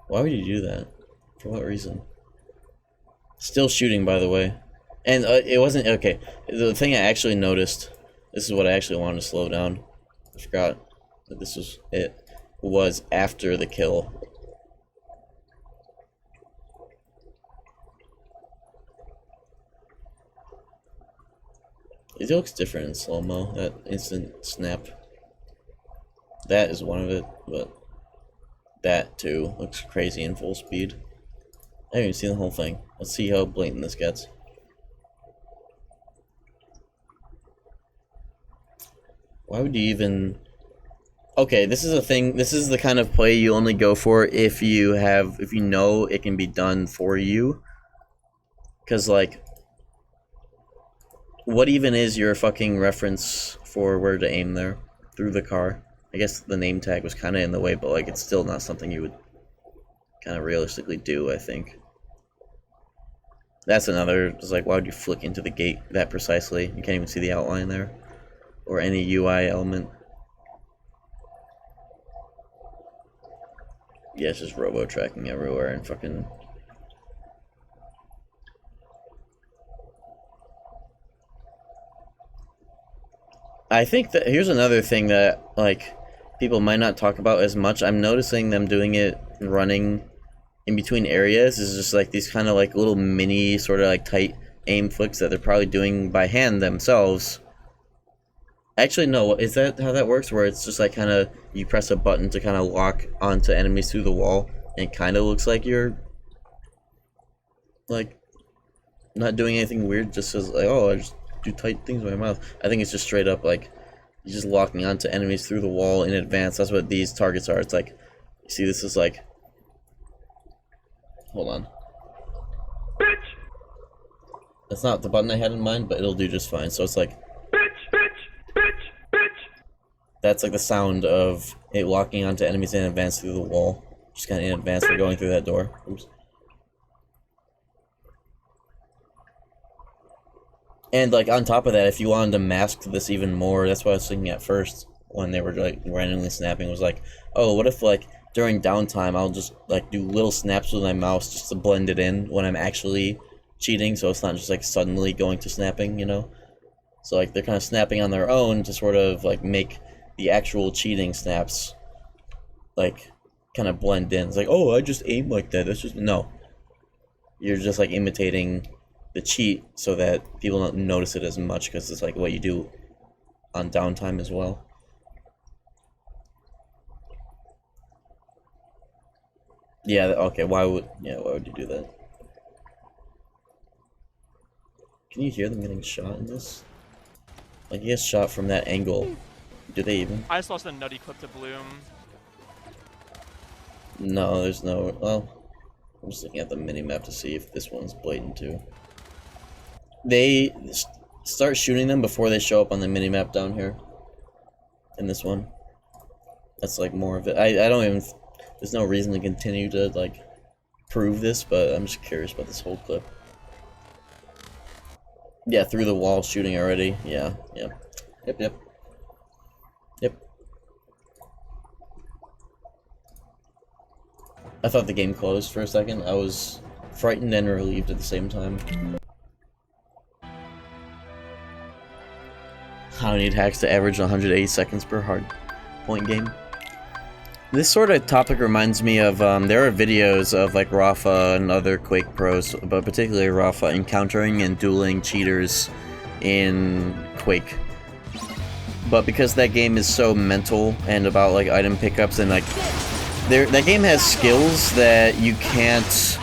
Why would you do that? For what reason? Still shooting, by the way. And it wasn't... Okay, the thing I actually noticed... This is what I actually wanted to slow down. I forgot that this was it. Was after the kill. It looks different in slow-mo, that instant snap. That is one of it, but... That, too, looks crazy in full speed. I haven't even seen the whole thing. Let's see how blatant this gets. Why would you even... Okay, this is a thing, this is the kind of play you only go for if you know it can be done for you. Because, like... What even is your fucking reference for where to aim there? Through the car? I guess the name tag was kind of in the way, but like it's still not something you would kind of realistically do, I think. That's another, it's like, why would you flick into the gate that precisely? You can't even see the outline there. Or any UI element. Yeah, it's just robo-tracking everywhere and fucking... I think that, here's another thing that, like, people might not talk about as much. I'm noticing them doing it running in between areas is just like these kind of like little mini sort of like tight aim flicks that they're probably doing by hand themselves. Actually, no, is that how that works? Where it's just like kind of, you press a button to kind of lock onto enemies through the wall, and it kind of looks like you're, like, not doing anything weird, just as like, oh, I just do tight things with my mouth. I think it's just straight up like, you're just locking onto enemies through the wall in advance. That's what these targets are. It's like, you see, this is like, hold on. Bitch! That's not the button I had in mind, but it'll do just fine. So it's like, that's like the sound of it locking onto enemies in advance through the wall. Just kind of in advance, they're going through that door. Oops. And like on top of that, if you wanted to mask this even more, that's what I was thinking at first when they were like randomly snapping, was like, oh, what if like during downtime, I'll just like do little snaps with my mouse just to blend it in when I'm actually cheating, so it's not just like suddenly going to snapping, you know? So like they're kind of snapping on their own to sort of like make the actual cheating snaps like kind of blend in. It's like, oh, I just aim like that. That's just no. You're just like imitating the cheat so that people don't notice it as much because it's like what you do on downtime as well. Yeah, okay, why would you do that? Can you hear them getting shot in this? Like, he gets shot from that angle. Do they even? I just lost a nutty clip to Bloom. No, there's no... Well, I'm just looking at the minimap to see if this one's blatant too. They start shooting them before they show up on the minimap down here. In this one. That's like more of it. I don't even... There's no reason to continue to, like, prove this, but I'm just curious about this whole clip. Yeah, through the wall shooting already. Yeah, yeah. Yep. I thought the game closed for a second. I was frightened and relieved at the same time. I don't need hacks to average 180 seconds per hard point game. This sort of topic reminds me of, there are videos of like Rafa and other Quake pros, but particularly Rafa, encountering and dueling cheaters in Quake. But because that game is so mental and about like item pickups and like, that game has skills that you can't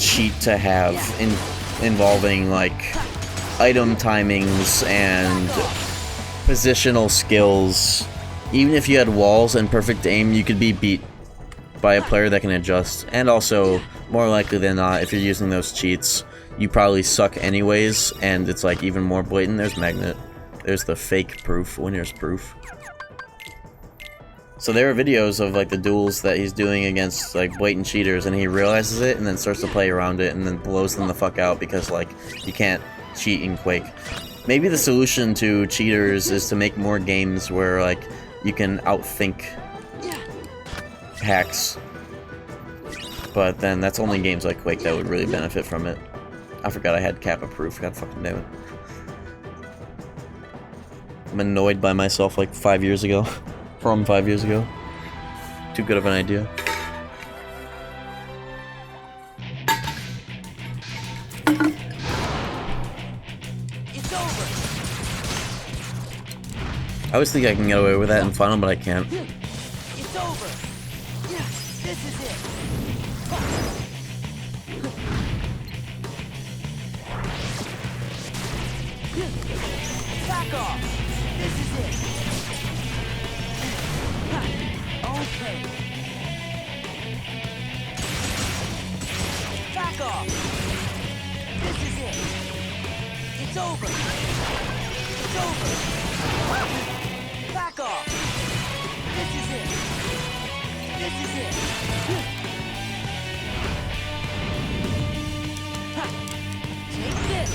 cheat to have involving like item timings and positional skills. Even if you had walls and perfect aim, you could be beat by a player that can adjust. And also, more likely than not, if you're using those cheats, you probably suck anyways, and it's like even more blatant. There's Magnet. There's the fake proof, winner's proof. So there are videos of like the duels that he's doing against like blatant cheaters, and he realizes it and then starts to play around it and then blows them the fuck out because like you can't cheat in Quake. Maybe the solution to cheaters is to make more games where like you can outthink hacks, but then that's only games like Quake that would really benefit from it. I forgot I had Kappa proof. God fucking damn it. I'm annoyed by myself like 5 years ago. From 5 years ago. Too good of an idea. It's over. I always think I can get away with that in Final, but I can't. It's over. This is it. Back off. This is it. Okay. Back off. This is it. It's over. It's over. Back off. This is it. This is it. Take this.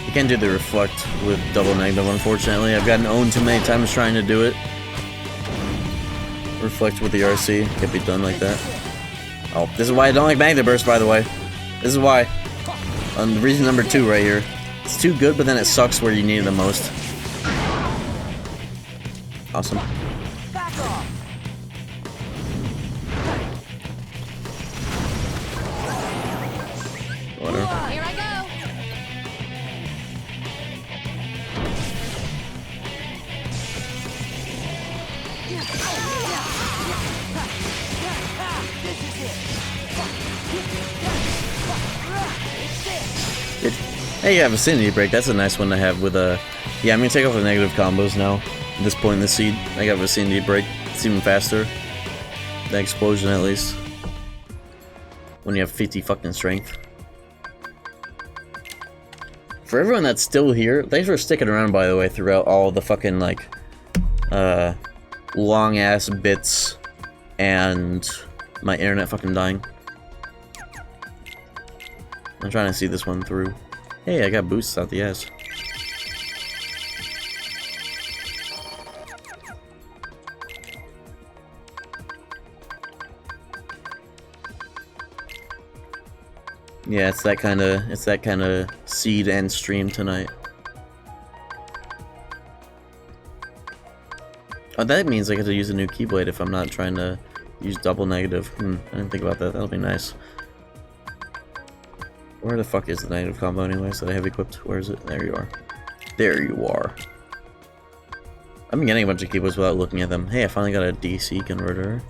You can't do the reflect with double negative, unfortunately. I've gotten owned too many times trying to do it. Reflect with the RC can't be done like that. Oh, this is why I don't like Magnet Burst, by the way. This is why. Reason number 2 right here. It's too good, but then it sucks where you need it the most. Awesome. Whatever. Here I go. Hey, yeah, Vicinity Break. That's a nice one to have with a... Yeah, I'm gonna take off the negative combos now. At this point in the seed, I got Vicinity Break. It's even faster. The explosion, at least. When you have 50 fucking strength. For everyone that's still here, thanks for sticking around, by the way, throughout all the fucking, like, long-ass bits and my internet fucking dying. I'm trying to see this one through. Hey, I got boosts out the ass. Yeah, it's that kind of seed and stream tonight. Oh, that means I get to use a new Keyblade if I'm not trying to use double negative. I didn't think about that. That'll be nice. Where the fuck is the negative combo anyways that I have equipped? Where is it? There you are. There you are. I've been getting a bunch of Keyblades without looking at them. Hey, I finally got a DC converter.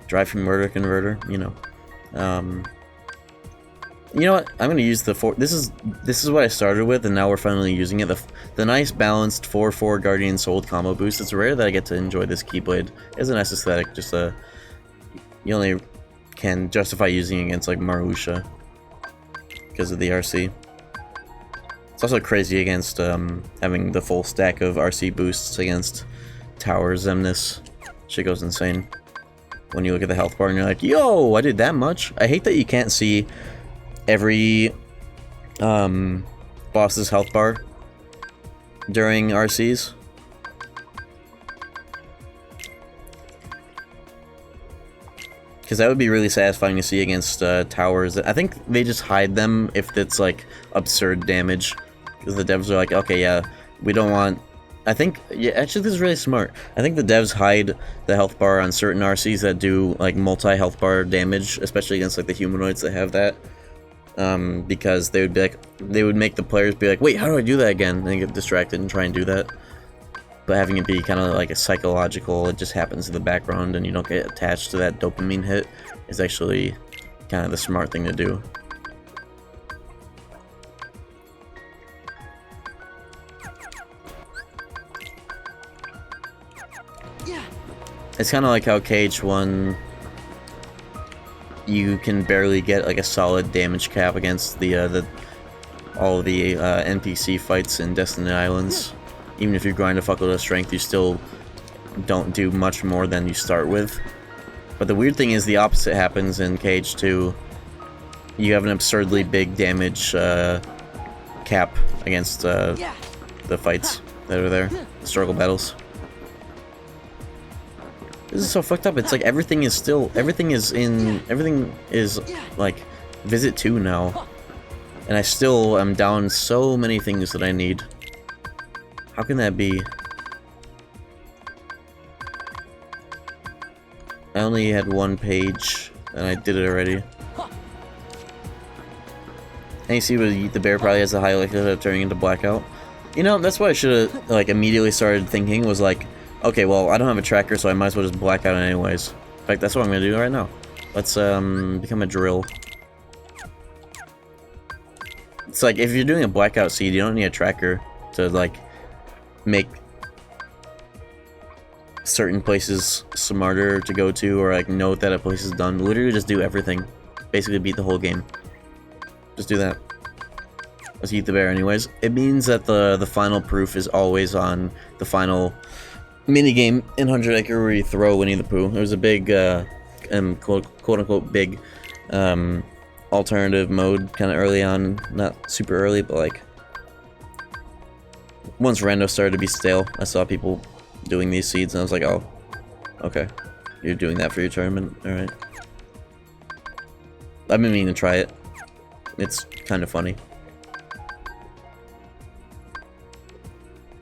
Drive from murder converter, you know. You know what? I'm gonna use the 4. This is what I started with, and now we're finally using it. The nice balanced 4/4 Guardian Soul combo boost. It's rare that I get to enjoy this Keyblade. It's a nice aesthetic. Just you only can justify using it against like Marusha because of the RC. It's also crazy against having the full stack of RC boosts against Tower Zemnis. Shit goes insane when you look at the health bar and you're like, yo, I did that much. I hate that you can't see every boss's health bar during RCs. Because that would be really satisfying to see against towers. I think they just hide them if it's like absurd damage. Because the devs are like, okay, yeah, we don't want... I think, yeah, actually this is really smart. I think the devs hide the health bar on certain RCs that do like multi-health bar damage, especially against like the humanoids that have that. Because they would be like, they would make the players be like, wait, how do I do that again? And they get distracted and try and do that. But having it be kind of like a psychological, it just happens in the background and you don't get attached to that dopamine hit is actually kind of the smart thing to do. It's kind of like how KH2 you can barely get like a solid damage cap against all of the NPC fights in Destiny Islands. Even if you grind a fuckload of strength, you still don't do much more than you start with. But the weird thing is the opposite happens in KH2. You have an absurdly big damage cap against the fights that are there, the struggle battles. This is so fucked up. It's like everything is like Visit 2 now. And I still am down so many things that I need. How can that be? I only had one page and I did it already. And you see what the bear probably has a high likelihood of turning into blackout. You know, that's what I should have like immediately started thinking was like, okay, well, I don't have a tracker, so I might as well just black out anyways. In fact, that's what I'm gonna do right now. Let's become a drill. It's like if you're doing a blackout seed, you don't need a tracker to like make certain places smarter to go to or like know that a place is done. Literally just do everything. Basically beat the whole game. Just do that. Let's eat the bear anyways. It means that the final proof is always on the final minigame in 100 Acre where you throw Winnie the Pooh. There was a big, quote-unquote big, alternative mode kind of early on. Not super early, but like... Once Rando started to be stale, I saw people doing these seeds and I was like, oh, okay. You're doing that for your tournament? Alright. I've been meaning to try it. It's kind of funny.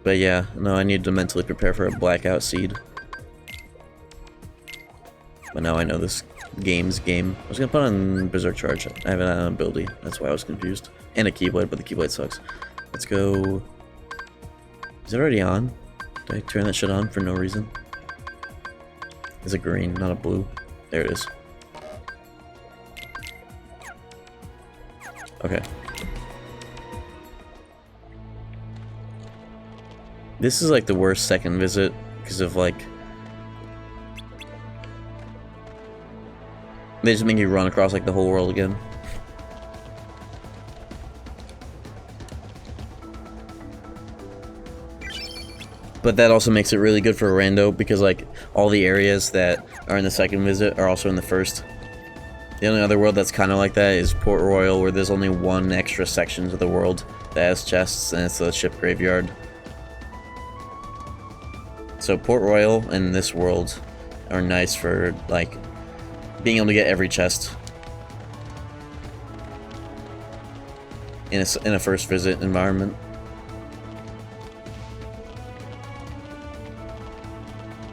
But yeah, no, I need to mentally prepare for a blackout seed. But now I know this game's game. I was gonna put on Berserk Charge. I have an ability. That's why I was confused. And a Keyblade, but the Keyblade sucks. Let's go... Is it already on? Did I turn that shit on for no reason? It's a green, not a blue. There it is. Okay. This is like the worst second visit because of like they just make you run across like the whole world again. But that also makes it really good for Rando because like all the areas that are in the second visit are also in the first. The only other world that's kind of like that is Port Royal, where there's only one extra section to the world that has chests, and it's the ship graveyard. So Port Royal and this world are nice for, like, being able to get every chest in a first visit environment.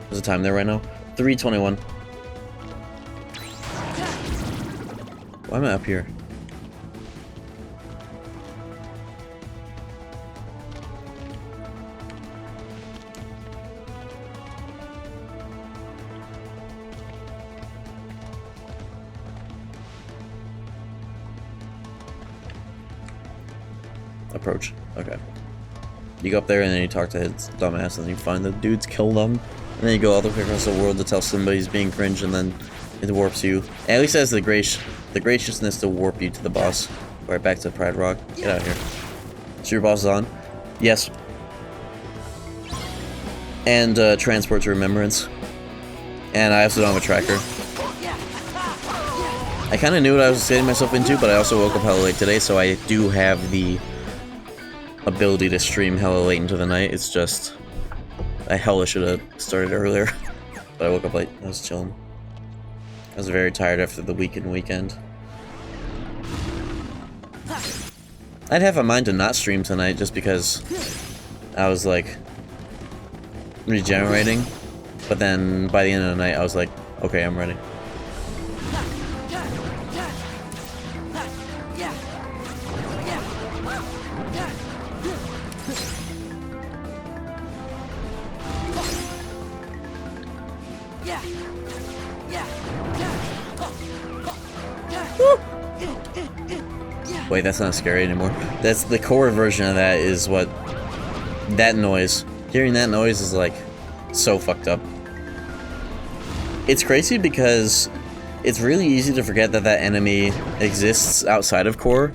What's the time there right now? 3:21. Why am I up here? Approach. Okay. You go up there and then you talk to his dumbass and you find the dudes kill them. And then you go all the way across the world to tell somebody he's being cringe, and then it warps you. At least it has the graciousness to warp you to the boss. Right back to Pride Rock. Get out of here. So your boss is on? Yes. And transport to Remembrance. And I also don't have a tracker. I kind of knew what I was getting myself into, but I also woke up hella late today, so I do have the ability to stream hella late into the night. It's just I hella should have started earlier. But I woke up late. I was chilling. I was very tired after the weekend. I'd have a mind to not stream tonight just because I was like regenerating. But then by the end of the night I was like, okay, I'm ready. Wait, that's not scary anymore. That's the core version of that is what... That noise. Hearing that noise is like so fucked up. It's crazy because it's really easy to forget that that enemy exists outside of core.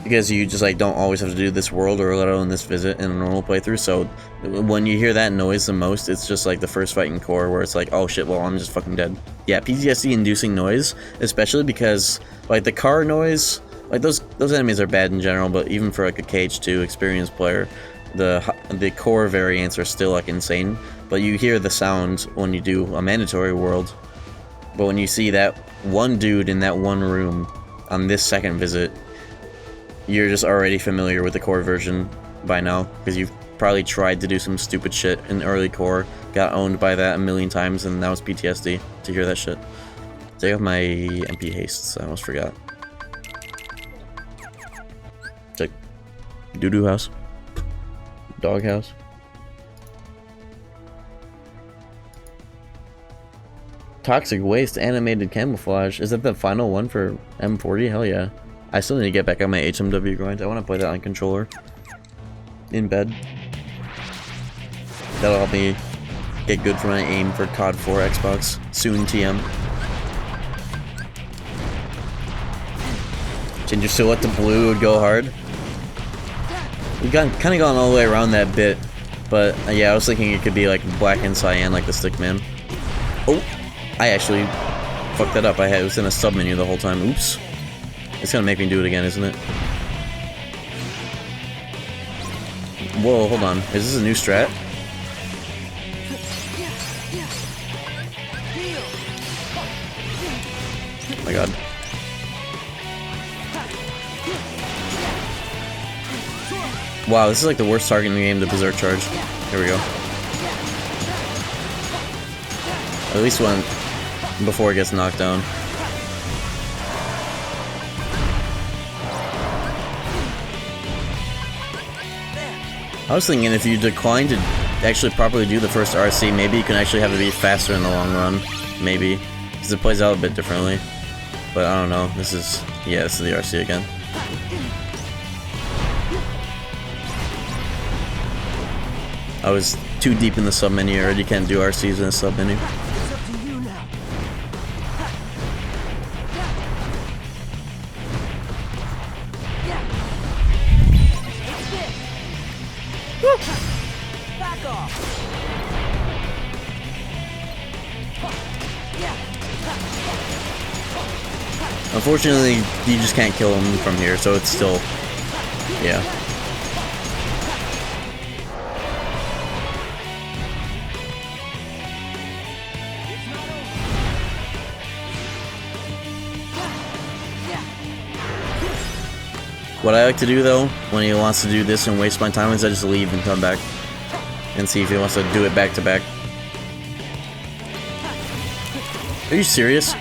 Because you just like don't always have to do this world or let alone this visit in a normal playthrough. So when you hear that noise the most, it's just like the first fight in core where it's like, oh shit, well I'm just fucking dead. Yeah, PTSD inducing noise, especially because like the car noise, like those enemies are bad in general, but even for like a KH2 experienced player, the core variants are still like insane. But you hear the sound when you do a mandatory world. But when you see that one dude in that one room on this second visit, you're just already familiar with the core version by now, because you've probably tried to do some stupid shit in early core, got owned by that a million times, and now it's PTSD to hear that shit. Take off my MP hastes, I almost forgot. Check. Doo-doo house. Dog house. Toxic waste animated camouflage. Is that the final one for M40? Hell yeah. I still need to get back on my HMW grind. I want to play that on controller. In bed. That'll help me get good for my aim for COD 4 Xbox. Soon TM. Change your silhouette to blue would go hard. We've kind of gone all the way around that bit. But yeah, I was thinking it could be like black and cyan like the Stickman. Oh! I actually fucked that up. It was in a sub menu the whole time. Oops. It's gonna make me do it again, isn't it? Whoa, hold on. Is this a new strat? Oh my god. Wow, this is like the worst target in the game, the Berserk charge. Here we go. At least one before it gets knocked down. I was thinking if you decline to actually properly do the first RC, maybe you can actually have it be faster in the long run. Maybe. Because it plays out a bit differently. But I don't know. This is... Yeah, this is the RC again. I was too deep in the sub-menu. I already can't do RCs in the sub-menu. Back off. Unfortunately, you just can't kill him from here, so it's still... Yeah. What I like to do, though, when he wants to do this and waste my time, is I just leave and come back. And see if he wants to do it back to back. Are you serious?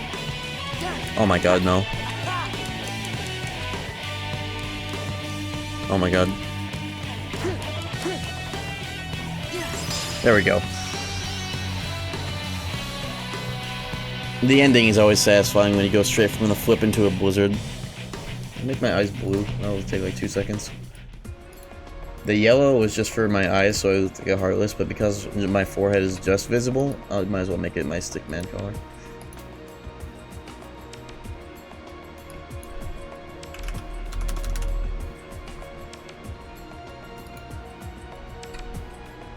Oh my god, no. Oh my god. There we go. The ending is always satisfying when you go straight from the flip into a blizzard. Make my eyes blue. That'll take like 2 seconds. The yellow was just for my eyes, so I look like a heartless, but because my forehead is just visible, I might as well make it my stickman color.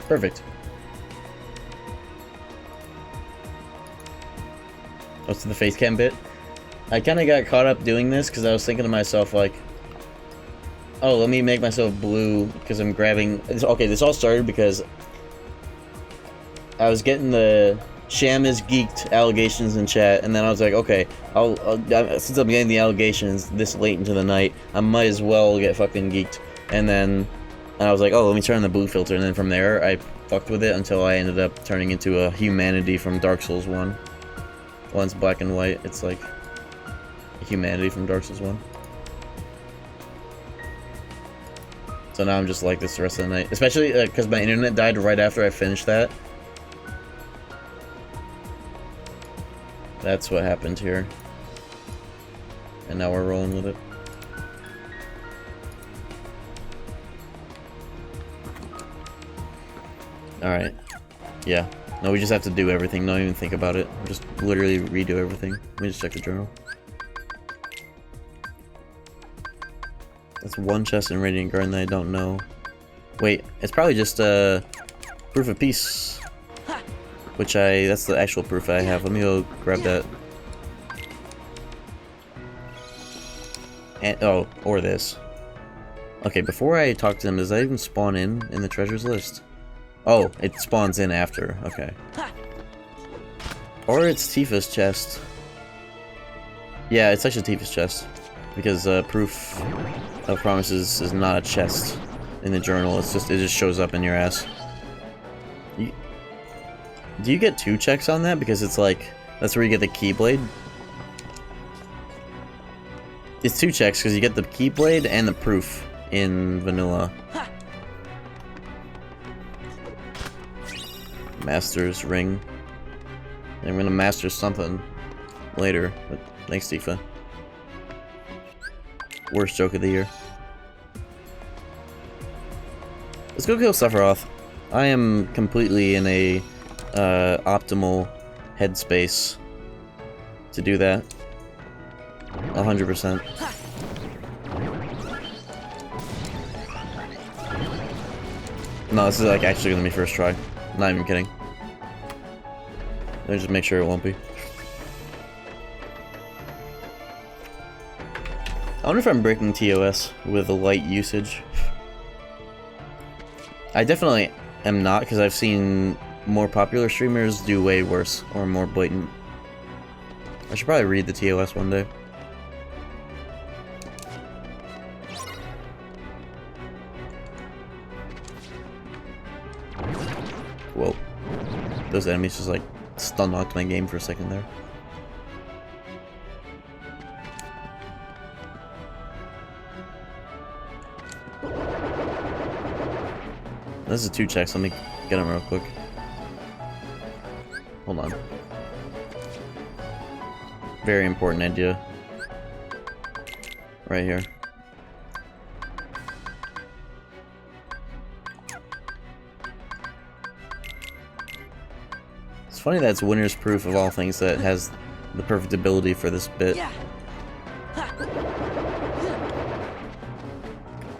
Perfect. What's the face cam bit? I kind of got caught up doing this because I was thinking to myself like, oh, let me make myself blue because I'm grabbing... Okay, this all started because I was getting the Sham is geeked allegations in chat, and then I was like, okay, since I'm getting the allegations this late into the night, I might as well get fucking geeked. And then I was like, oh, let me turn on the blue filter, and then from there I fucked with it until I ended up turning into a humanity from Dark Souls 1. Once black and white, it's like humanity from Dark Souls 1. So now I'm just like this the rest of the night. Especially because my internet died right after I finished that. That's what happened here. And now we're rolling with it. Alright. Yeah. No, we just have to do everything. Don't even think about it. Just literally redo everything. Let me just check the journal. That's one chest in Radiant Garden that I don't know. Wait, it's probably just proof of peace. Which that's the actual proof I have. Let me go grab that. And, oh, or this. Okay, before I talk to them, does that even spawn in the treasures list? Oh, it spawns in after. Okay. Or it's Tifa's chest. Yeah, it's actually Tifa's chest. Because proof of promises is not a chest in the journal. It just shows up in your ass. Do you get 2 checks on that? Because it's like, that's where you get the Keyblade. It's 2 checks because you get the Keyblade and the proof in vanilla. Master's ring. I'm gonna master something later. But thanks, Tifa. Worst joke of the year. Let's go kill Sephiroth. I am completely in a optimal headspace to do that. 100%. No, this is like actually gonna be first try. Not even kidding. Let me just make sure it won't be. I wonder if I'm breaking TOS with a light usage. I definitely am not, because I've seen more popular streamers do way worse, or more blatant. I should probably read the TOS one day. Whoa. Those enemies just like stun knocked my game for a second there. This is 2 checks. Let me get them real quick. Hold on. Very important idea. Right here. It's funny that it's winner's proof of all things that has the perfect ability for this bit. Yeah.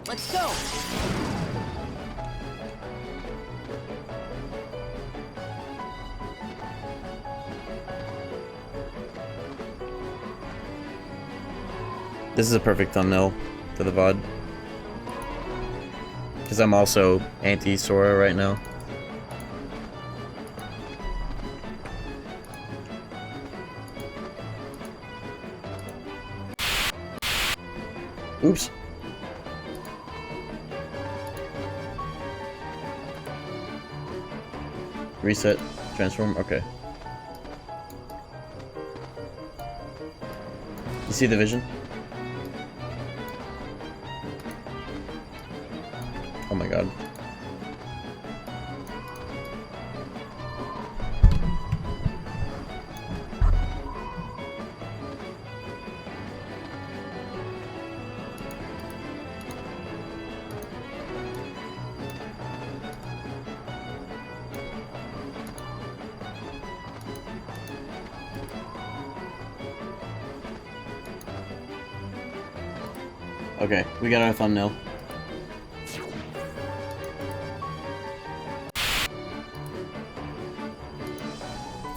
Let's go. This is a perfect thumbnail for the VOD. Because I'm also anti-Sora right now. Oops. Reset. Transform. Okay. You see the vision? Oh my god. Okay, we got our thumbnail.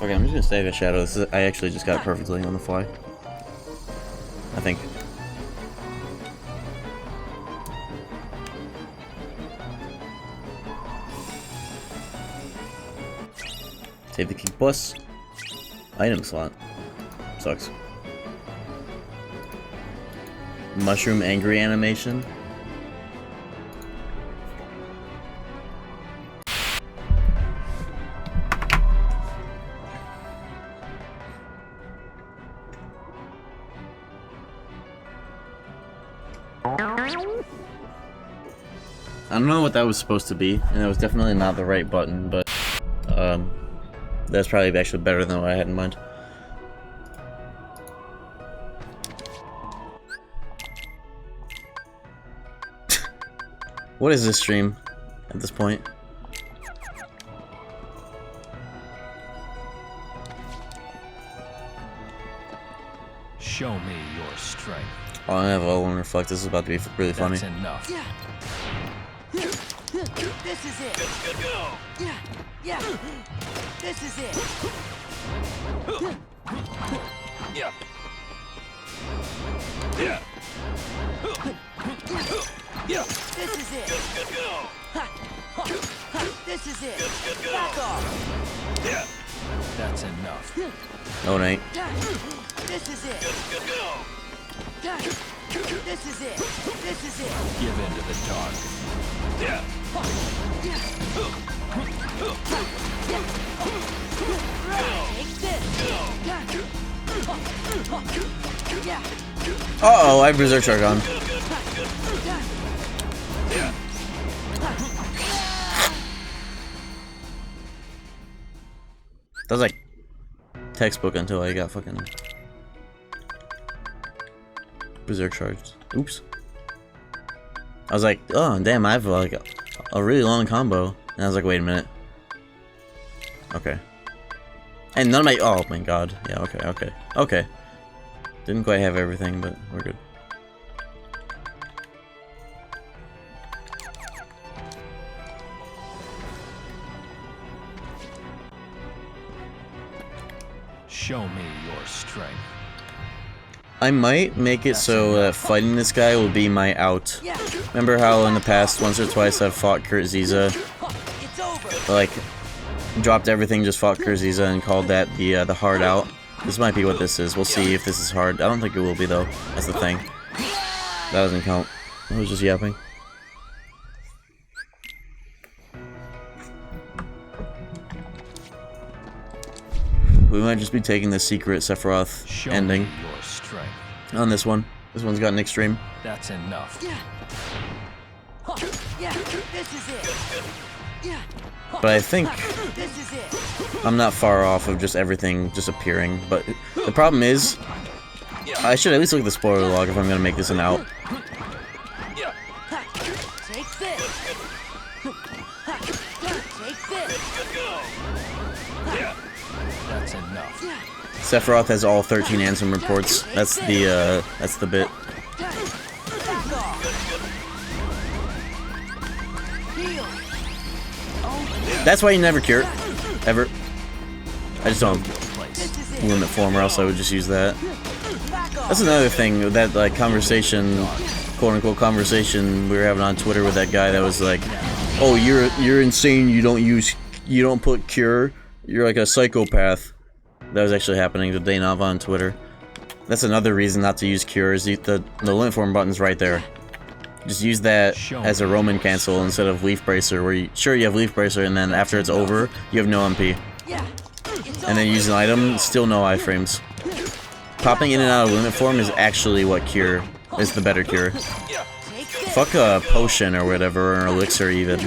Okay, I'm just gonna stay in the shadow. This is, I actually just got it perfectly on the fly. I think. Save the key plus. Item slot. Sucks. Mushroom angry animation. I don't know what that was supposed to be, and it was definitely not the right button, but that's probably actually better than what I had in mind. What is this stream at this point? Show me your strength. Oh, I have all reflect. This is about to be really funny. That's enough. Yeah. This is it. Good go. Yeah. Yeah. This is it. Yeah. Yeah. Yeah. This is it. Good go. This is it. Good go. Back off. Yeah. That's enough. No, it ain't. This is it. Good go. This is it. This is it. Give in to the dark. Yeah. Uh-oh, I have Berserk Shark on. That was like textbook until I got fucking Berserk Sharks. Oops. I was like, oh damn, I have like a really long combo. And I was like, wait a minute. Okay. And none of my, oh my god. Yeah, okay. Didn't quite have everything, but we're good. Show me your strength. I might make it so that fighting this guy will be my out. Remember how in the past, once or twice, I've fought Kurt Ziza? Like, dropped everything, just fought Kurt Ziza and called that the hard out. This might be what this is. We'll see if this is hard. I don't think it will be, though. That's the thing. That doesn't count. I was just yapping. We might just be taking the secret Sephiroth ending on this one. This one's got an extreme. That's enough. Yeah, this is it. Yeah. But I think This is it. I'm not far off of just everything disappearing. But the problem is, I should at least look at the spoiler log if I'm gonna make this an out. Take this. Take this. That's enough. Sephiroth has all 13 Ansem reports. That's the bit. That's why you never cure. Ever. I just don't limit form, or else I would just use that. That's another thing, that like conversation, quote unquote conversation we were having on Twitter with that guy that was like, "Oh, you're insane. You don't put cure. You're like a psychopath." That was actually happening to Daynava on Twitter. That's another reason not to use cures. The limit form button's right there. Just use that as a Roman cancel instead of Leaf Bracer, where you have Leaf Bracer, and then after it's over, you have no MP. And then use an item, still no iframes. Popping in and out of limit form is actually what cure is the better cure. Fuck a potion or whatever, or an elixir even.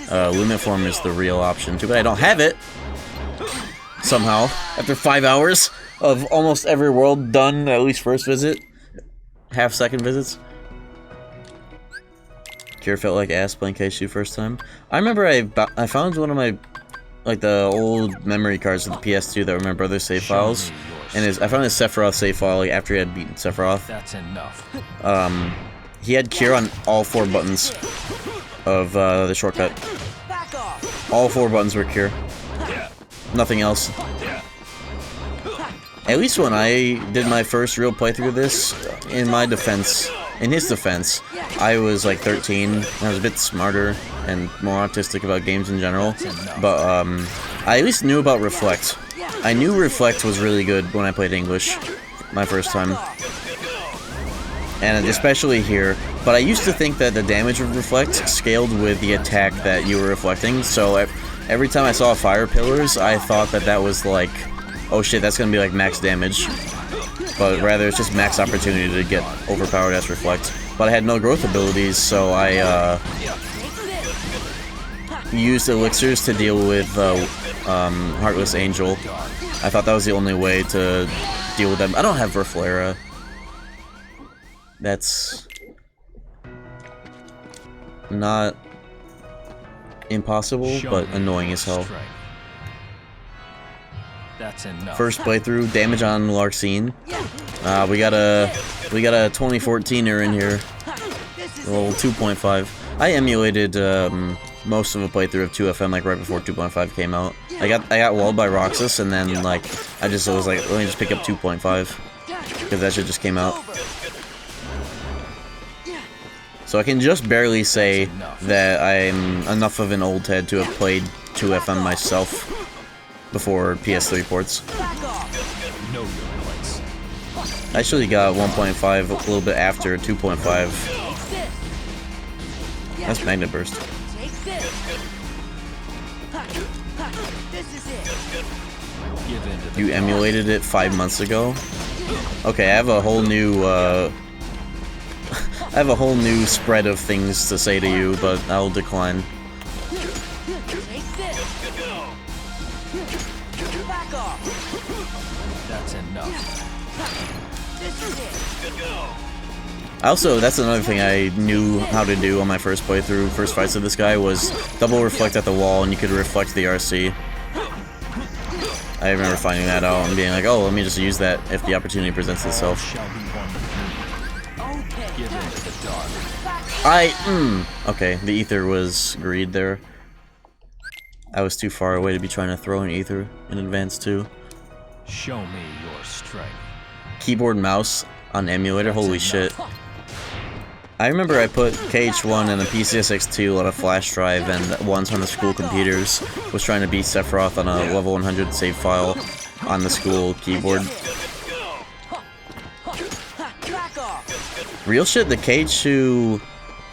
Limit form is the real option. Too bad I don't have it. Somehow, after 5 hours of almost every world done, at least first visit, half second visits. Cure felt like ass playing KH2 first time. I remember I found one of my, like, the old memory cards of the PS2 that were my brother's save files, and I found his Sephiroth save file like, after he had beaten Sephiroth. That's enough. He had cure on all 4 buttons of the shortcut. All 4 buttons were cure. Nothing else. At least when I did my first real playthrough of this, in his defense, I was like 13, and I was a bit smarter and more autistic about games in general, but I at least knew about Reflect. I knew Reflect was really good when I played English, my first time. And especially here, but I used to think that the damage of Reflect scaled with the attack that you were reflecting, so every time I saw fire pillars, I thought that was like, oh shit, that's gonna be like max damage. But rather, it's just max opportunity to get overpowered as Reflect. But I had no growth abilities, so I used elixirs to deal with Heartless Angel. I thought that was the only way to deal with them. I don't have Verflera. That's not impossible, but annoying as hell. That's enough. First playthrough, damage on Larxene. We got a 2014er in here. A little 2.5. I emulated most of a playthrough of 2FM like right before 2.5 came out. I got walled by Roxas, and then like I just was like, let me just pick up 2.5 because that shit just came out. So I can just barely say that I'm enough of an old head to have played 2FM myself before PS3 ports. I actually got 1.5 a little bit after 2.5. That's Magnet Burst. You emulated it 5 months ago? Okay, I have a whole new I have a whole new spread of things to say to you, but I'll decline. That's enough. Also, that's another thing I knew how to do on my first playthrough, first fights of this guy, was double reflect at the wall and you could reflect the RC. I remember finding that out and being like, oh, let me just use that if the opportunity presents itself. Okay, the ether was greed there. I was too far away to be trying to throw an ether in advance too. Show me your strength. Keyboard mouse on emulator, holy shit. I remember I put KH1 and a PCSX2 on a flash drive, and once on the school computers was trying to beat Sephiroth on a level 100 save file on the school keyboard. Real shit, the KH2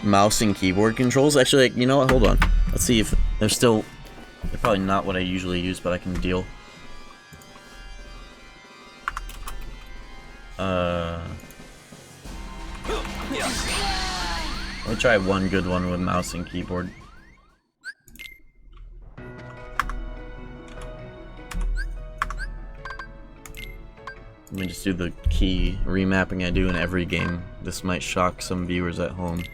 mouse and keyboard controls, actually, like, you know what, hold on. Let's see if they're still, they're probably not what I usually use, but I can deal. Let me try one good one with mouse and keyboard. Let me just do the key remapping I do in every game. This might shock some viewers at home.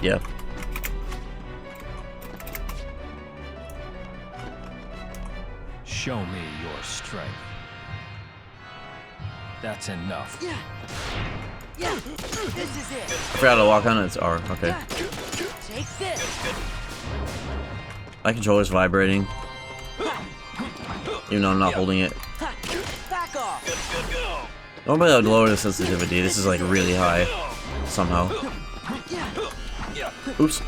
Yeah. Show me your strength. That's enough. Yeah. Yeah. This is it. I forgot to lock on it. It's R. Okay. Take this. My controller's vibrating. Even though I'm not holding it. Back off. Normally I would lower the sensitivity. This is like really high. Somehow. Oops.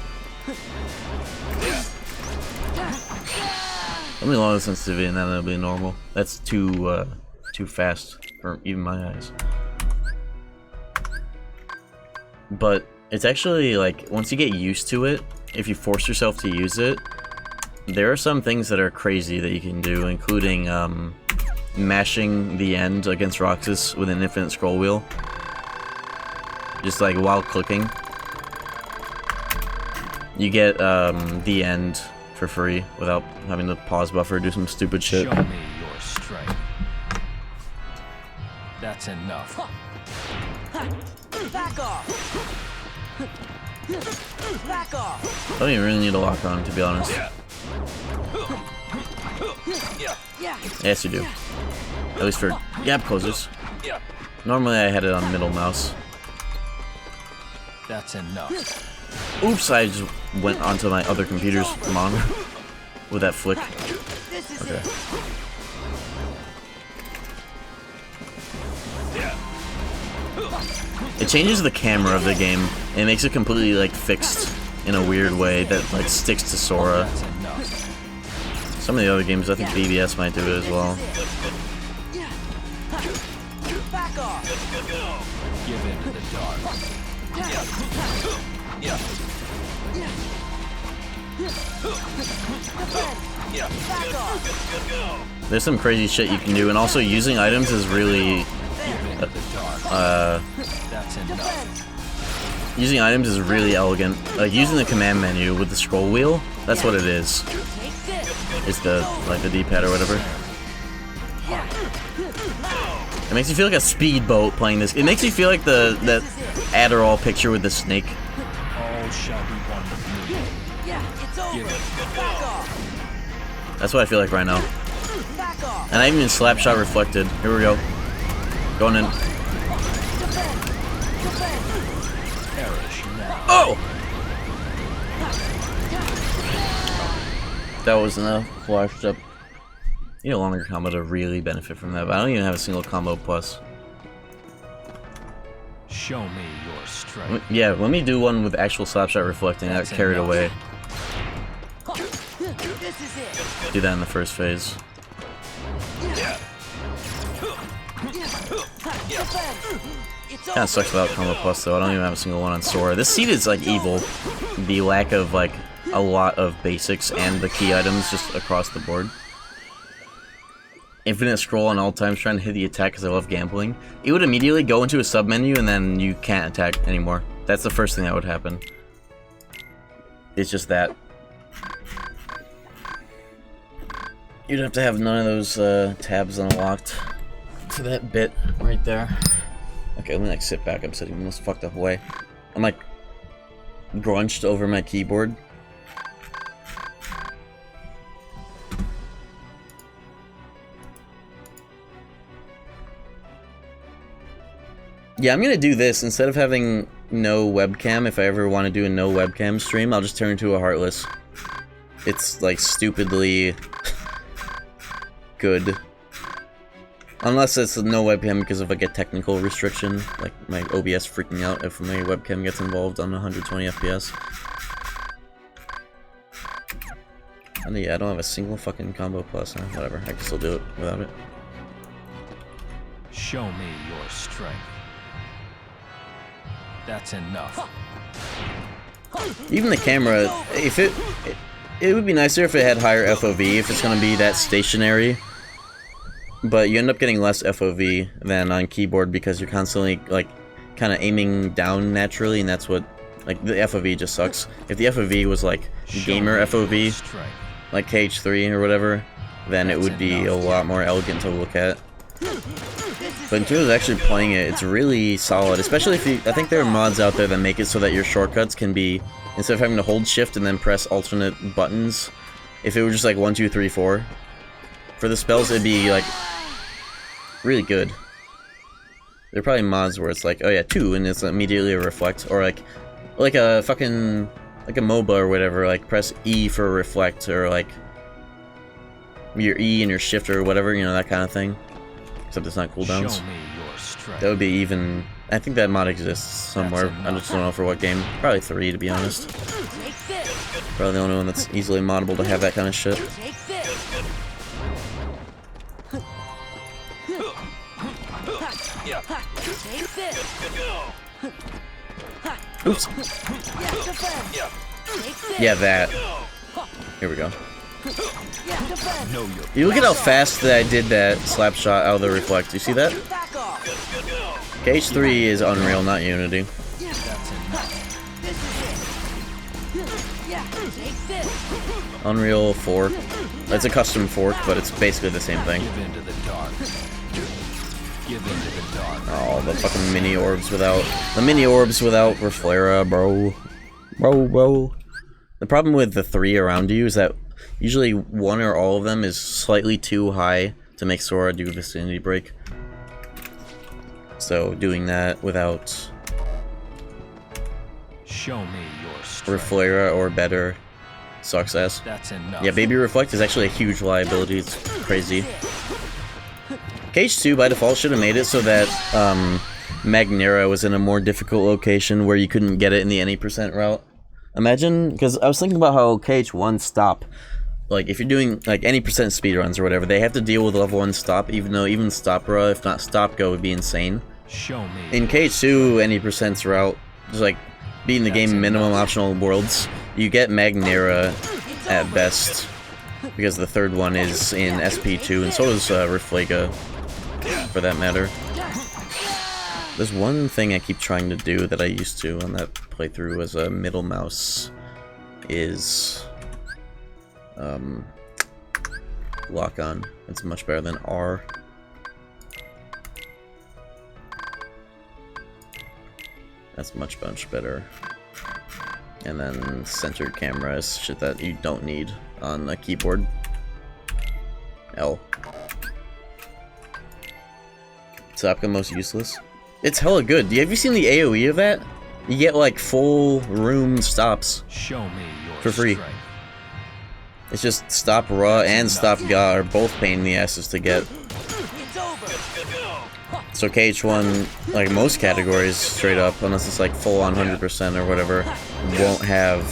Let me lower the sensitivity and then it'll be normal. That's too fast for even my eyes. But it's actually like, once you get used to it, if you force yourself to use it, there are some things that are crazy that you can do, including mashing the end against Roxas with an infinite scroll wheel. Just like while clicking. You get the end for free without having to pause buffer or do some stupid shit. Show me your strength. That's enough. Back off. Back off. I don't even really need to lock on, to be honest. Yes, you do. At least for gap closers. Normally I had it on middle mouse. That's enough. Oops, I just went onto my other computer's monitor with that flick. Okay. It changes the camera of the game, and it makes it completely like fixed in a weird way that like sticks to Sora. Some of the other games, I think BBS might do it as well. Back off. Give in to the dark. There's some crazy shit you can do, and also using items is really using items is really elegant. Like using the command menu with the scroll wheel, that's what it is. It's the like the D-pad or whatever. It makes you feel like a speedboat playing this. It makes you feel like that Adderall picture with the snake. All shall be one with me. That's what I feel like right now. And I even Slapshot reflected. Here we go. Going in. Oh! That was enough. Flashed up. You need a longer combo to really benefit from that, but I don't even have a single combo plus. Show me your strength. Yeah, let me do one with actual Slapshot reflecting. I got carried away. Do that in the first phase. Kinda sucks without combo plus though. I don't even have a single one on Sora. This seed is like evil. The lack of like a lot of basics and the key items just across the board. Infinite scroll on all times trying to hit the attack because I love gambling. It would immediately go into a sub-menu and then you can't attack anymore. That's the first thing that would happen. It's just that. You'd have to have none of those tabs unlocked for that bit right there. Okay, let me like sit back. I'm sitting in this fucked up way. I'm like grunched over my keyboard. Yeah, I'm gonna do this instead of having no webcam. If I ever want to do a no webcam stream, I'll just turn to a Heartless. It's like stupidly good. Unless it's no webcam because of like a technical restriction, like my OBS freaking out if my webcam gets involved on 120 FPS. And yeah, I don't have a single fucking combo plus, huh? Whatever, I can still do it without it. Show me your strength. That's enough. Even the camera, if it would be nicer if it had higher FOV, if it's gonna be that stationary. But you end up getting less FOV than on keyboard because you're constantly, like, kind of aiming down naturally, and that's what, like, the FOV just sucks. If the FOV was, like, gamer FOV, like KH2 or whatever, then it would be a lot more elegant to look at. But in terms of actually playing it, it's really solid, especially if you, I think there are mods out there that make it so that your shortcuts can be, instead of having to hold shift and then press alternate buttons, if it were just like 1, 2, 3, 4, for the spells it'd be like really good. There are probably mods where it's like, oh yeah, 2, and it's immediately a reflect, or like a fucking, like a MOBA or whatever, like press E for reflect, or like your E and your shift or whatever, you know, that kind of thing. Except it's not cooldowns. Show me your strength. That would be even, I think that mod exists somewhere, I just don't know for what game. Probably 3, to be honest. Probably the only one that's easily moddable to have that kind of shit. Oops. Yeah, that. Here we go. You look at how fast that I did that slap shot out of the reflect. You see that? KH2 is Unreal, not Unity. Unreal 4. It's a custom fork, but it's basically the same thing. Oh, the fucking mini orbs without Reflera, bro. Bro. The problem with the 3 around you is that usually one or all of them is slightly too high to make Sora do Vicinity Break. So doing that without show me your strength. Reflera or better sucks ass. That's enough. Yeah, Baby Reflect is actually a huge liability. It's crazy. KH2 by default should have made it so that Magnera was in a more difficult location where you couldn't get it in the any % route. Imagine, because I was thinking about how KH1 stop, like if you're doing like any % speedruns or whatever, they have to deal with level 1 stop, even though even stop raw, if not stop go, would be insane. Show me. In KH2, any % route, just like beating the game minimum optional worlds, you get Magnera at best, because the third one is in SP2, and so is Reflega, for that matter. There's one thing I keep trying to do that I used to on that playthrough as a middle mouse, is lock on. It's much better than R. That's much better. And then centered camera is shit that you don't need on a keyboard. L. Zapka most useless. It's hella good. Have you seen the AoE of that? You get like full room stops. Show me your for free. strength. It's just stop raw and stop ga are both pain in the asses to get. So KH1, like most categories, straight up, unless it's like full on 100% or whatever, won't have,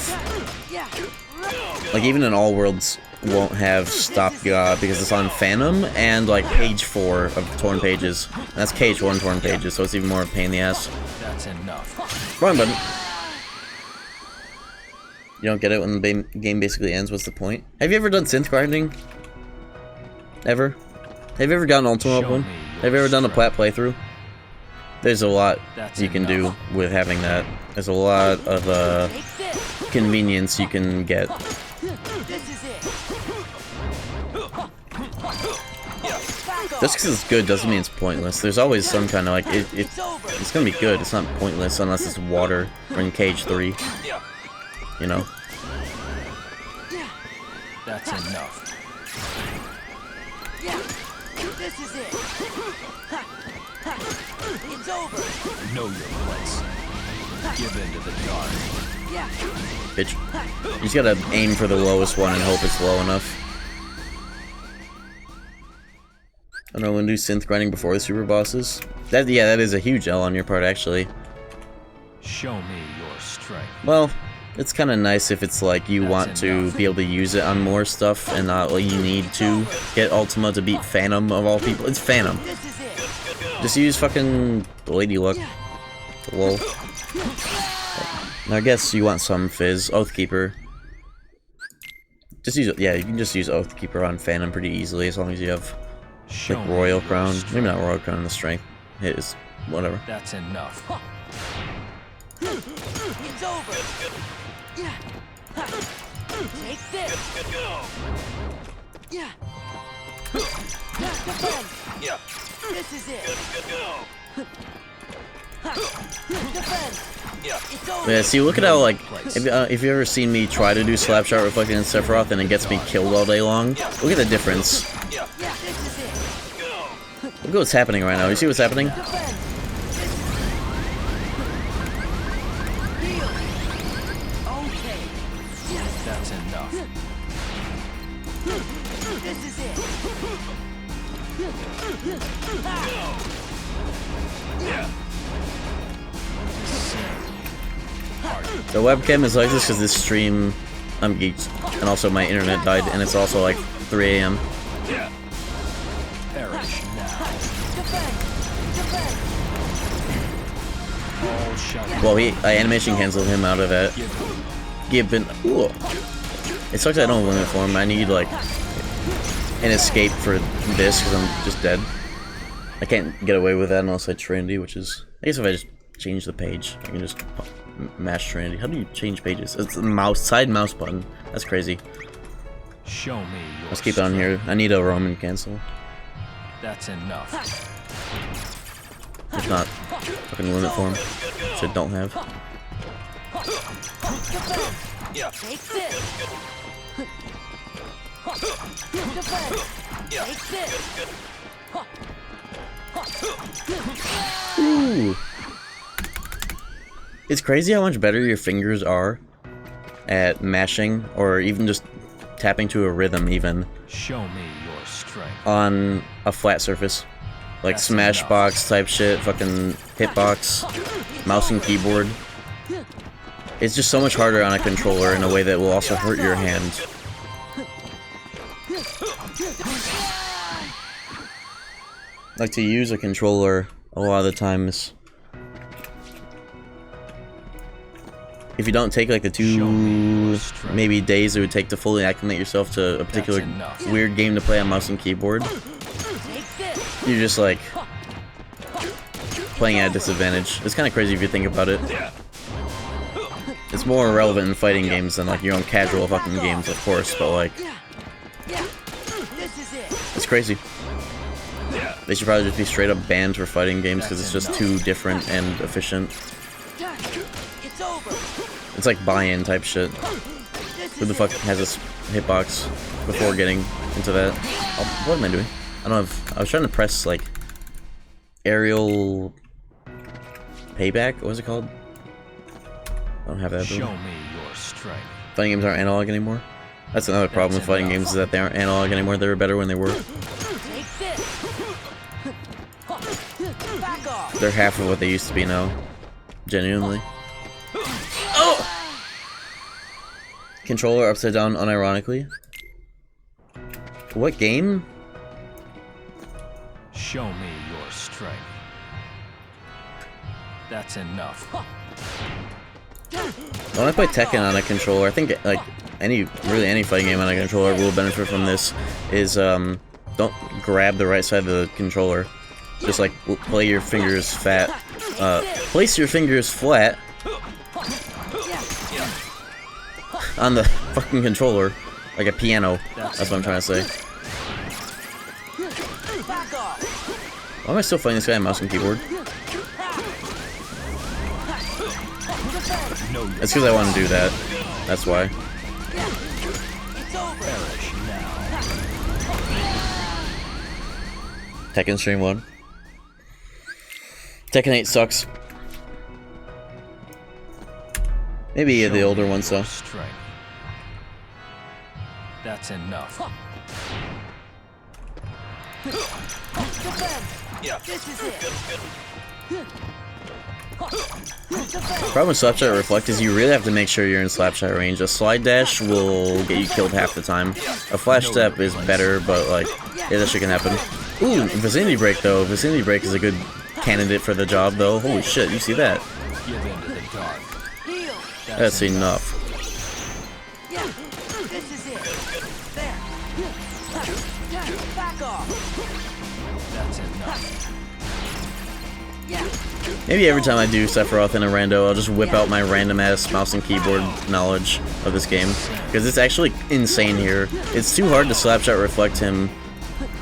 like even in all worlds, won't have stop ga because it's on Phantom and like page 4 of torn pages. And that's KH1 torn pages, so it's even more of a pain in the ass. That's enough. Wrong button. You don't get it when the game basically ends. What's the point? Have you ever done synth grinding? Ever? Have you ever gotten Ultima one? Have you ever done a plat playthrough? There's a lot you can do with having that. There's a lot of convenience you can get. Just because it's good doesn't mean it's pointless. There's always some kind of like it's gonna be good. It's not pointless unless it's water or in KH2. You know. That's enough. This is it. It's over. Know your place. Give in to the dark. Bitch. You just gotta aim for the lowest one and hope it's low enough. I don't know, when to do synth grinding before the super bosses. That is a huge L on your part, actually. Show me your strength. Well, it's kind of nice if it's like you want to be able to use it on more stuff and not like you need to get Ultima to beat Phantom of all people. It's Phantom. Just use fucking Lady Luck. Lol. Now I guess you want some Fizz. Oathkeeper. Just use, yeah, you can just use Oathkeeper on Phantom pretty easily as long as you have like Royal Crown. Maybe not Royal Crown, the strength. It is whatever. That's enough. It's over. Take this. Yeah. Defend. This is it. Defend. It's over. Yeah, see, look at how, like, if you ever seen me try to do Slapshot Reflecting in Sephiroth and it gets me killed all day long, look at the difference. Look at what's happening right now. You see what's happening? That's enough. This is it. The webcam is like this because this stream, I'm geeked, and also my internet died, and it's also like 3 a.m. Perish now. Well, I animation canceled him out of that. Given. Ooh. It sucks I don't limit for him. I need like an escape for this because I'm just dead. I can't get away with that unless I Trinity, which is, I guess if I just change the page, I can just mash Trinity. How do you change pages? It's the mouse, side mouse button. That's crazy. Show me your Let's keep it on here. I need a Roman cancel. That's enough. If not, fucking limit for him. Which I don't have. Take this. Take this. Ooh. It's crazy how much better your fingers are at mashing, or even just tapping to a rhythm even. Show me your strength. On a flat surface. Like That's Smashbox type shit, fucking hitbox, mouse and keyboard. It's just so much harder on a controller in a way that will also hurt your hand. Like to use a controller a lot of the times. If you don't take like the 2 maybe days it would take to fully acclimate yourself to a particular weird game to play on mouse and keyboard, you're just like playing at a disadvantage. It's kind of crazy if you think about it. It's more relevant in fighting games than like your own casual fucking games, of course, but like, it's crazy. They should probably just be straight up banned for fighting games because it's just too different and efficient. It's like buy-in type shit. Who the fuck has this hitbox before getting into that? Oh, what am I doing? I don't have. I was trying to press like aerial payback. What was it called? I don't have that. Show me your strength. Fighting games aren't analog anymore. That's another problem with fighting games, is that they aren't analog anymore. They were better when they were. They're half of what they used to be now. Genuinely. Oh! Controller upside down unironically. What game? Show me your strength. That's enough. When I play Tekken on a controller, I think like really any fighting game on a controller will benefit from this. Is don't grab the right side of the controller. Just like play your fingers fat. Place your fingers flat on the fucking controller, like a piano. That's what I'm trying to say. Why am I still fighting this guy on mouse and keyboard? It's because I want to do that. That's why. Tekken Stream 1. Tekken 8 sucks. Maybe the older ones though. That's enough. The problem with Slapshot Reflect is you really have to make sure you're in Slapshot range. A slide dash will get you killed half the time. A flash step is better, but like, yeah, that shit can happen. Ooh, Vicinity Break though. Vicinity Break is a good candidate for the job though. Holy shit, you see that? That's enough. Maybe every time I do Sephiroth in a rando, I'll just whip out my random-ass mouse and keyboard knowledge of this game. Because it's actually insane here. It's too hard to Slapshot Reflect him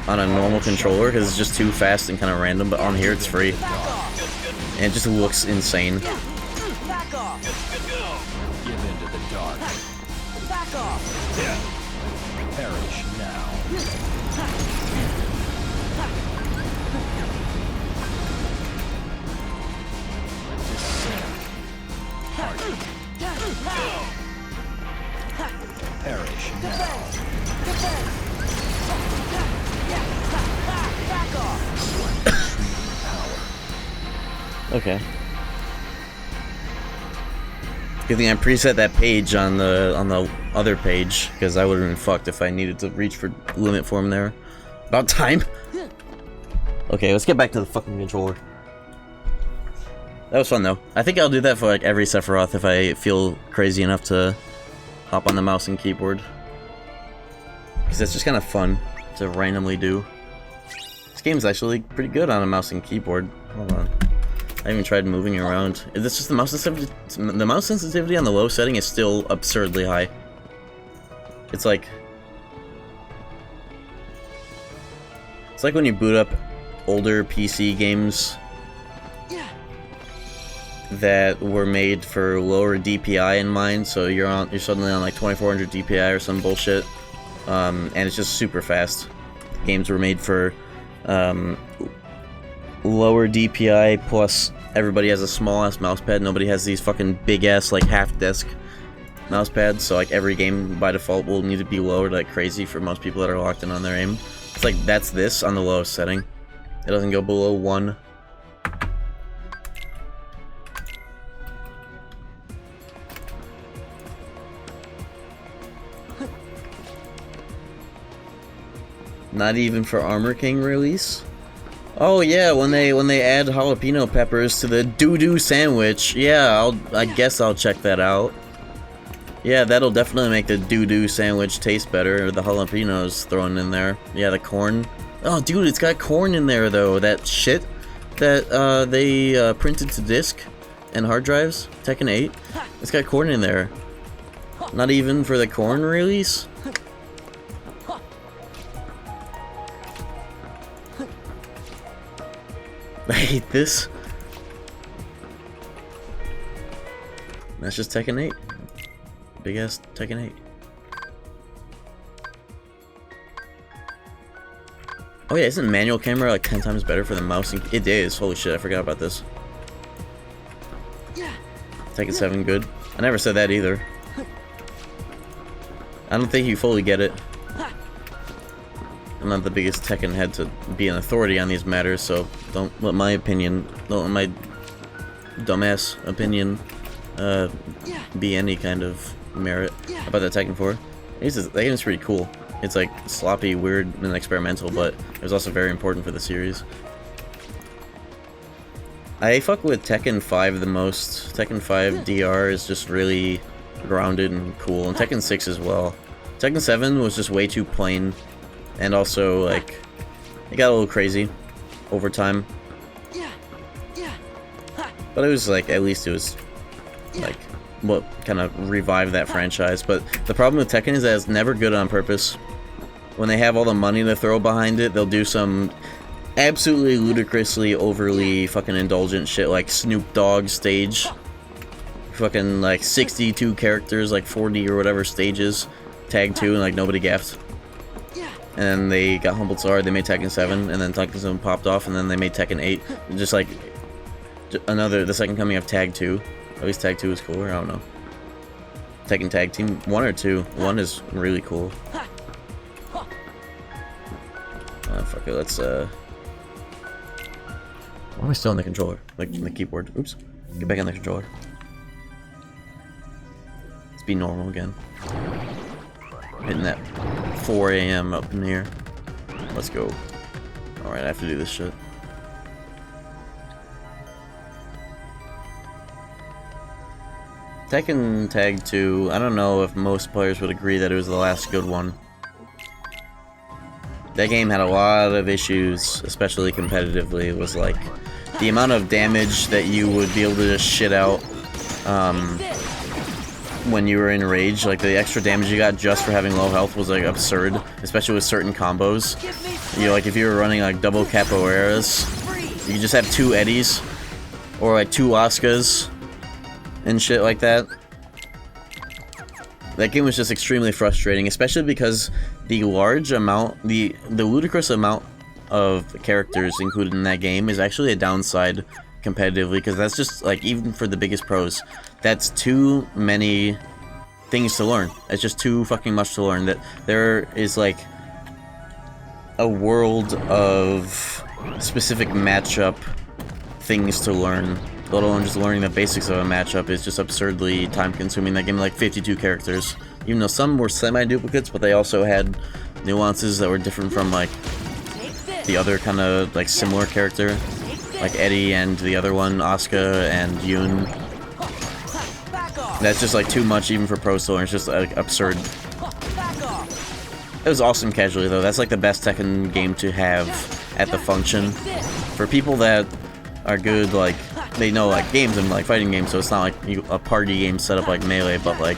on a normal controller, because it's just too fast and kind of random, but on here it's free. And it just looks insane. Perish now. Perish now. Back off. Okay. Good thing I preset that page on the other page, because I would have been fucked if I needed to reach for limit form there. About time. Okay, let's get back to the fucking controller. That was fun though. I think I'll do that for like every Sephiroth if I feel crazy enough to hop on the mouse and keyboard. Because it's just kind of fun to randomly do. This game's actually pretty good on a mouse and keyboard. Hold on. I haven't tried moving around. Is this just the mouse sensitivity? The mouse sensitivity on the low setting is still absurdly high. It's like when you boot up older PC games that were made for lower DPI in mind, so you're suddenly on like 2400 DPI or some bullshit, and it's just super fast. Games were made for lower DPI, plus everybody has a small ass mouse pad. Nobody has these fucking big ass like half desk mouse pads, so like every game by default will need to be lowered like crazy for most people that are locked in on their aim. It's like that's this on the lowest setting. It doesn't go below 1. Not even for Armor King release? Oh yeah, when they add jalapeno peppers to the doo-doo sandwich. Yeah, I guess I'll check that out. Yeah, that'll definitely make the doo-doo sandwich taste better. The jalapenos thrown in there. Yeah, the corn. Oh, dude, it's got corn in there, though. That shit that they printed to disk and hard drives. Tekken 8. It's got corn in there. Not even for the corn release? I hate this. That's just Tekken 8. Big ass Tekken 8. Oh yeah, isn't manual camera like 10 times better for the mouse? It is. Holy shit, I forgot about this. Tekken 7 good. I never said that either. I don't think you fully get it. I'm not the biggest Tekken head to be an authority on these matters, so don't let my dumbass opinion be any kind of merit. How about that Tekken 4? That game is pretty cool. It's like sloppy, weird, and experimental, but it was also very important for the series. I fuck with Tekken 5 the most. Tekken 5 DR is just really grounded and cool, and Tekken 6 as well. Tekken 7 was just way too plain, and also, like, it got a little crazy over time. But it was, like, at least it was, like, what kind of revived that franchise. But the problem with Tekken is that it's never good on purpose. When they have all the money to throw behind it, they'll do some absolutely ludicrously overly fucking indulgent shit like Snoop Dogg stage. Fucking like 62 characters, like 40 or whatever stages, tag 2, and like nobody gaffed. And then they got humbled so hard they made Tekken 7, and then Tekken 7 popped off, and then they made Tekken 8. Just like the second coming of Tag 2. At least Tag 2 is cooler, I don't know. Tekken Tag Team 1 or 2? 1 is really cool. Fuck it, let's why am I still on the controller? Like the keyboard. Oops. Get back on the controller. Let's be normal again. Hitting that 4 AM up in here. Let's go. Alright, I have to do this shit. Tekken Tag 2, I don't know if most players would agree that it was the last good one. That game had a lot of issues, especially competitively. It was like the amount of damage that you would be able to just shit out when you were in rage. Like the extra damage you got just for having low health was like absurd, especially with certain combos. You know, like if you were running like double capoeiras, you could just have 2 Eddies or like 2 Asukas and shit like that. That game was just extremely frustrating, especially because the ludicrous amount of characters included in that game is actually a downside competitively, because that's just like, even for the biggest pros, that's too many things to learn. It's just too fucking much to learn. That there is like a world of specific matchup things to learn, let alone just learning the basics of a matchup is just absurdly time-consuming. That game had like 52 characters, even though some were semi-duplicates, but they also had nuances that were different from like the other kind of like similar character, like Eddie and the other one, Asuka and Yoon. That's just like too much even for pro to learn. It's just like absurd. It was awesome casually though. That's like the best Tekken game to have at the function. For people that are good, like, they know like games and like fighting games, so it's not like a party game set up like Melee, but like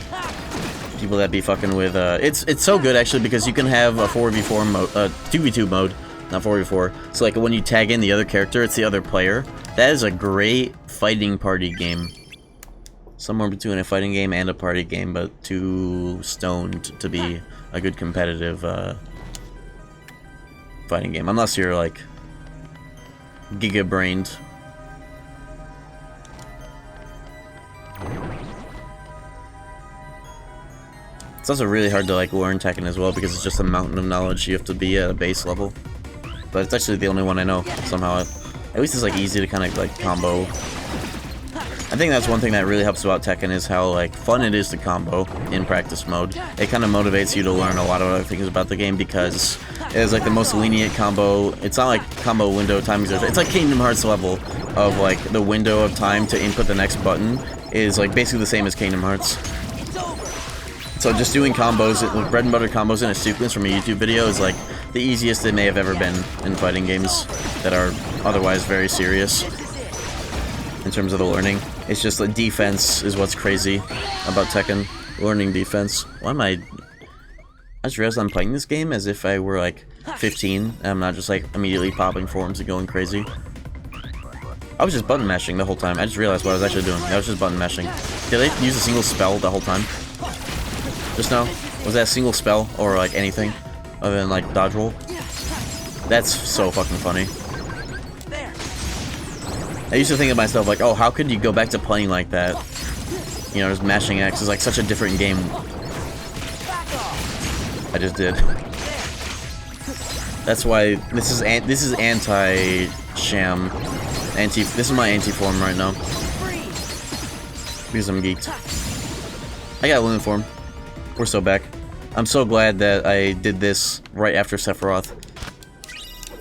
people that be fucking with it's so good actually because you can have a 4v4 mode, 2v2 mode, not 4v4. So like when you tag in the other character, it's the other player. That is a great fighting party game. Somewhere between a fighting game and a party game, but too stoned to be a good competitive fighting game, unless you're like giga-brained. It's also really hard to like learn Tekken as well because it's just a mountain of knowledge. You have to be at a base level, but it's actually the only one I know somehow. At least it's like easy to kind of like combo. I think that's one thing that really helps about Tekken is how like fun it is to combo in practice mode. It kind of motivates you to learn a lot of other things about the game because it is like the most lenient combo. It's not like combo window time. It's like Kingdom Hearts level of like the window of time to input the next button is like basically the same as Kingdom Hearts. So just doing combos, like bread and butter combos in a sequence from a YouTube video is like the easiest it may have ever been in fighting games that are otherwise very serious in terms of the learning. It's just like defense is what's crazy about Tekken. Learning defense. Why am I just realized I'm playing this game as if I were like 15 and I'm not just like immediately popping forms and going crazy. I was just button mashing the whole time. I just realized what I was actually doing. I was just button mashing. Did I use a single spell the whole time? Just now? Was that a single spell or like anything other than like dodge roll? That's so fucking funny. I used to think of myself like, oh, how could you go back to playing like that? You know, just mashing X is like such a different game. I just did. That's why this is anti-sham. This is my anti-form right now. Because I'm geeked. I got limit form. We're so back. I'm so glad that I did this right after Sephiroth.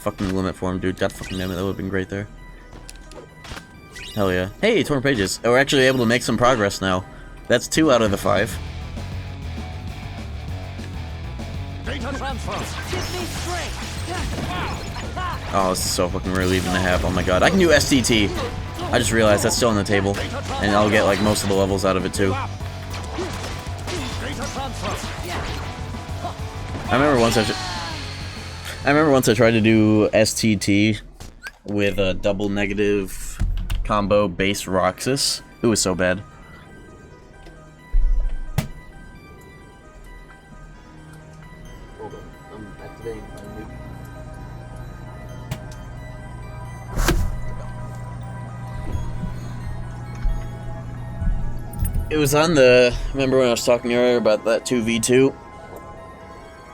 Fucking limit form, dude. God fucking damn it, that would have been great there. Hell yeah. Hey, torn pages. Oh, we're actually able to make some progress now. That's 2 out of the 5. Oh, this is so fucking relieving to have. Oh my god. I can do STT. I just realized that's still on the table. And I'll get like most of the levels out of it too. I remember once I tried to do STT with a double negative combo base Roxas. It was so bad. It was on the, remember when I was talking earlier about that 2v2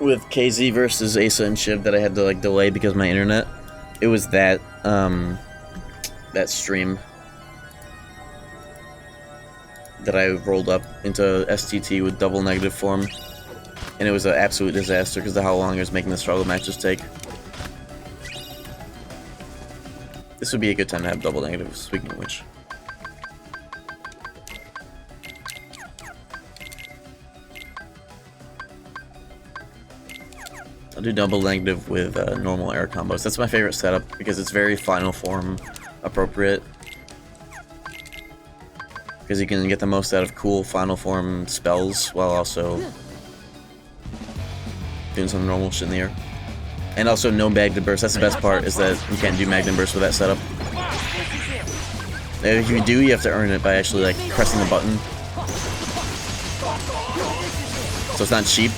with KZ versus Asa and Shiv that I had to like delay because of my internet? It was that, that stream that I rolled up into STT with double negative form, and it was an absolute disaster because of how long it was making the struggle matches take. This would be a good time to have double negative, speaking of which. I'll do double negative with normal air combos. That's my favorite setup because it's very final form appropriate. Because you can get the most out of cool final form spells while also doing some normal shit in the air. And also no Magnum Burst. That's the best part, is that you can't do Magnum Burst with that setup. If you do, you have to earn it by actually like pressing the button. So it's not cheap.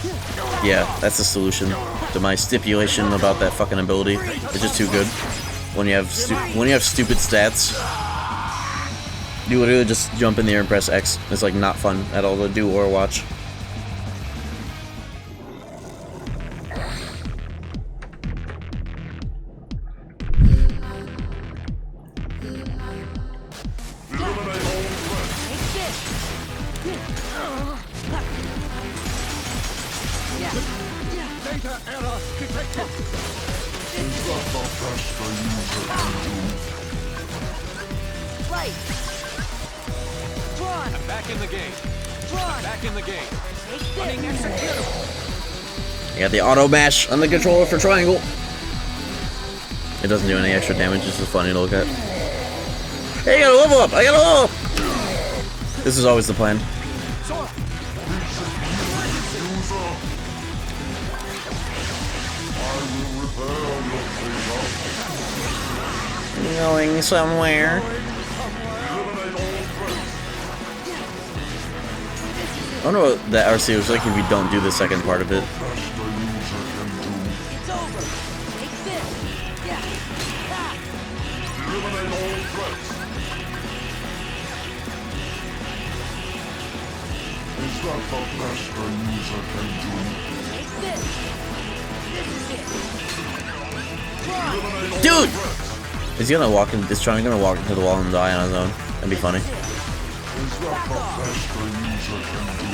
Yeah, that's the solution to my stipulation about that fucking ability. It's just too good. When you have stupid stats, you literally just jump in the air and press X. It's like not fun at all to do or watch. Data error detected. Right. Drawn. I'm back in the game. Drawn. Back in the game. Take Running this. executable. You got the auto mash on the controller for triangle. It doesn't do any extra damage, it's just funny to look at. Hey, I gotta level up! I gotta level up! This is always the plan. Going somewhere. I wonder what the RC was like if you don't do the second part of it. It's over. Take this. Yeah. Ha. Take this. This is it. Drawn. Dude! Is he gonna walk in? Is Tron gonna walk into the wall and die on his own? That'd be funny.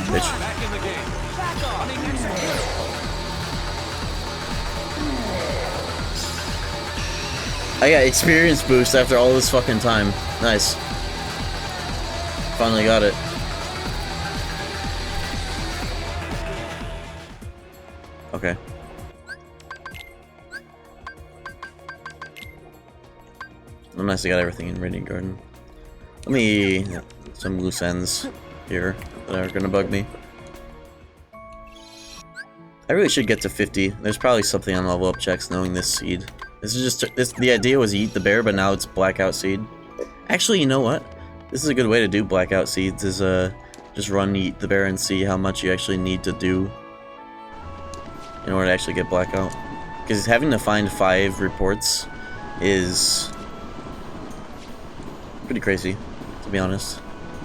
Bitch. Back in the game. Running executable. I got experience boost after all this fucking time. Nice. Finally got it. Okay. I'm nice I got everything in Radiant Garden. Let me... yeah, some loose ends here that are gonna bug me. I really should get to 50. There's probably something on level up checks knowing this seed. This is just... the idea was eat the bear, but now it's blackout seed. Actually, you know what? This is a good way to do blackout seeds, is just run eat the bear and see how much you actually need to do in order to actually get blackout. Because having to find 5 reports is pretty crazy, to be honest.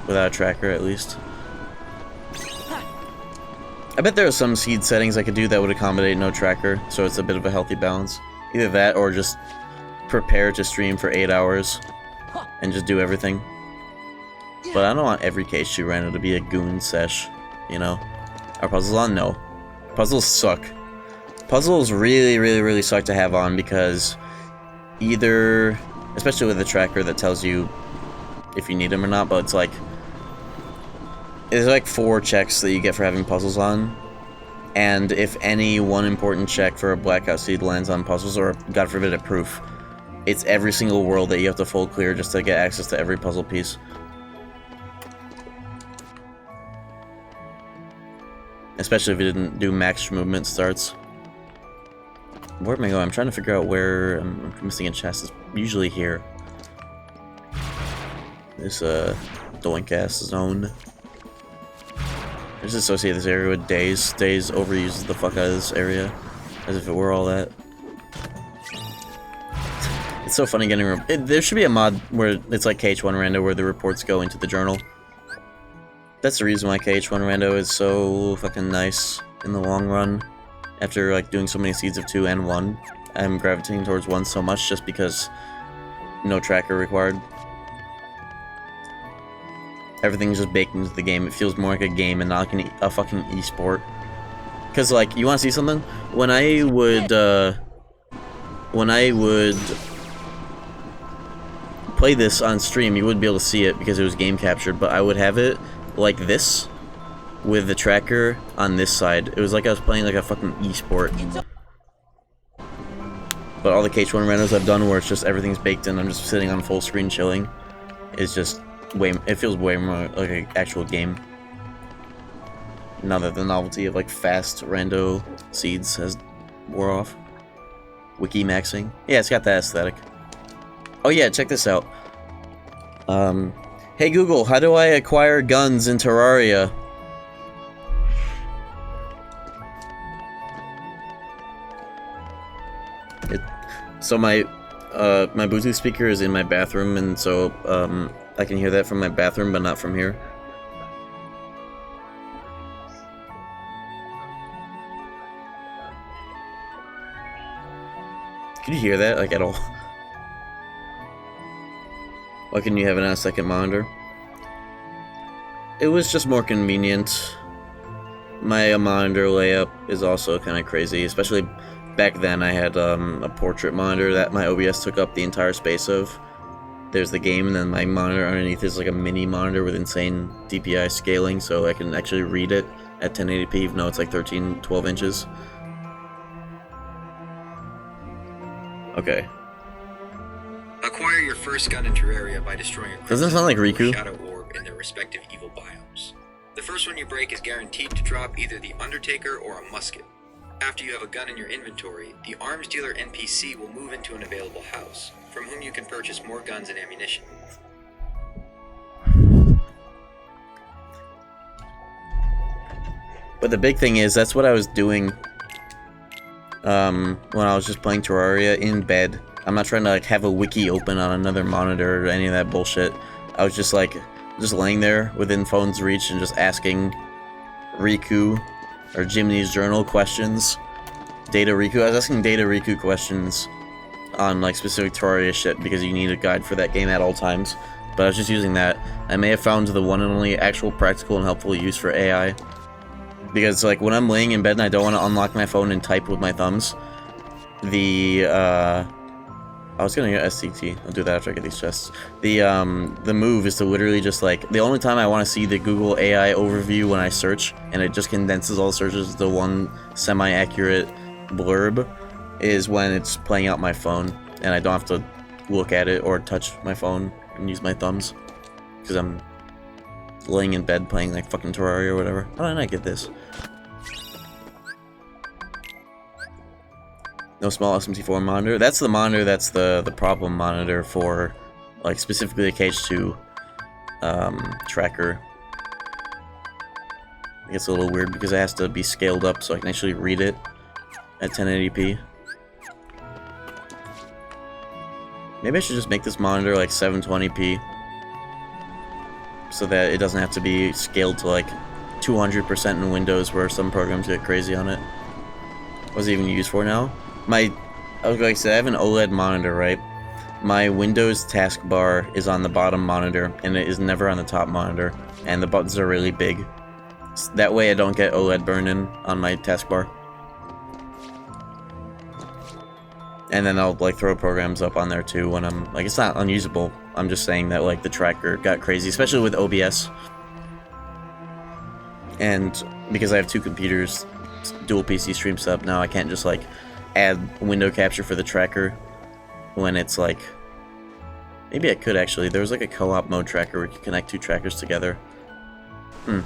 Without a tracker, at least. I bet there are some seed settings I could do that would accommodate no tracker, so it's a bit of a healthy balance. Either that, or just prepare to stream for 8 hours and just do everything. But I don't want every KH2 Rando to be a goon sesh, you know? Are puzzles on? No. Puzzles suck. Puzzles really suck to have on because either, especially with a tracker that tells you if you need them or not, but it's like, there's like 4 checks that you get for having puzzles on, and if any one important check for a blackout seed lands on puzzles, or god forbid a proof, it's every single world that you have to full clear just to get access to every puzzle piece. Especially if you didn't do max movement starts. Where am I going? I'm trying to figure out where I'm missing a chest. It's usually here. This Doink-ass zone. I just associate this area with Days. Days overuses the fuck out of this area, as if it were all that. It's so funny getting... there should be a mod where it's like KH2 Rando, where the reports go into the journal. That's the reason why KH2 Rando is so fucking nice in the long run. After like doing so many seeds of 2 and 1, I'm gravitating towards 1 so much just because no tracker required. Everything's just baked into the game. It feels more like a game and not like a fucking esport. Cause like, you want to see something? When I would play this on stream, you wouldn't be able to see it because it was game captured, but I would have it like this, with the tracker on this side. It was like I was playing like a fucking esport. But all the KH2 Randos I've done where it's just everything's baked in, I'm just sitting on full screen chilling, it's just it feels way more like an actual game. Now that the novelty of like fast rando seeds has wore off. Wiki maxing. Yeah, it's got that aesthetic. Oh yeah, check this out. Hey Google, how do I acquire guns in Terraria? So my Bluetooth speaker is in my bathroom, and so I can hear that from my bathroom, but not from here. Can you hear that, like, at all? Why couldn't you have it on a second monitor? it was just more convenient. My monitor layout is also kind of crazy, especially back then. I had a portrait monitor that my OBS took up the entire space of. There's the game, and then my monitor underneath is like a mini monitor with insane DPI scaling, so I can actually read it at 1080p, even though it's like 12 inches. Okay. Acquire your first gun in Terraria by destroying a Doesn't it sound like Riku? shadow orb in their respective evil biomes. The first one you break is guaranteed to drop either the Undertaker or a musket. After you have a gun in your inventory, the arms dealer NPC will move into an available house, from whom you can purchase more guns and ammunition. But the big thing is, that's what I was doing when I was just playing Terraria in bed. I'm not trying to like have a wiki open on another monitor or any of that bullshit. I was just like, laying there within phone's reach and just asking Riku or Jiminy's Journal questions. Data Riku. I was asking Data Riku questions on like specific Terraria shit because you need a guide for that game at all times. But I was just using that. I may have found the one and only actual practical and helpful use for AI. Because like when I'm laying in bed and I don't want to unlock my phone and type with my thumbs, I was gonna get SCT. I'll do that after I get these chests. The move is to literally just like, the only time I want to see the Google AI overview when I search, and it just condenses all the searches to one semi-accurate blurb, is when it's playing out my phone, and I don't have to look at it or touch my phone and use my thumbs, because I'm laying in bed playing like fucking Terraria or whatever. How did I get this? No small SMT4 monitor. That's the monitor that's the problem monitor for, like, specifically the KH2 tracker. It gets a little weird because it has to be scaled up so I can actually read it at 1080p. Maybe I should just make this monitor like 720p so that it doesn't have to be scaled to like 200% in Windows where some programs get crazy on it. What's it even used for now? I was going to say, I have an OLED monitor, right? My Windows taskbar is on the bottom monitor, and it is never on the top monitor, and the buttons are really big. That way I don't get OLED burn-in on my taskbar. And then I'll, like, throw programs up on there, too, when I'm, like, it's not unusable. I'm just saying that, like, the tracker got crazy, especially with OBS. And because I have two computers, dual PC stream setup now, I can't just, like, add window capture for the tracker when it's like, maybe I could actually. There was like a co-op mode tracker where you could connect two trackers together. I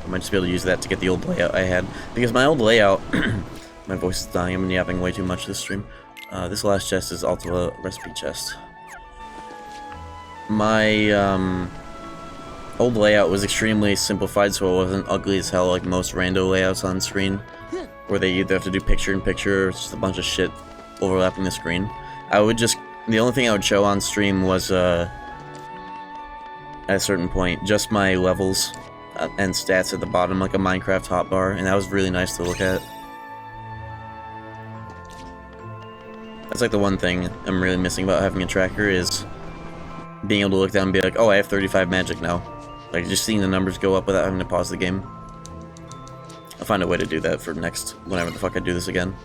might just be able to use that to get the old layout I had, because my old layout my voice is dying, I'm yapping way too much this stream. This last chest is Ultima recipe chest. My old layout was extremely simplified, so it wasn't ugly as hell like most rando layouts on screen, where they either have to do picture-in-picture or it's just a bunch of shit overlapping the screen. I would just, the only thing I would show on stream was, at a certain point, just my levels and stats at the bottom, like a Minecraft hotbar, and that was really nice to look at. That's like the one thing I'm really missing about having a tracker, is being able to look down and be like, oh, I have 35 magic now. Like, just seeing the numbers go up without having to pause the game. I'll find a way to do that for next, whenever the fuck I do this again.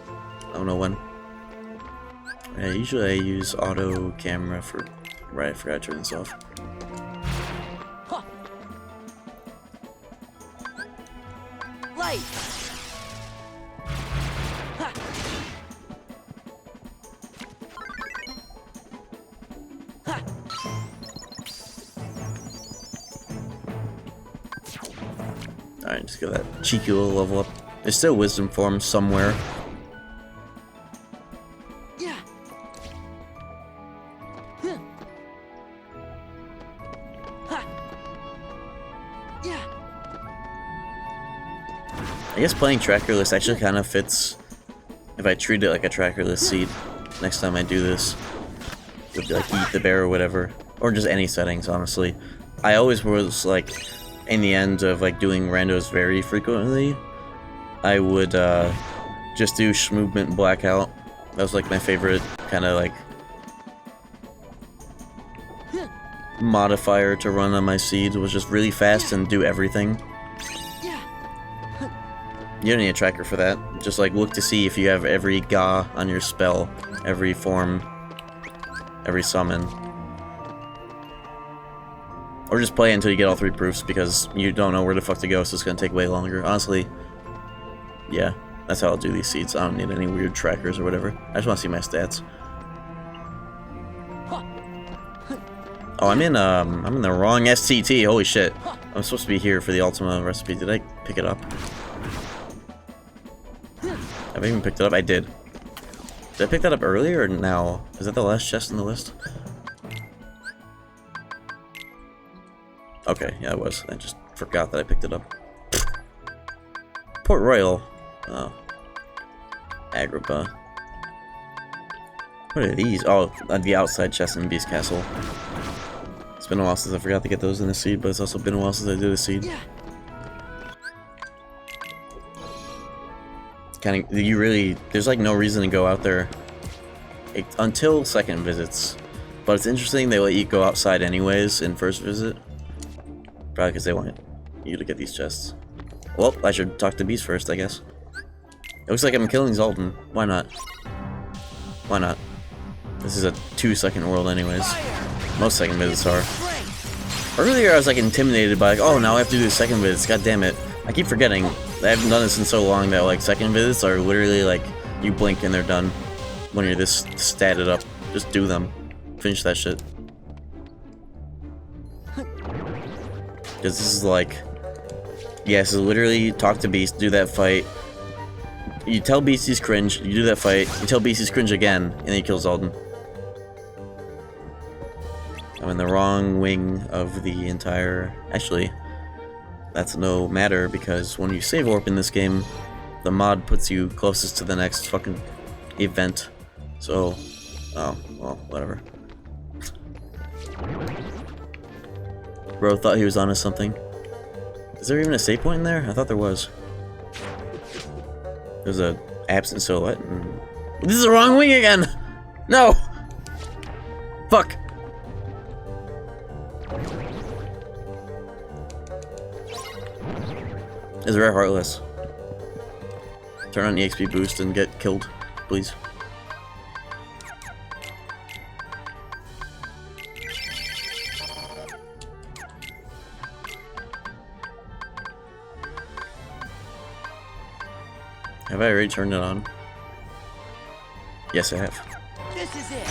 I don't know when. Yeah, usually I use auto camera for, right, I forgot to turn this off. Light. Alright, just get that cheeky little level up. There's still wisdom form somewhere. Yeah. Yeah. I guess playing trackerless actually kind of fits if I treat it like a trackerless seed next time I do this. With like eat the bear or whatever. Or just any settings, honestly. I always was like, in the end of like doing randos very frequently, I would just do movement blackout. That was like my favorite kind of like modifier to run on my seed was just really fast and do everything. You don't need a tracker for that. Just like look to see if you have every Ga on your spell, every form, every summon. Or just play until you get all 3 proofs because you don't know where the fuck to go, so it's gonna take way longer. Honestly, yeah, that's how I'll do these seeds. I don't need any weird trackers or whatever. I just want to see my stats. Oh, I'm in the wrong STT. Holy shit! I'm supposed to be here for the Ultima recipe. Did I pick it up? Have I even picked it up? I did. Did I pick that up earlier or now? Is that the last chest in the list? Okay, yeah, it was. I just forgot that I picked it up. Port Royal. Oh. Agrippa. What are these? Oh, the outside chest in Beast Castle. It's been a while since I forgot to get those in the seed, but it's also been a while since I did a seed. You really, there's like no reason to go out there until second visits, but it's interesting they let you go outside anyways in first visit, probably because they want you to get these chests. Well, I should talk to Beast first, I guess. It looks like I'm killing Zoltan. Why not? Why not? This is a 2-second world anyways. Most second visits are. Earlier I was like intimidated by like, oh, now I have to do second visits, god damn it. I keep forgetting. I haven't done this in so long that like second visits are literally like you blink and they're done. When you're this statted up, just do them. Finish that shit. Because this is like, yes, yeah, so literally talk to Beast, do that fight. You tell Beast he's cringe, you do that fight. You tell Beast he's cringe again, and then you kill Zoltan. I'm in the wrong wing of the entire. Actually. That's no matter, because when you save warp in this game, the mod puts you closest to the next fucking event. So, oh, well, whatever. Bro thought he was onto something. Is there even a save point in there? I thought there was. There's a absent silhouette. And... This is the wrong wing again! No! Fuck! Is rare heartless. Turn on EXP boost and get killed, please. Have I already turned it on? Yes, I have. This is it.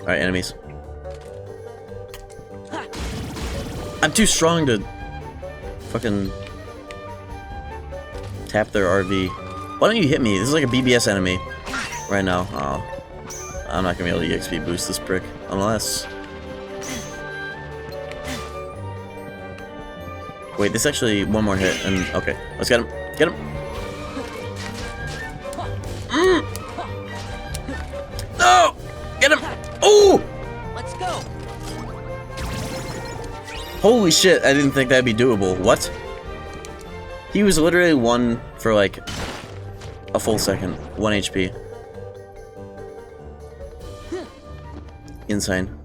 Alright, enemies. I'm too strong to fucking tap their RV. Why don't you hit me? This is like a BBS enemy right now. Oh, I'm not gonna be able to EXP boost this prick unless. Wait, this actually one more hit and okay, let's get him. Get him. No! Get him! Ooh! Let's go. Holy shit, I didn't think that'd be doable. What? He was literally 1 for like a full second. 1 HP. Insane.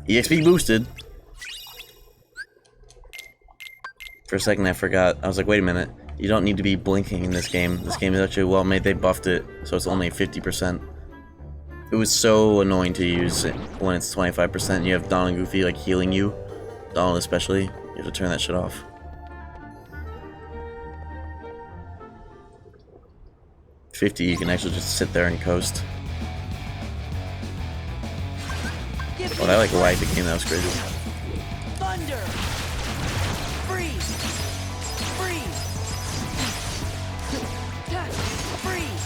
EXP boosted. For a second I forgot. I was like, wait a minute. You don't need to be blinking in this game. This game is actually well made. They buffed it, so it's only 50%. It was so annoying to use when it's 25% and you have Donald and Goofy like healing you. Donald especially. You have to turn that shit off. $50, you can actually just sit there and coast. Oh, that like lagged the game, that was crazy. Thunder. Freeze. Freeze. Freeze.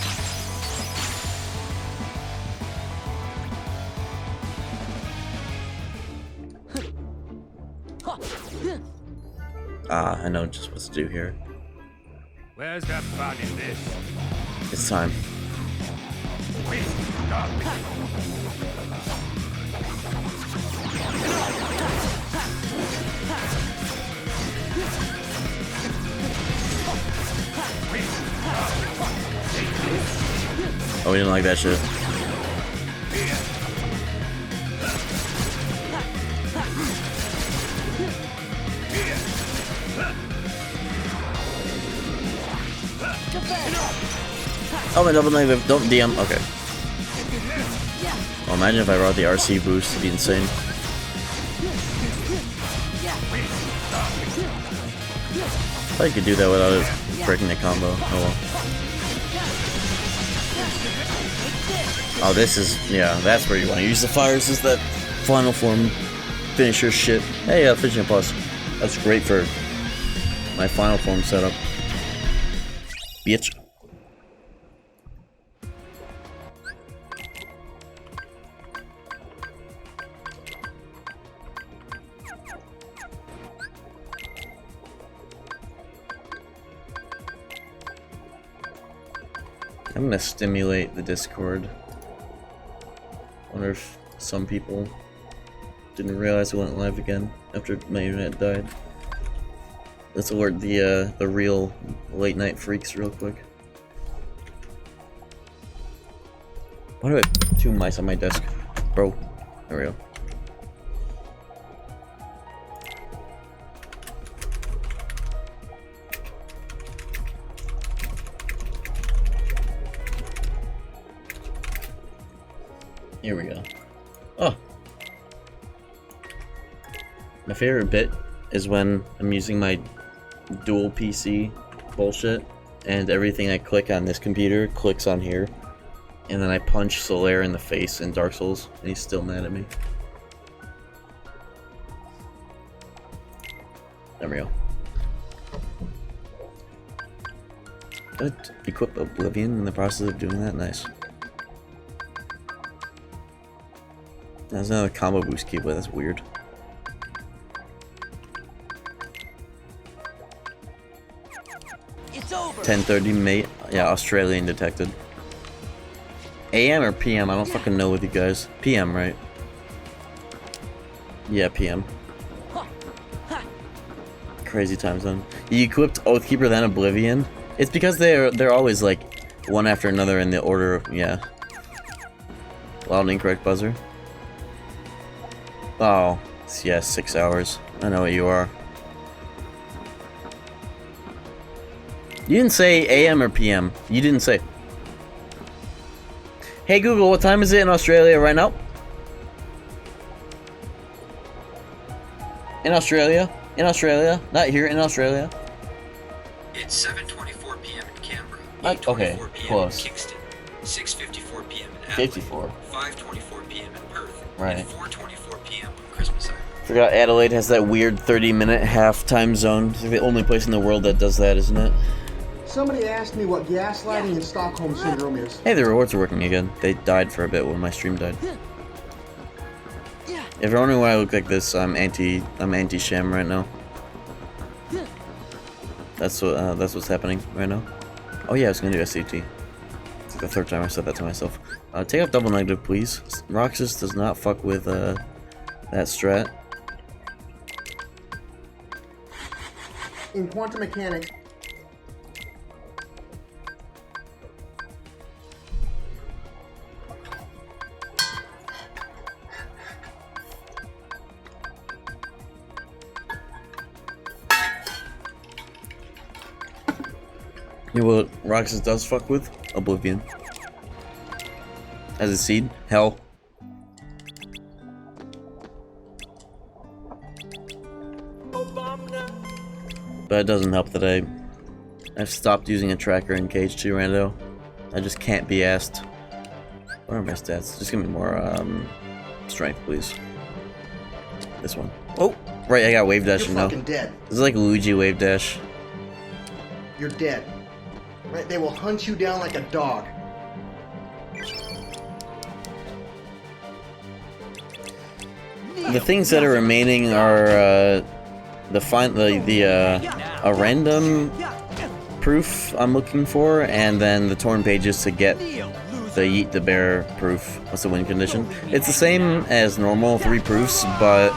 Ah, I know just what to do here. Where's the fun in this? It's time. Oh, we didn't like that shit. Oh, my double negative. Don't DM. Okay. Well, imagine if I brought the RC boost. It'd be insane. I thought you could do that without it breaking the combo. Oh well. Oh, this is, yeah, that's where you want to use the fires, is that final form finisher shit. Hey, Fishing Plus. That's great for my final form setup. Bitch. I'm gonna stimulate the Discord. Wonder if some people didn't realize it went live again after my internet died. Let's alert the real late night freaks real quick. Why do I have 2 mice on my desk? Bro. There we go. Here we go. Oh! My favorite bit is when I'm using my dual PC bullshit, and everything I click on this computer clicks on here, and then I punch Solaire in the face in Dark Souls, and he's still mad at me. There we go. Good. Equip Oblivion in the process of doing that. Nice. There's another combo boost keyblade, that's weird. It's over. 10:30 mate. Yeah, Australian detected. AM or PM? I don't fucking know with you guys. PM, right? Yeah, PM. Crazy time zone. You equipped Oathkeeper then Oblivion? It's because they're always like one after another in the order of, yeah. Loud and incorrect buzzer. Oh, yeah, 6 hours. I know what you are. You didn't say AM or PM. You didn't say. Hey Google, what time is it in Australia right now? In Australia? In Australia? Not here, in Australia? It's 7:24 p.m. in Canberra. Okay, 8:24 p.m. close. in Kingston. 6:54 p.m. in Adelaide. 54. 5:24 p.m. in Perth. Right. And 4:24 p.m. on Christmas Island. Forgot Adelaide has that weird 30-minute half time zone. It's like the only place in the world that does that, isn't it? Somebody asked me what gaslighting and Stockholm Syndrome is. Hey, the rewards are working again. They died for a bit when my stream died. If you're wondering why I look like this, I'm anti-sham right now. That's what's happening right now. Oh yeah, I was gonna do SCT. It's like the 3rd time I said that to myself. Take off double negative, please. Roxas does not fuck with that strat. In quantum mechanics, You know what Roxas does fuck with? Oblivion. As a seed? Hell. But it doesn't help that I've stopped using a tracker in KH2 Rando. I just can't be asked. What are my stats? Just give me more strength, please. This one. Oh! Right, I got wave dash you're now. fucking dead. This is like Luigi wave dash. You're dead. Right? They will hunt you down like a dog. The things that are remaining are a random proof I'm looking for, and then the torn pages to get the Yeet the Bear proof. What's the win condition? It's the same as normal 3 proofs, but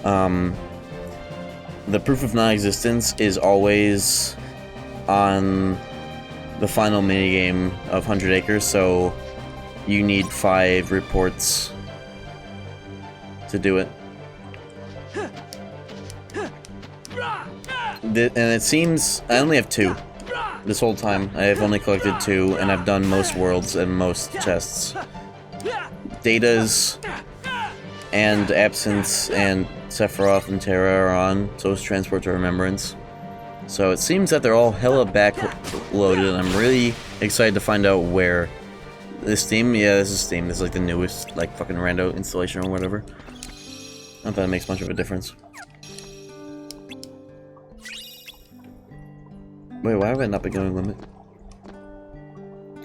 the proof of non-existence is always on the final minigame of 100 Acres, so you need 5 reports to do it. And it seems I only have 2. This whole time, I have only collected 2, and I've done most worlds and most chests. Data's and Absence and Sephiroth and Terra are on, so is Transport to Remembrance. So it seems that they're all hella backloaded, and I'm really excited to find out where. This Steam? Yeah, this is Steam. This is like the newest, like, fucking rando installation or whatever. Not that it makes much of a difference. Wait, why have I not been going limit?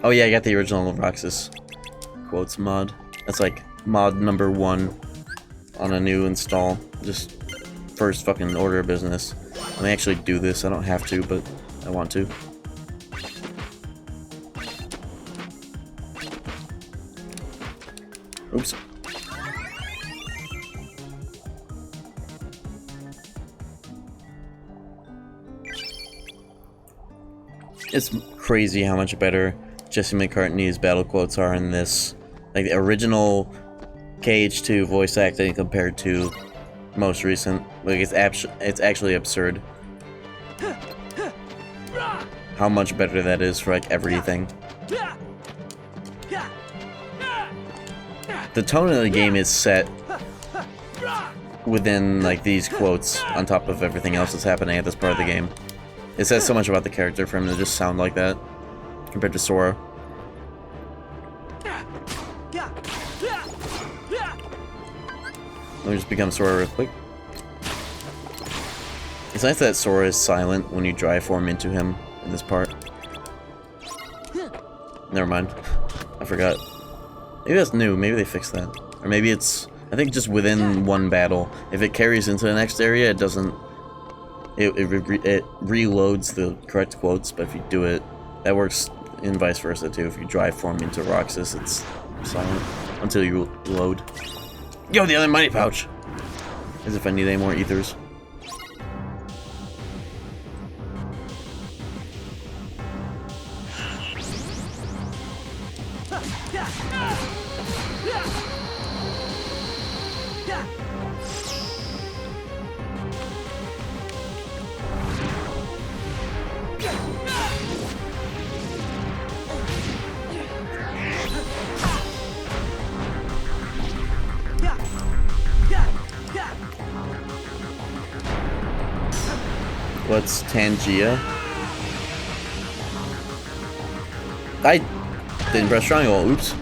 Oh yeah, I got the original Roxas quotes mod. That's like mod number 1 on a new install. Just first fucking order of business. Let me actually do this. I don't have to, but I want to. Oops. It's crazy how much better Jesse McCartney's battle quotes are in this. Like, the original KH2 voice acting compared to most recent. Like, it's actually absurd how much better that is for, like, everything. The tone of the game is set within, like, these quotes on top of everything else that's happening at this part of the game. It says so much about the character for him to just sound like that compared to Sora. Let me just become Sora real quick. It's nice that Sora is silent when you drive form into him in this part. Never mind. I forgot. Maybe that's new. Maybe they fixed that. Or maybe it's, I think, just within one battle. If it carries into the next area, it doesn't... It reloads the correct quotes, but if you do it, that works in vice versa too. If you drive form into Roxas, it's silent until you load. Yo, the other money pouch! As if I need any more ethers. What's Tangia? I didn't press triangle, oops.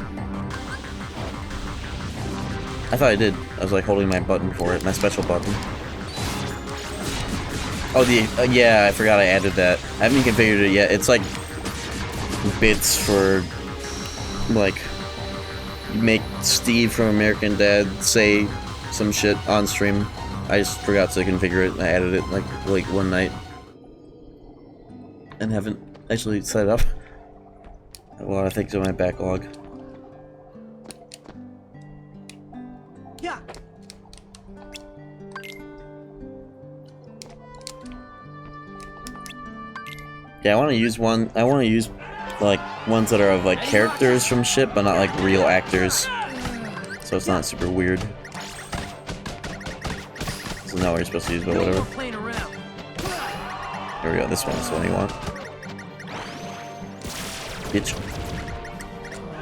I thought I did. I was like holding my button for it, my special button. Oh, yeah, I forgot I added that. I haven't configured it yet. It's like bits for, like, make Steve from American Dad say some shit on stream. I just forgot to configure it. I added it like one night and haven't actually set it up. A lot of things in my backlog. Yeah. Yeah, I want to use one. I want to use like ones that are of like characters from shit, but not like real actors. So it's not super weird. This is not what you're supposed to use, but whatever. There we go. This one's the one you want. Bitch.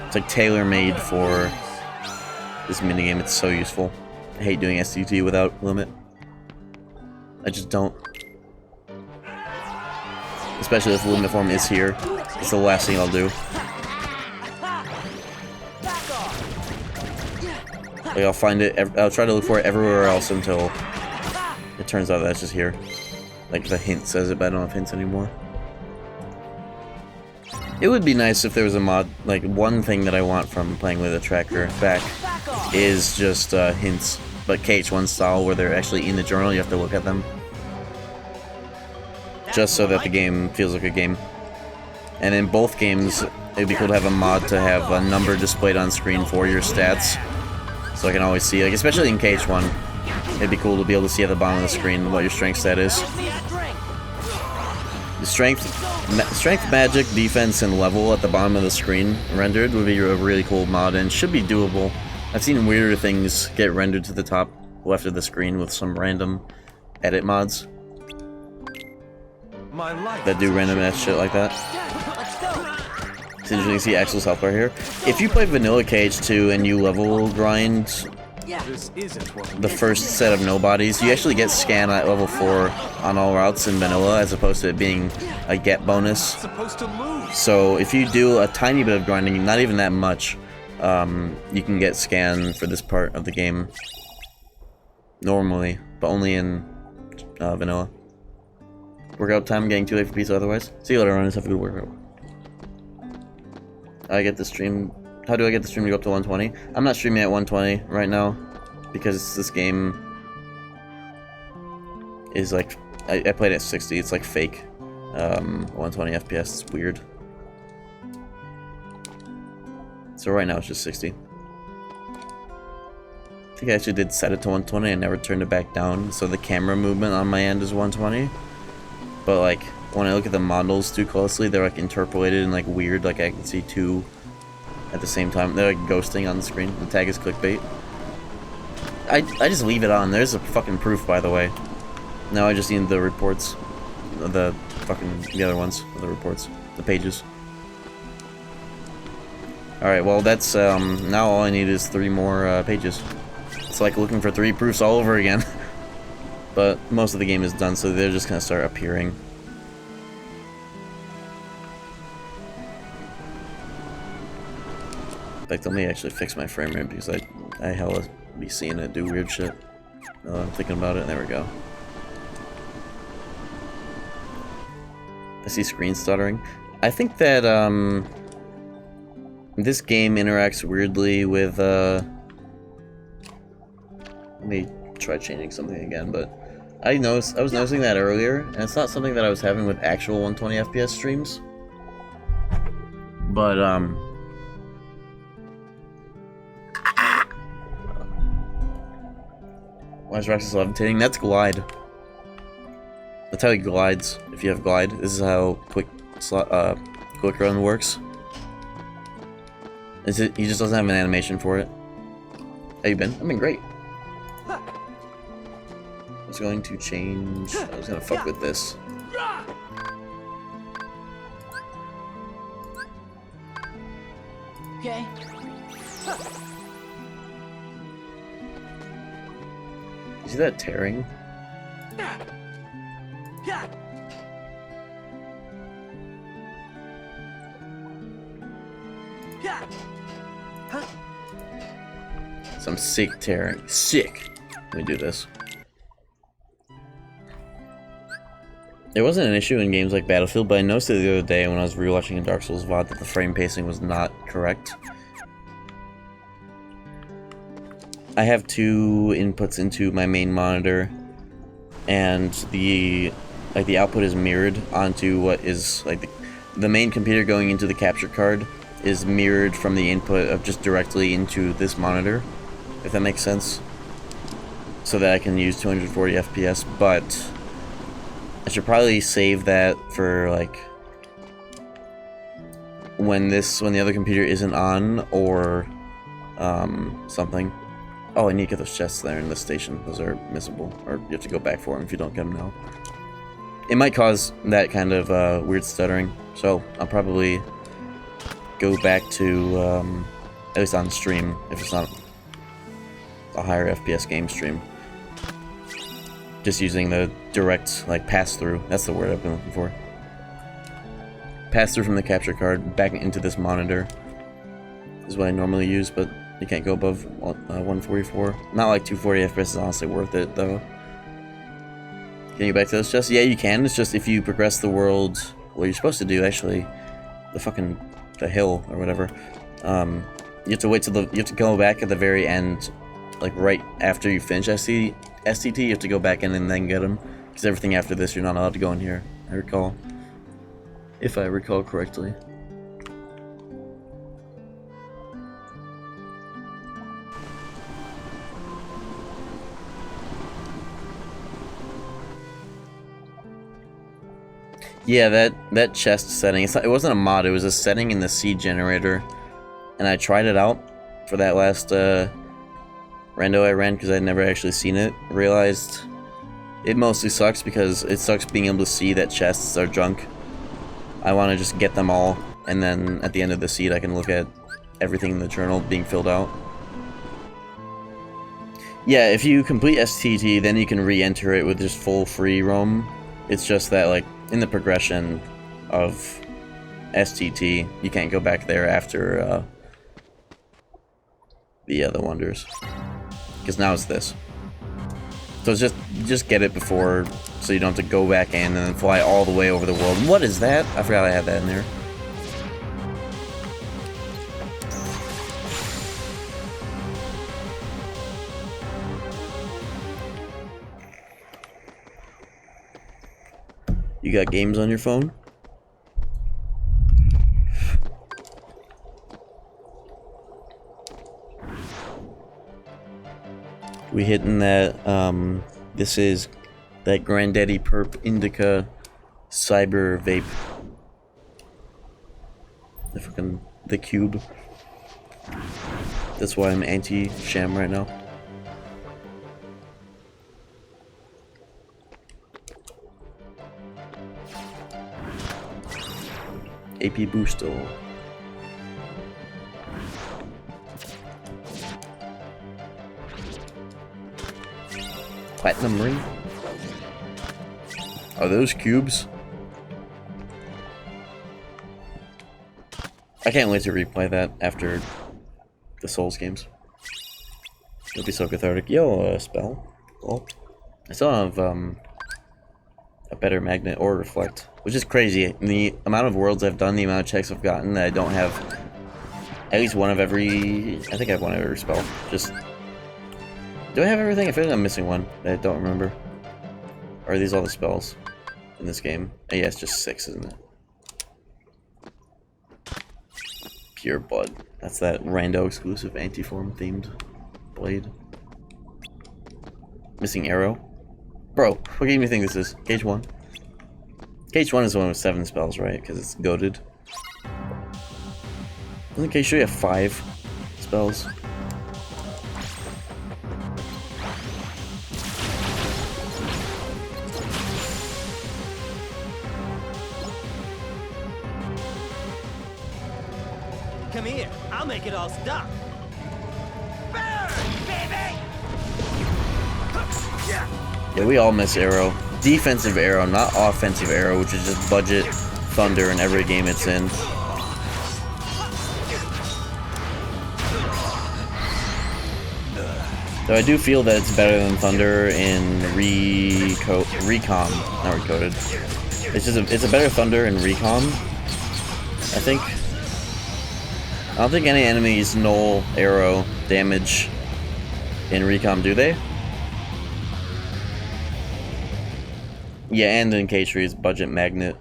It's like tailor-made for this minigame. It's so useful. I hate doing STT without limit. I just don't. Especially if the limit form is here. It's the last thing I'll do. Like, I'll find it. I'll try to look for it everywhere else until it turns out that's just here. Like the hint says it, but I don't have hints anymore. It would be nice if there was a mod. Like, one thing that I want from playing with a tracker back is just hints, but KH1 style, where they're actually in the journal. You have to look at them, just so that the game feels like a game. And in both games, it'd be cool to have a mod to have a number displayed on screen for your stats, so I can always see. Like, especially in KH1, it'd be cool to be able to see at the bottom of the screen what your strength stat is. The strength, magic, defense, and level at the bottom of the screen rendered would be a really cool mod and should be doable. I've seen weirder things get rendered to the top left of the screen with some random edit mods. My life. that do random ass shit like that. It's interesting to see Axel's health bar here. If you play vanilla KH2 and you level grind This isn't what the first set of nobodies, you actually get scan at level 4 on all routes in vanilla, as opposed to it being a get bonus. supposed to lose? So if you do a tiny bit of grinding, not even that much, you can get scan for this part of the game normally, but only in vanilla. Workout time, getting too late for pizza otherwise. See you later, runners. Have a good workout. I get the stream. How do I get the stream to go up to 120? I'm not streaming at 120 right now because this game is like I played at 60. It's like fake 120 FPS. It's weird. So right now it's just 60. I think I actually did set it to 120 and never turned it back down. So the camera movement on my end is 120. But like when I look at the models too closely, they're like interpolated and like weird. Like I can see two at the same time. They're like ghosting on the screen. The tag is clickbait. I just leave it on. There's a fucking proof, by the way. Now I just need the reports. The other ones. The reports. The pages. Alright, well that's, now all I need is 3 more pages. It's like looking for 3 proofs all over again. But most of the game is done, so they're just gonna start appearing. In fact, let me actually fix my frame rate because I hella be seeing it do weird shit. I'm thinking about it, there we go. I see screen stuttering. I think that, this game interacts weirdly with, let me try changing something again, but I was noticing that earlier, and it's not something that I was having with actual 120 FPS streams. But, why is Raxus levitating? That's glide. That's how he glides, if you have glide. This is how quick run works. He just doesn't have an animation for it. How you been? I've been great. I was going to change... I was gonna fuck with this. Okay. You see that tearing? Some sick tearing. Sick! Let me do this. It wasn't an issue in games like Battlefield, but I noticed it the other day when I was rewatching a Dark Souls VOD that the frame pacing was not correct. I have 2 inputs into my main monitor, and the output is mirrored onto what is like the main computer going into the capture card is mirrored from the input of just directly into this monitor, if that makes sense. So that I can use 240 FPS, but I should probably save that for like when the other computer isn't on, or something. Oh, I need to get those chests there in the station. Those are missable, or you have to go back for them if you don't get them now. It might cause that kind of weird stuttering, so I'll probably go back to at least on stream if it's not a higher FPS game stream. Just using the direct, like, pass-through. That's the word I've been looking for. Pass-through from the capture card back into this monitor is what I normally use, but you can't go above 144. Not like 240 FPS is honestly worth it, though. Can you go back to those chests? Yeah, you can. It's just if you progress the world, what you're supposed to do, actually, the hill, or whatever, you have to wait till you have to go back at the very end, like, right after you finish STT, you have to go back in and then get them, because everything after this you're not allowed to go in here, I recall. If I recall correctly. Yeah, that chest setting, it wasn't a mod, it was a setting in the seed generator, and I tried it out for that last rando I ran because I'd never actually seen it. Realized It mostly sucks because it sucks being able to see that chests are junk. I want to just get them all, and then at the end of the seed I can look at everything in the journal being filled out. Yeah, if you complete STT, then you can re-enter it with just full free roam. It's just that, like, in the progression of STT, you can't go back there after the other wonders. Because now it's this. So it's just get it before, so you don't have to go back in and then fly all the way over the world. What is that? I forgot I had that in there. You got games on your phone? We hitting that, this is that Granddaddy Perp Indica Cyber Vape. The cube. That's why I'm anti-sham right now. AP Booster. Platinum ring? Are those cubes? I can't wait to replay that after the Souls games. It'll be so cathartic. Yo, spell. Well, I still have a better magnet or reflect, which is crazy. The amount of worlds I've done, the amount of checks I've gotten, that I don't have at least one of every. I think I have one of every spell. Just. Do I have everything? I feel like I'm missing one that I don't remember. Or are these all the spells in this game? Oh, yeah, it's just 6, isn't it? Pure Blood. That's that Rando exclusive anti-form themed blade. Missing arrow. Bro, what game do you think this is? KH1? KH1 is the one with 7 spells, right? Because it's goated. Doesn't KH3 have 5 spells? Come here, I'll make it all stop. Burn, baby! Yeah, we all miss arrow. Defensive arrow, not offensive arrow, which is just budget thunder in every game it's in. So I do feel that it's better than thunder in recom, not recoded. It's a better thunder in recom, I think. I don't think any enemies null arrow damage in recom, do they? Yeah, and in KH3 is budget magnet.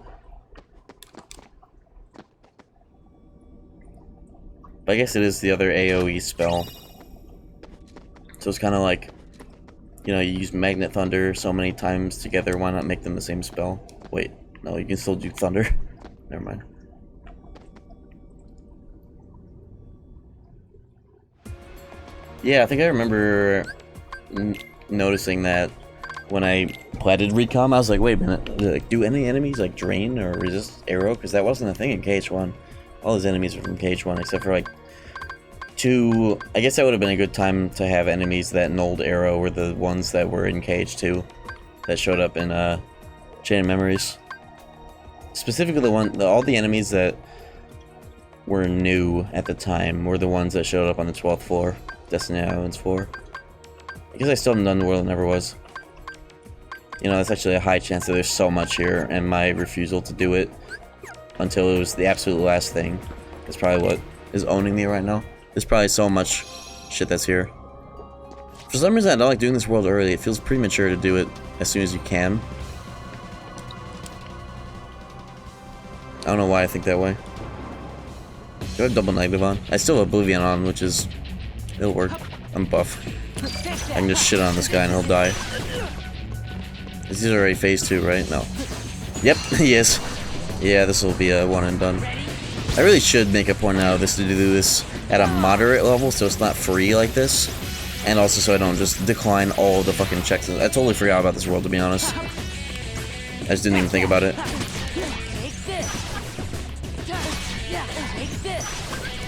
But I guess it is the other AoE spell. So it's kind of like, you know, you use magnet thunder so many times together, why not make them the same spell? Wait, no, you can still do thunder. Never mind. Yeah, I think I remember noticing that when I platted recom, I was like, wait a minute, like, do any enemies like drain or resist arrow? Because that wasn't a thing in KH1. All those enemies are from KH1 except for like 2. I guess that would have been a good time to have enemies that nulled arrow were the ones that were in KH2 that showed up in Chain of Memories. Specifically, all the enemies that were new at the time were the ones that showed up on the 12th floor. Destiny Islands 4. I guess I still haven't done the world that never was. You know, that's actually a high chance that there's so much here, and my refusal to do it until it was the absolute last thing is probably what is owning me right now. There's probably so much shit that's here. For some reason, I don't like doing this world early. It feels premature to do it as soon as you can. I don't know why I think that way. Do I have double negative on? I still have Oblivion on, which is... it'll work. I'm buff. I can just shit on this guy and he'll die. This is already phase 2, right? No. Yep, he is. Yeah, this will be a one and done. I really should make a point out of this to do this at a moderate level so it's not free like this. And also so I don't just decline all the fucking checks. I totally forgot about this world, to be honest. I just didn't even think about it. Take this. Yeah, take this.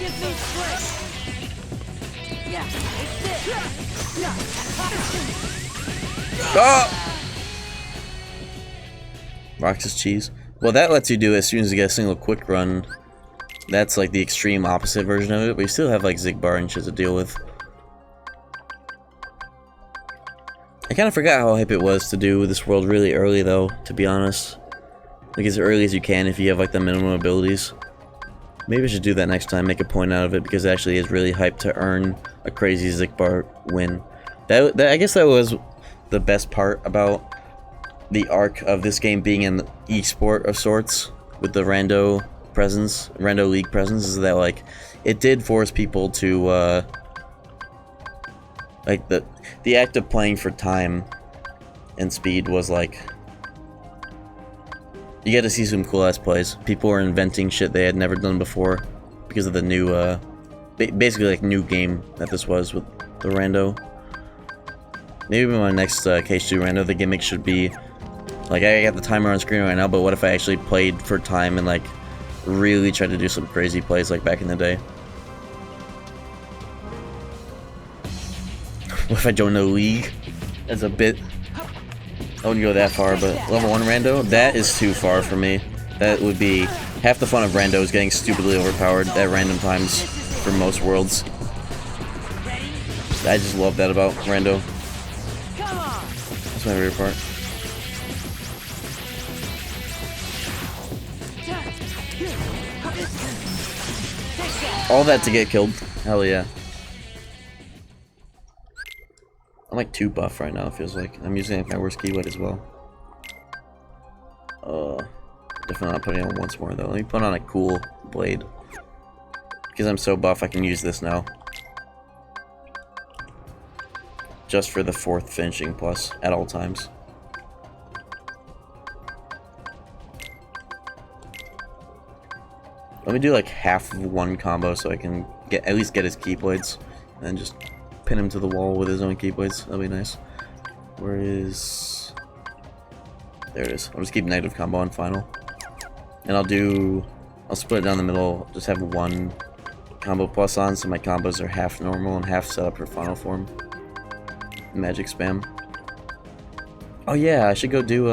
Give me strength. Yeah, take this. Ah! Roxas cheese. Well, that lets you do it as soon as you get a single quick run. That's like the extreme opposite version of it, but you still have like Zigbar and shit to deal with. I kind of forgot how hype it was to do this world really early, though, to be honest. Like, as early as you can if you have, like, the minimum abilities. Maybe I should do that next time, make a point out of it, because it actually is really hyped to earn a crazy Zigbar win. I guess that was the best part about the arc of this game being an esport of sorts, with the Rando presence, Rando League presence, is that, like, it did force people to, like, the act of playing for time and speed was like, you get to see some cool ass plays. People were inventing shit they had never done before because of the new, basically like new game that this was with the Rando. Maybe my next KH2 Rando, the gimmick should be, like, I got the timer on screen right now, but what if I actually played for time and like really tried to do some crazy plays like back in the day? What if I join the league? That's a bit... I wouldn't go that far, but level 1 Rando? That is too far for me. That would be... Half the fun of Rando is getting stupidly overpowered at random times for most worlds. I just love that about Rando. That's my favorite part. All that to get killed. Hell yeah. I'm like too buff right now, it feels like. I'm using like my worst keyword as well. Definitely not putting it on once more though. Let me put on a cool blade. Because I'm so buff, I can use this now. Just for the 4th finishing plus at all times. Let me do like half of one combo so I can at least get his keyblades. And then just pin him to the wall with his own keyblades. That'll be nice. Where is... There it is. I'll just keep negative combo on final. And I'll split it down the middle. Just have one combo plus on, so my combos are half normal and half set up for final form. Magic spam. Oh yeah, I should go do,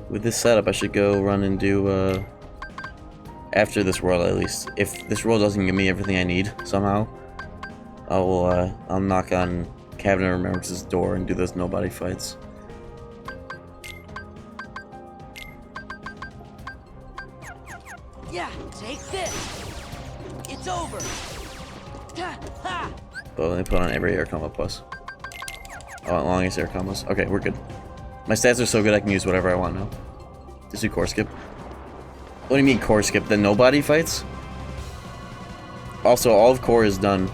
with this setup, I should go run and do, after this world at least. If this world doesn't give me everything I need, somehow, I'll knock on Cabinet of Remembrance's door and do those nobody fights. Yeah, take this. It's over. But let me put on every air combo plus. Oh, longest air combos. Okay, we're good. My stats are so good I can use whatever I want now. Just do core skip. What do you mean core skip? The nobody fights? Also, all of core is done.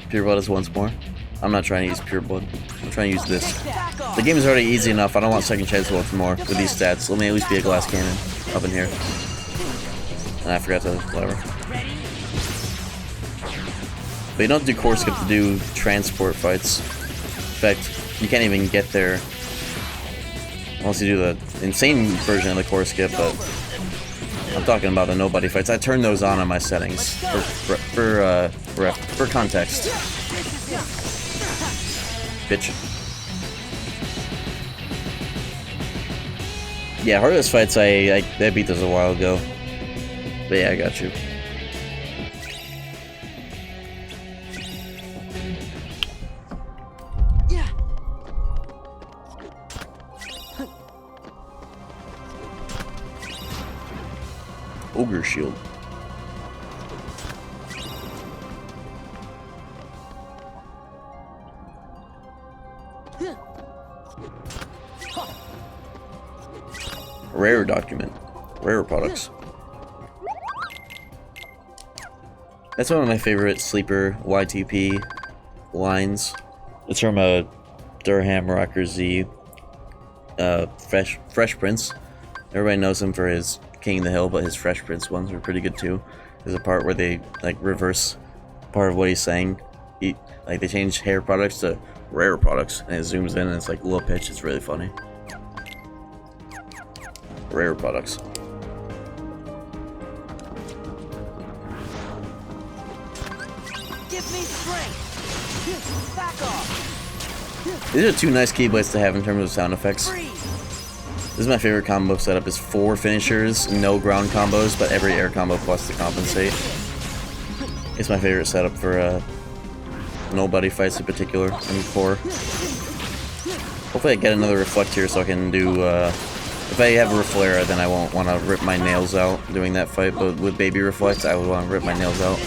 Pure blood is once more. I'm not trying to use pure blood. I'm trying to use this. The game is already easy enough. I don't want second chance once more with these stats. Let me at least be a glass cannon up in here. And I forgot to whatever. But you don't do core skip to do transport fights. In fact, you can't even get there unless you do the insane version of the core skip, but I'm talking about the nobody fights. I turn those on my settings for context. Bitch. Yeah, hardest fights I beat those a while ago. But yeah, I got you. Yeah. Ogre shield. Rare document. Rare products. That's one of my favorite sleeper YTP lines. It's from a Durham Rocker Z Fresh Prince. Everybody knows him for his King of the Hill, but his Fresh Prince ones were pretty good too. There's a part where they like reverse part of what he's saying. Like they change hair products to rare products, and it zooms in and it's like low pitch. It's really funny. Rare products. Give me strength. Back off. These are two nice keyblades to have in terms of sound effects. This is my favorite combo setup, is 4 finishers, no ground combos, but every air combo plus to compensate. It's my favorite setup for nobody fights in particular, and core. Hopefully I get another reflect here so I can do, if I have a reflera then I won't want to rip my nails out doing that fight, but with baby reflect I would want to rip my nails out.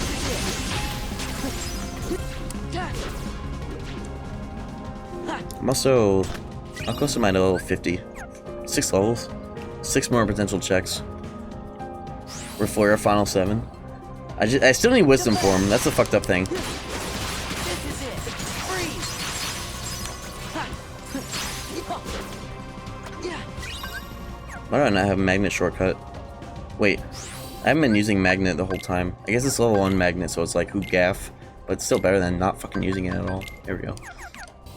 I'm also, I'll close to my level 50. 6 levels. 6 more potential checks. Reflera final 7. I still need wisdom form, that's the fucked up thing. Why do I not have a magnet shortcut? Wait, I haven't been using magnet the whole time. I guess it's level 1 magnet, so it's like who gaff, but it's still better than not fucking using it at all. There we go.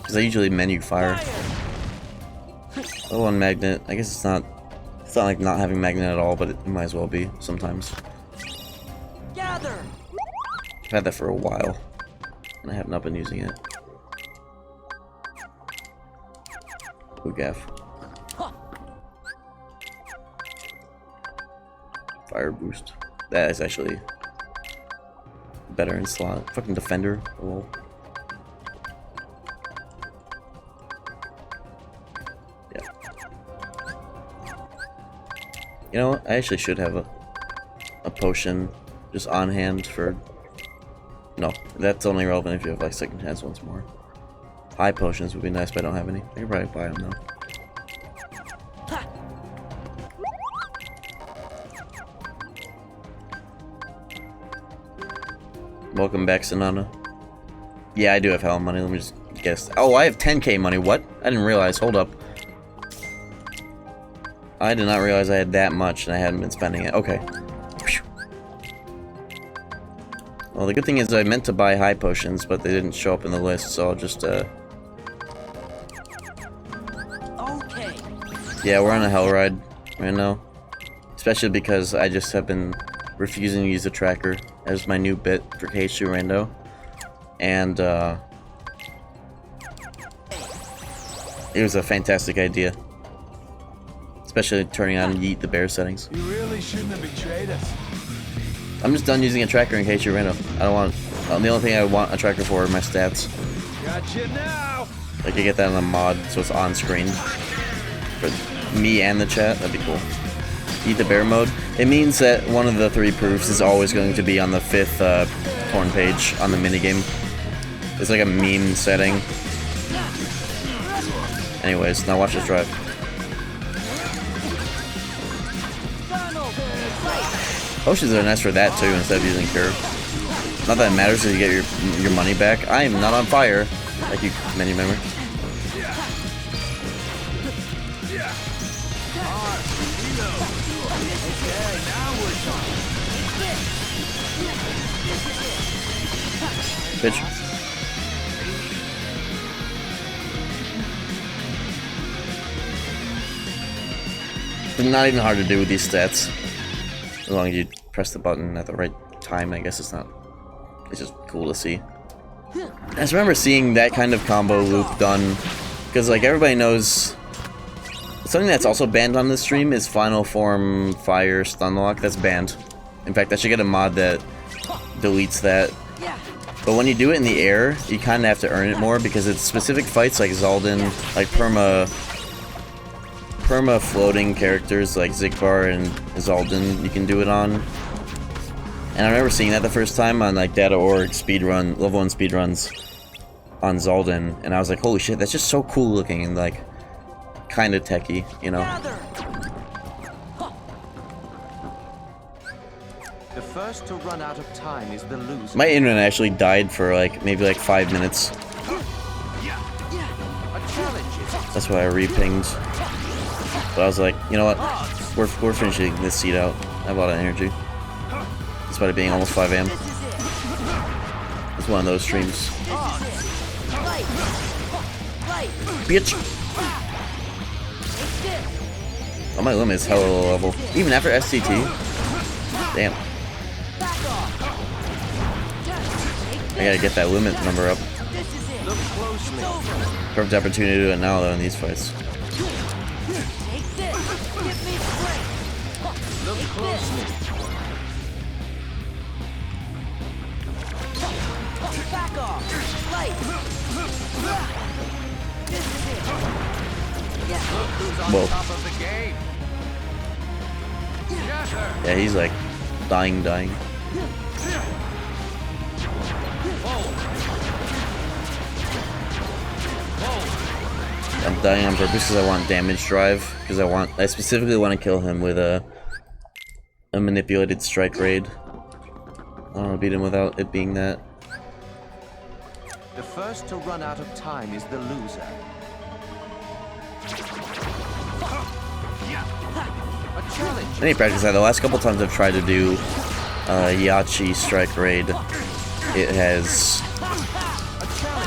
Because I usually menu fire. Level 1 magnet, I guess it's not like not having magnet at all, but it might as well be sometimes. Gather. I've had that for a while, and I have not been using it. Who gaff. Fire boost. That is actually better in slot. Fucking defender. Lol. Yeah. You know what? I actually should have a potion just on hand for. No, that's only relevant if you have like second chance once more. High potions would be nice, but I don't have any. I could probably buy them though. Welcome back, Sanana. Yeah, I do have hell money. Let me just guess. Oh, I have 10k money. What? I didn't realize. Hold up. I did not realize I had that much and I hadn't been spending it. Okay. Well, the good thing is I meant to buy high potions, but they didn't show up in the list, so I'll just, Okay. Yeah, we're on a hell ride right now. Especially because I just have been refusing to use the tracker as my new bit for KH2 Rando. And, it was a fantastic idea. Especially turning on Yeet the Bear settings. You really shouldn't have betrayed us. I'm just done using a tracker in KH2 Rando. I don't want... the only thing I want a tracker for are my stats. Gotcha now. Like, I get that on a mod, so it's on screen. For me and the chat, that'd be cool. Eat the bear mode. It means that one of the 3 proofs is always going to be on the 5th torn page on the minigame. It's like a meme setting. Anyways, now watch this drive. Potions are nice for that too, instead of using Cure. Not that it matters if you get your money back. I am not on fire, like you menu member. Bitch. It's not even hard to do with these stats. As long as you press the button at the right time, I guess it's not. It's just cool to see. I just remember seeing that kind of combo loop done. Because, like, everybody knows. Something that's also banned on this stream is Final Form Fire Stunlock. That's banned. In fact, I should get a mod that deletes that. But when you do it in the air, you kind of have to earn it more because it's specific fights like Zaldin, like perma floating characters like Zigbar and Zaldin you can do it on. And I remember seeing that the first time on like data.org speedrun, level 1 speedruns on Zaldin, and I was like, holy shit, that's just so cool looking and like kind of techy, you know. The first to run out of time is the loser. My internet actually died for like maybe like 5 minutes. That's why I repinged. But I was like, you know what? We're finishing this seed out. I have a lot of energy. Despite it being almost 5 a.m. It's one of those streams. Bitch! Oh, my limit is hella low level. Even after SCT? Damn. I gotta get that limit number up. Perfect opportunity to do it now, though, in these fights. Look closely. Back off. Light. This is it. Look who's on Whoa. top of the game. Yeah, he's like dying. I'm dying on purpose because I want damage drive. Because I specifically want to kill him with a manipulated strike raid. I don't want to beat him without it being that. The first to run out of time is the loser. A challenge. I need to practice that. The last couple times I've tried to do Yachi strike raid, it has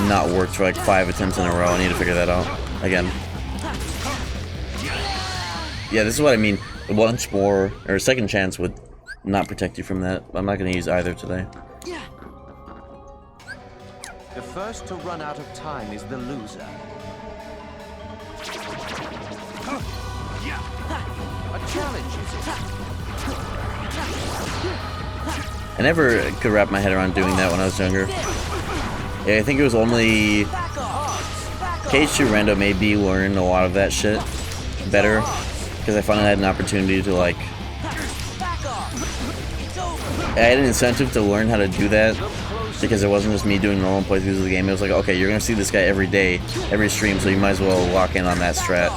not worked for like 5 attempts in a row. I need to figure that out again. Yeah, this is what I mean. Once more, or a second chance would not protect you from that. I'm not going to use either today. The first to run out of time is the loser. A challenge is it. I never could wrap my head around doing that when I was younger. Yeah, I think it was only KH2 Rando made me learn a lot of that shit better, because I finally had an opportunity to like. I had an incentive to learn how to do that, because it wasn't just me doing normal playthroughs of the game. It was like, okay, you're gonna see this guy every day, every stream, so you might as well lock in on that strat.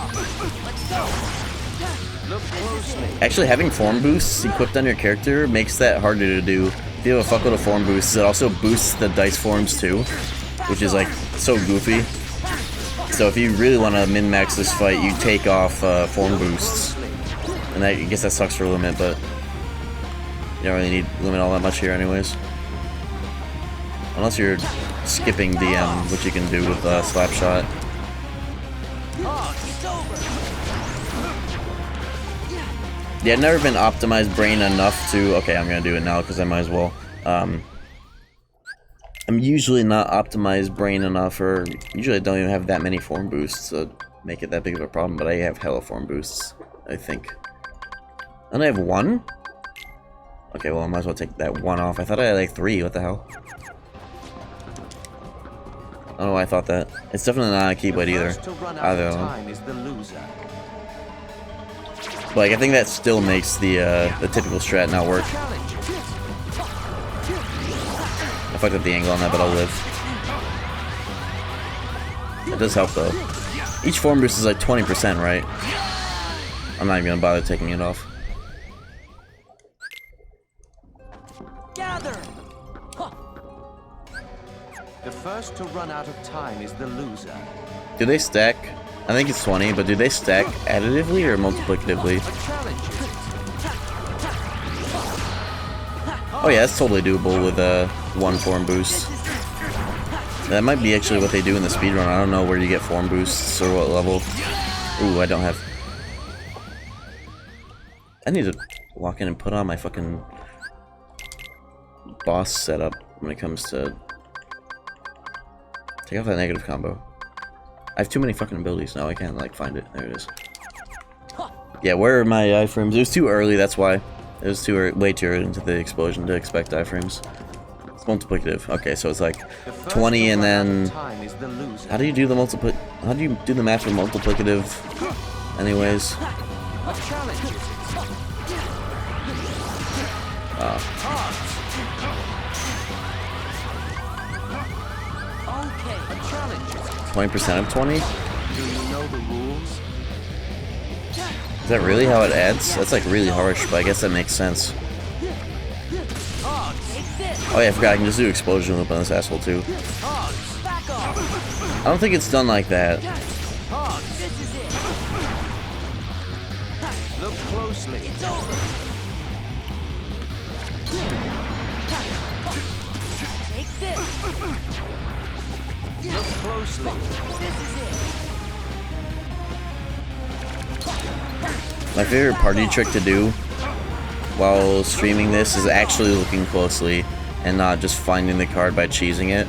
Actually, having form boosts equipped on your character makes that harder to do. If you have a fuckload of form boosts, it also boosts the dice forms too, which is like so goofy. So if you really want to min-max this fight, you take off form boosts. And I guess that sucks for limit, but you don't really need limit all that much here anyways. Unless you're skipping DM, which you can do with Slapshot. Yeah, I've never been optimized brain enough to... Okay, I'm gonna do it now because I might as well. I'm usually not optimized brain enough, or usually I don't even have that many form boosts to make it that big of a problem, but I have hella form boosts, I think. And I have 1? Okay, well I might as well take that 1 off. I thought I had like 3, what the hell? I don't know why I thought that. It's definitely not a Keyblade either. Either one. Like, I think that still makes the typical strat not work. I fucked up the angle on that, but I'll live. It does help, though. Each form boost is like 20%, right? I'm not even gonna bother taking it off. Gather. The first to run out of time is the loser. Do they stack? I think it's 20, but do they stack additively or multiplicatively? Oh yeah, that's totally doable with 1 form boost. That might be actually what they do in the speedrun. I don't know where you get form boosts or what level. Ooh, I don't have... I need to walk in and put on my fucking boss setup when it comes to... Take off that negative combo. I have too many fucking abilities now, I can't like find it. There it is. Yeah, where are my iframes? It was too early, that's why. It was too early, way too early into the explosion to expect iframes. It's multiplicative. Okay, so it's like 20 and then... How do you do the how do you do the math for multiplicative anyways? Oh. 20% of 20? Do you know the rules? Is that really how it adds? That's like really harsh, but I guess that makes sense. Oh yeah, I forgot I can just do explosion loop on this asshole too. I don't think it's done like that. Look closely. closely. It's over. Take this. Look closely. This is it. My favorite party trick to do while streaming this is actually looking closely and not just finding the card by cheesing it.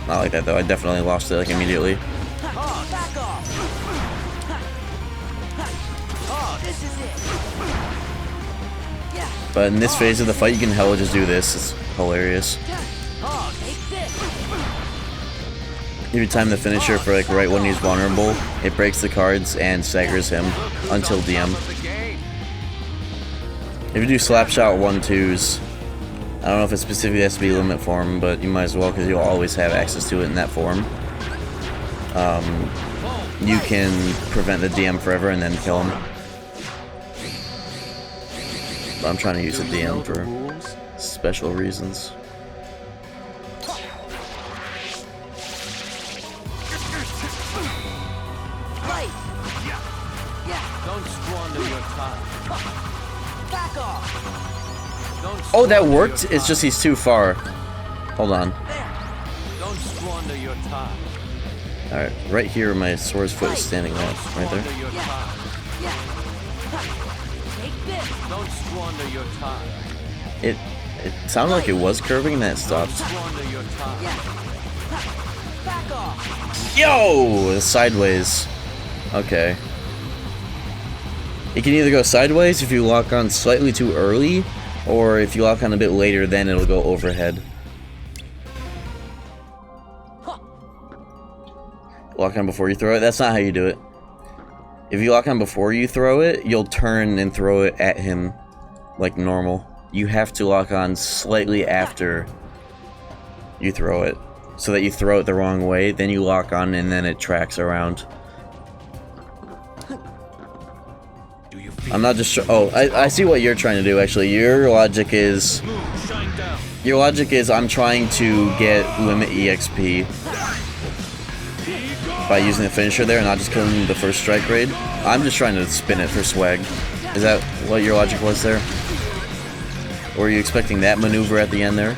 Not like that though, I definitely lost it like immediately. Back off. This is it. But in this phase of the fight, you can hella just do this. It's hilarious. Take this. If you time the finisher for like right when he's vulnerable, it breaks the cards and staggers him until DM. If you do slapshot 1-2s, I don't know if it specifically has to be limit form, but you might as well because you'll always have access to it in that form. You can prevent the DM forever and then kill him. But I'm trying to use the DM for special reasons. Don't squander your time. Back off. Oh, that worked? It's just he's too far. Hold on. Don't squander your time. Alright, right here where my sword's foot is standing up. Right there. Take this. Don't squander your time. It sounded like it was curving and that stopped. Squander your time. Back off. Yo! Sideways. Okay. It can either go sideways if you lock on slightly too early, or if you lock on a bit later, then it'll go overhead. Lock on before you throw it? That's not how you do it. If you lock on before you throw it, you'll turn and throw it at him like normal. You have to lock on slightly after you throw it, so that you throw it the wrong way, then you lock on and then it tracks around. I'm not just oh, I see what you're trying to do actually. Your logic is I'm trying to get limit EXP by using the finisher there and not just killing the first strike raid. I'm just trying to spin it for swag. Is that what your logic was there? Or were you expecting that maneuver at the end there?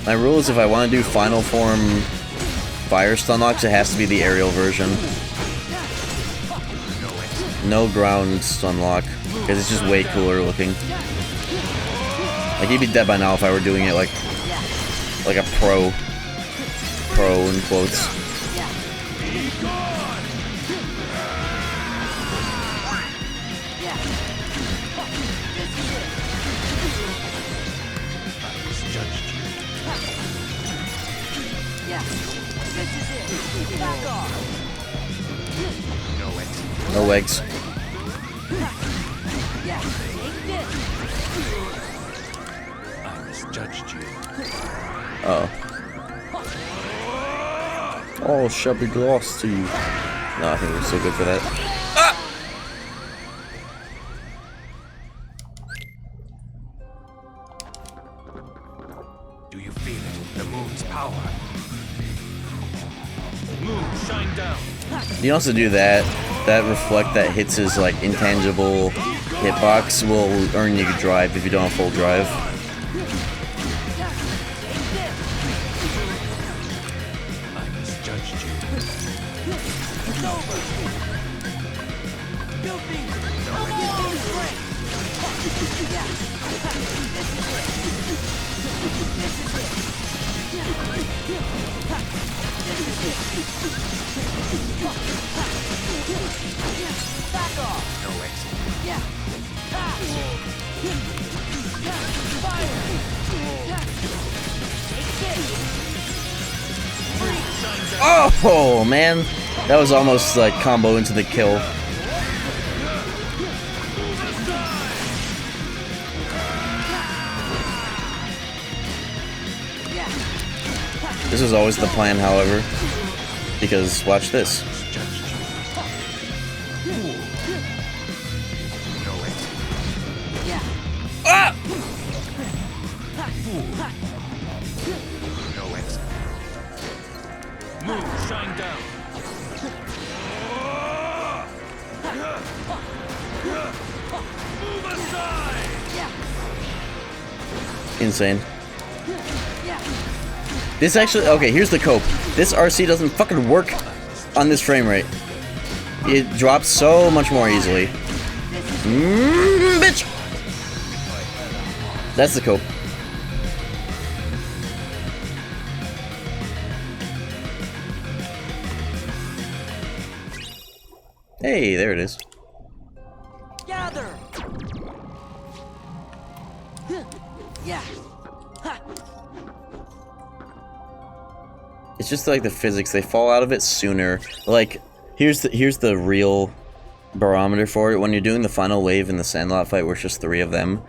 My rule is if I want to do final form fire stun locks, it has to be the aerial version. No ground stun lock, because it's just way cooler looking. Like he'd be dead by now if I were doing it like a pro in quotes. No legs. I misjudged you. Oh. Oh, shabby gloss to you. No, I think we're still good for that. Ah! Do you feel it? The moon's power. Moon, shine down. You can also do that. That reflect that hits his like intangible hitbox will earn you drive if you don't have full drive. I misjudged you. Back off. No exit. Yeah. Fire. Oh man, that was almost like combo into the kill. This was always the plan, however, because watch this. fool. No exit. Move, shine down. Move aside. Insane. This actually, okay, here's the cope. This RC doesn't fucking work on this frame rate. It drops so much more easily. Bitch! That's the cope. Hey, there it is. Gather. Yeah. It's just like the physics, they fall out of it sooner. Like, here's the real barometer for it. When you're doing the final wave in the Sandlot fight where it's just 3 of them,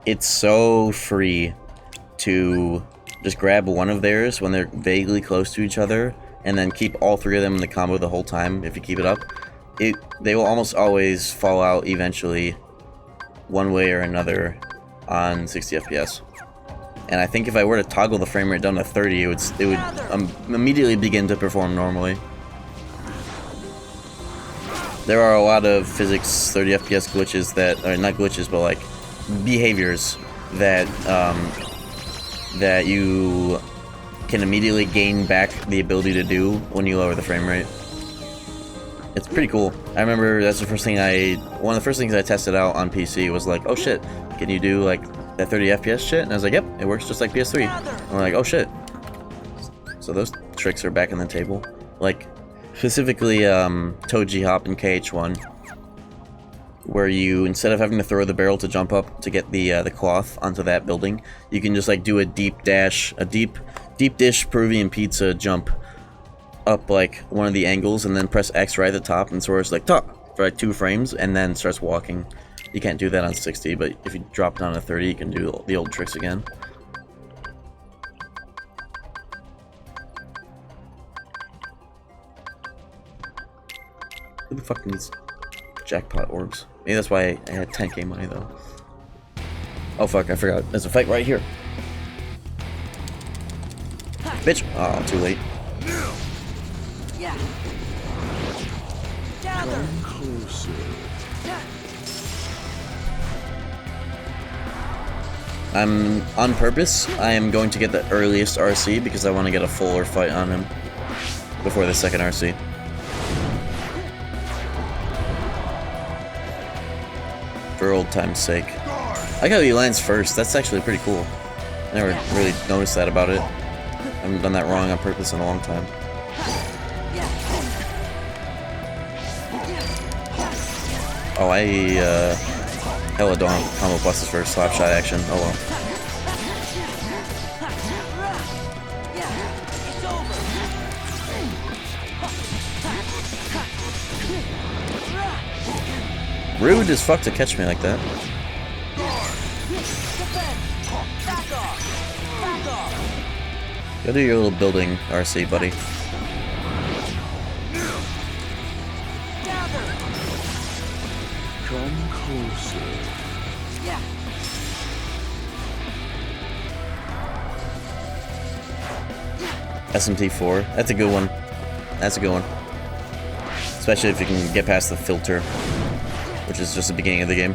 it's so free to just grab one of theirs when they're vaguely close to each other and then keep all 3 of them in the combo the whole time if you keep it up. They will almost always fall out eventually one way or another on 60 FPS. And I think if I were to toggle the frame rate down to 30, it would immediately begin to perform normally. There are a lot of physics 30 FPS glitches that, or not glitches, but like behaviors that that you can immediately gain back the ability to do when you lower the frame rate. It's pretty cool. I remember that's the first thing one of the first things I tested out on PC was like, oh shit, can you do like that 30 FPS shit? And I was like, yep, it works just like PS3. And we're like, oh shit. So those tricks are back on the table. Like, specifically Toji Hop in KH1, where you, instead of having to throw the barrel to jump up to get the cloth onto that building, you can just like do a deep dish Peruvian pizza jump up like one of the angles and then press X right at the top and Sora's like top for like 2 frames and then starts walking. You can't do that on 60, but if you drop down to 30, you can do the old tricks again. Who the fuck needs jackpot orbs? Maybe that's why I had 10k money though. Oh fuck, I forgot. There's a fight right here. Bitch! Oh, too late. Yeah. Gather. Closer. I'm on purpose. I am going to get the earliest RC because I want to get a fuller fight on him before the second RC. For old time's sake. I got he lands first. That's actually pretty cool. I never really noticed that about it. I haven't done that wrong on purpose in a long time. Oh, I hella don't combo plus his first slap shot action. Oh well. Rude as fuck to catch me like that. Go do your little building, RC, buddy. Come closer. SMT4. That's a good one. That's a good one. Especially if you can get past the filter, which is just the beginning of the game.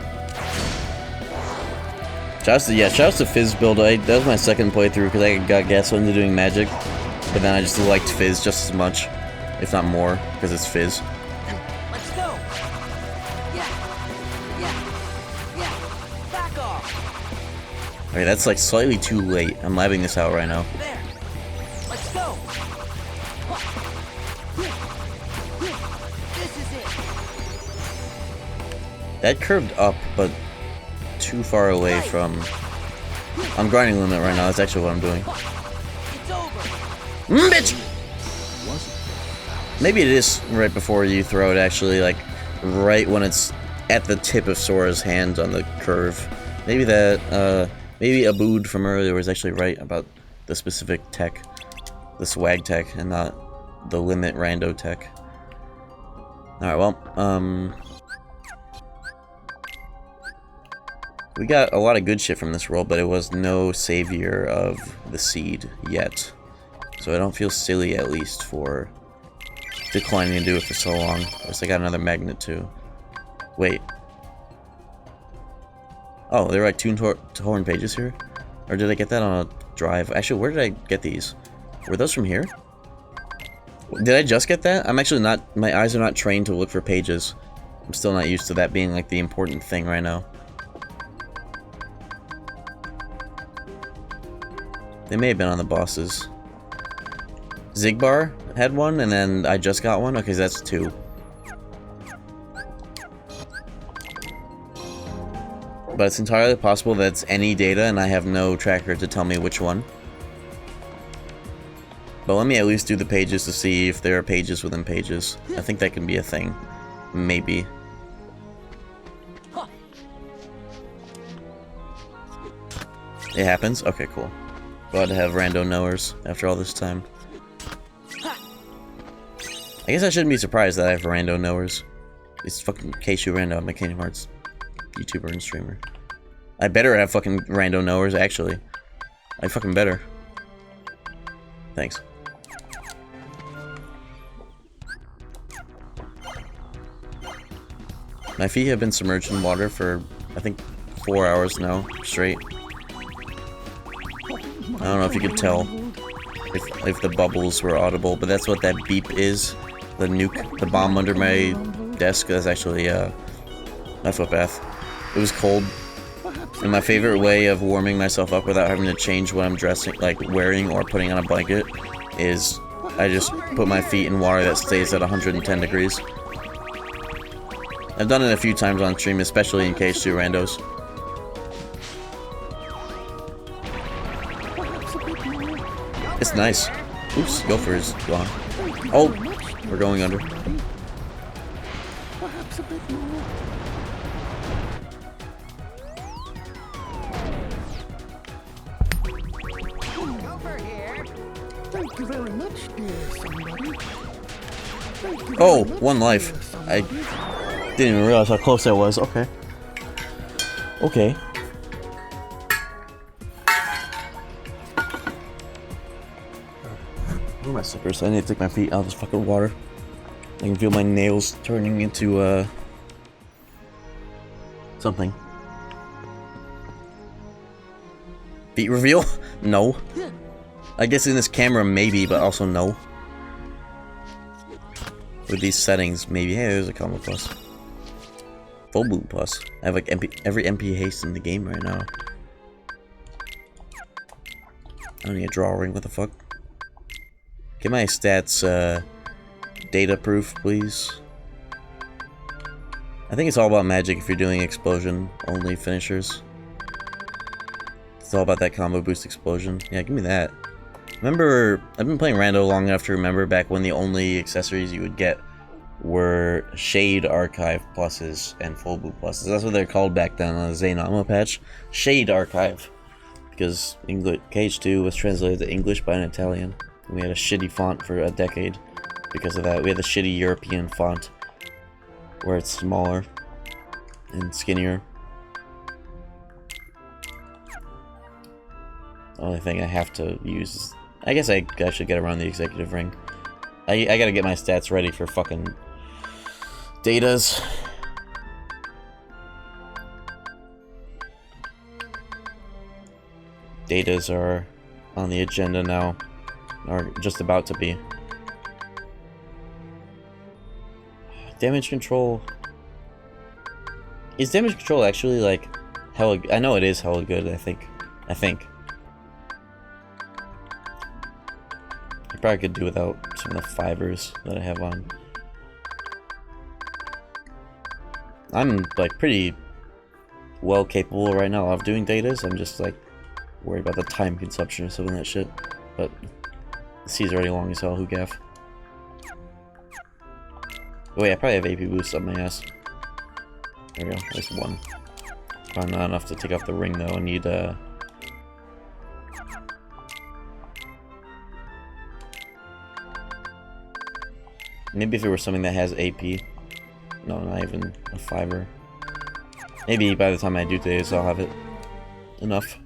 Shouts to Fizz build. That was my second playthrough because I got gaslit into doing magic, but then I just liked Fizz just as much, if not more, because it's Fizz. Let's go. Back off. Okay, that's like slightly too late. I'm labbing this out right now. There. Let's go. This is it. That curved up, but too far away from... I'm grinding limit right now, that's actually what I'm doing. It's over. Bitch! Maybe it is right before you throw it, actually, like, right when it's at the tip of Sora's hand on the curve. Maybe that, maybe Abood from earlier was actually right about the specific tech. The swag tech, and not the limit rando tech. Alright, well, We got a lot of good shit from this roll, but it was no savior of the seed yet. So I don't feel silly, at least, for declining to do it for so long. At least I got another magnet, too. Wait. Oh, there are like two torn pages here? Or did I get that on a drive? Actually, where did I get these? Were those from here? Did I just get that? I'm actually not... My eyes are not trained to look for pages. I'm still not used to that being, like, the important thing right now. They may have been on the bosses. Zigbar had one, and then I just got one? Okay, that's two. But it's entirely possible that it's any data, and I have no tracker to tell me which one. But let me at least do the pages to see if there are pages within pages. I think that can be a thing. Maybe. It happens? Okay, cool. Glad to have rando knowers after all this time. I guess I shouldn't be surprised that I have rando knowers. It's fucking KH2 Rando. I'm a Kingdom Hearts YouTuber and streamer. I better have fucking rando knowers, actually. I fucking better. Thanks. My feet have been submerged in water for, I think, 4 hours now, straight. I don't know if you could tell if the bubbles were audible, but that's what that beep is. The nuke, the bomb under my desk, that's actually my foot bath. It was cold, and my favorite way of warming myself up without having to change what I'm dressing, like wearing or putting on a blanket, is I just put my feet in water that stays at 110 degrees. I've done it a few times on stream, especially in KH2 Randos. It's nice. Oops, Gopher is gone. Oh, we're going under. Thank you very much, dear somebody. Oh, one life. I didn't even realize how close that was. Okay. Okay. Where are my slippers? I need to take my feet out of this fucking water. I can feel my nails turning into, something. Feet reveal? No. I guess in this camera, maybe, but also no. With these settings, maybe. Hey, there's a combo plus. Full boot plus. I have like every MP haste in the game right now. I don't need a draw ring, what the fuck? Get my stats, data proof, please. I think it's all about magic if you're doing explosion only finishers. It's all about that combo boost explosion. Yeah, give me that. Remember, I've been playing Rando long enough to remember back when the only accessories you would get were Shade Archive pluses and Full Boot pluses. That's what they're called back then on the Zaynama patch. Shade Archive. Because KH2 was translated to English by an Italian. And we had a shitty font for a decade because of that. We had the shitty European font where it's smaller and skinnier. The only thing I have to use is... I guess I should get around the executive ring. I gotta get my stats ready for fucking datas. Datas are on the agenda now, or just about to be. Damage control. Is damage control actually like hella? I know it is hella good. I think. I probably could do without some of the fibers that I have on. I'm like pretty well capable right now of doing datas. I'm just like worried about the time consumption or some of that shit. But the C's already long as hell. Who gaff? Oh wait, I probably have AP boost on my ass. There we go. There's one. Probably not enough to take off the ring though. I need maybe if it were something that has AP. No, not even a fiber. Maybe by the time I do today's, I'll have it enough.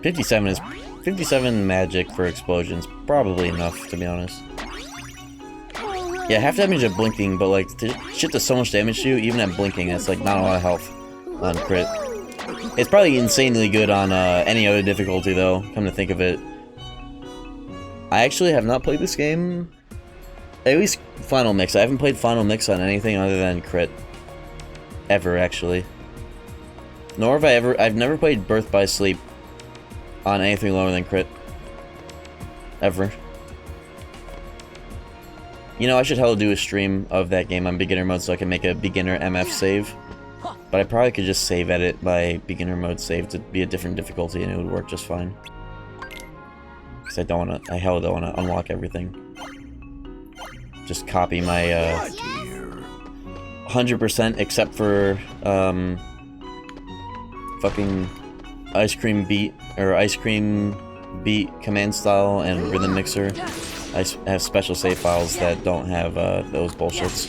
57 magic for explosions, probably enough, to be honest. Yeah, half damage at blinking, but like, shit does so much damage to you, even at blinking, it's like not a lot of health on crit. It's probably insanely good on any other difficulty though, come to think of it. I actually have not played this game, at least Final Mix. I haven't played Final Mix on anything other than crit. Ever, actually. Nor have I've never played Birth by Sleep on anything lower than crit. Ever. You know, I should hella do a stream of that game on beginner mode so I can make a beginner MF save. But I probably could just save edit by beginner mode save to be a different difficulty and it would work just fine. Because I hella don't wanna unlock everything. Just copy my 100% except for fucking ice cream beat command style and rhythm mixer. I have special save files that don't have those bullshits.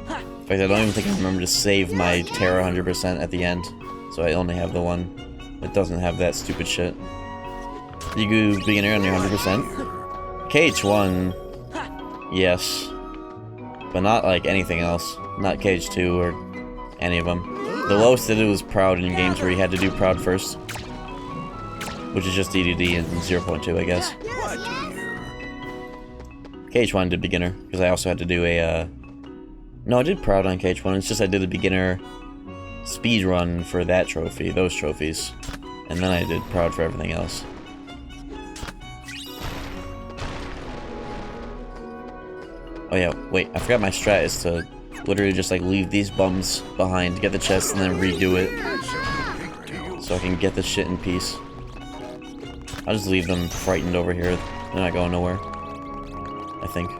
In fact, I don't even think I remember to save my Terra 100% at the end, so I only have the one that doesn't have that stupid shit. You go beginner on your 100%? KH1, yes, but not like anything else. Not KH2 or any of them. The lowest I did was Proud in games where you had to do Proud first, which is just DDD and 0.2, I guess. KH1 did beginner, because I also had to do a, no, I did Proud on KH1, it's just I did a beginner speed run for that trophy, those trophies, and then I did Proud for everything else. Oh yeah, wait, I forgot my strat is to literally just like leave these bums behind, get the chest, and then redo it. So I can get this shit in peace. I'll just leave them frightened over here, they're not going nowhere. I think.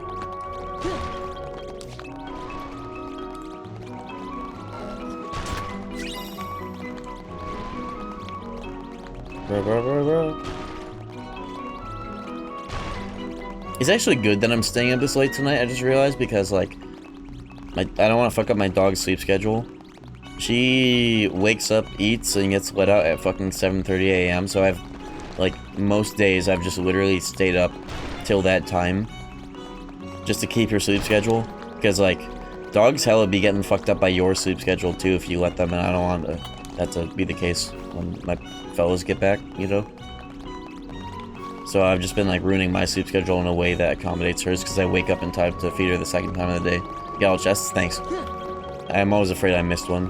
It's actually good that I'm staying up this late tonight, I just realized, because like I don't want to fuck up my dog's sleep schedule. She wakes up, eats, and gets let out at fucking 7:30 a.m. So I've, like, most days I've just literally stayed up till that time just to keep her sleep schedule, because like dogs hella be getting fucked up by your sleep schedule too if you let them, and I don't want that to be the case when my fellows get back, you know. So I've just been like ruining my sleep schedule in a way that accommodates hers, because I wake up in time to feed her the second time of the day. Get all chests, thanks. I'm always afraid I missed one.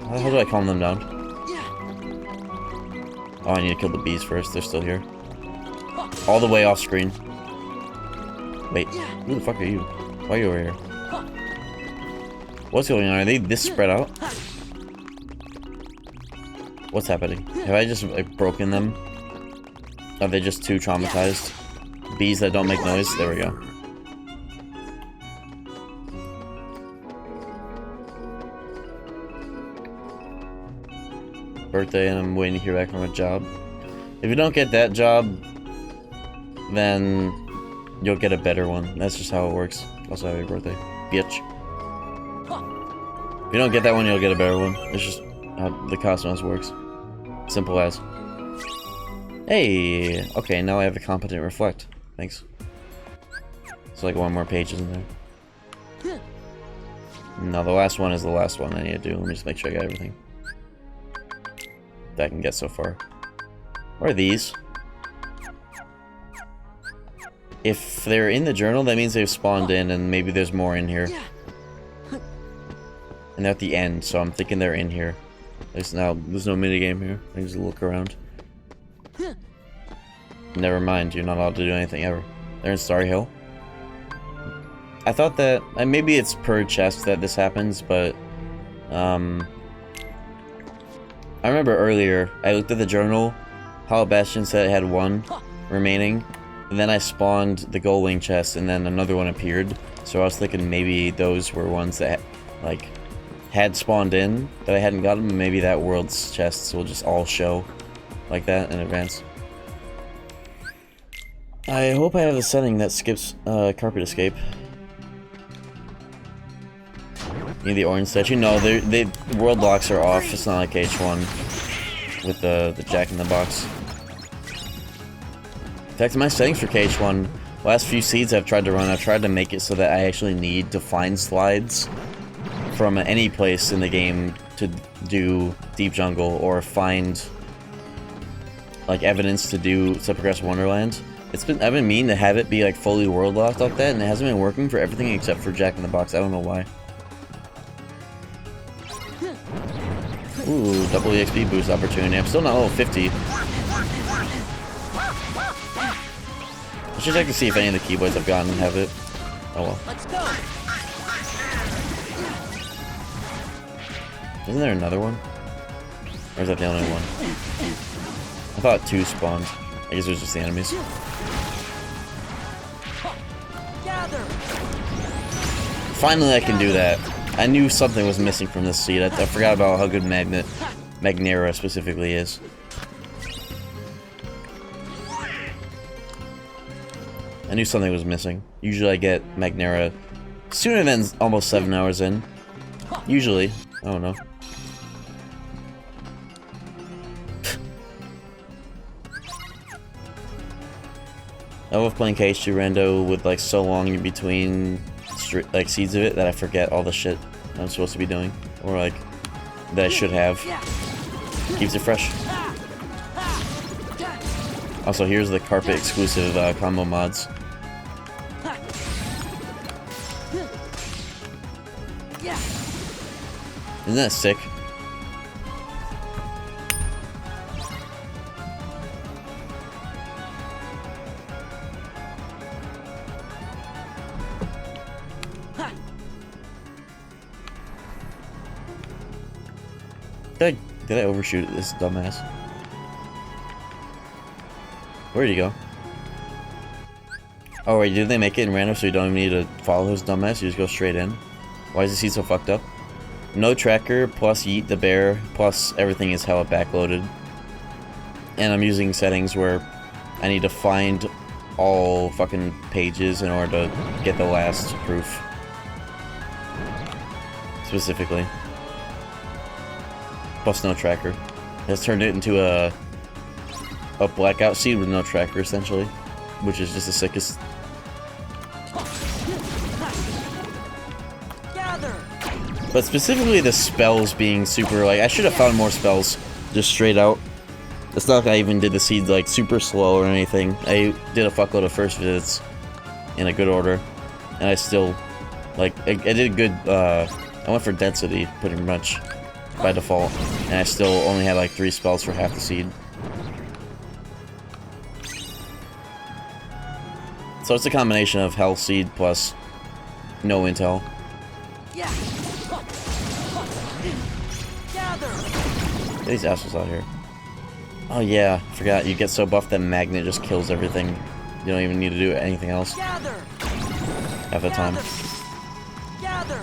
How the hell do I calm them down? Oh, I need to kill the bees first, they're still here. All the way off screen. Wait, who the fuck are you? Why are you over here? What's going on? Are they this spread out? What's happening? Have I just like broken them? Are they just too traumatized? Bees that don't make noise? There we go. Birthday, and I'm waiting to hear back from a job. If you don't get that job, then you'll get a better one. That's just how it works. Also, happy birthday, bitch. If you don't get that one, you'll get a better one. It's just how the cosmos works. Simple as. Hey! Okay, now I have a competent reflect. Thanks. It's like one more page, isn't there? No, the last one is the last one I need to do. Let me just make sure I got everything that I can get so far. What are these? If they're in the journal, that means they've spawned in, and maybe there's more in here. And they're at the end, so I'm thinking they're in here. There's no minigame here. I can just look around. Never mind, you're not allowed to do anything ever. They're in Starry Hill. I thought that, maybe it's per chest that this happens, but I remember earlier, I looked at the journal, how Bastion said it had one remaining, and then I spawned the gold wing chest, and then another one appeared, so I was thinking maybe those were ones that, like, had spawned in, that I hadn't gotten, and maybe that world's chests will just all show like that in advance. I hope I have a setting that skips carpet escape. You need the orange statue? No, the world locks are off. It's not like KH1 with the Jack in the Box. In fact, my settings for KH1, last few seeds I've tried to run, I've tried to make it so that I actually need to find slides from any place in the game to do Deep Jungle or find like evidence to progress Wonderland. I've been meaning to have it be like fully world locked like that, and it hasn't been working for everything except for Jack in the Box. I don't know why. Ooh, double EXP boost opportunity. I'm still not level 50. I should check to see if any of the Keyblades I've gotten have it. Oh well. Let's go. Isn't there another one? Or is that the only one? I thought 2 spawned. I guess it was just the enemies. Gather. Finally I can do that. I knew something was missing from this seed. I forgot about how good Magnera specifically is. I knew something was missing. Usually I get Magnera sooner than almost 7 hours in. Usually. I don't know. I love playing KH2 Rando with like so long in between like seeds of it that I forget all the shit I'm supposed to be doing, or like that I should have. Keeps it fresh. Also, here's the carpet exclusive combo mods. Isn't that sick? Did I overshoot this dumbass? Where'd he go? Oh wait, did they make it in random so you don't even need to follow his dumbass? You just go straight in? Why is the seed so fucked up? No tracker, plus Yeet the Bear, plus everything is hella backloaded. And I'm using settings where I need to find all fucking pages in order to get the last proof. Specifically. Plus no tracker. It's turned it into a blackout seed with no tracker, essentially. Which is just the sickest. But specifically the spells being super, like, I should have found more spells just straight out. It's not like I even did the seeds like super slow or anything. I did a fuckload of first visits in a good order. And I still, like, I did good, I went for density pretty much by default. And I still only had like 3 spells for half the seed. So it's a combination of health seed plus no intel. Yeah. Get these assholes out here. Oh yeah, I forgot. You get so buffed that Magnet just kills everything. You don't even need to do anything else. Half the time. Gather.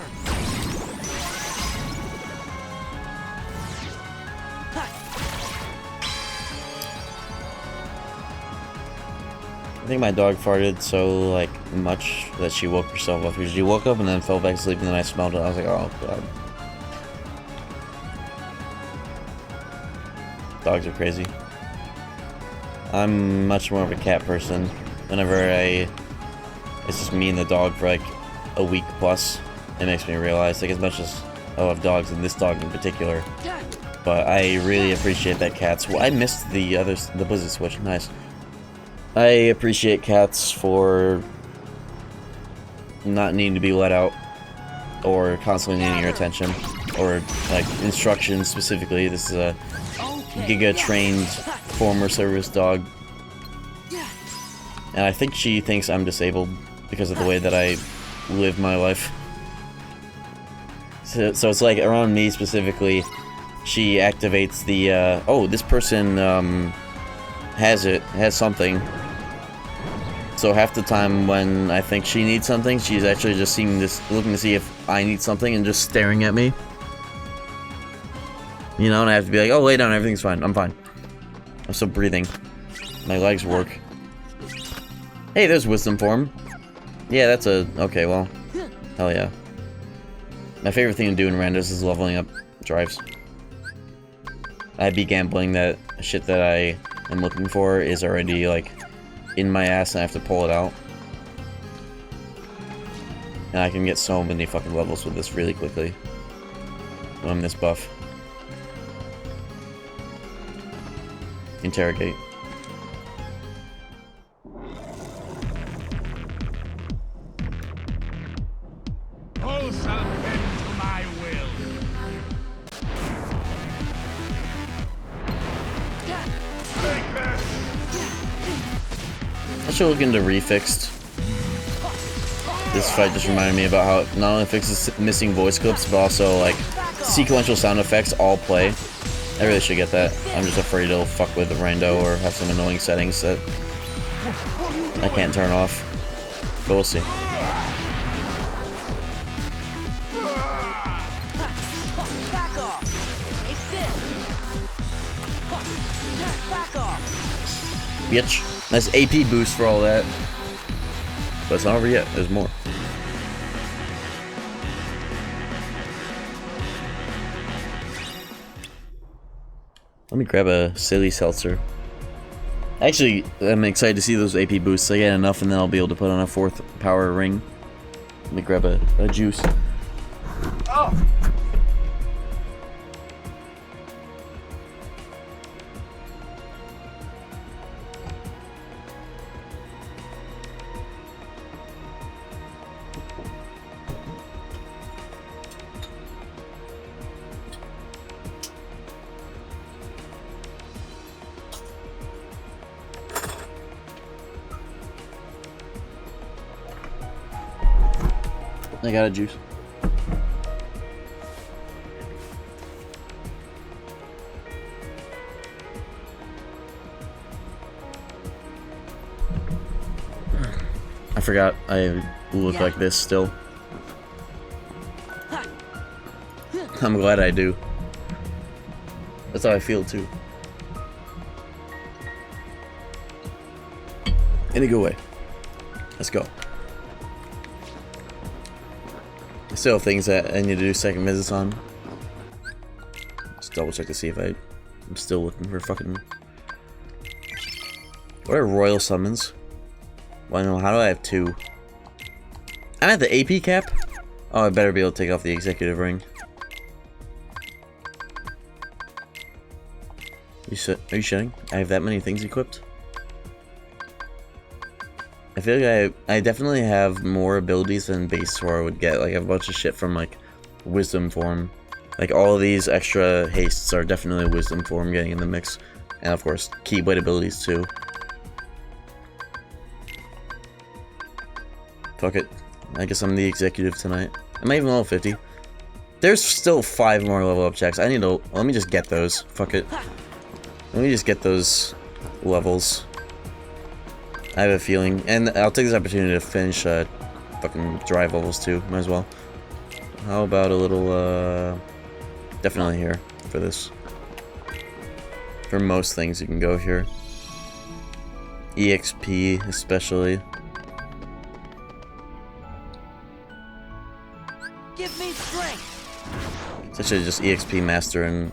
I think my dog farted so like much that she woke herself up. She woke up and then fell back asleep, and then I smelled it. I was like, oh god. Dogs are crazy. I'm much more of a cat person. Whenever it's just me and the dog for like a week plus, it makes me realize, like, as much as I love dogs and this dog in particular, but I really appreciate that cats. Well, I missed the Blizzard Switch. Nice. I appreciate cats for not needing to be let out or constantly needing your attention or like instructions specifically. This is a Giga trained former service dog, and I think she thinks I'm disabled because of the way that I live my life. So it's like around me specifically, she activates the oh, this person has something. So half the time when I think she needs something, she's actually just looking to see if I need something and just staring at me. You know, and I have to be like, oh, lay down, everything's fine, I'm fine. I'm still breathing. My legs work. Hey, there's wisdom form. Yeah, that's okay, well, hell yeah. My favorite thing to do in randos is leveling up drives. I'd be gambling that shit that I am looking for is already, like, in my ass and I have to pull it out. And I can get so many fucking levels with this really quickly when I'm this buff. Interrogate. All shall bend to my will. I should look into refixed. This fight just reminded me about how not only fixes missing voice clips, but also like sequential sound effects all play. I really should get that. I'm just afraid it'll fuck with the Rando or have some annoying settings that I can't turn off. But we'll see. Bitch. Nice AP boost for all that. But it's not over yet. There's more. Let me grab a silly seltzer. Actually, I'm excited to see those AP boosts. I get enough and then I'll be able to put on a 4th power ring. Let me grab a juice. Oh! I got a juice. I forgot I look like this still. I'm glad I do. That's how I feel too. In a good way. Let's go. I still have things that I need to do second visits on. Just double check to see if I'm still looking for fucking... What are royal summons? Well, no, how do I have 2? I'm at the AP cap? Oh, I better be able to take off the executive ring. Are you shitting? I have that many things equipped? I feel like I definitely have more abilities than base Sora would get. Like, I have a bunch of shit from, like, wisdom form. Like, all of these extra hastes are definitely wisdom form getting in the mix. And, of course, Keyblade abilities, too. Fuck it. I guess I'm the executive tonight. Am I even level 50? There's still 5 more level up checks. I need to... Let me just get those. Fuck it. Let me just get those levels. I have a feeling. And I'll take this opportunity to finish fucking drive levels too. Might as well. How about a little... Definitely here for this. For most things you can go here. EXP especially. Give me strength. It's actually just EXP Master and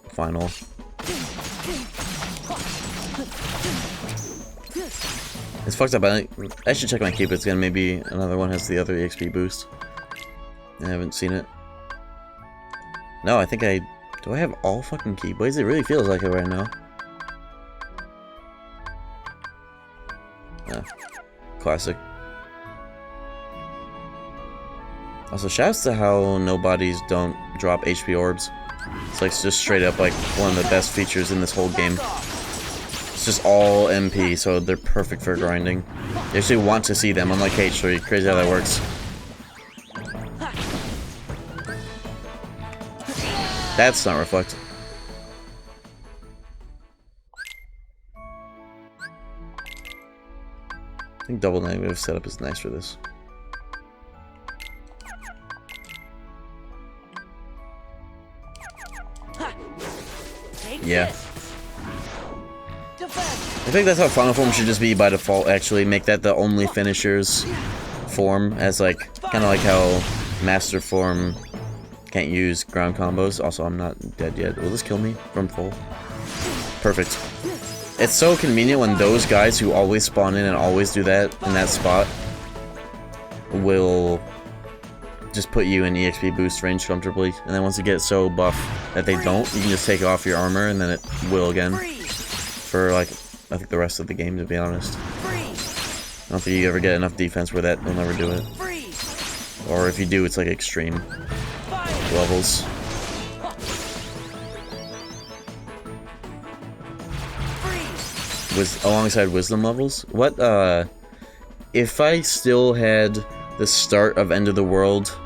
Final. It's fucked up. I should check my Keyblades again. Maybe another one has the other EXP boost. I haven't seen it. No, I think I... Do I have all fucking Keyblades? It really feels like it right now. Yeah. Classic. Also, shouts to how nobodies don't drop HP orbs. It's like just straight up like one of the best features in this whole game. It's just all MP, so they're perfect for grinding. You actually want to see them, unlike KH2. Crazy how that works. That's not reflect. I think double negative setup is nice for this. Yeah. I think that's how Final Form should just be by default, actually. Make that the only finisher's form, as like, kind of like how Master Form Can't use ground combos. Also, I'm not dead yet. Will this kill me from full? Perfect. It's so convenient when those guys who always spawn in and always do that in that spot will just put you in EXP boost range comfortably. And then once you get so buff that they don't, you can just take off your armor and then it will again. For like, I think the rest of the game, to be honest. I don't think you ever get enough defense where that will never do it. Or if you do, it's like extreme levels. Alongside wisdom levels? What, if I still had the start of End of the World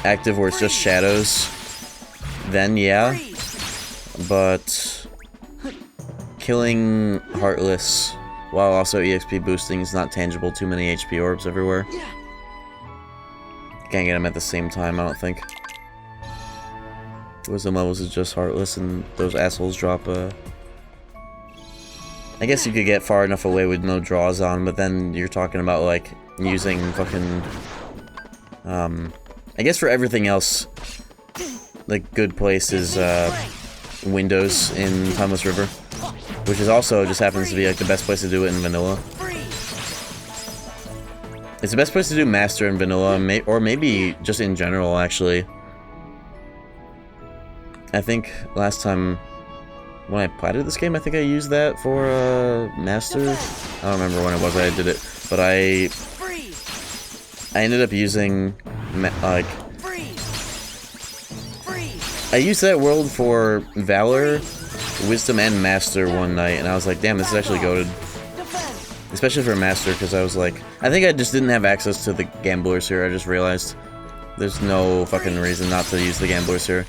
active where it's just shadows, then yeah. But killing Heartless while also EXP boosting is not tangible. Too many HP orbs everywhere. Can't get them at the same time, I don't think. Wisdom levels is just Heartless and those assholes drop I guess you could get far enough away with no draws on, but then you're talking about like using fucking I guess for everything else, like good place is Windows in Timeless River, which is also just happens to be like the best place to do it in vanilla. It's the best place to do Master in vanilla, or maybe just in general actually. I think last time when I platted this game, I think I used that for Master. I don't remember when it was I did it, but I ended up using like I used that world for Valor, Wisdom, and Master one night, and I was like, damn, this is actually goated. Especially for Master, because I was like, I think I just didn't have access to the Gamblers here. I just realized there's no fucking reason not to use the Gamblers here.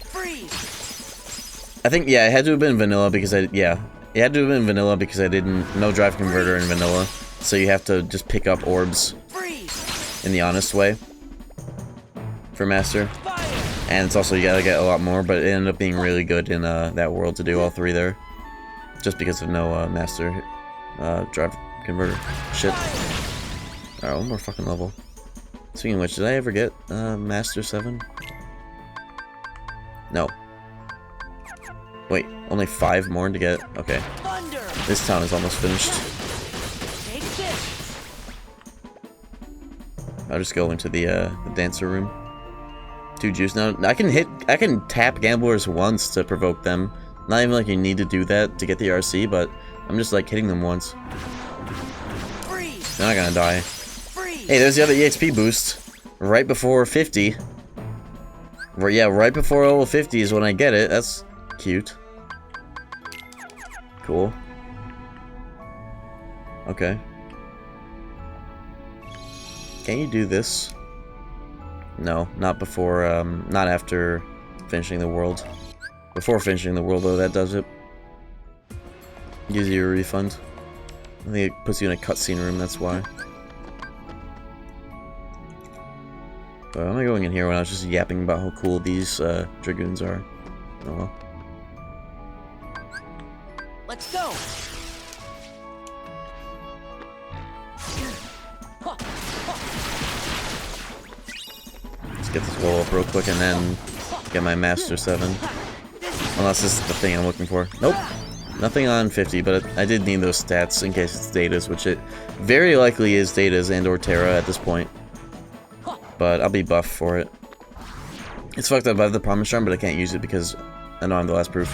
I think, yeah, it had to have been vanilla because it had to have been vanilla because I didn't, no drive converter in vanilla, so you have to just pick up orbs in the honest way for Master. And it's also, you gotta get a lot more, but it ended up being really good in that world to do all three there. Just because of no Master drive converter. Shit. Alright, one more fucking level. Speaking of which, did I ever get Master 7? No. Wait, only 5 more to get? Okay. This town is almost finished. I'll just go into the dancer room. 2 juice now. I can tap gamblers once to provoke them. Not even like you need to do that to get the RC, but I'm just like hitting them once. They're not gonna die. Hey, there's the other EXP boost. Right before 50. Yeah, right before level 50 is when I get it. That's cute. Cool. Okay. Can you do this? No, not before, not after finishing the world. Before finishing the world, though, that does it. Gives you a refund. I think it puts you in a cutscene room, that's why. Why am I going in here when I was just yapping about how cool these Dragoons are? Oh well. Let's go. Let's get this wall up real quick and then get my Master 7. Unless this is the thing I'm looking for. Nope. Nothing on 50, but I did need those stats in case it's Data's, which it very likely is Data's and or Terra at this point. But I'll be buff for it. It's fucked up. I have the Promise Charm, but I can't use it because I know I'm the last proof.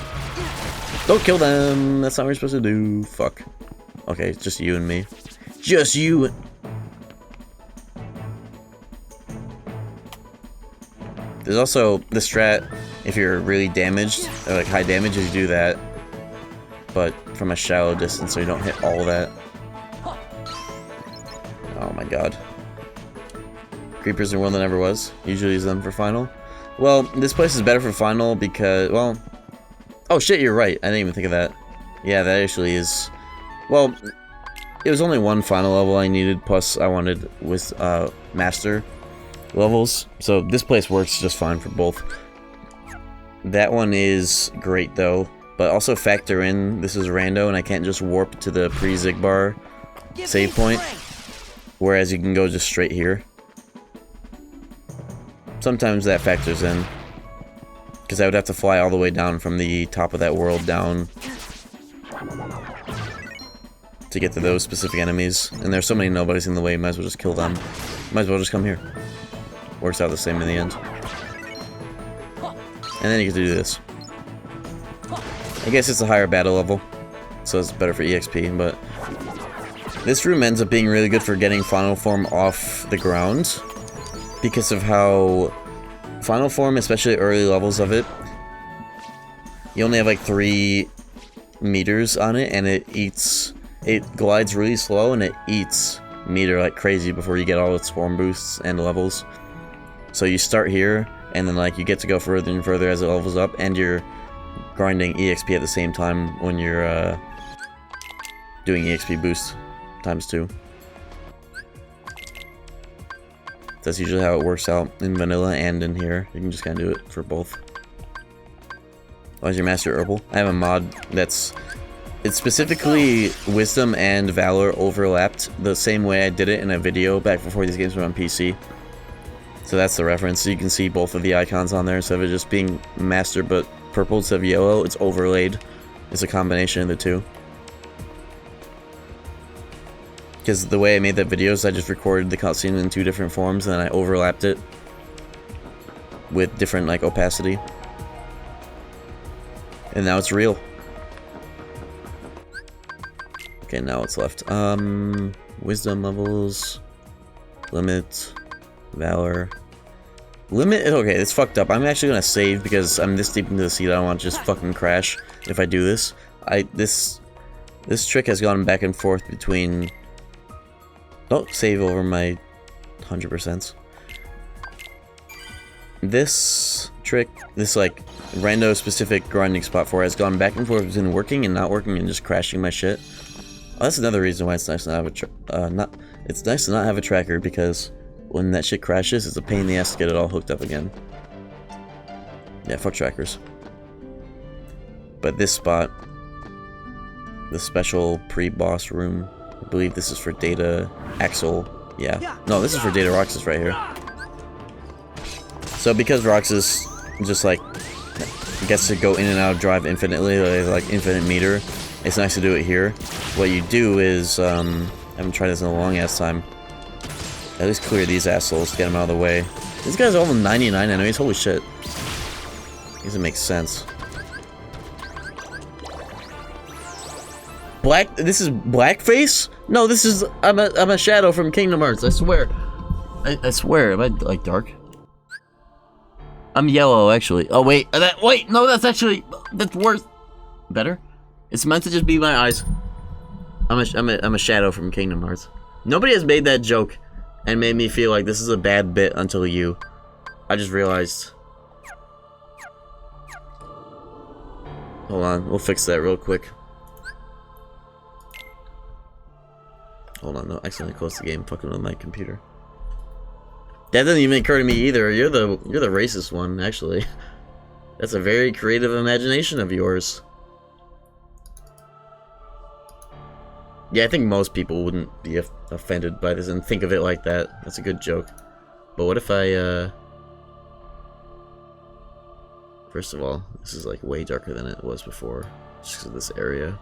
Don't kill them! That's not what you're supposed to do. Fuck. Okay, it's just you and me. Just you! There's also the strat, if you're really damaged, or like high damage, you do that. But from a shallow distance, so you don't hit all that. Oh my god. Creepers in World That Never Was. Usually use them for final. Well, this place is better for final because, well... Oh shit, you're right. I didn't even think of that. Yeah, that actually is... Well, it was only one final level I needed, plus I wanted with Master levels. So this place works just fine for both. That one is great though. But also factor in, this is Rando, and I can't just warp to the pre-Zigbar save point. Whereas you can go just straight here. Sometimes that factors in. Because I would have to fly all the way down from the top of that world down to get to those specific enemies. And there's so many nobodies in the way, might as well just kill them. Might as well just come here. Works out the same in the end. And then you get to do this. I guess it's a higher battle level, so it's better for EXP, but this room ends up being really good for getting Final Form off the ground because of how Final Form, especially early levels of it, you only have like 3 meters on it, and it glides really slow, and it eats meter like crazy before you get all its swarm boosts and levels. So you start here, and then like you get to go further and further as it levels up, and you're grinding EXP at the same time when you're doing EXP boost ×2. That's usually how it works out in vanilla and in here. You can just kind of do it for both. Oh, is your master herbal? I have a mod it's specifically Wisdom and Valor overlapped the same way I did it in a video back before these games were on PC. So that's the reference. So you can see both of the icons on there instead of it just being master but purple instead of yellow. It's overlaid. It's a combination of the two. Because the way I made that video is I just recorded the cutscene in 2 different forms and then I overlapped it with different like opacity. And now it's real. Okay, now what's left? Wisdom levels, limit, Valor. Limit, okay, it's fucked up. I'm actually gonna save because I'm this deep into the seed. I don't want to just fucking crash if I do this. This trick has gone back and forth between. Don't save over my 100%. This trick, this like rando specific grinding spot for it has gone back and forth between working and not working and just crashing my shit. Oh, that's another reason why it's nice to not have it's nice to not have a tracker, because when that shit crashes, it's a pain in the ass to get it all hooked up again. Yeah, fuck trackers. But this spot, the special pre-boss room, I believe this is for Data Axel. Yeah. No, this is for Data Roxas right here. So because Roxas just like gets to go in and out of drive infinitely, like infinite meter, it's nice to do it here. What you do is, I haven't tried this in a long ass time. At least clear these assholes to get them out of the way. These guys are all 99 enemies, holy shit. I guess it makes sense. This is blackface? No, this is, I'm a shadow from Kingdom Hearts, I swear. I swear, am I like dark? I'm yellow, actually. Oh wait, no, that's worse. Better? It's meant to just be my eyes. I'm a shadow from Kingdom Hearts. Nobody has made that joke and made me feel like this is a bad bit until you. I just realized. Hold on, we'll fix that real quick. Hold on, no, I accidentally closed the game, fucking with my computer. That doesn't even occur to me either. You're the racist one, actually. That's a very creative imagination of yours. Yeah, I think most people wouldn't be offended by this and think of it like that. That's a good joke. But what if I, First of all, this is like way darker than it was before. Just because of this area.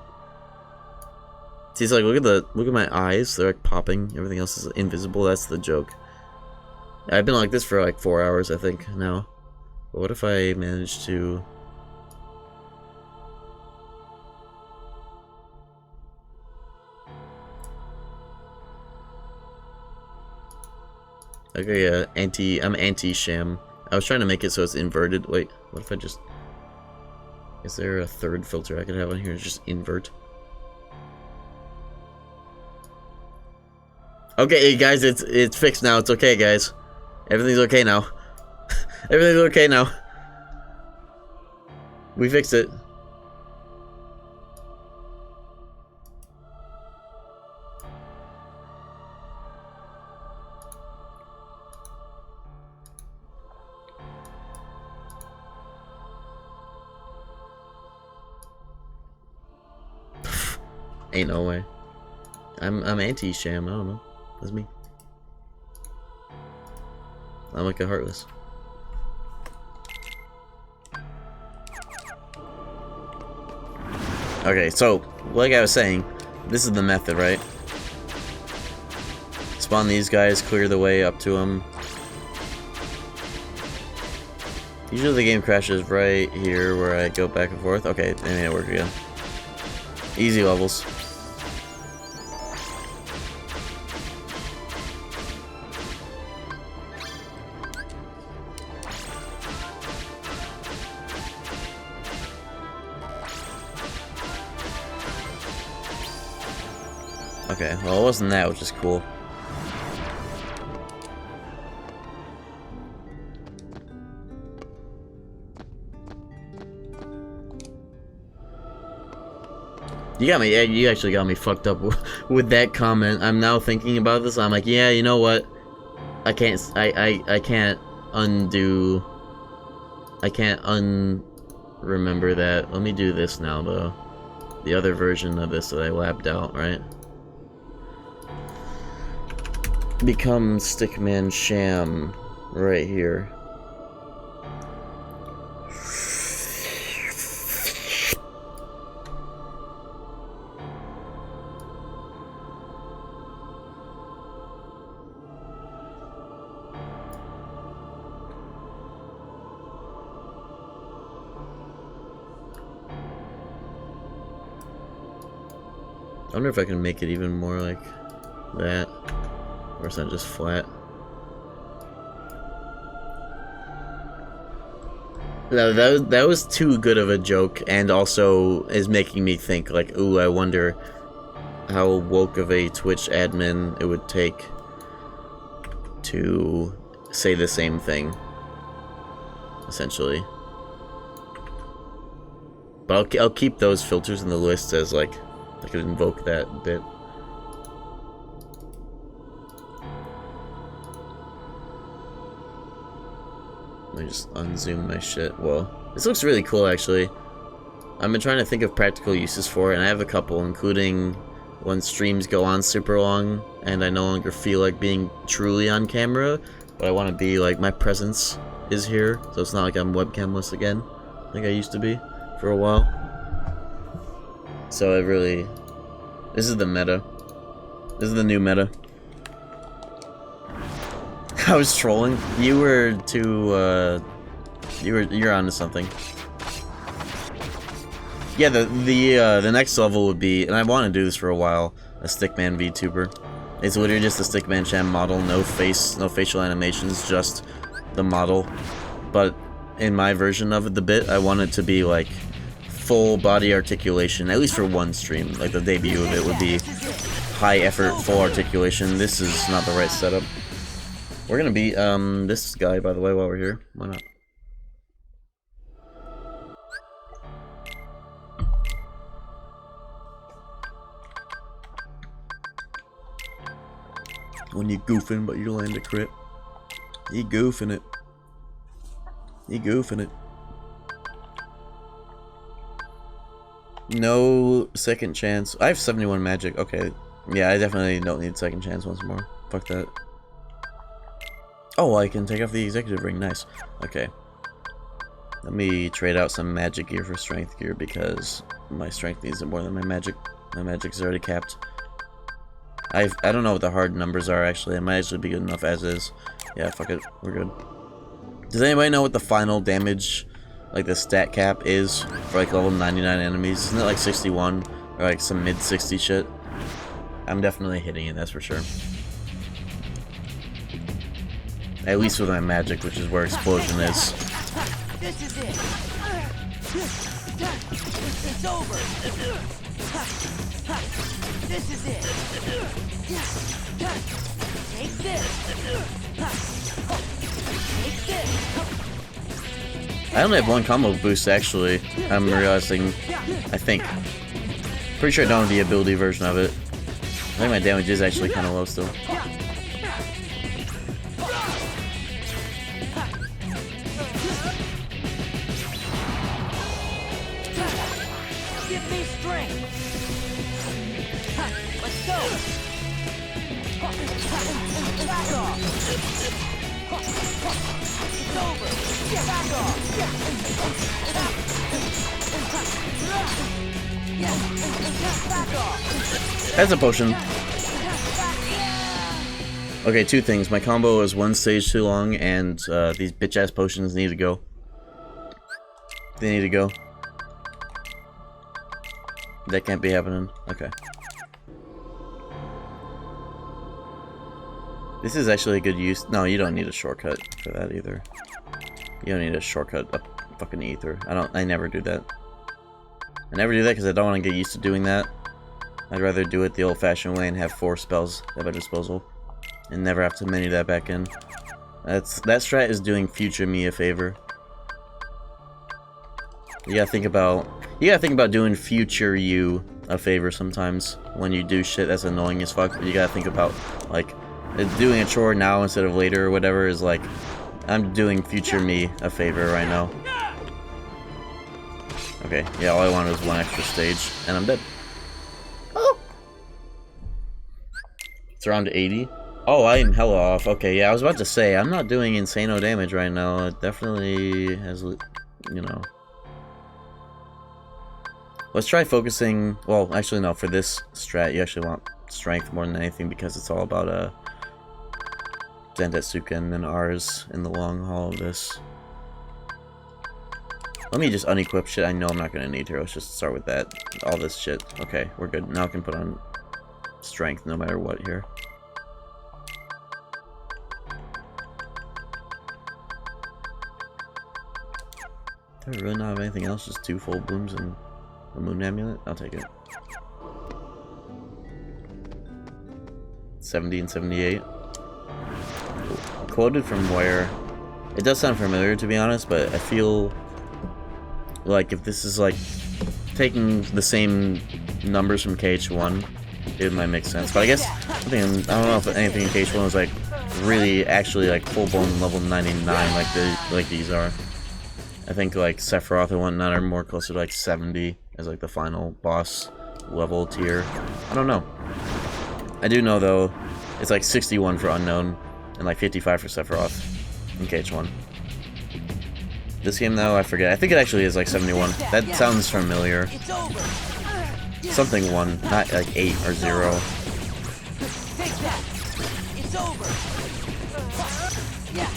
See, it's like, look at my eyes. They're like popping. Everything else is invisible. That's the joke. I've been like this for like 4 hours, I think, now. But what if I manage to... Okay, I'm anti-sham. I was trying to make it so it's inverted. Wait, what if I just... Is there a third filter I could have on here? Just invert. Okay, guys, it's fixed now. It's okay, guys. Everything's okay now. Everything's okay now. We fixed it. Ain't no way. I'm anti-sham. I don't know. That's me. I'm like a heartless. Okay, so, like I was saying, this is the method, right? Spawn these guys, clear the way up to them. Usually the game crashes right here where I go back and forth. Okay, they made it work again. Easy levels. Okay, well it wasn't that, which is cool. You got me, yeah, you actually got me fucked up with that comment. I'm now thinking about this, I'm like, yeah, you know what? I can't undo... I can't remember that. Let me do this now, though. The other version of this that I lapped out, right? Become Stickman Sham right here. I wonder if I can make it even more like that, or is that just flat? No, that was too good of a joke, and also is making me think like, ooh, I wonder how woke of a Twitch admin it would take to say the same thing, essentially. But I'll keep those filters in the list as like I could invoke that bit. Let me just unzoom my shit. Whoa. This looks really cool, actually. I've been trying to think of practical uses for it, and I have a couple, including when streams go on super long, and I no longer feel like being truly on camera, but I want to be like, my presence is here, so it's not like I'm webcamless again, like I used to be for a while. So I really... This is the meta. This is the new meta. I was trolling. You were too, you're onto something. Yeah, the next level would be, and I want to do this for a while, a Stickman VTuber. It's literally just a Stickman Sham model, no face, no facial animations, just the model. But in my version of the bit, I want it to be like full body articulation, at least for one stream. Like the debut of it would be high effort, full articulation. This is not the right setup. We're gonna beat this guy, by the way, while we're here. Why not? When you goofing, but you land a crit. You goofing it. You goofing it. No second chance. I have 71 magic. Okay. Yeah, I definitely don't need second chance once more. Fuck that. Oh, I can take off the executive ring. Nice. Okay. Let me trade out some magic gear for strength gear because my strength needs it more than my magic. My magic's already capped. I don't know what the hard numbers are, actually. It might actually be good enough as is. Yeah, fuck it. We're good. Does anybody know what the final damage, like the stat cap is for like level 99 enemies? Isn't it like 61 or like some mid 60 shit? I'm definitely hitting it, that's for sure. At least with my magic, which is where explosion is. This is it. It's over. This is it. Take this. Take this. I only have one combo boost, actually. I'm realizing, I think. Pretty sure I don't have the ability version of it. I think my damage is actually kind of low still. Give me strength. Let's go. Back off. It's over. Back off. That's a potion. Okay, two things. My combo is one stage too long, and these bitch-ass potions need to go. They need to go. That can't be happening. Okay. This is actually a good use. No, you don't need a shortcut for that either. You don't need a shortcut up fucking ether. I never do that. I never do that because I don't want to get used to doing that. I'd rather do it the old-fashioned way and have 4 spells at my disposal. And never have to menu that back in. That strat is doing future me a favor. You gotta think about doing future you a favor sometimes when you do shit that's annoying as fuck. You gotta think about like doing a chore now instead of later or whatever is like I'm doing future me a favor right now. Okay, yeah, all I wanted was 1 extra stage and I'm dead. Oh. It's around 80. Oh, I am hella off. Okay, yeah, I was about to say I'm not doing insano damage right now. It definitely has, you know. Let's try focusing. Well, actually, no. For this strat, you actually want strength more than anything because it's all about Zentetsuken and then ours in the long haul of this. Let me just unequip shit I know I'm not gonna need here. Let's just start with that. All this shit. Okay, we're good. Now I can put on strength no matter what here. Do I really not have anything else? Just 2 full blooms and a moon amulet? I'll take it. 70 and 78. Quoted from where? It does sound familiar to be honest, but I feel like if this is like taking the same numbers from KH1, it might make sense. But I guess I don't know if anything in KH1 was like really actually like full blown level 99 like these are. I think like Sephiroth and whatnot are more closer to like 70 as like the final boss level tier. I don't know. I do know though, it's like 61 for Unknown and like 55 for Sephiroth in KH1. This game though, I forget. I think it actually is like 71. That sounds familiar. Something 1, not like 8 or 0. Take that. It's over. Yeah.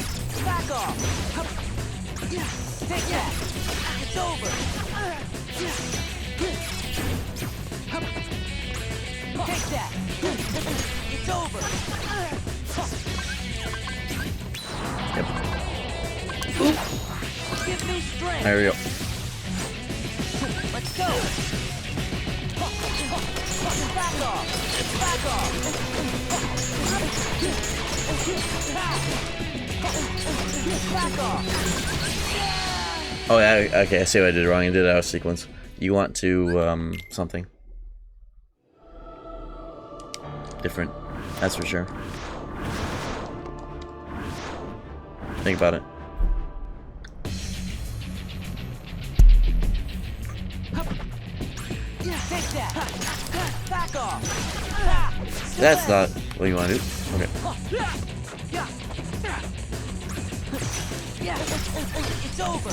Back off. Take that. It's over. Take that. It's over. Yep. Give me strength. There we go. Let's go. Back off. Back off. Back off. Oh yeah, okay, I see what I did wrong. I did it out of sequence. You want to, something. Different. That's for sure. Think about it. That's not what you want to do. Okay. It's over.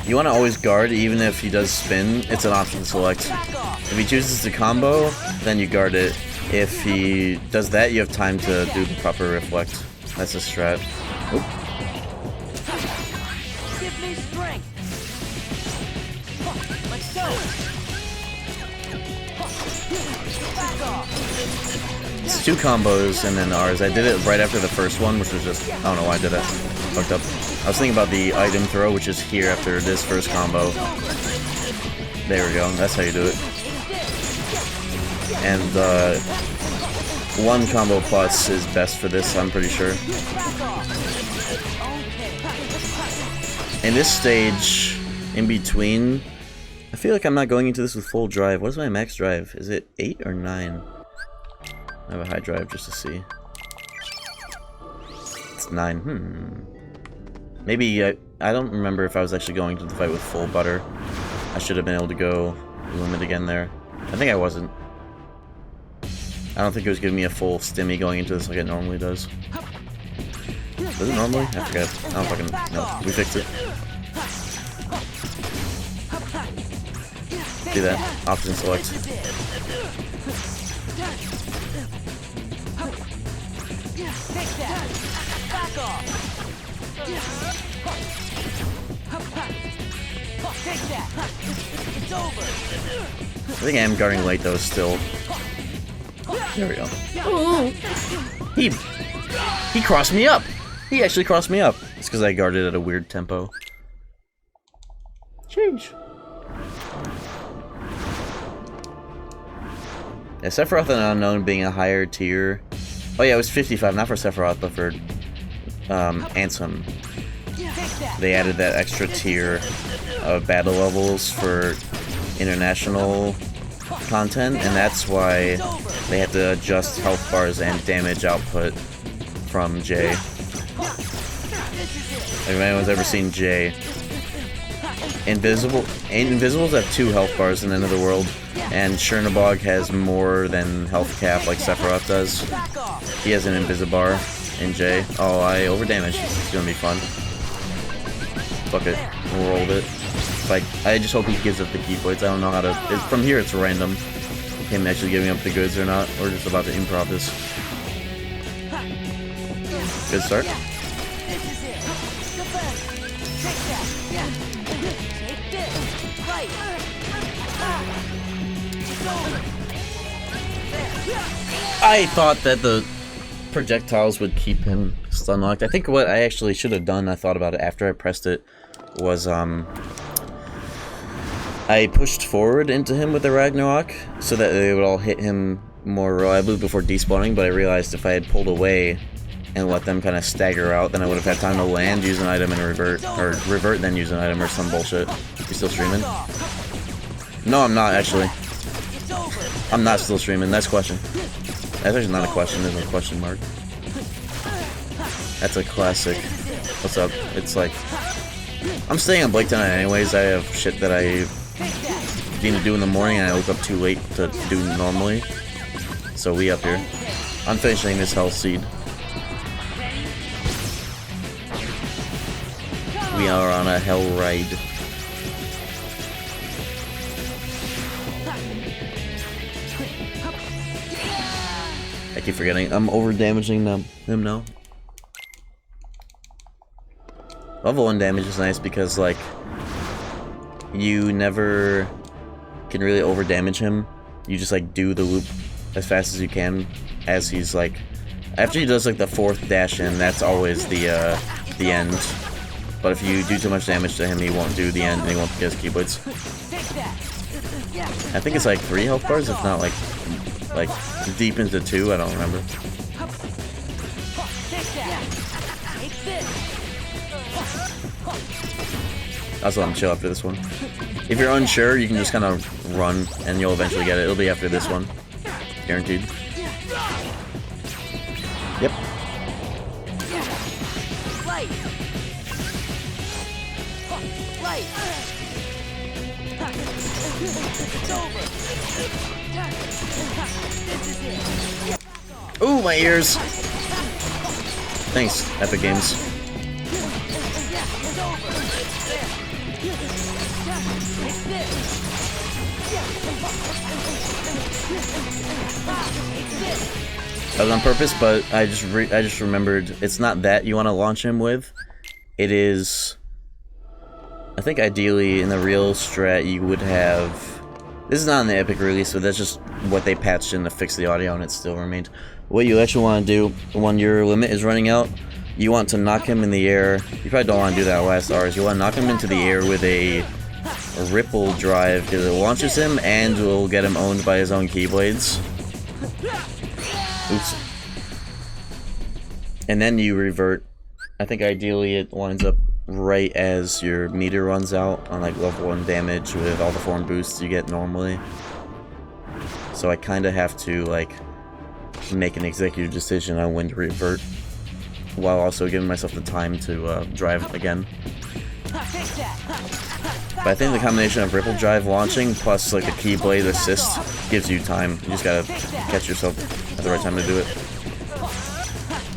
You want to always guard even if he does spin. It's an option to select. If he chooses to combo, then you guard it. If he does that, you have time to do the proper reflect. That's a strat. Oop. Give me strength. Let's go. Back off. It's 2 combos and then ours. I did it right after the first one, which was just, I don't know why I did that. Fucked up. I was thinking about the item throw, which is here after this first combo. There we go. That's how you do it. And 1 combo plus is best for this, I'm pretty sure. In this stage, in between, I feel like I'm not going into this with full drive. What is my max drive? Is it 8 or 9? I have a high drive just to see. It's 9. Maybe, I don't remember if I was actually going to the fight with full butter. I should have been able to go limit again there. I think I wasn't. I don't think it was giving me a full stimmy going into this like it normally does. Does it normally? I forget. I don't fucking know. We fixed it. Do that. Option select. I think I am guarding late though still. There we go. Ooh. He crossed me up! He actually crossed me up. It's because I guarded at a weird tempo. Change. Yeah, Sephiroth and Unknown being a higher tier. Oh yeah, it was 55, not for Sephiroth, but for Ansem. They added that extra tier of battle levels for international content, and that's why they had to adjust health bars and damage output from J. If anyone's ever seen J, Invisibles have 2 health bars in the end of the world, and Chernobog has more than health cap like Sephiroth does. He has an Invisibar in J. Oh, I overdamaged. It's gonna be fun. Fuck it. We'll roll it. Like, I just hope he gives up the keyblades. I don't know how to... from here, it's random. Him actually giving up the goods or not. We're just about to improv this. Good start. I thought that the projectiles would keep him stun locked. I think what I actually should have done, I thought about it after I pressed it, was I pushed forward into him with the Ragnarok so that they would all hit him more reliably before despawning, but I realized if I had pulled away and let them kind of stagger out, then I would have had time to land, use an item, and revert, or revert then use an item or some bullshit. You still streaming? No, I'm not actually. I'm not still streaming. That's a question. That's actually not a question. There's a question mark. That's a classic. What's up? It's like I'm staying on Blake tonight anyways. I have shit that I need to do in the morning, and I woke up too late to do normally. So we up here. I'm finishing this Hell Seed. We are on a hell ride. I keep forgetting. I'm over damaging him now. Level 1 damage is nice because, like, you never can really over damage him. You just, like, do the loop as fast as you can as he's, like... After he does, like, the 4th dash in, that's always the end. But if you do too much damage to him, he won't do the end, and he won't get his keyblades. I think it's, like, 3 health bars, if not, like deep into 2, I don't remember. Also, I'm chill after this one. If you're unsure, you can just kind of run, and you'll eventually get it. It'll be after this one. Guaranteed. Yep. Ooh, my ears! Thanks, Epic Games. That was on purpose, but I just remembered it's not that you want to launch him with. It is... I think ideally in the real strat you would have... This is not in the Epic release, but that's just what they patched in to fix the audio, and it still remained. What you actually want to do when your limit is running out, you want to knock him in the air. You probably don't want to do that last Rs. You want to knock him into the air with a ripple drive, because it launches him and will get him owned by his own keyblades. Oops. And then you revert. I think ideally it winds up right as your meter runs out on like level 1 damage with all the form boosts you get normally. So I kind of have to like make an executive decision on when to revert while also giving myself the time to drive again. But I think the combination of ripple drive launching plus like a keyblade assist gives you time. You just gotta catch yourself at the right time to do it.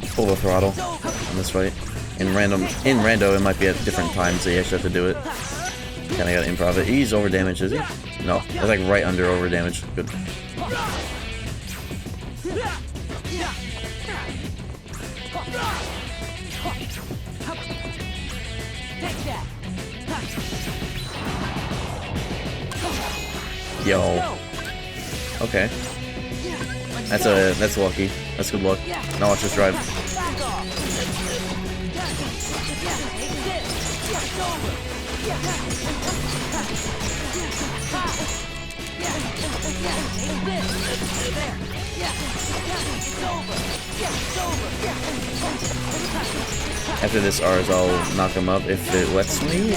Full throttle on this fight. In Rando, it might be at different times that you actually have to do it. Kinda gotta improv it. He's over damaged, is he? No, that's like right under over damage. Good. Yo. Okay. That's lucky. That's good luck. Now watch this drive. After this R's, I'll knock him up if it lets me.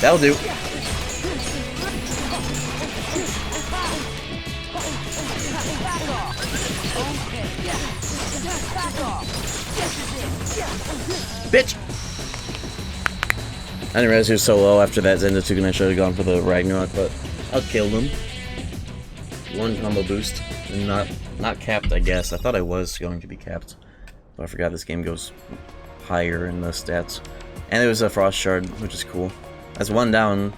That'll do. Bitch! I didn't realize he was so low after that Zendatsuken. I should have gone for the Ragnarok, but I'll kill him. One combo boost. And not capped, I guess. I thought I was going to be capped. But I forgot this game goes higher in the stats. And there was a Frost Shard, which is cool. That's one down.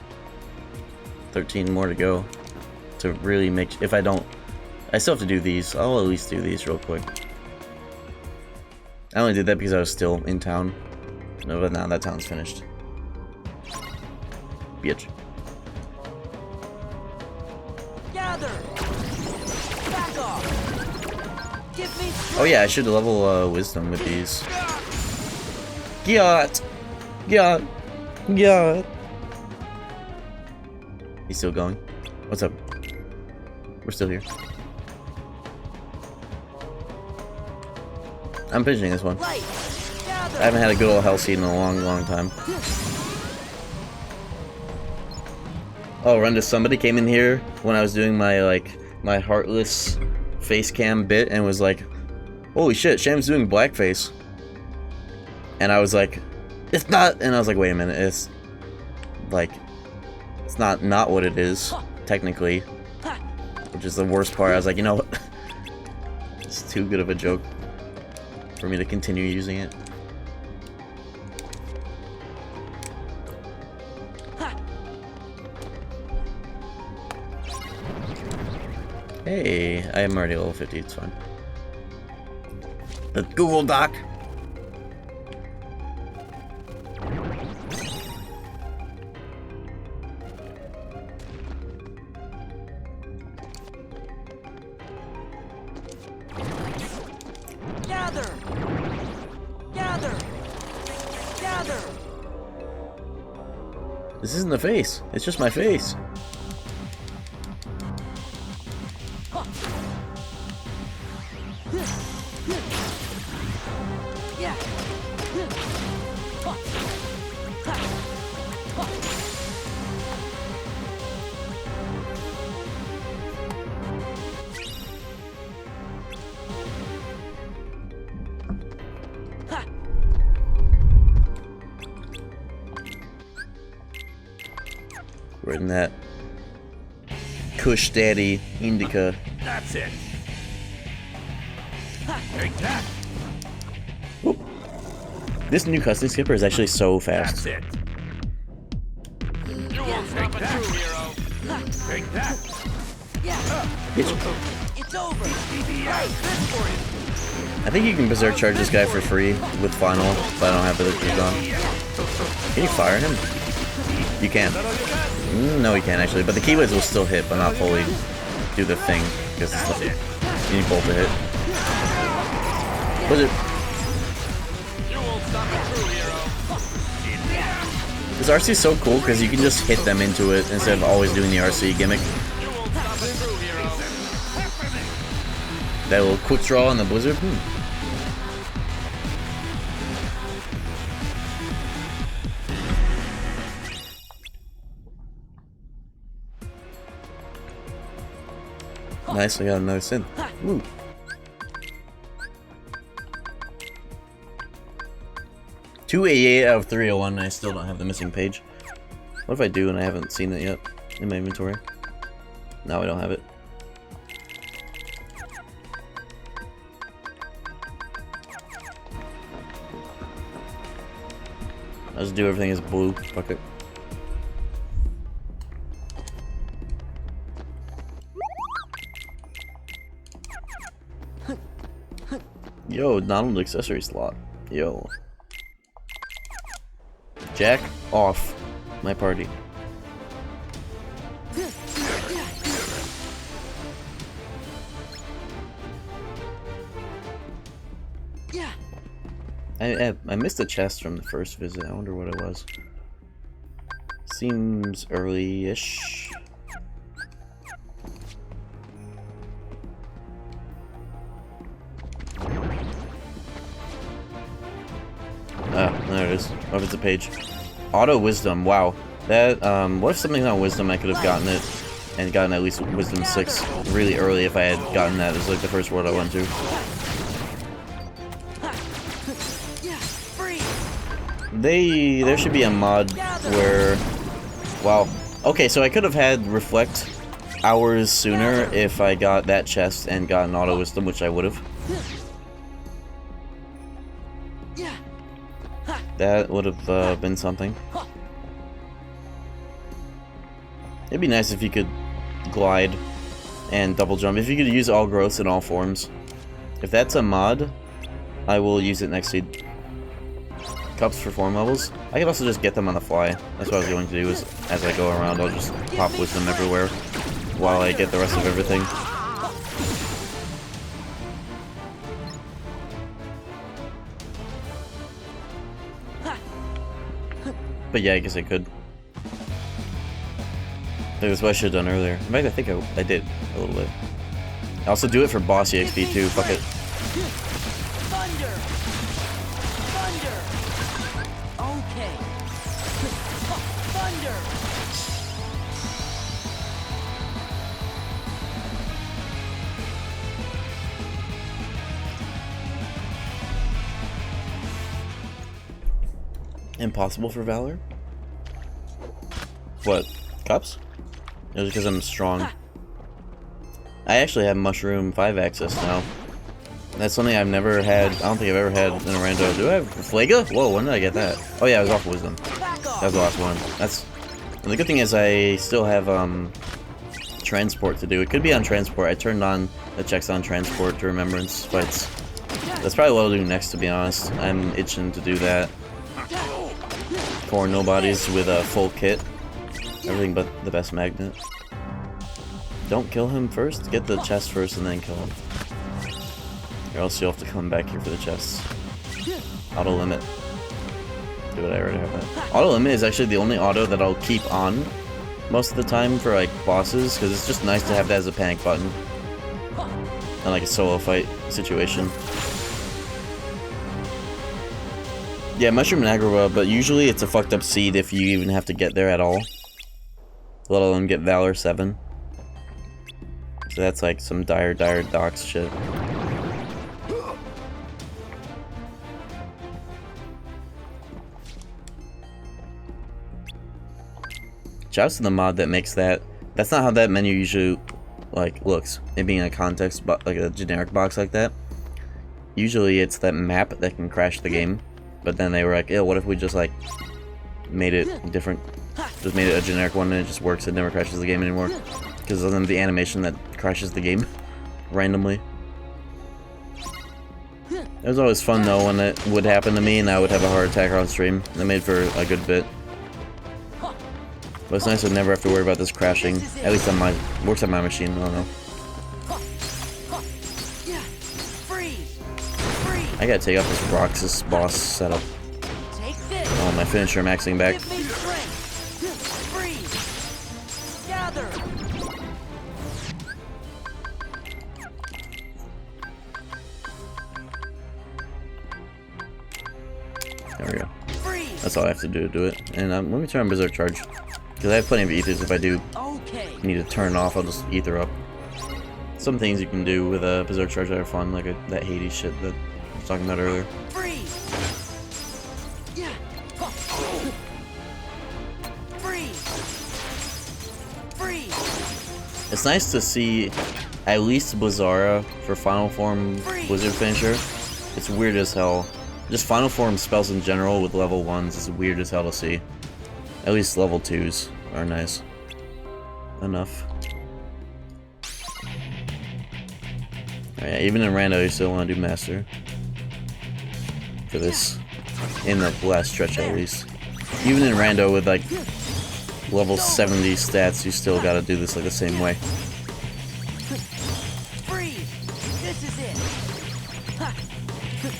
13 more to go. To really make... If I don't... I still have to do these. I'll at least do these real quick. I only did that because I was still in town. No, but now that town's finished. Bitch. Gather. Back off. Give me Oh yeah, I should level wisdom with these. Gyat! Gyat! Gyat! He's still going? What's up? We're still here. I'm finishing this one. I haven't had a good old health seed in a long time. Oh, Rando, somebody came in here when I was doing my, my heartless face cam bit and was like, holy shit, Sham's doing blackface. And I was like, it's not, and I was like, wait a minute, it's, like, it's not what it is, technically. Which is the worst part. I was like, you know what? It's too good of a joke for me to continue using it. Hey, I am already level 50, it's fine. The Google Doc. Gather. Gather. Gather. This isn't the face, it's just my face. We're in that Kush Daddy Indica. That's it. Take that. Whoop. This new custody skipper is actually so fast. That's it. You won't stop a true hero. Take that. It's over. Right, good for you. I think you can berserk charge this guy for free with final, but I don't have it on. Can you fire him? You can. No, you can't actually, but the keyblades will still hit, but not fully do the thing because it's like, you need both to hit. Blizzard. This RC is so cool because you can just hit them into it instead of always doing the RC gimmick. That little quick draw on the Blizzard. Nice, I got another synth. Woo. $288 out of 301, and I still don't have the missing page. What if I do and I haven't seen it yet in my inventory? No, I don't have it. I'll just do everything as blue. Fuck it. Yo, Donald accessory slot. Yo. Jack off my party. I missed a chest from the first visit. I wonder what it was. Seems early-ish. Ah, there it is. Oh, it's a page. Auto Wisdom, wow. That, what if something's on Wisdom, I could have gotten it, and gotten at least Wisdom 6 really early if I had gotten that. It was like the first world I went to. There should be a mod where, wow. Okay, so I could have had Reflect hours sooner if I got that chest and got an Auto Wisdom, which I would have. That would have been something. It'd be nice if you could glide and double jump. If you could use all growths in all forms. If that's a mod, I will use it next seed. Cups for form levels. I could also just get them on the fly. That's what I was going to do, is as I go around, I'll just pop Wisdom everywhere while I get the rest of everything. But yeah, I guess I could. That's what I should have done earlier. In fact, I think I did a little bit. I also do it for boss EXP too. Fuck it. Thunder! Thunder! Okay. Thunder! Impossible for Valor? What? Cups? It was because I'm strong. I actually have Mushroom 5 access now. That's something I've never had. I don't think I've ever had in a rando. Do I have Flaga? Whoa, when did I get that? Oh yeah, I was off Wisdom. That was the last one. And the good thing is I still have transport to do. It could be on transport. I turned on the checks on transport to remembrance fights. That's probably what I'll do next, to be honest. I'm itching to do that. For nobodies with a full kit. Everything but the best magnet. Don't kill him first. Get the chest first and then kill him. Or else you'll have to come back here for the chests. Auto limit. Do it, I already have that. Auto limit is actually the only auto that I'll keep on most of the time for like bosses, because it's just nice to have that as a panic button. And like a solo fight situation. Yeah, Mushroom and Agrabah, but usually it's a fucked up seed if you even have to get there at all. Let alone get Valor 7. So that's like some dire docs shit. Shouts to the mod that makes that. That's not how that menu usually like looks. It being a context, but like a generic box like that. Usually it's that map that can crash the game. But then they were like, yeah, what if we just like made it different? Just made it a generic one and it just works. It never crashes the game anymore. Because of the animation that crashes the game randomly. It was always fun though when it would happen to me and I would have a heart attack on stream. That made for a good bit. But it's nice to never have to worry about this crashing. At least on my works on my machine, I don't know. I gotta take off this Roxas boss setup. Oh, my finisher maxing back. There we go. That's all I have to do to do it. And let me turn on Berserk Charge. Because I have plenty of ethers. If I do need to turn it off, I'll just ether up. Some things you can do with a Berserk Charge that are fun, like that Hades shit that I was talking about earlier. It's nice to see at least Blizzara for Final Form Blizzard Finisher. It's weird as hell. Just Final Form spells in general with level 1s is weird as hell to see. At least level 2s are nice. Enough. Oh, yeah, even in rando you still want to do Master. for this, in the last stretch at least. Even in Rando with like level 70 stats, you still gotta do this like the same way.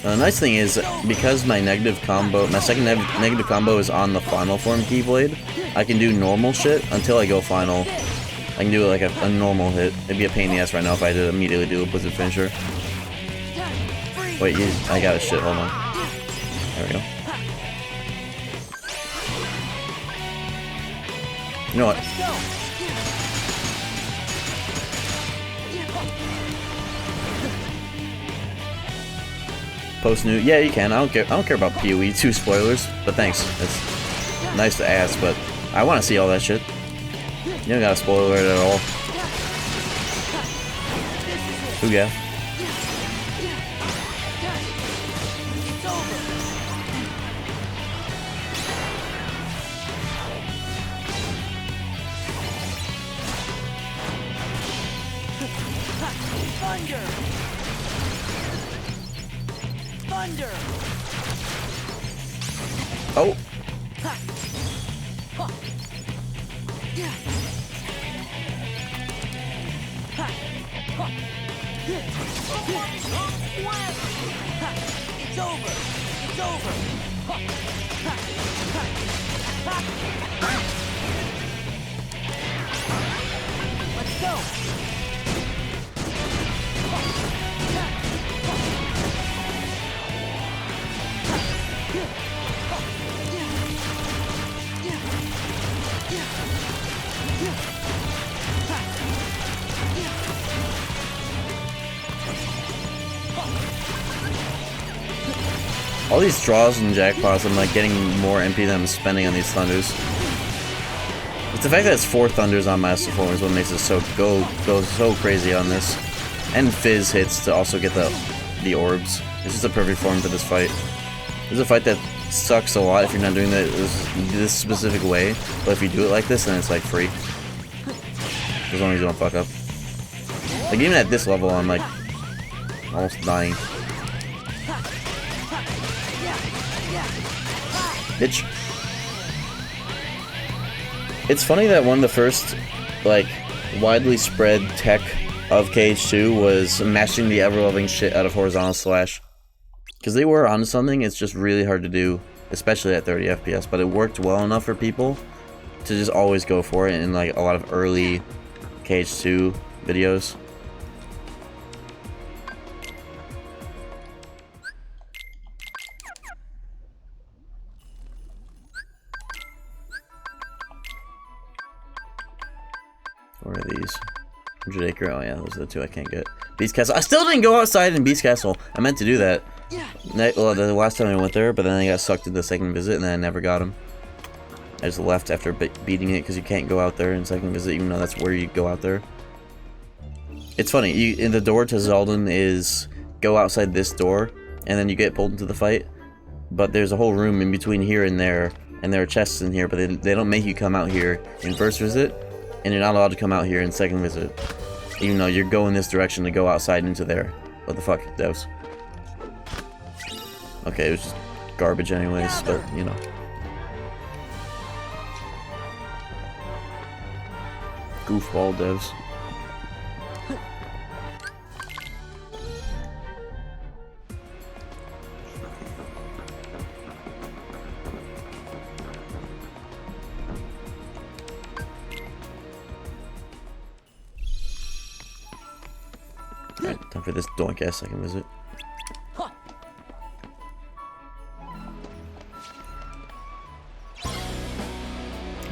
The nice thing is, because my negative combo, my second negative combo is on the final form Keyblade, I can do normal shit until I go final. I can do like a normal hit. It'd be a pain in the ass right now if I did immediately do a Blizzard Finisher. Wait, I got a shit, hold on. There we go. You know what? Post new, yeah, you can. I don't care about PoE 2 spoilers, but thanks. It's nice to ask, but I want to see all that shit. You don't gotta spoiler it at all. Who yeah? Thunder! Oh! It's over! It's over! Let's go! All these draws and jackpots, I'm like getting more MP than I'm spending on these thunders. It's the fact that it's 4 thunders on Master Form is what makes it so go so crazy on this. And Fizz hits to also get the orbs. It's just a perfect form for this fight. This is a fight that sucks a lot if you're not doing this specific way, but if you do it like this, then it's like free. As long as you don't fuck up. Like even at this level, I'm like almost dying. Bitch. It's funny that one of the first, like, widely spread tech of KH2 was mashing the ever-loving shit out of horizontal slash. Because they were onto something, it's just really hard to do, especially at 30 FPS, but it worked well enough for people to just always go for it in, like, a lot of early KH2 videos. What are these? 100 Acre, oh yeah, those are the 2 I can't get. Beast Castle, I still didn't go outside in Beast Castle. I meant to do that. Well, the last time I went there, but then I got sucked into the second visit and then I never got him. I just left after beating it because you can't go out there in second visit, even though that's where you go out there. It's funny, in the door to Zaldin is go outside this door and then you get pulled into the fight. But there's a whole room in between here and there are chests in here, but they don't make you come out here in first visit. And you're not allowed to come out here in second visit. Even though you're going this direction to go outside into there. What the fuck, devs? Okay, it was just garbage anyways, but, you know. Goofball devs. Alright, time for this doink ass second visit.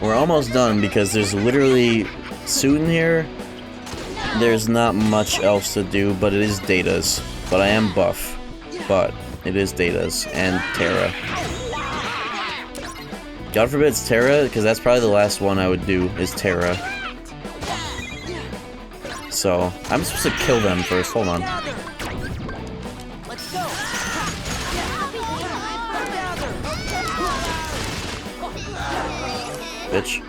We're almost done because there's literally soon here. There's not much else to do, but it is Data's. But I am buff. But it is Data's and Terra. God forbid it's Terra, because that's probably the last one I would do is Terra. So, I'm supposed to kill them first. Hold on. Bitch.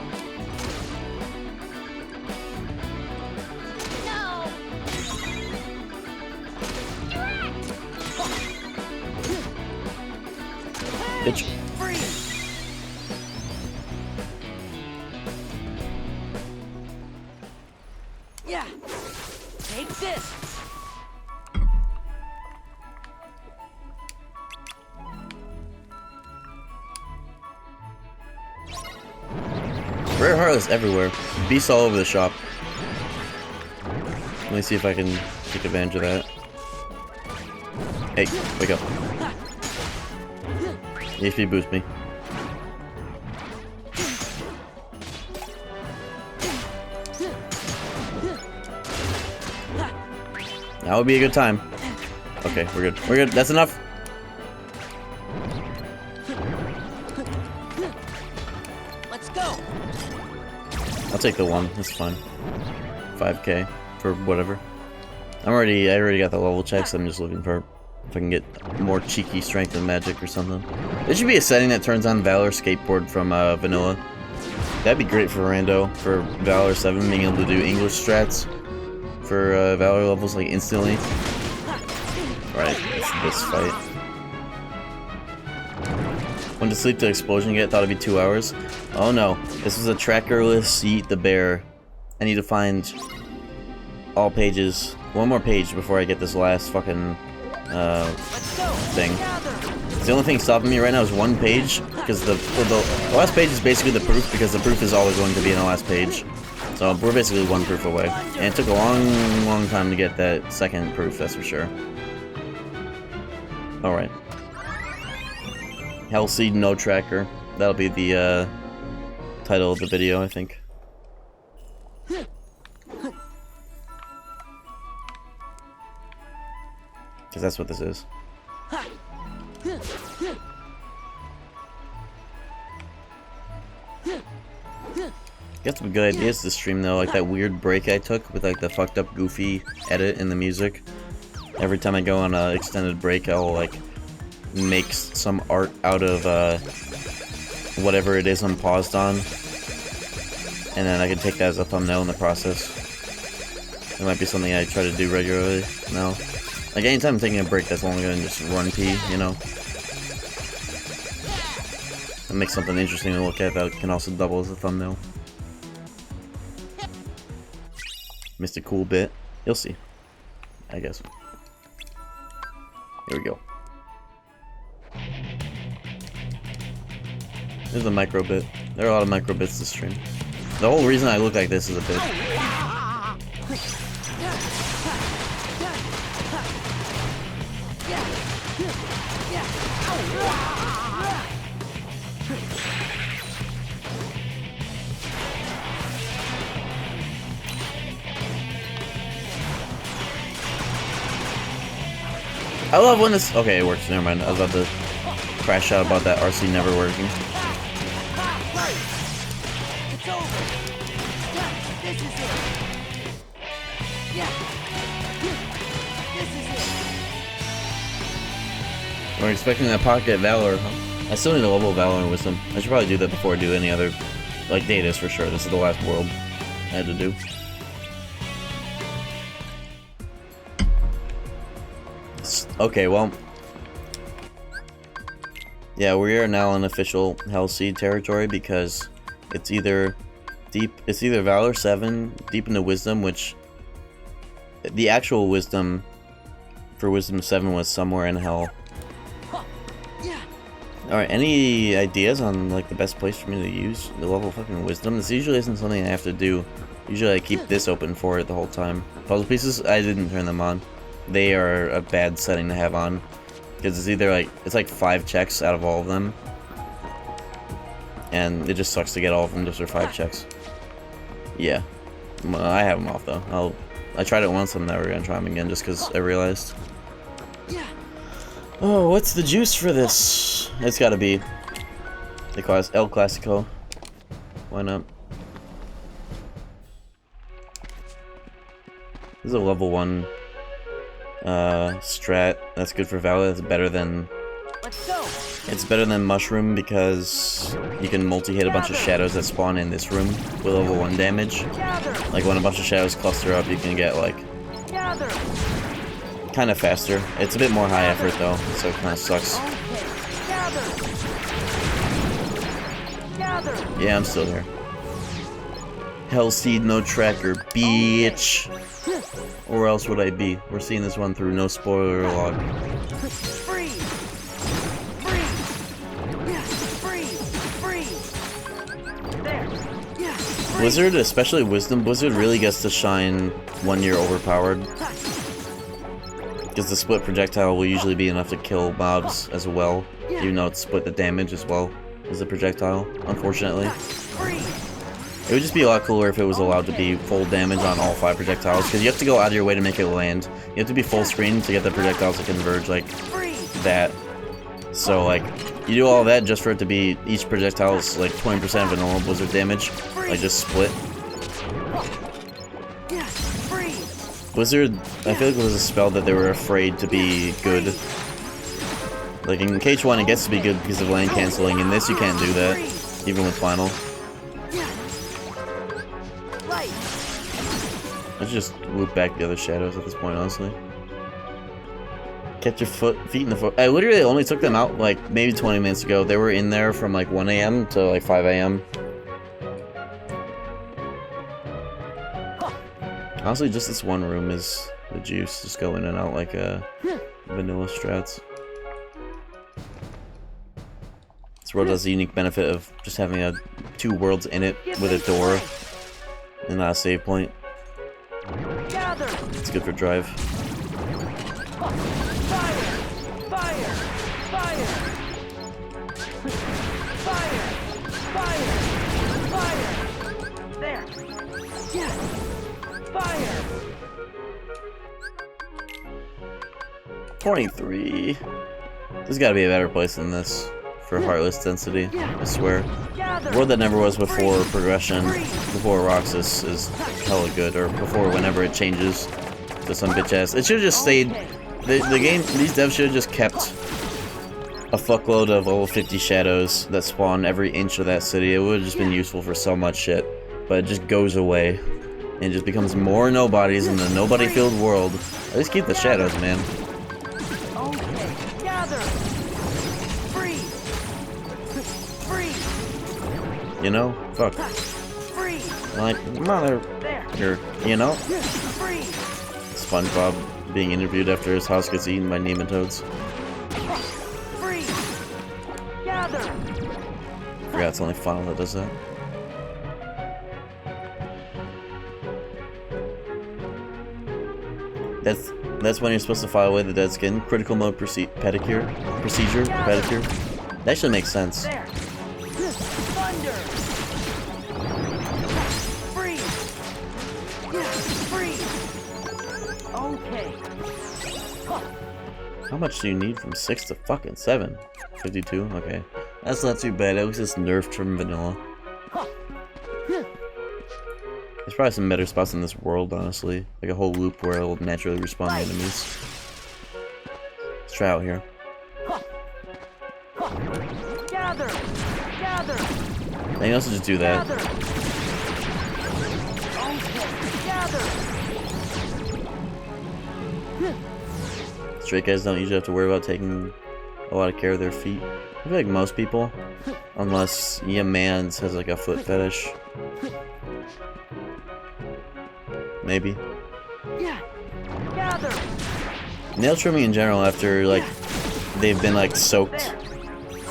bitch. Yeah. Take this. Rare Heartless everywhere. Beasts all over the shop. Let me see if I can take advantage of that. Hey, wake up. HP boost me. That would be a good time. Okay, we're good. We're good. That's enough. Let's go. I'll take the one. That's fine. 5k for whatever. I already got the level checks. I'm just looking for if I can get more cheeky strength and magic or something. There should be a setting that turns on Valor Skateboard from Vanilla. That'd be great for Rando for Valor 7, being able to do English strats for Valor levels like instantly. Right, it's this fight. Went to sleep till explosion get, thought it'd be 2 hours. Oh no, this was a trackerless Yeet the Bear. I need to find all pages. One more page before I get this last fucking thing. The only thing stopping me right now is one page, because the last page is basically the proof, because the proof is always going to be in the last page. So we're basically one proof away. And it took a long time to get that second proof, that's for sure. Alright. Hellseed No Tracker. That'll be the title of the video, I think. Because that's what this is. Got some good ideas to stream though, like that weird break I took with like the fucked up goofy edit in the music. Every time I go on an extended break, I'll like make some art out of whatever it is I'm paused on, and then I can take that as a thumbnail in the process. It might be something I try to do regularly now. Like anytime I'm taking a break that's longer than just run pee, you know? And make something interesting to look at that can also double as a thumbnail. Missed a cool bit. You'll see. I guess. Here we go. There's a micro bit. There are a lot of micro bits to stream. The whole reason I look like this is a bit. I love when this. Okay, it works. Never mind. I was about to crash out about that RC never working. It's over. This is it. Yeah. This is it. We're expecting that pocket Valor. I still need a level of Valor and Wisdom. I should probably do that before I do any other, like Datus for sure. This is the last world I had to do. Okay, well, yeah, we are now in official Hellseed territory because it's either Valor 7, deep into Wisdom, which the actual Wisdom for Wisdom 7 was somewhere in Hell. Alright, any ideas on like the best place for me to use the level of fucking Wisdom? This usually isn't something I have to do. Usually I keep this open for it the whole time. Puzzle pieces, I didn't turn them on. They are a bad setting to have on, because it's either like, it's like 5 checks out of all of them, and it just sucks to get all of them just for 5 checks. Yeah, I have them off though. I tried it once, I'm never gonna try them again just because I realized. Oh, what's the juice for this? It's gotta be the class El Clasico. Why not? This is a level 1 strat that's good for Valor. That's better than, it's better than Mushroom because you can multi-hit a bunch of shadows that spawn in this room with level 1 damage. Like when a bunch of shadows cluster up, you can get like kind of faster. It's a bit more high effort though, so it kind of sucks. Yeah, I'm still there. Hellseed, no tracker, bitch. Or else would I be? We're seeing this run through, no spoiler log. Blizzard, especially Wisdom Blizzard, really gets to shine when you're overpowered. Because the split projectile will usually be enough to kill mobs as well. Even though it's split the damage as well as the projectile, unfortunately. It would just be a lot cooler if it was allowed to be full damage on all 5 projectiles, because you have to go out of your way to make it land. You have to be full screen to get the projectiles to converge like that. So like, you do all that just for it to be each projectile is like 20% of a normal Blizzard damage, like just split. Blizzard, I feel like it was a spell that they were afraid to be good. Like in KH1 it gets to be good because of land canceling, in this you can't do that, even with final. Let's just loop back the other shadows at this point, honestly. Catch your feet in the foot. I literally only took them out like maybe 20 minutes ago. They were in there from like 1 AM to like 5 AM. Honestly, just this one room is the juice. Just go in and out like vanilla strats. This world has the unique benefit of just having 2 worlds in it with a door and not a save point. It's good for drive. There. Yes. Fire. 23. There's gotta be a better place than this for Heartless density, I swear. The world that never was before progression, before Roxas, is hella good, or before whenever it changes to some bitch ass. It should have just stayed. The game, these devs should have just kept a fuckload of level 50 shadows that spawn every inch of that city. It would have just been useful for so much shit, but it just goes away. And it just becomes more nobodies in the nobody-filled world. At least keep the shadows, man. Okay, gather. Freeze. Freeze. You know? Fuck. Freeze. Like, mother... You know? Freeze. SpongeBob being interviewed after his house gets eaten by nematodes. Freeze. Gather. Forgot it's only Final that does that. That's when you're supposed to file away the dead skin. Critical mode procedure. That actually makes sense. There. Thunder. Freeze. Freeze. Okay. How much do you need from 6 to fucking 7? 52? Okay. That's not too bad. At least it's nerfed from vanilla. There's probably some better spots in this world, honestly. Like a whole loop where it'll naturally respawn the enemies. Let's try out here. Gather. Gather. I can also just do that. Straight guys don't usually have to worry about taking a lot of care of their feet. I feel like most people, unless mans has like a foot fetish. Maybe. Yeah. Gather. Nail trimming in general, after like they've been like soaked,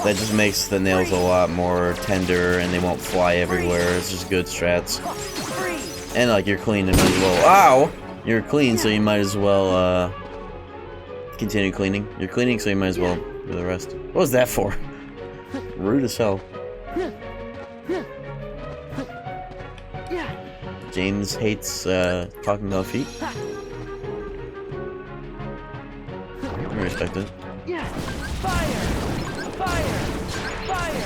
that just makes the nails a lot more tender and they won't fly everywhere. It's just good strats. And like you're clean and might as well. Ow! You're clean, so you might as well continue cleaning. You're cleaning, so you might as well do the rest. What was that for? Rude as hell. James hates talking about feet. I respect it. Yeah. Fire. Fire. Fire.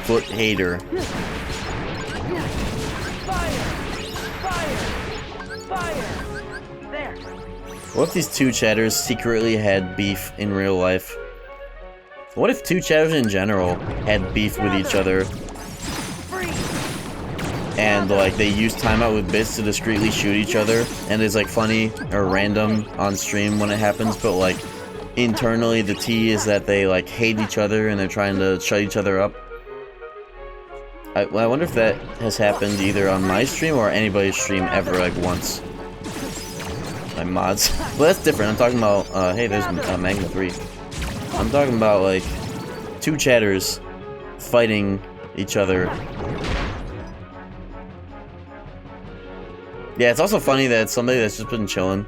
Foot hater. Yeah. Fire. Fire. Fire. There. What if these 2 chatters secretly had beef in real life? What if 2 chatters in general had beef with each other? And like they use timeout with bits to discreetly shoot each other, and it's like funny or random on stream when it happens, but like internally the T is that they like hate each other and they're trying to shut each other up. I wonder if that has happened either on my stream or anybody's stream ever, like once. My mods. Well, that's different. I'm talking about, hey, there's Magna 3. I'm talking about, like, two chatters fighting each other. Yeah, it's also funny that somebody that's just been chilling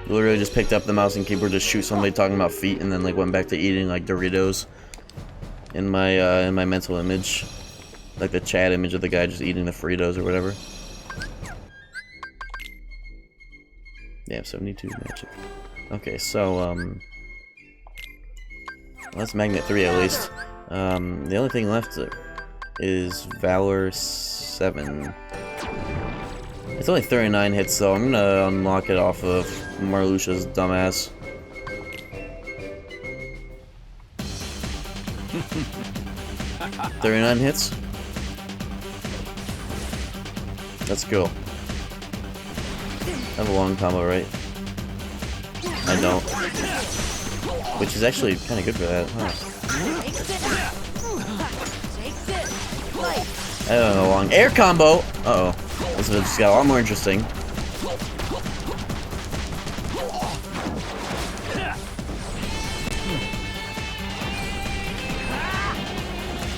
literally just picked up the mouse and keyboard to shoot somebody talking about feet and then, like, went back to eating, like, Doritos in my mental image. Like the chat image of the guy just eating the Fritos or whatever. Yeah, 72 magic. Okay, so, that's Magnet 3 at least. The only thing left is Valor 7. It's only 39 hits though. I'm gonna unlock it off of Marluxia's dumbass. $39 hits? Let's go. I have a long combo, right? I don't. Which is actually kind of good for that, huh? I don't know, long air combo! Uh-oh. This just got a lot more interesting.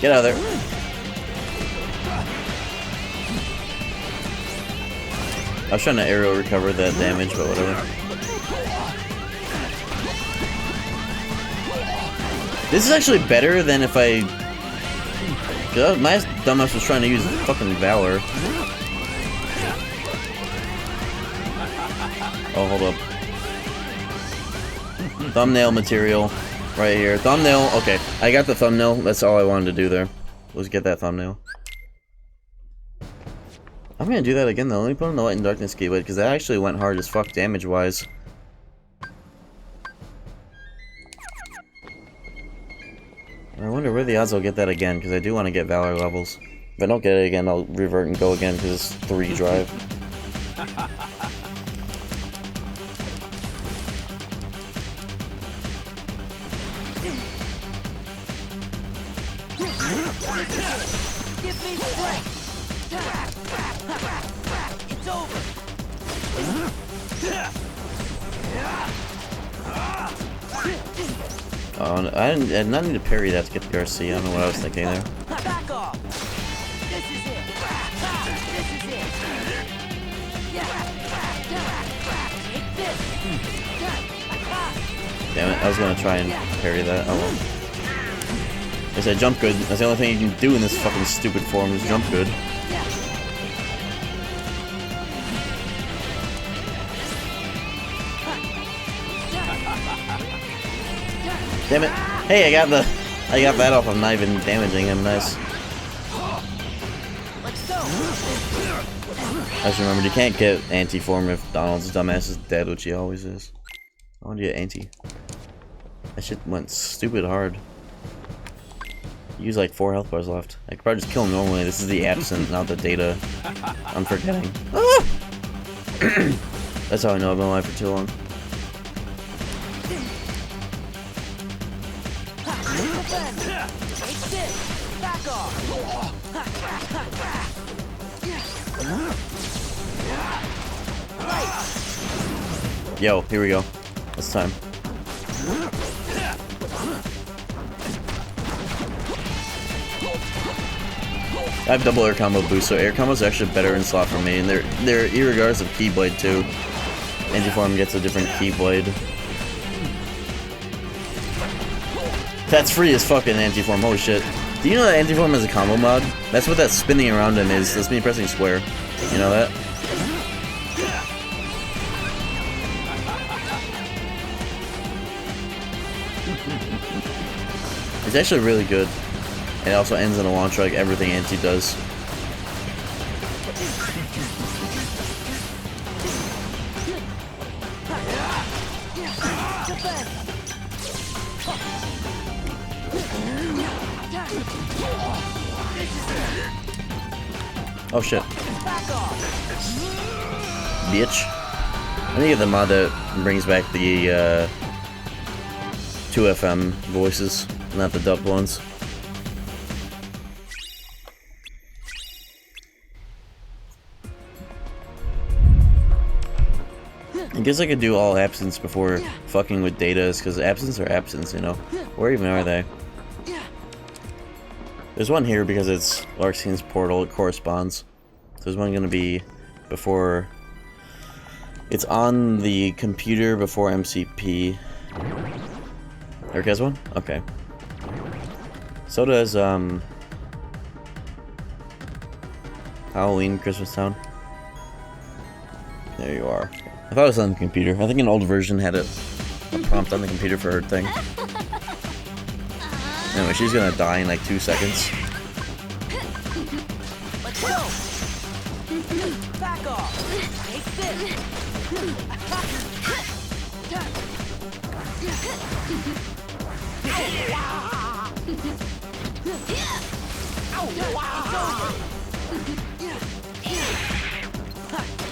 Get out of there. I was trying to aerial recover that damage, but whatever. This is actually better than if I... My dumbass was trying to use fucking Valor. Oh, hold up. Thumbnail material. Right here. Thumbnail. Okay, I got the thumbnail. That's all I wanted to do there. Was get that thumbnail. I'm gonna do that again though. Let me put on the Light and Darkness Keyblade because that actually went hard as fuck damage wise. I wonder where the odds I'll get that again because I do want to get Valor levels. If I don't get it again, I'll revert and go again because it's 3 drive. Give me strength. It's over. Oh, I did not need to parry that to get the RC. I don't know what I was thinking there. Back off. This is it. This is it. Take this. Damn it, I was gonna try and parry that. Oh well. I said jump good. That's the only thing you can do in this fucking stupid form is jump good. Damn it! Hey, I got that off of not even damaging him. Nice. I just remembered you can't get anti-form if Donald's dumbass is dead, which he always is. I want to get anti. That shit went stupid hard. Use like 4 health bars left. I could probably just kill him normally. This is the absent, not the data. I'm forgetting. Ah! That's how I know I've been alive for too long. Yo, here we go. It's time. I have double air combo boost, so air combos are actually better in slot for me, and they're irregardless of Keyblade too. Antiform gets a different Keyblade. That's free as fucking Antiform, holy shit. Do you know that Antiform is a combo mod? That's what that spinning around him is, that's me pressing square. You know that? It's actually really good. It also ends in a launch like everything Anti does. Oh shit. Bitch. I need to get the mod that brings back the 2FM voices, not the dubbed ones. I guess I could do all absence before fucking with datas, because absence are absence, you know. Where even are they? There's one here because it's Larxine's portal, it corresponds. There's one gonna be before... It's on the computer before MCP. Eric has one? Okay. So does, Halloween, Christmas Town. There you are. I thought it was on the computer. I think an old version had a prompt on the computer for her thing. Anyway, she's gonna die in like 2 seconds. Let's go. Back off. Take this.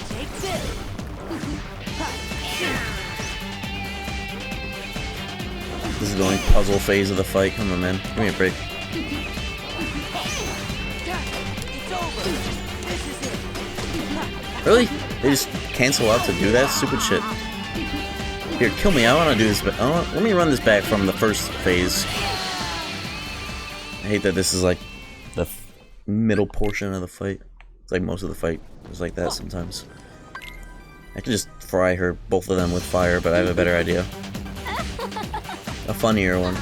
Take this. This is the only puzzle phase of the fight. Come on, man. Give me a break. Really? They just cancel out to do that? Stupid shit. Here, kill me. I want to do this, but let me run this back from the first phase. I hate that this is like the middle portion of the fight. It's like most of the fight is like that sometimes. I could just fry her, both of them, with fire, but I have a better idea. A funnier one.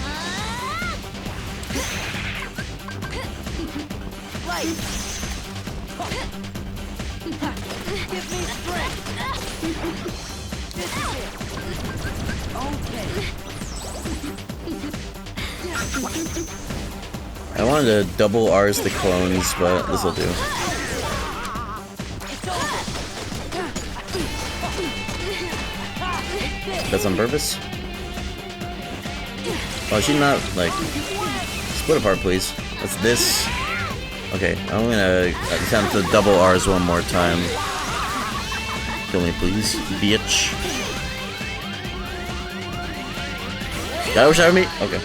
Give me strength. This is it. I wanted to double R's the clones, but this'll do. That's on purpose? Oh, is she not, like... Split apart, please. What's this? Okay, I'm gonna attempt to double R's one more time. Kill me, please, bitch. Got overshadowed me? Okay.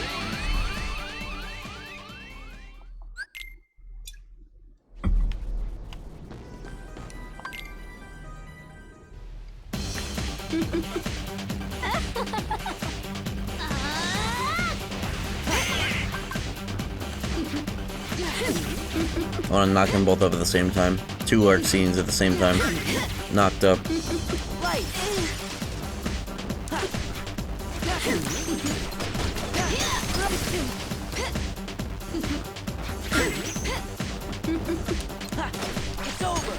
I want to knock them both up at the same time. 2 Larxines at the same time. Knocked up. It's over.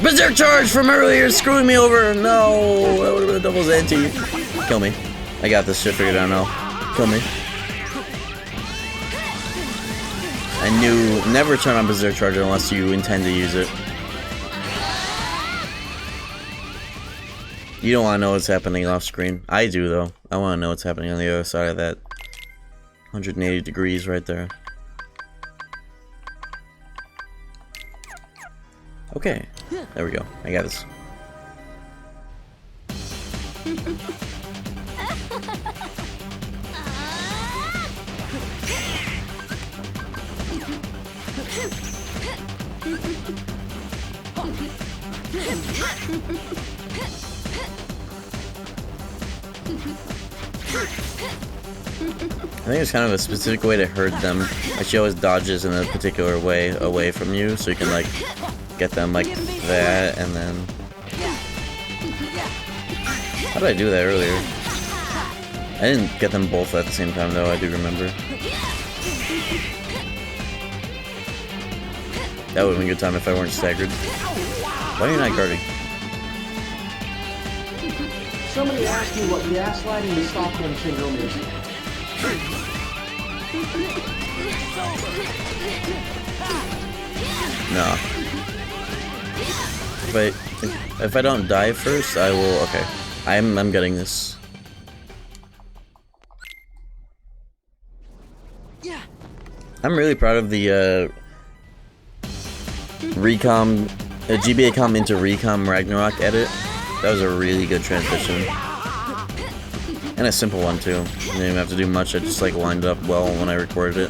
Berserk charge from earlier, screwing me over. No, that would have been a double anti. Kill me. I got this shit figured out now. Kill me. I knew never turn on Berserk Charger unless you intend to use it. You don't want to know what's happening off screen. I do though. I want to know what's happening on the other side of that 180 degrees right there. Okay. There we go. I got this. I think it's kind of a specific way to hurt them. Like she always dodges in a particular way away from you, so you can like get them like that, and then... How did I do that earlier? I didn't get them both at the same time though, I do remember. That would have been a good time if I weren't staggered. Why are you not guarding? Somebody asked me what gaslighting and Stockholm syndrome is. No. If I don't die first, I will. Okay, I'm getting this. I'm really proud of the recom A GBA com into Recom Ragnarok edit. That was a really good transition. And a simple one too. I didn't even have to do much, I just like lined it up well when I recorded it.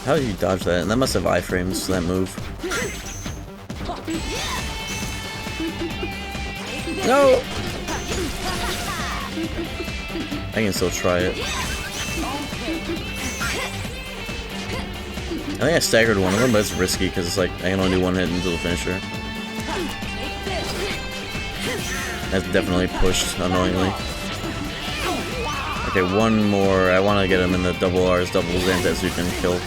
How did you dodge that? And that must have iframes, that move. No! I can still try it. I think I staggered one of them, but it's risky because it's like I can only do one hit until the finisher. That's definitely pushed unknowingly. Okay, one more. I want to get him in the double R's, double Xantas so you can kill.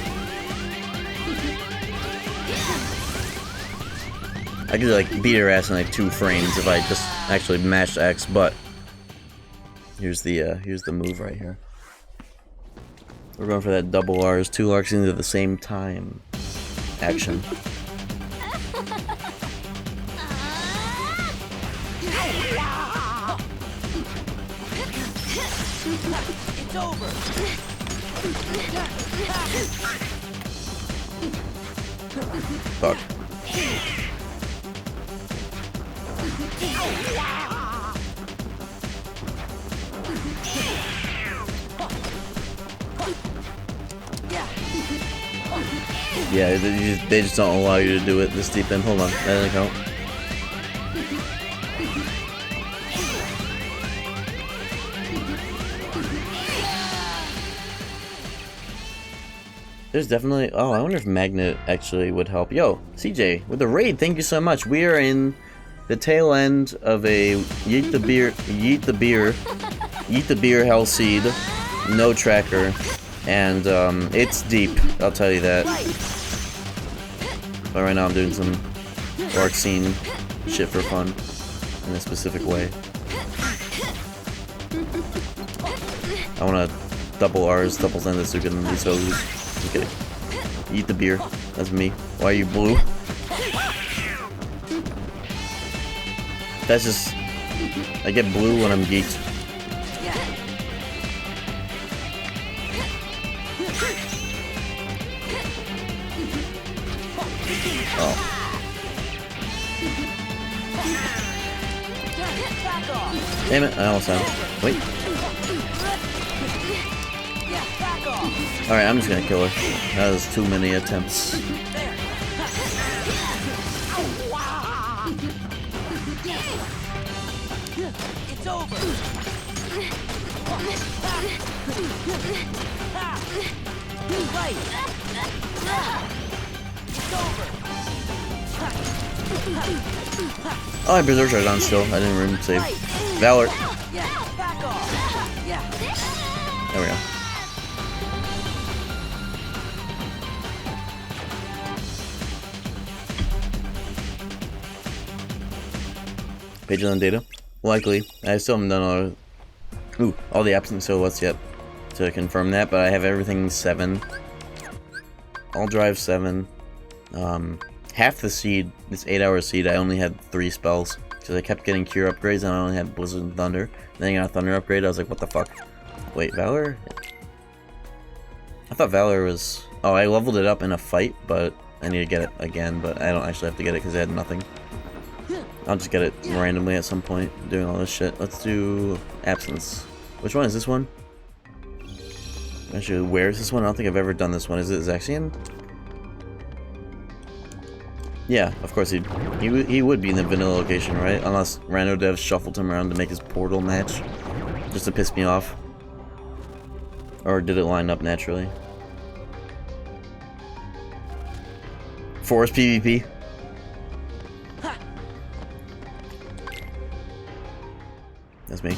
I could like beat her ass in like 2 frames if I just actually mashed X, but here's the move right here. We're going for that double R's, 2 arcs into the same time action. It's over. Fuck. Yeah, they just don't allow you to do it this deep in. Hold on, that doesn't count. There's definitely... Oh, I wonder if Magnet actually would help. Yo, CJ, with the raid, thank you so much. We are in the tail end of a Yeet the Beer Hell Seed, no tracker, and it's deep, I'll tell you that. But right now I'm doing some arc scene shit for fun, in a specific way. I wanna double R's, double Zendesuken, and these values. Okay. Eat the beer. That's me. Why are you blue? That's just... I get blue when I'm geeked. Oh. Damn it, I almost had it. Wait. Alright, I'm just gonna kill her. That was too many attempts. It's over. Right. It's over. Oh, I have Berserk Charge on still. I didn't room save. Valor. There we go. Page on data? Likely. I still haven't done all the absent silhouettes yet to confirm that, but I have everything 7. All drive 7. Half the seed, this 8-hour seed, I only had 3 spells. Because I kept getting cure upgrades and I only had Blizzard and Thunder. Then I got a Thunder upgrade, I was like, what the fuck? Wait, Valor? I thought Valor was... Oh, I leveled it up in a fight, but I need to get it again, but I don't actually have to get it because I had nothing. I'll just get it randomly at some point, doing all this shit. Let's do Absence. Which one is this one? Actually, where is this one? I don't think I've ever done this one. Is it Zaxian? Yeah, of course he would be in the vanilla location, right? Unless Rando Dev shuffled him around to make his portal match. Just to piss me off. Or did it line up naturally? Forest PvP? That's me.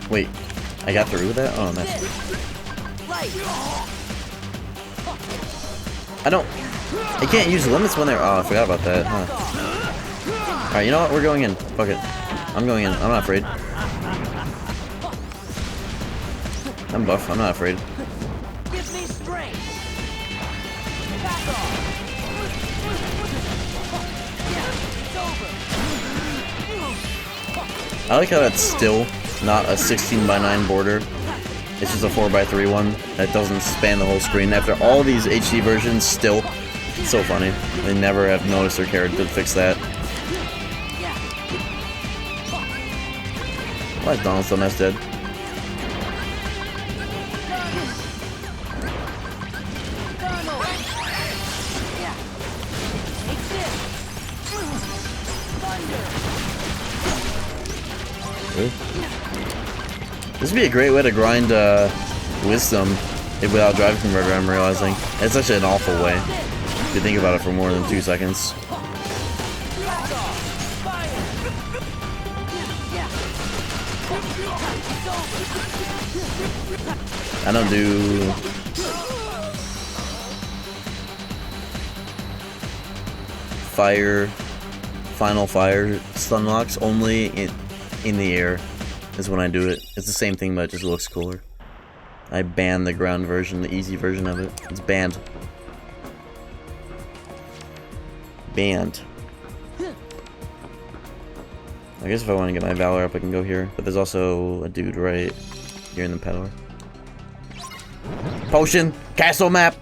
Wait, I got through with that? Oh, nice. I can't use limits when they're... Oh, I forgot about that, huh. Alright, you know what? We're going in. Fuck it. I'm going in. I'm not afraid. I'm buff. I'm not afraid. Give me strength. I like how that's still not a 16:9 border. It's just a 4:3 one that doesn't span the whole screen. After all these HD versions, still, it's so funny. They never have noticed or cared to fix that. Why is Donald still mess dead? This would be a great way to grind wisdom without drive converter, I'm realizing. It's actually an awful way if you think about it for more than 2 seconds. I don't do... final fire stun locks, only in the air is when I do it. It's the same thing, but it just looks cooler. I banned the ground version, the easy version of it. It's banned. Banned. I guess if I want to get my Valor up, I can go here. But there's also a dude right here in the peddler. Potion! Castle map!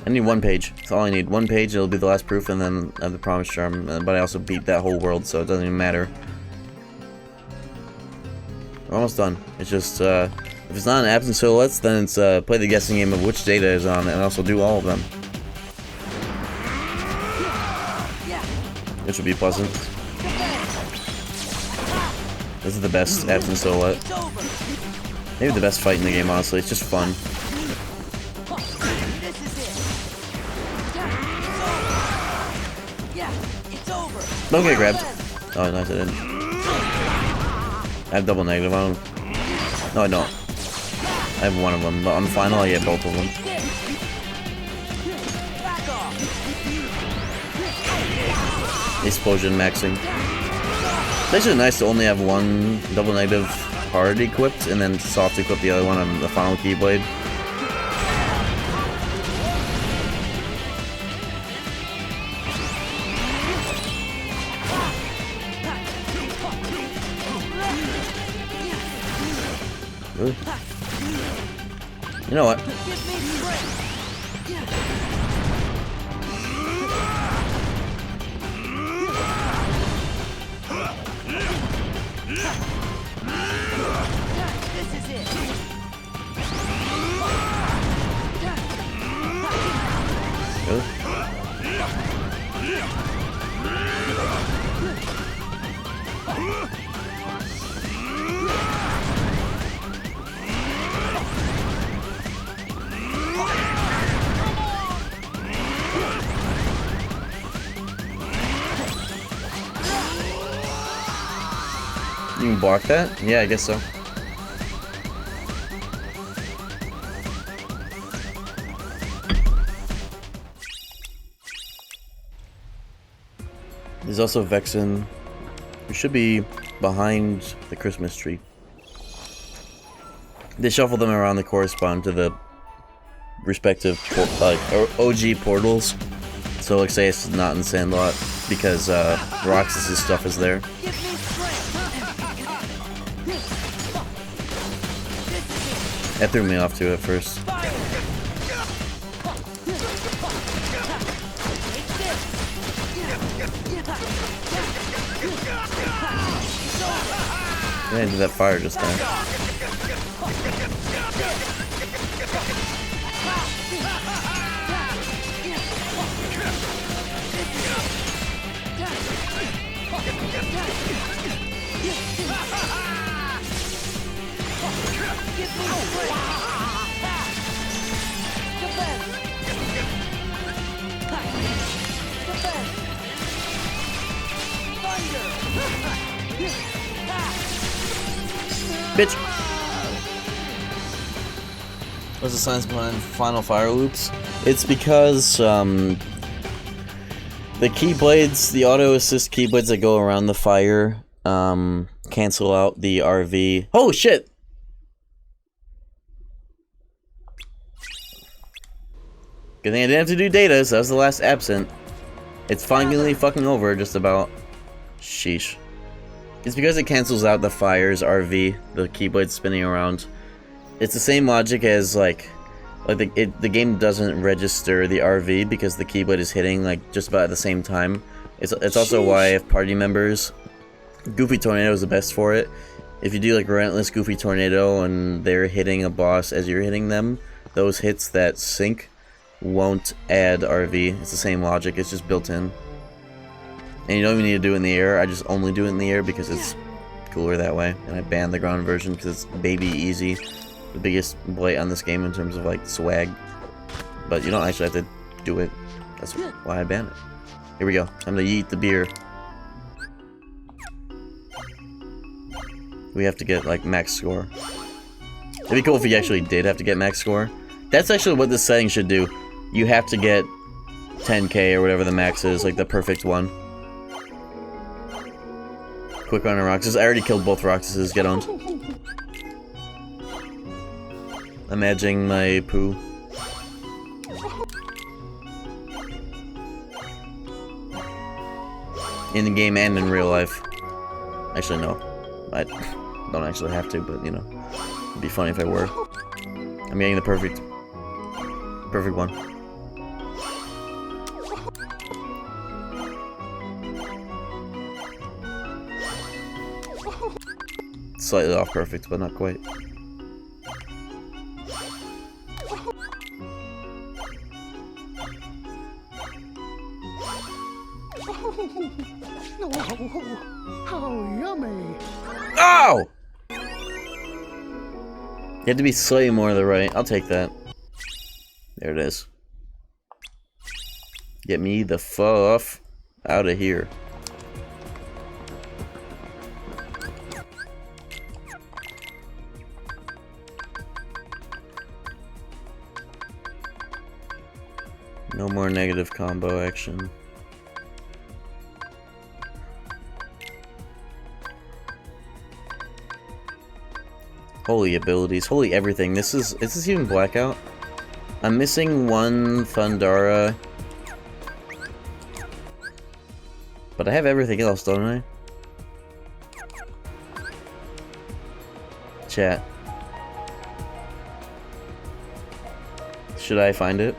I need 1 page. That's all I need. 1 page, it'll be the last proof, and then I have the promise charm. But I also beat that whole world, so it doesn't even matter. We're almost done. It's just, if it's not in absent silhouettes, then it's play the guessing game of which data is on it, and also do all of them. Which would be pleasant. This is the best absent silhouette. Maybe the best fight in the game, honestly. It's just fun. Don't get grabbed. Oh, nice, I didn't. I have double negative. I don't. No, I don't. I have one of them, but on final, I get both of them. Explosion maxing. It's actually nice to only have one double negative hard equipped and then soft equip the other one on the final keyblade. Really? You know what? Really? You can block that? Yeah, I guess so. There's also Vexen, who should be behind the Christmas tree. They shuffle them around to correspond to the respective OG portals. So like say it's not in Sandlot because Roxas' stuff is there. That threw me off too at first. Yeah, I did that fire just now. Bitch! What's the science behind final fire loops? It's because the keyblades, the auto assist keyblades that go around the fire, cancel out the RV. Oh shit! Good thing I didn't have to do data, so that was the last absent. It's finally fucking over, just about. Sheesh. It's because it cancels out the fire's RV, the keyblade spinning around. It's the same logic as like the game doesn't register the RV because the keyblade is hitting like just about at the same time. It's also why if party members, Goofy Tornado is the best for it. If you do like Relentless Goofy Tornado and they're hitting a boss as you're hitting them, those hits that sync won't add RV. It's the same logic, it's just built in. And you don't even need to do it in the air, I just only do it in the air because it's cooler that way. And I banned the ground version because it's baby easy. The biggest blight on this game in terms of like swag. But you don't actually have to do it. That's why I banned it. Here we go, time to yeet the beer. We have to get like max score. It'd be cool if we actually did have to get max score. That's actually what this setting should do. You have to get 10k or whatever the max is, like the perfect one. Quick run on Roxas. I already killed both Roxases, get on. I'm edging my poo. In the game and in real life. Actually, no. I don't actually have to, but you know. It'd be funny if I were. I'm getting the perfect one. Slightly off perfect, but not quite. Oh, yummy. Oh! You had to be slightly more to the right. I'll take that. There it is. Get me the fuff out of here. No more negative combo action. Holy abilities, holy everything. Is this even Blackout? I'm missing one Thundara. But I have everything else, don't I? Chat. Should I find it?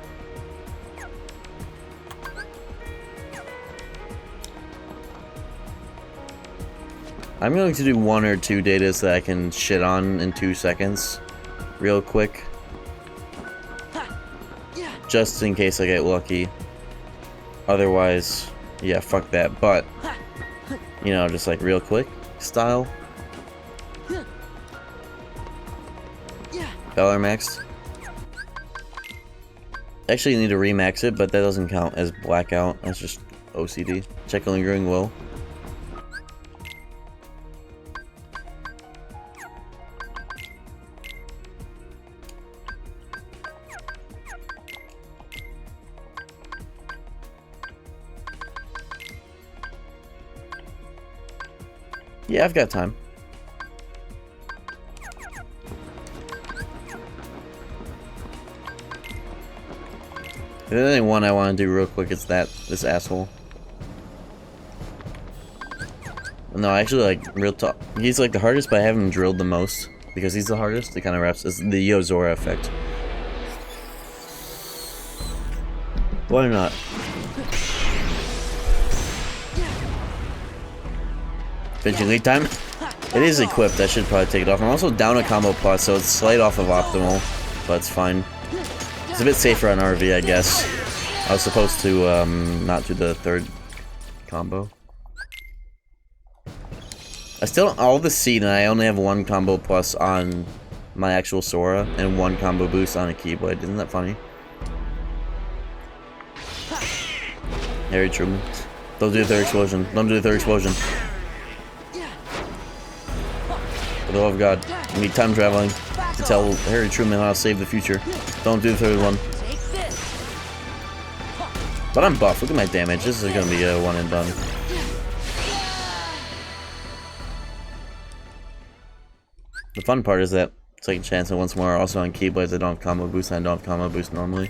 I'm going to do 1 or 2 datas that I can shit on in 2 seconds. Real quick. Just in case I get lucky. Otherwise, yeah, fuck that. But, you know, just like real quick style. Valor maxed. Actually, you need to remax it, but that doesn't count as Blackout. That's just OCD. Check a Lingering Will. Yeah, I've got time. If there's only one I want to do real quick, it's this asshole. No, actually, like, real talk. He's like the hardest, but I haven't drilled the most. Because he's the hardest, it kind of wraps. It's the Yozora effect. Why not? Finishing lead time. It is equipped. I should probably take it off. I'm also down a combo plus, so it's slight off of optimal, but it's fine. It's a bit safer on RV, I guess. I was supposed to not do the 3rd combo. I still don't all the seed, and I only have 1 combo plus on my actual Sora and 1 combo boost on a Keyblade. Isn't that funny? Harry Truman. Don't do the 3rd explosion. Don't do the 3rd explosion. For the love of God, I need time traveling to tell Harry Truman how to save the future. Don't do the 3rd one. But I'm buff. Look at my damage. This is gonna be a 1 and done. The fun part is that second chance and once more also on Keyblades I don't have combo boost and I don't have combo boost normally.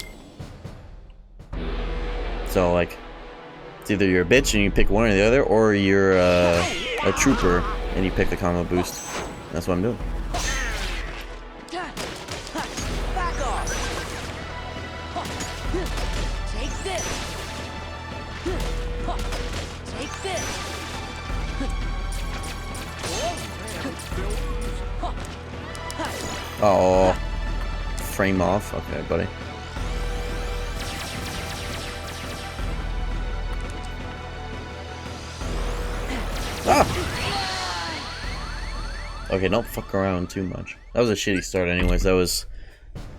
So like, it's either you're a bitch and you pick one or the other, or you're a trooper and you pick the combo boost. That's what I'm doing. Back off. Take this. Take this. Oh, frame off. Okay, buddy. Ah! Okay, don't fuck around too much. That was a shitty start anyways. That was...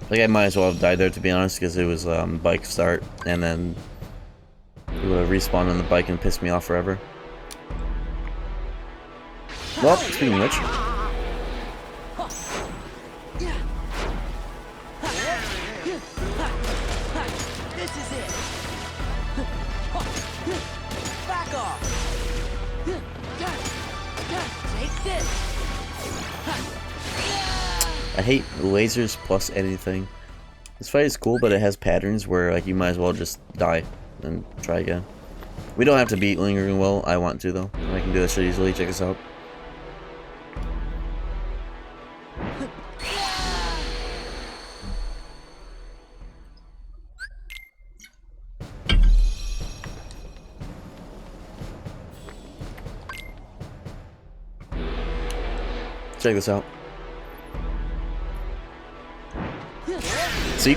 like, I might as well have died there, to be honest, because it was bike start, and then he would have respawned on the bike and pissed me off forever. Well, speaking of which... This is it. Back off. Take this. I hate lasers plus anything. This fight is cool, but it has patterns where like you might as well just die and try again. We don't have to beat Lingering Will. I want to though. I can do that shit easily. Check this out. Check this out. See?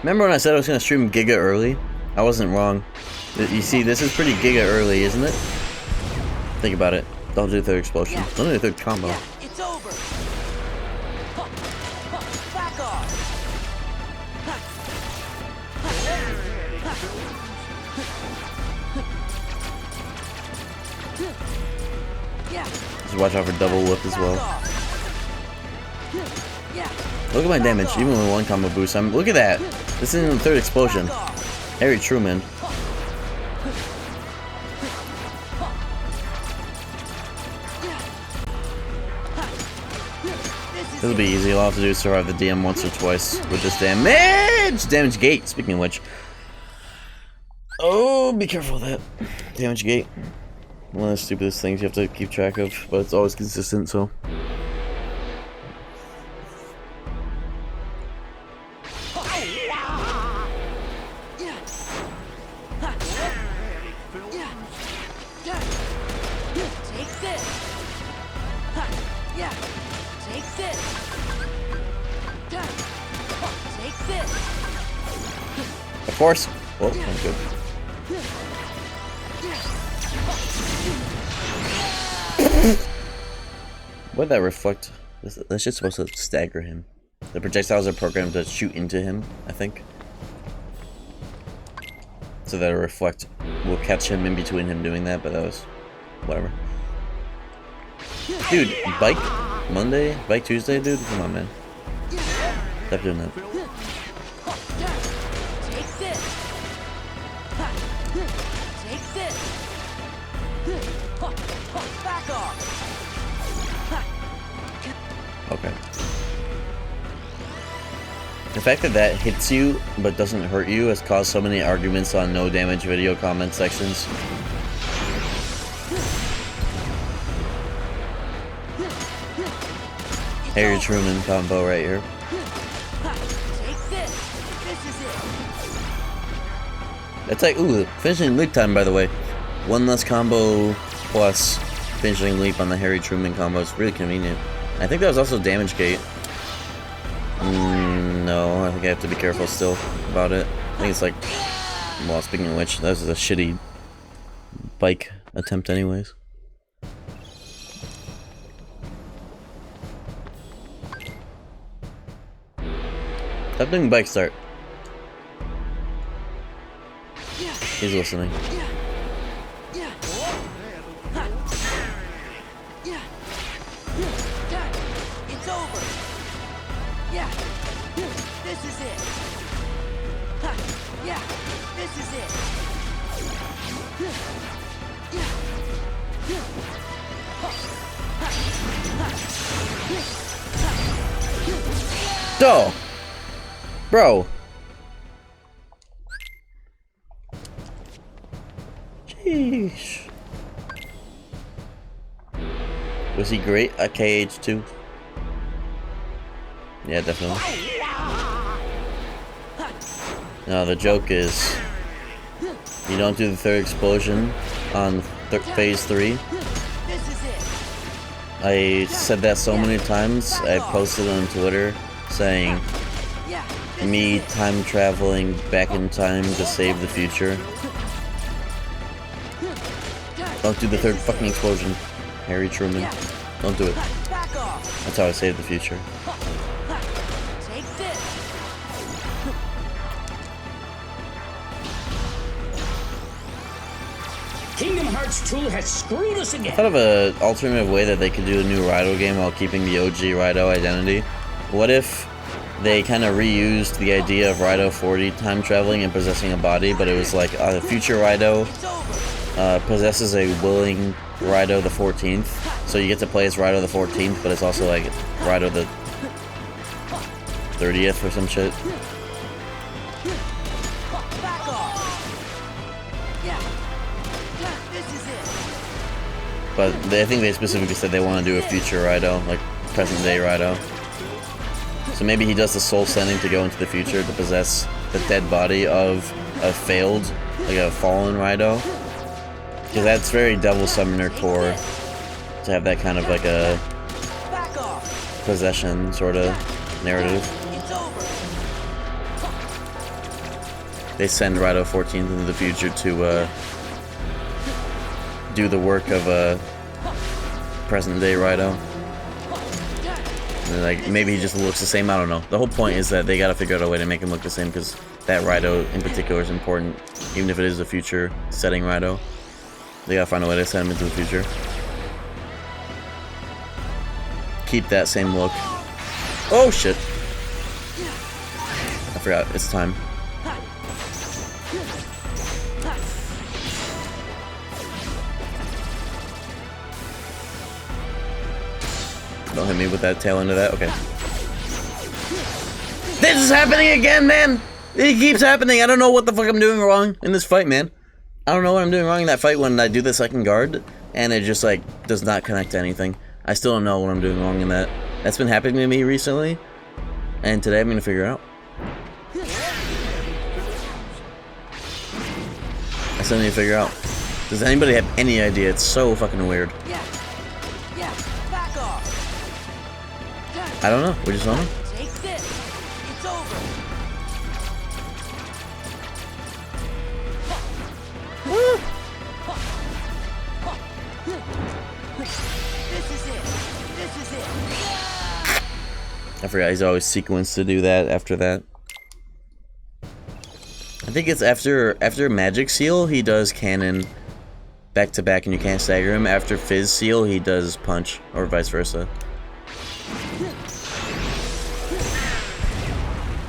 Remember when I said I was going to stream Giga early? I wasn't wrong. You see, this is pretty Giga early, isn't it? Think about it. Don't do the third explosion. Don't do the third combo. It's over. Back off. Just watch out for double whip as well. Look at my damage, even with one combo boost. Look at that. This isn't the third explosion. Harry Truman. This will be easy. All I have to do is survive the DM once or twice with this damage. Damage gate. Speaking of which. Oh, be careful of that. Damage gate. One of the stupidest things you have to keep track of, but it's always consistent, so. Of course. Well, I'm good. What'd that reflect? That's just supposed to stagger him. The projectiles are programmed to shoot into him, I think. So that a reflect will catch him in between him doing that, but that was... whatever. Dude, Bike Monday? Bike Tuesday, dude? Come on, man. Stop doing that. Okay. The fact that that hits you but doesn't hurt you has caused so many arguments on no damage video comment sections. Harry Truman combo right here. That's like, ooh, finishing leap time, by the way. One less combo plus finishing leap on the Harry Truman combo is really convenient. I think that was also damage gate. No, I think I have to be careful still about it. I think it's like, well, speaking of which, that was a shitty bike attempt anyways. Stop doing bike start. He's listening. It's over. Yeah. This is it. Yeah, this is it. Duh! Bro. Jeez. Was he great at KH2? Yeah, definitely. No, the joke is you don't do the third explosion on phase 3. I said that so many times. I posted on Twitter saying me time traveling back in time to save the future. Don't do the third fucking explosion, Harry Truman. Don't do it. That's how I save the future. Kingdom Hearts 2 has screwed us again. I thought of an alternative way that they could do a new Raido game while keeping the OG Raido identity. What if they kind of reused the idea of Raido 40 time traveling and possessing a body, but it was like a future Raido possesses a willing Raido the 14th, so you get to play as Raido the 14th, but it's also like Raido the 30th or some shit. But I think they specifically said they want to do a future Raido, like present day Raido. So maybe he does the soul sending to go into the future to possess the dead body of a failed, like a fallen Raido. Because that's very Devil Summoner core to have that kind of like a possession sort of narrative. They send Raido 14th into the future to do the work of a present day Raido. And like maybe he just looks the same, I don't know. The whole point is that they gotta figure out a way to make him look the same because that Raido in particular is important, even if it is a future setting Raido. They gotta find a way to send him into the future. Keep that same look. Oh shit! I forgot, it's time. Don't hit me with that tail end of that, okay. This is happening again, man! It keeps happening, I don't know what the fuck I'm doing wrong in this fight, man. I don't know what I'm doing wrong in that fight when I do the second guard, and it just, like, does not connect to anything. I still don't know what I'm doing wrong in that. That's been happening to me recently, and today I'm gonna figure it out. I still need to figure out. Does anybody have any idea? It's so fucking weird. I don't know. We just don't know. Take this. It's over. This is it. This is it. I forgot he's always sequenced to do that after that. I think it's after Magic Seal he does cannon back to back and you can't stagger him. After Fizz Seal he does punch, or vice versa.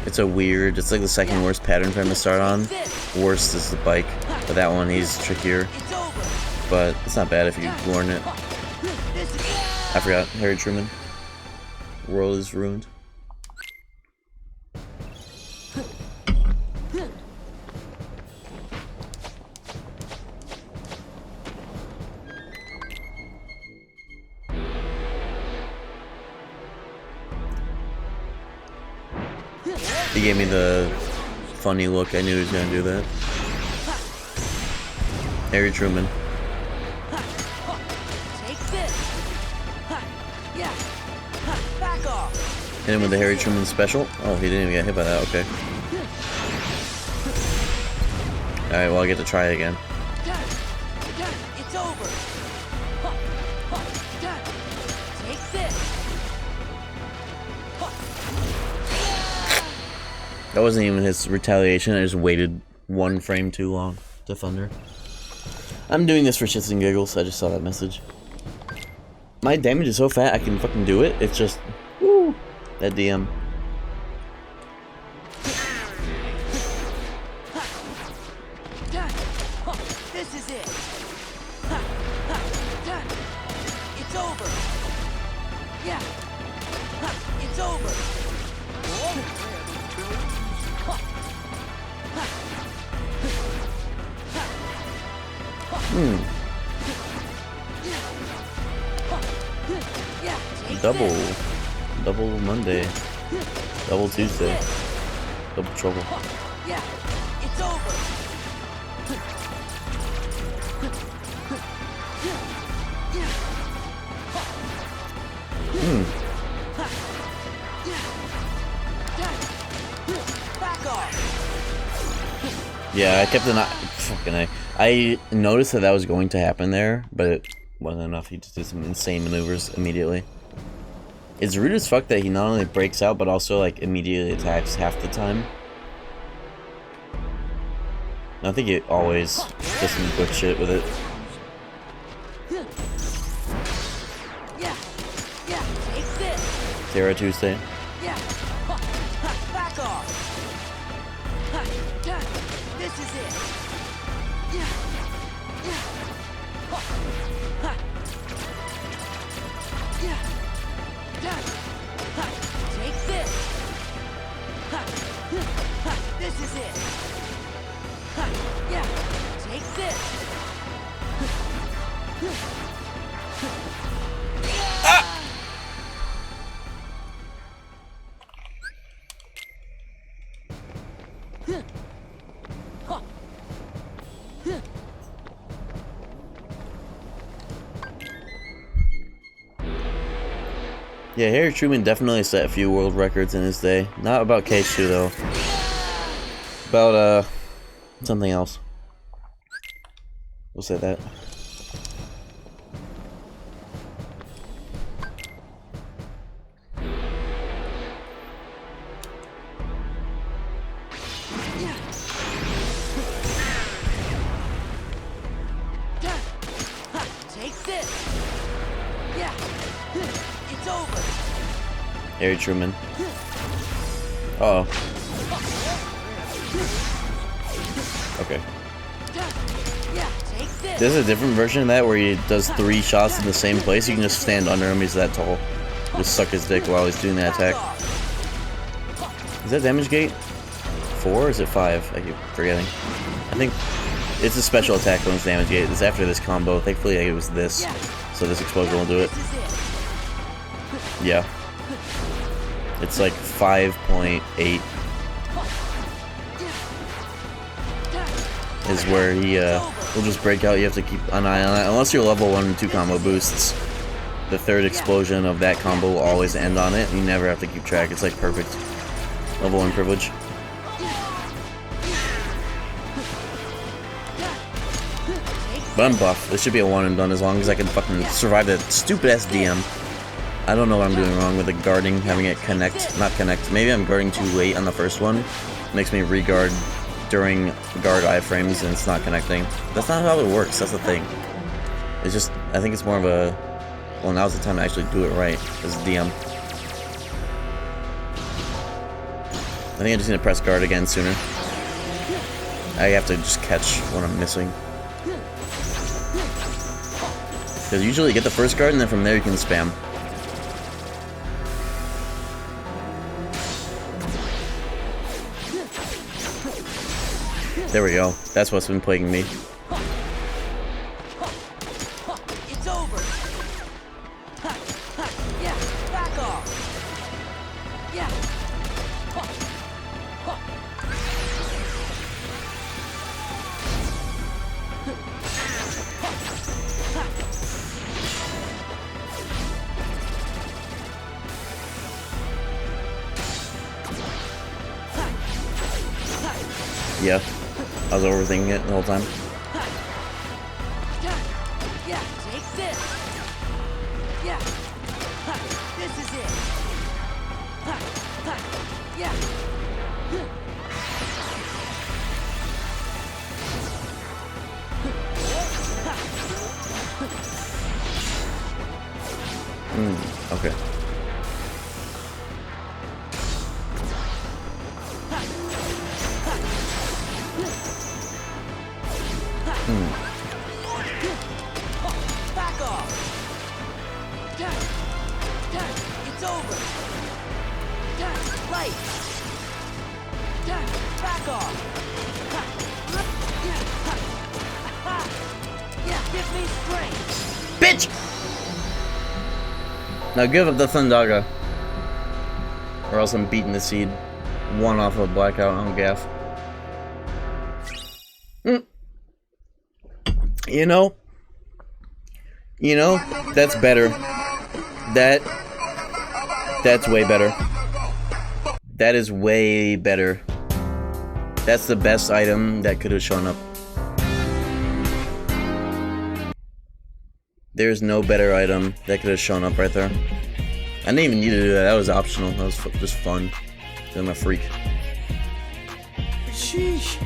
It's a weird, it's like the second worst pattern for him to start on. Worst is the bike, but that one he's trickier. But it's not bad if you learn it. I forgot, Harry Truman. World is ruined. He gave me the funny look. I knew he was gonna do that. Harry Truman. Take this. Yeah. Back off. Hit him with the Harry Truman special. Oh, he didn't even get hit by that. Okay. Alright, well, I get to try it again. It's over. Take this. That wasn't even his retaliation. I just waited one frame too long to thunder. I'm doing this for shits and giggles. I just saw that message. My damage is so fat I can fucking do it. It's just, woo, that DM. over. Double Monday, double Tuesday, double trouble. Yeah, it's over. Back off. Yeah, I kept an eye. Fucking I noticed that was going to happen there, but it wasn't enough. He just did some insane maneuvers immediately. It's rude as fuck that he not only breaks out, but also like immediately attacks half the time. I think it always does some good shit with it. Terra Tuesday. Back off. This is it. Take this. This is it. Yeah, take this. Yeah, Harry Truman definitely set a few world records in his day. Not about KH2 though. About something else. We'll say that. Take this. Yeah, it's over. Harry Truman. Uh-oh. Okay. There's a different version of that where he does 3 shots in the same place. You can just stand under him, he's that tall. Just suck his dick while he's doing that attack. Is that damage gate? 4 or is it 5? I keep forgetting. I think it's a special attack when it's damage gate. It's after this combo. Thankfully it was this. So this explosion will do it. Yeah. It's like 5.8 is where he will just break out. You have to keep an eye on it. Unless you're level 1 and 2 combo boosts, the 3rd explosion of that combo will always end on it. You never have to keep track. It's like perfect. Level 1 privilege. But I'm buff. This should be a 1 and done as long as I can fucking survive that stupid ass DM. I don't know what I'm doing wrong with the guarding, having it connect, not connect. Maybe I'm guarding too late on the first one. It makes me re-guard during guard iframes and it's not connecting. That's not how it works, that's the thing. It's just, I think it's more of a, well, now's the time to actually do it right as a DM. I think I just need to press guard again sooner. I have to just catch what I'm missing. Because usually you get the first guard and then from there you can spam. There we go. That's what's been plaguing me. It's over. Yeah, back off. Yeah. Yeah. I was overthinking it the whole time. Yeah, take this. Yeah. This is it. Yeah. Okay. Back off. It's over. fight! Back off! Give me strength! Bitch! Now give up the Thundaga. Or else I'm beating the seed. One off of a blackout on gaff. You know, that's better. That's way better. That is way better. That's the best item that could have shown up. There's no better item that could have shown up right there. I didn't even need to do that. That was optional. That was just fun. I'm a freak. Sheesh.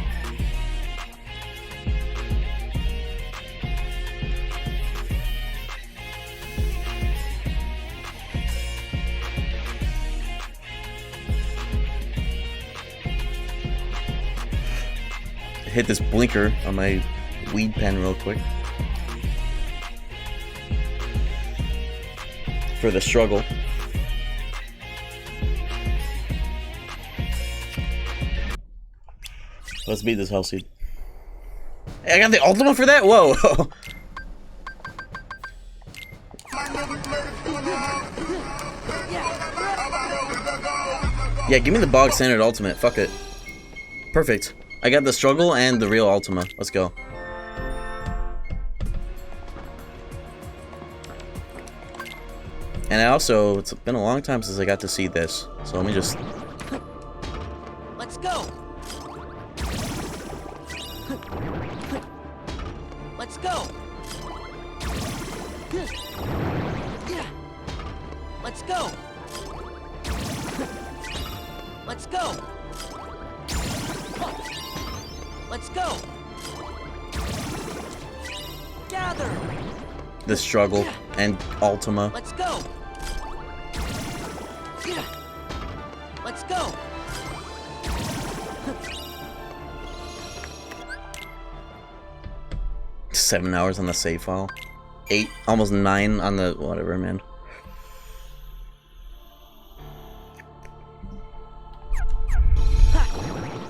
Hit this blinker on my weed pen real quick. For the struggle. Let's beat this hell seed. Hey, I got the ultimate for that? Whoa! Yeah, give me the bog standard ultimate. Fuck it. Perfect. I got the struggle and the real Ultima. Let's go. And I also, it's been a long time since I got to see this. So let me just... Let's go! Let's go! Let's go! Let's go! Let's go! Gather! The struggle and Ultima. Let's go! Let's go! 7 hours on the save file. 8, almost 9 on the whatever, man.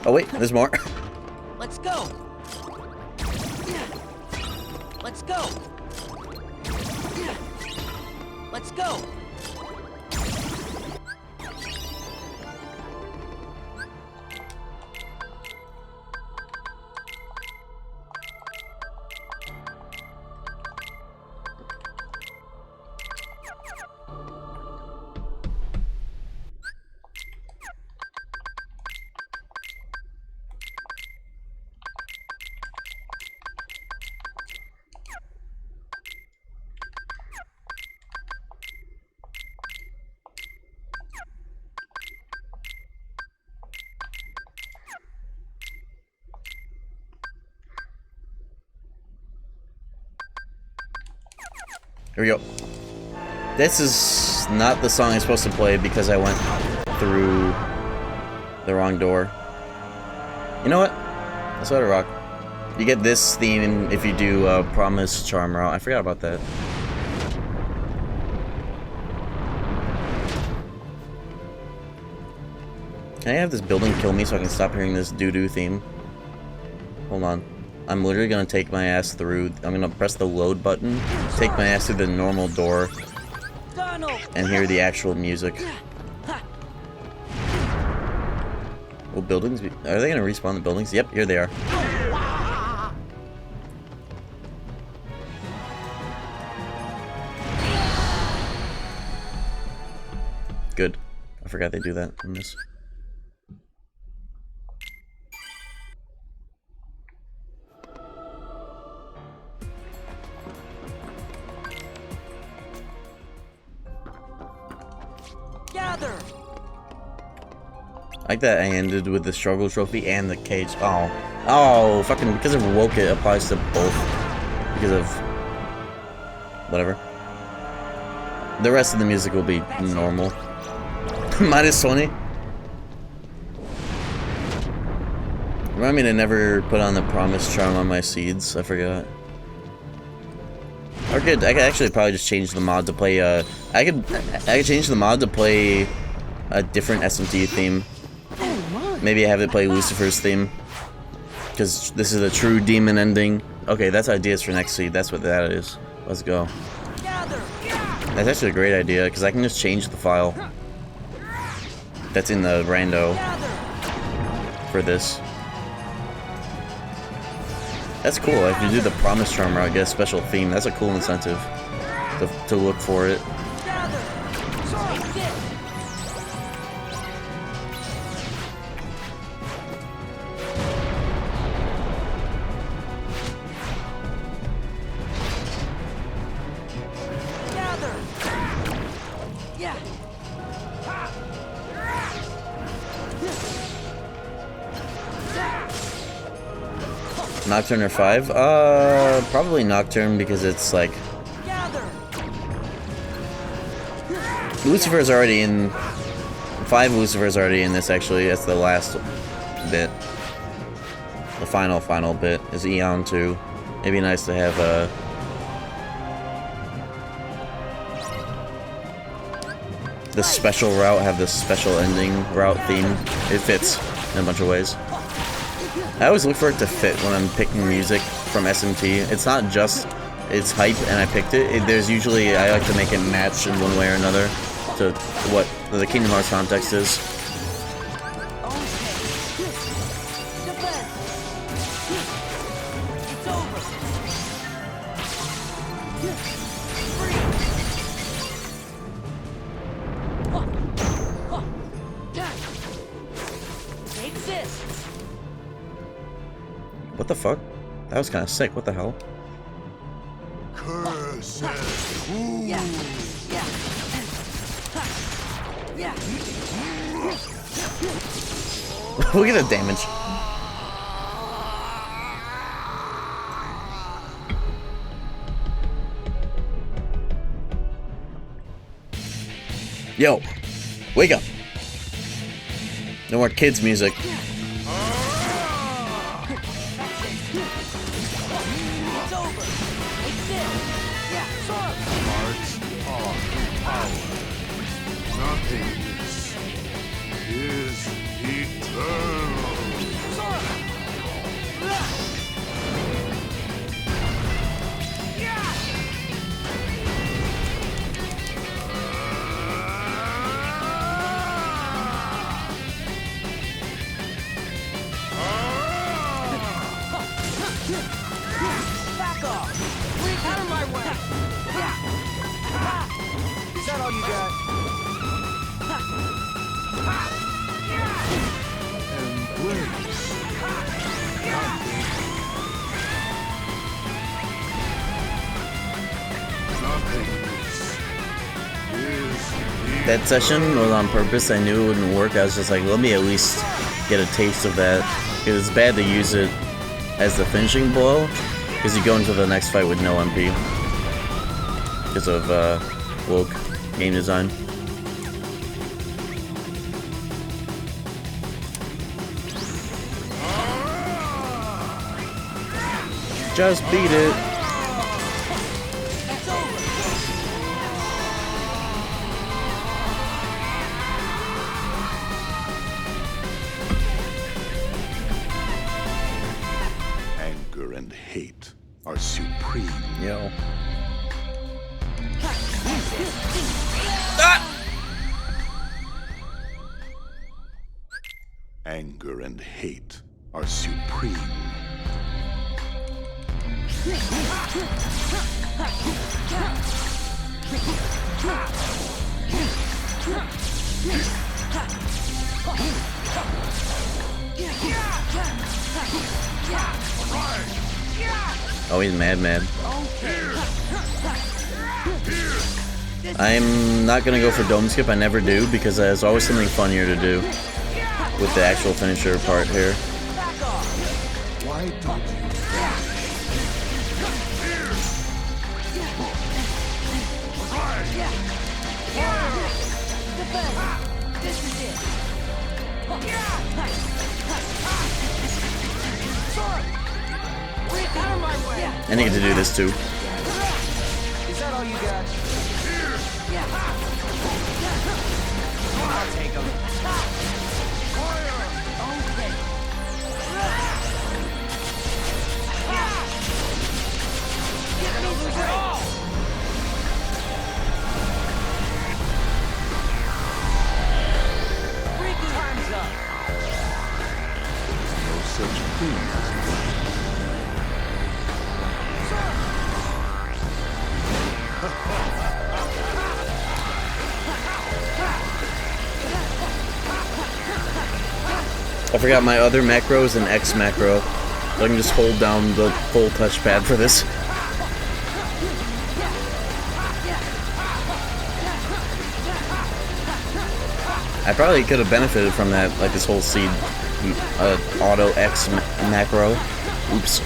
Oh wait, there's more. Let's go! Let's go! Let's go! Here we go. This is not the song I'm supposed to play because I went through the wrong door. You know what? Let's let it rock. You get this theme if you do Promise Charm route. I forgot about that. Can I have this building kill me so I can stop hearing this doo-doo theme? Hold on. I'm literally gonna take my ass through. I'm gonna press the load button, take my ass through the normal door, and hear the actual music. Will buildings be? Are they gonna respawn the buildings? Yep, here they are. Good. I forgot they do that in this. Gather. I like that I ended with the struggle trophy and the cage. Oh, fucking because of woke it applies to both. Because of whatever. The rest of the music will be normal. Minus 20. Remind me to never put on the Promise Charm on my seeds. I forgot. Or good. I could actually probably just change the mod to play. I could change the mod to play a different SMT theme. Maybe I have it play Lucifer's theme. Because this is a true demon ending. Okay, that's ideas for next seed. That's what that is. Let's go. That's actually a great idea, because I can just change the file that's in the rando for this. That's cool. If you do the Promise Charm route, get a special theme. That's a cool incentive to look for it. Nocturne or 5? Probably Nocturne because it's like... Lucifer's already in... 5 Lucifer's already in this actually, that's the last bit. The final bit is Eon 2. It'd be nice to have the special route, have this special ending route theme. It fits in a bunch of ways. I always look for it to fit when I'm picking music from SMT. It's not just it's hype and I picked it. There's usually, I like to make it match in one way or another to what the Kingdom Hearts context is. What the fuck? That was kind of sick. What the hell? Curse. Look at the damage. Yo, wake up. No more kids music. Nothingness is eternal. Back off! Out of my way! Is that all you got? That session was on purpose. I knew it wouldn't work. I was just like, let me at least get a taste of that. Because it's bad to use it as the finishing blow, because you go into the next fight with no MP. Because of woke game design. Just beat it. Anger and hate are supreme. Yo. Anger and hate are supreme. Oh, he's mad. I'm not gonna go for dome skip. I never do, because there's always something funnier to do with the actual finisher part here. Why don't you? I need to do this too. Is that all you got? I'll take No such thing as light. I forgot my other macro is an X macro. So I can just hold down the full touchpad for this. I probably could have benefited from that, like this whole seed auto X macro. Oops.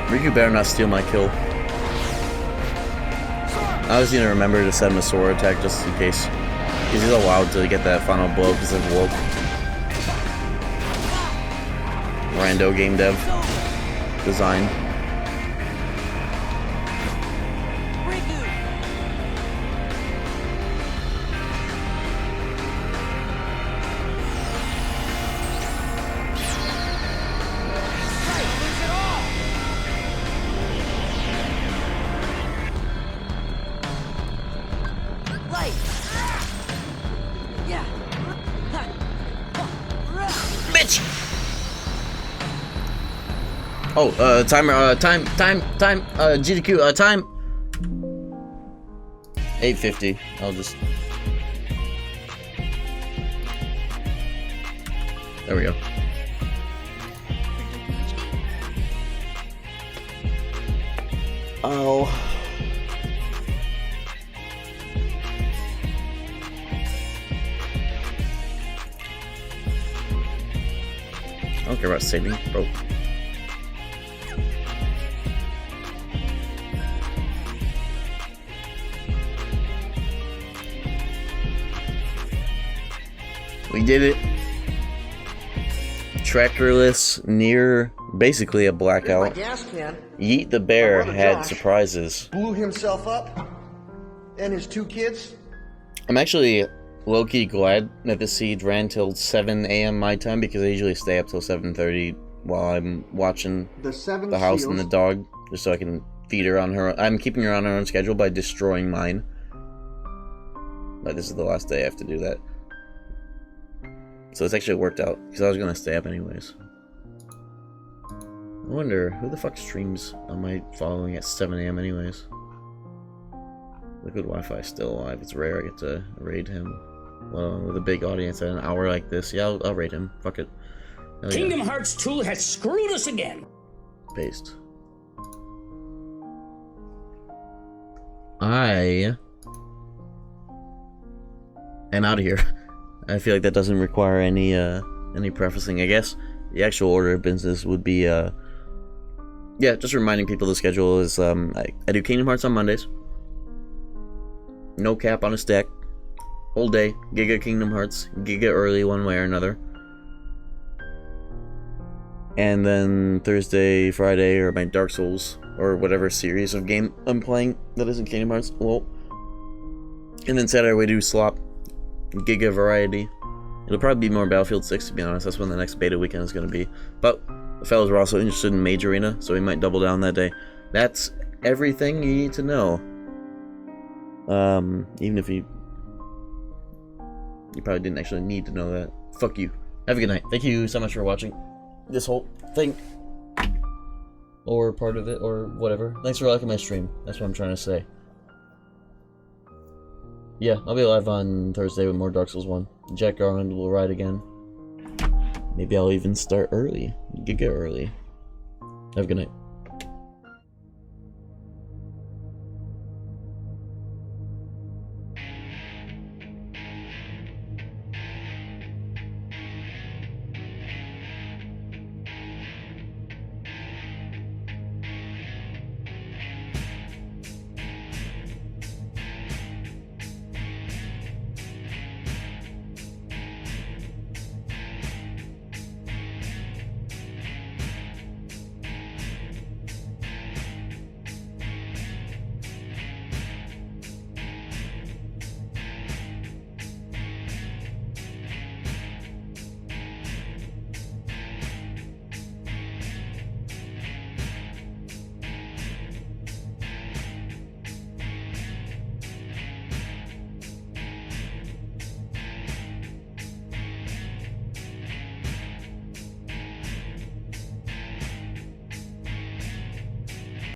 Riku better not steal my kill. I was gonna remember to set him a sword attack just in case. Because he's allowed to get that final blow because of Wolf. Rando game dev. Design. Oh, timer, time, GDQ, time. 8:50. I'll just. There we go. Oh. I don't care about saving, bro. We did it. Tractorless near basically a blackout. My gas can. Yeet the bear My brother had Josh surprises. Blew himself up, and his 2 kids. I'm actually low-key glad that the siege ran till 7 a.m. my time because I usually stay up till 7:30 while I'm watching the house and the dog, just so I can feed her on her. I'm keeping her on her own schedule by destroying mine. But this is the last day I have to do that. So it's actually worked out, because I was going to stay up anyways. I wonder, who the fuck streams on my following at 7 a.m. anyways? The good Wi-Fi is still alive. It's rare I get to raid him. Well, with a big audience at an hour like this, yeah, I'll raid him. Fuck it. Hell yeah. Kingdom Hearts 2 has screwed us again. Paste. I am out of here. I feel like that doesn't require any prefacing. I guess the actual order of business would be, yeah, just reminding people the schedule is, I do Kingdom Hearts on Mondays. No cap on a stack. Whole day. Giga Kingdom Hearts. Giga early one way or another. And then Thursday, Friday, or my Dark Souls, or whatever series of game I'm playing that isn't Kingdom Hearts. Well. And then Saturday we do Slop. Giga variety. It'll probably be more Battlefield 6, to be honest. That's when the next beta weekend is going to be. But the fellas were also interested in Mage Arena, so we might double down that day. That's everything you need to know. Even if you probably didn't actually need to know that. Fuck you. Have a good night. Thank you so much for watching this whole thing. Or part of it, or whatever. Thanks for liking my stream. That's what I'm trying to say. Yeah, I'll be live on Thursday with more Dark Souls 1. Jack Garland will ride again. Maybe I'll even start early. Giga early. Have a good night.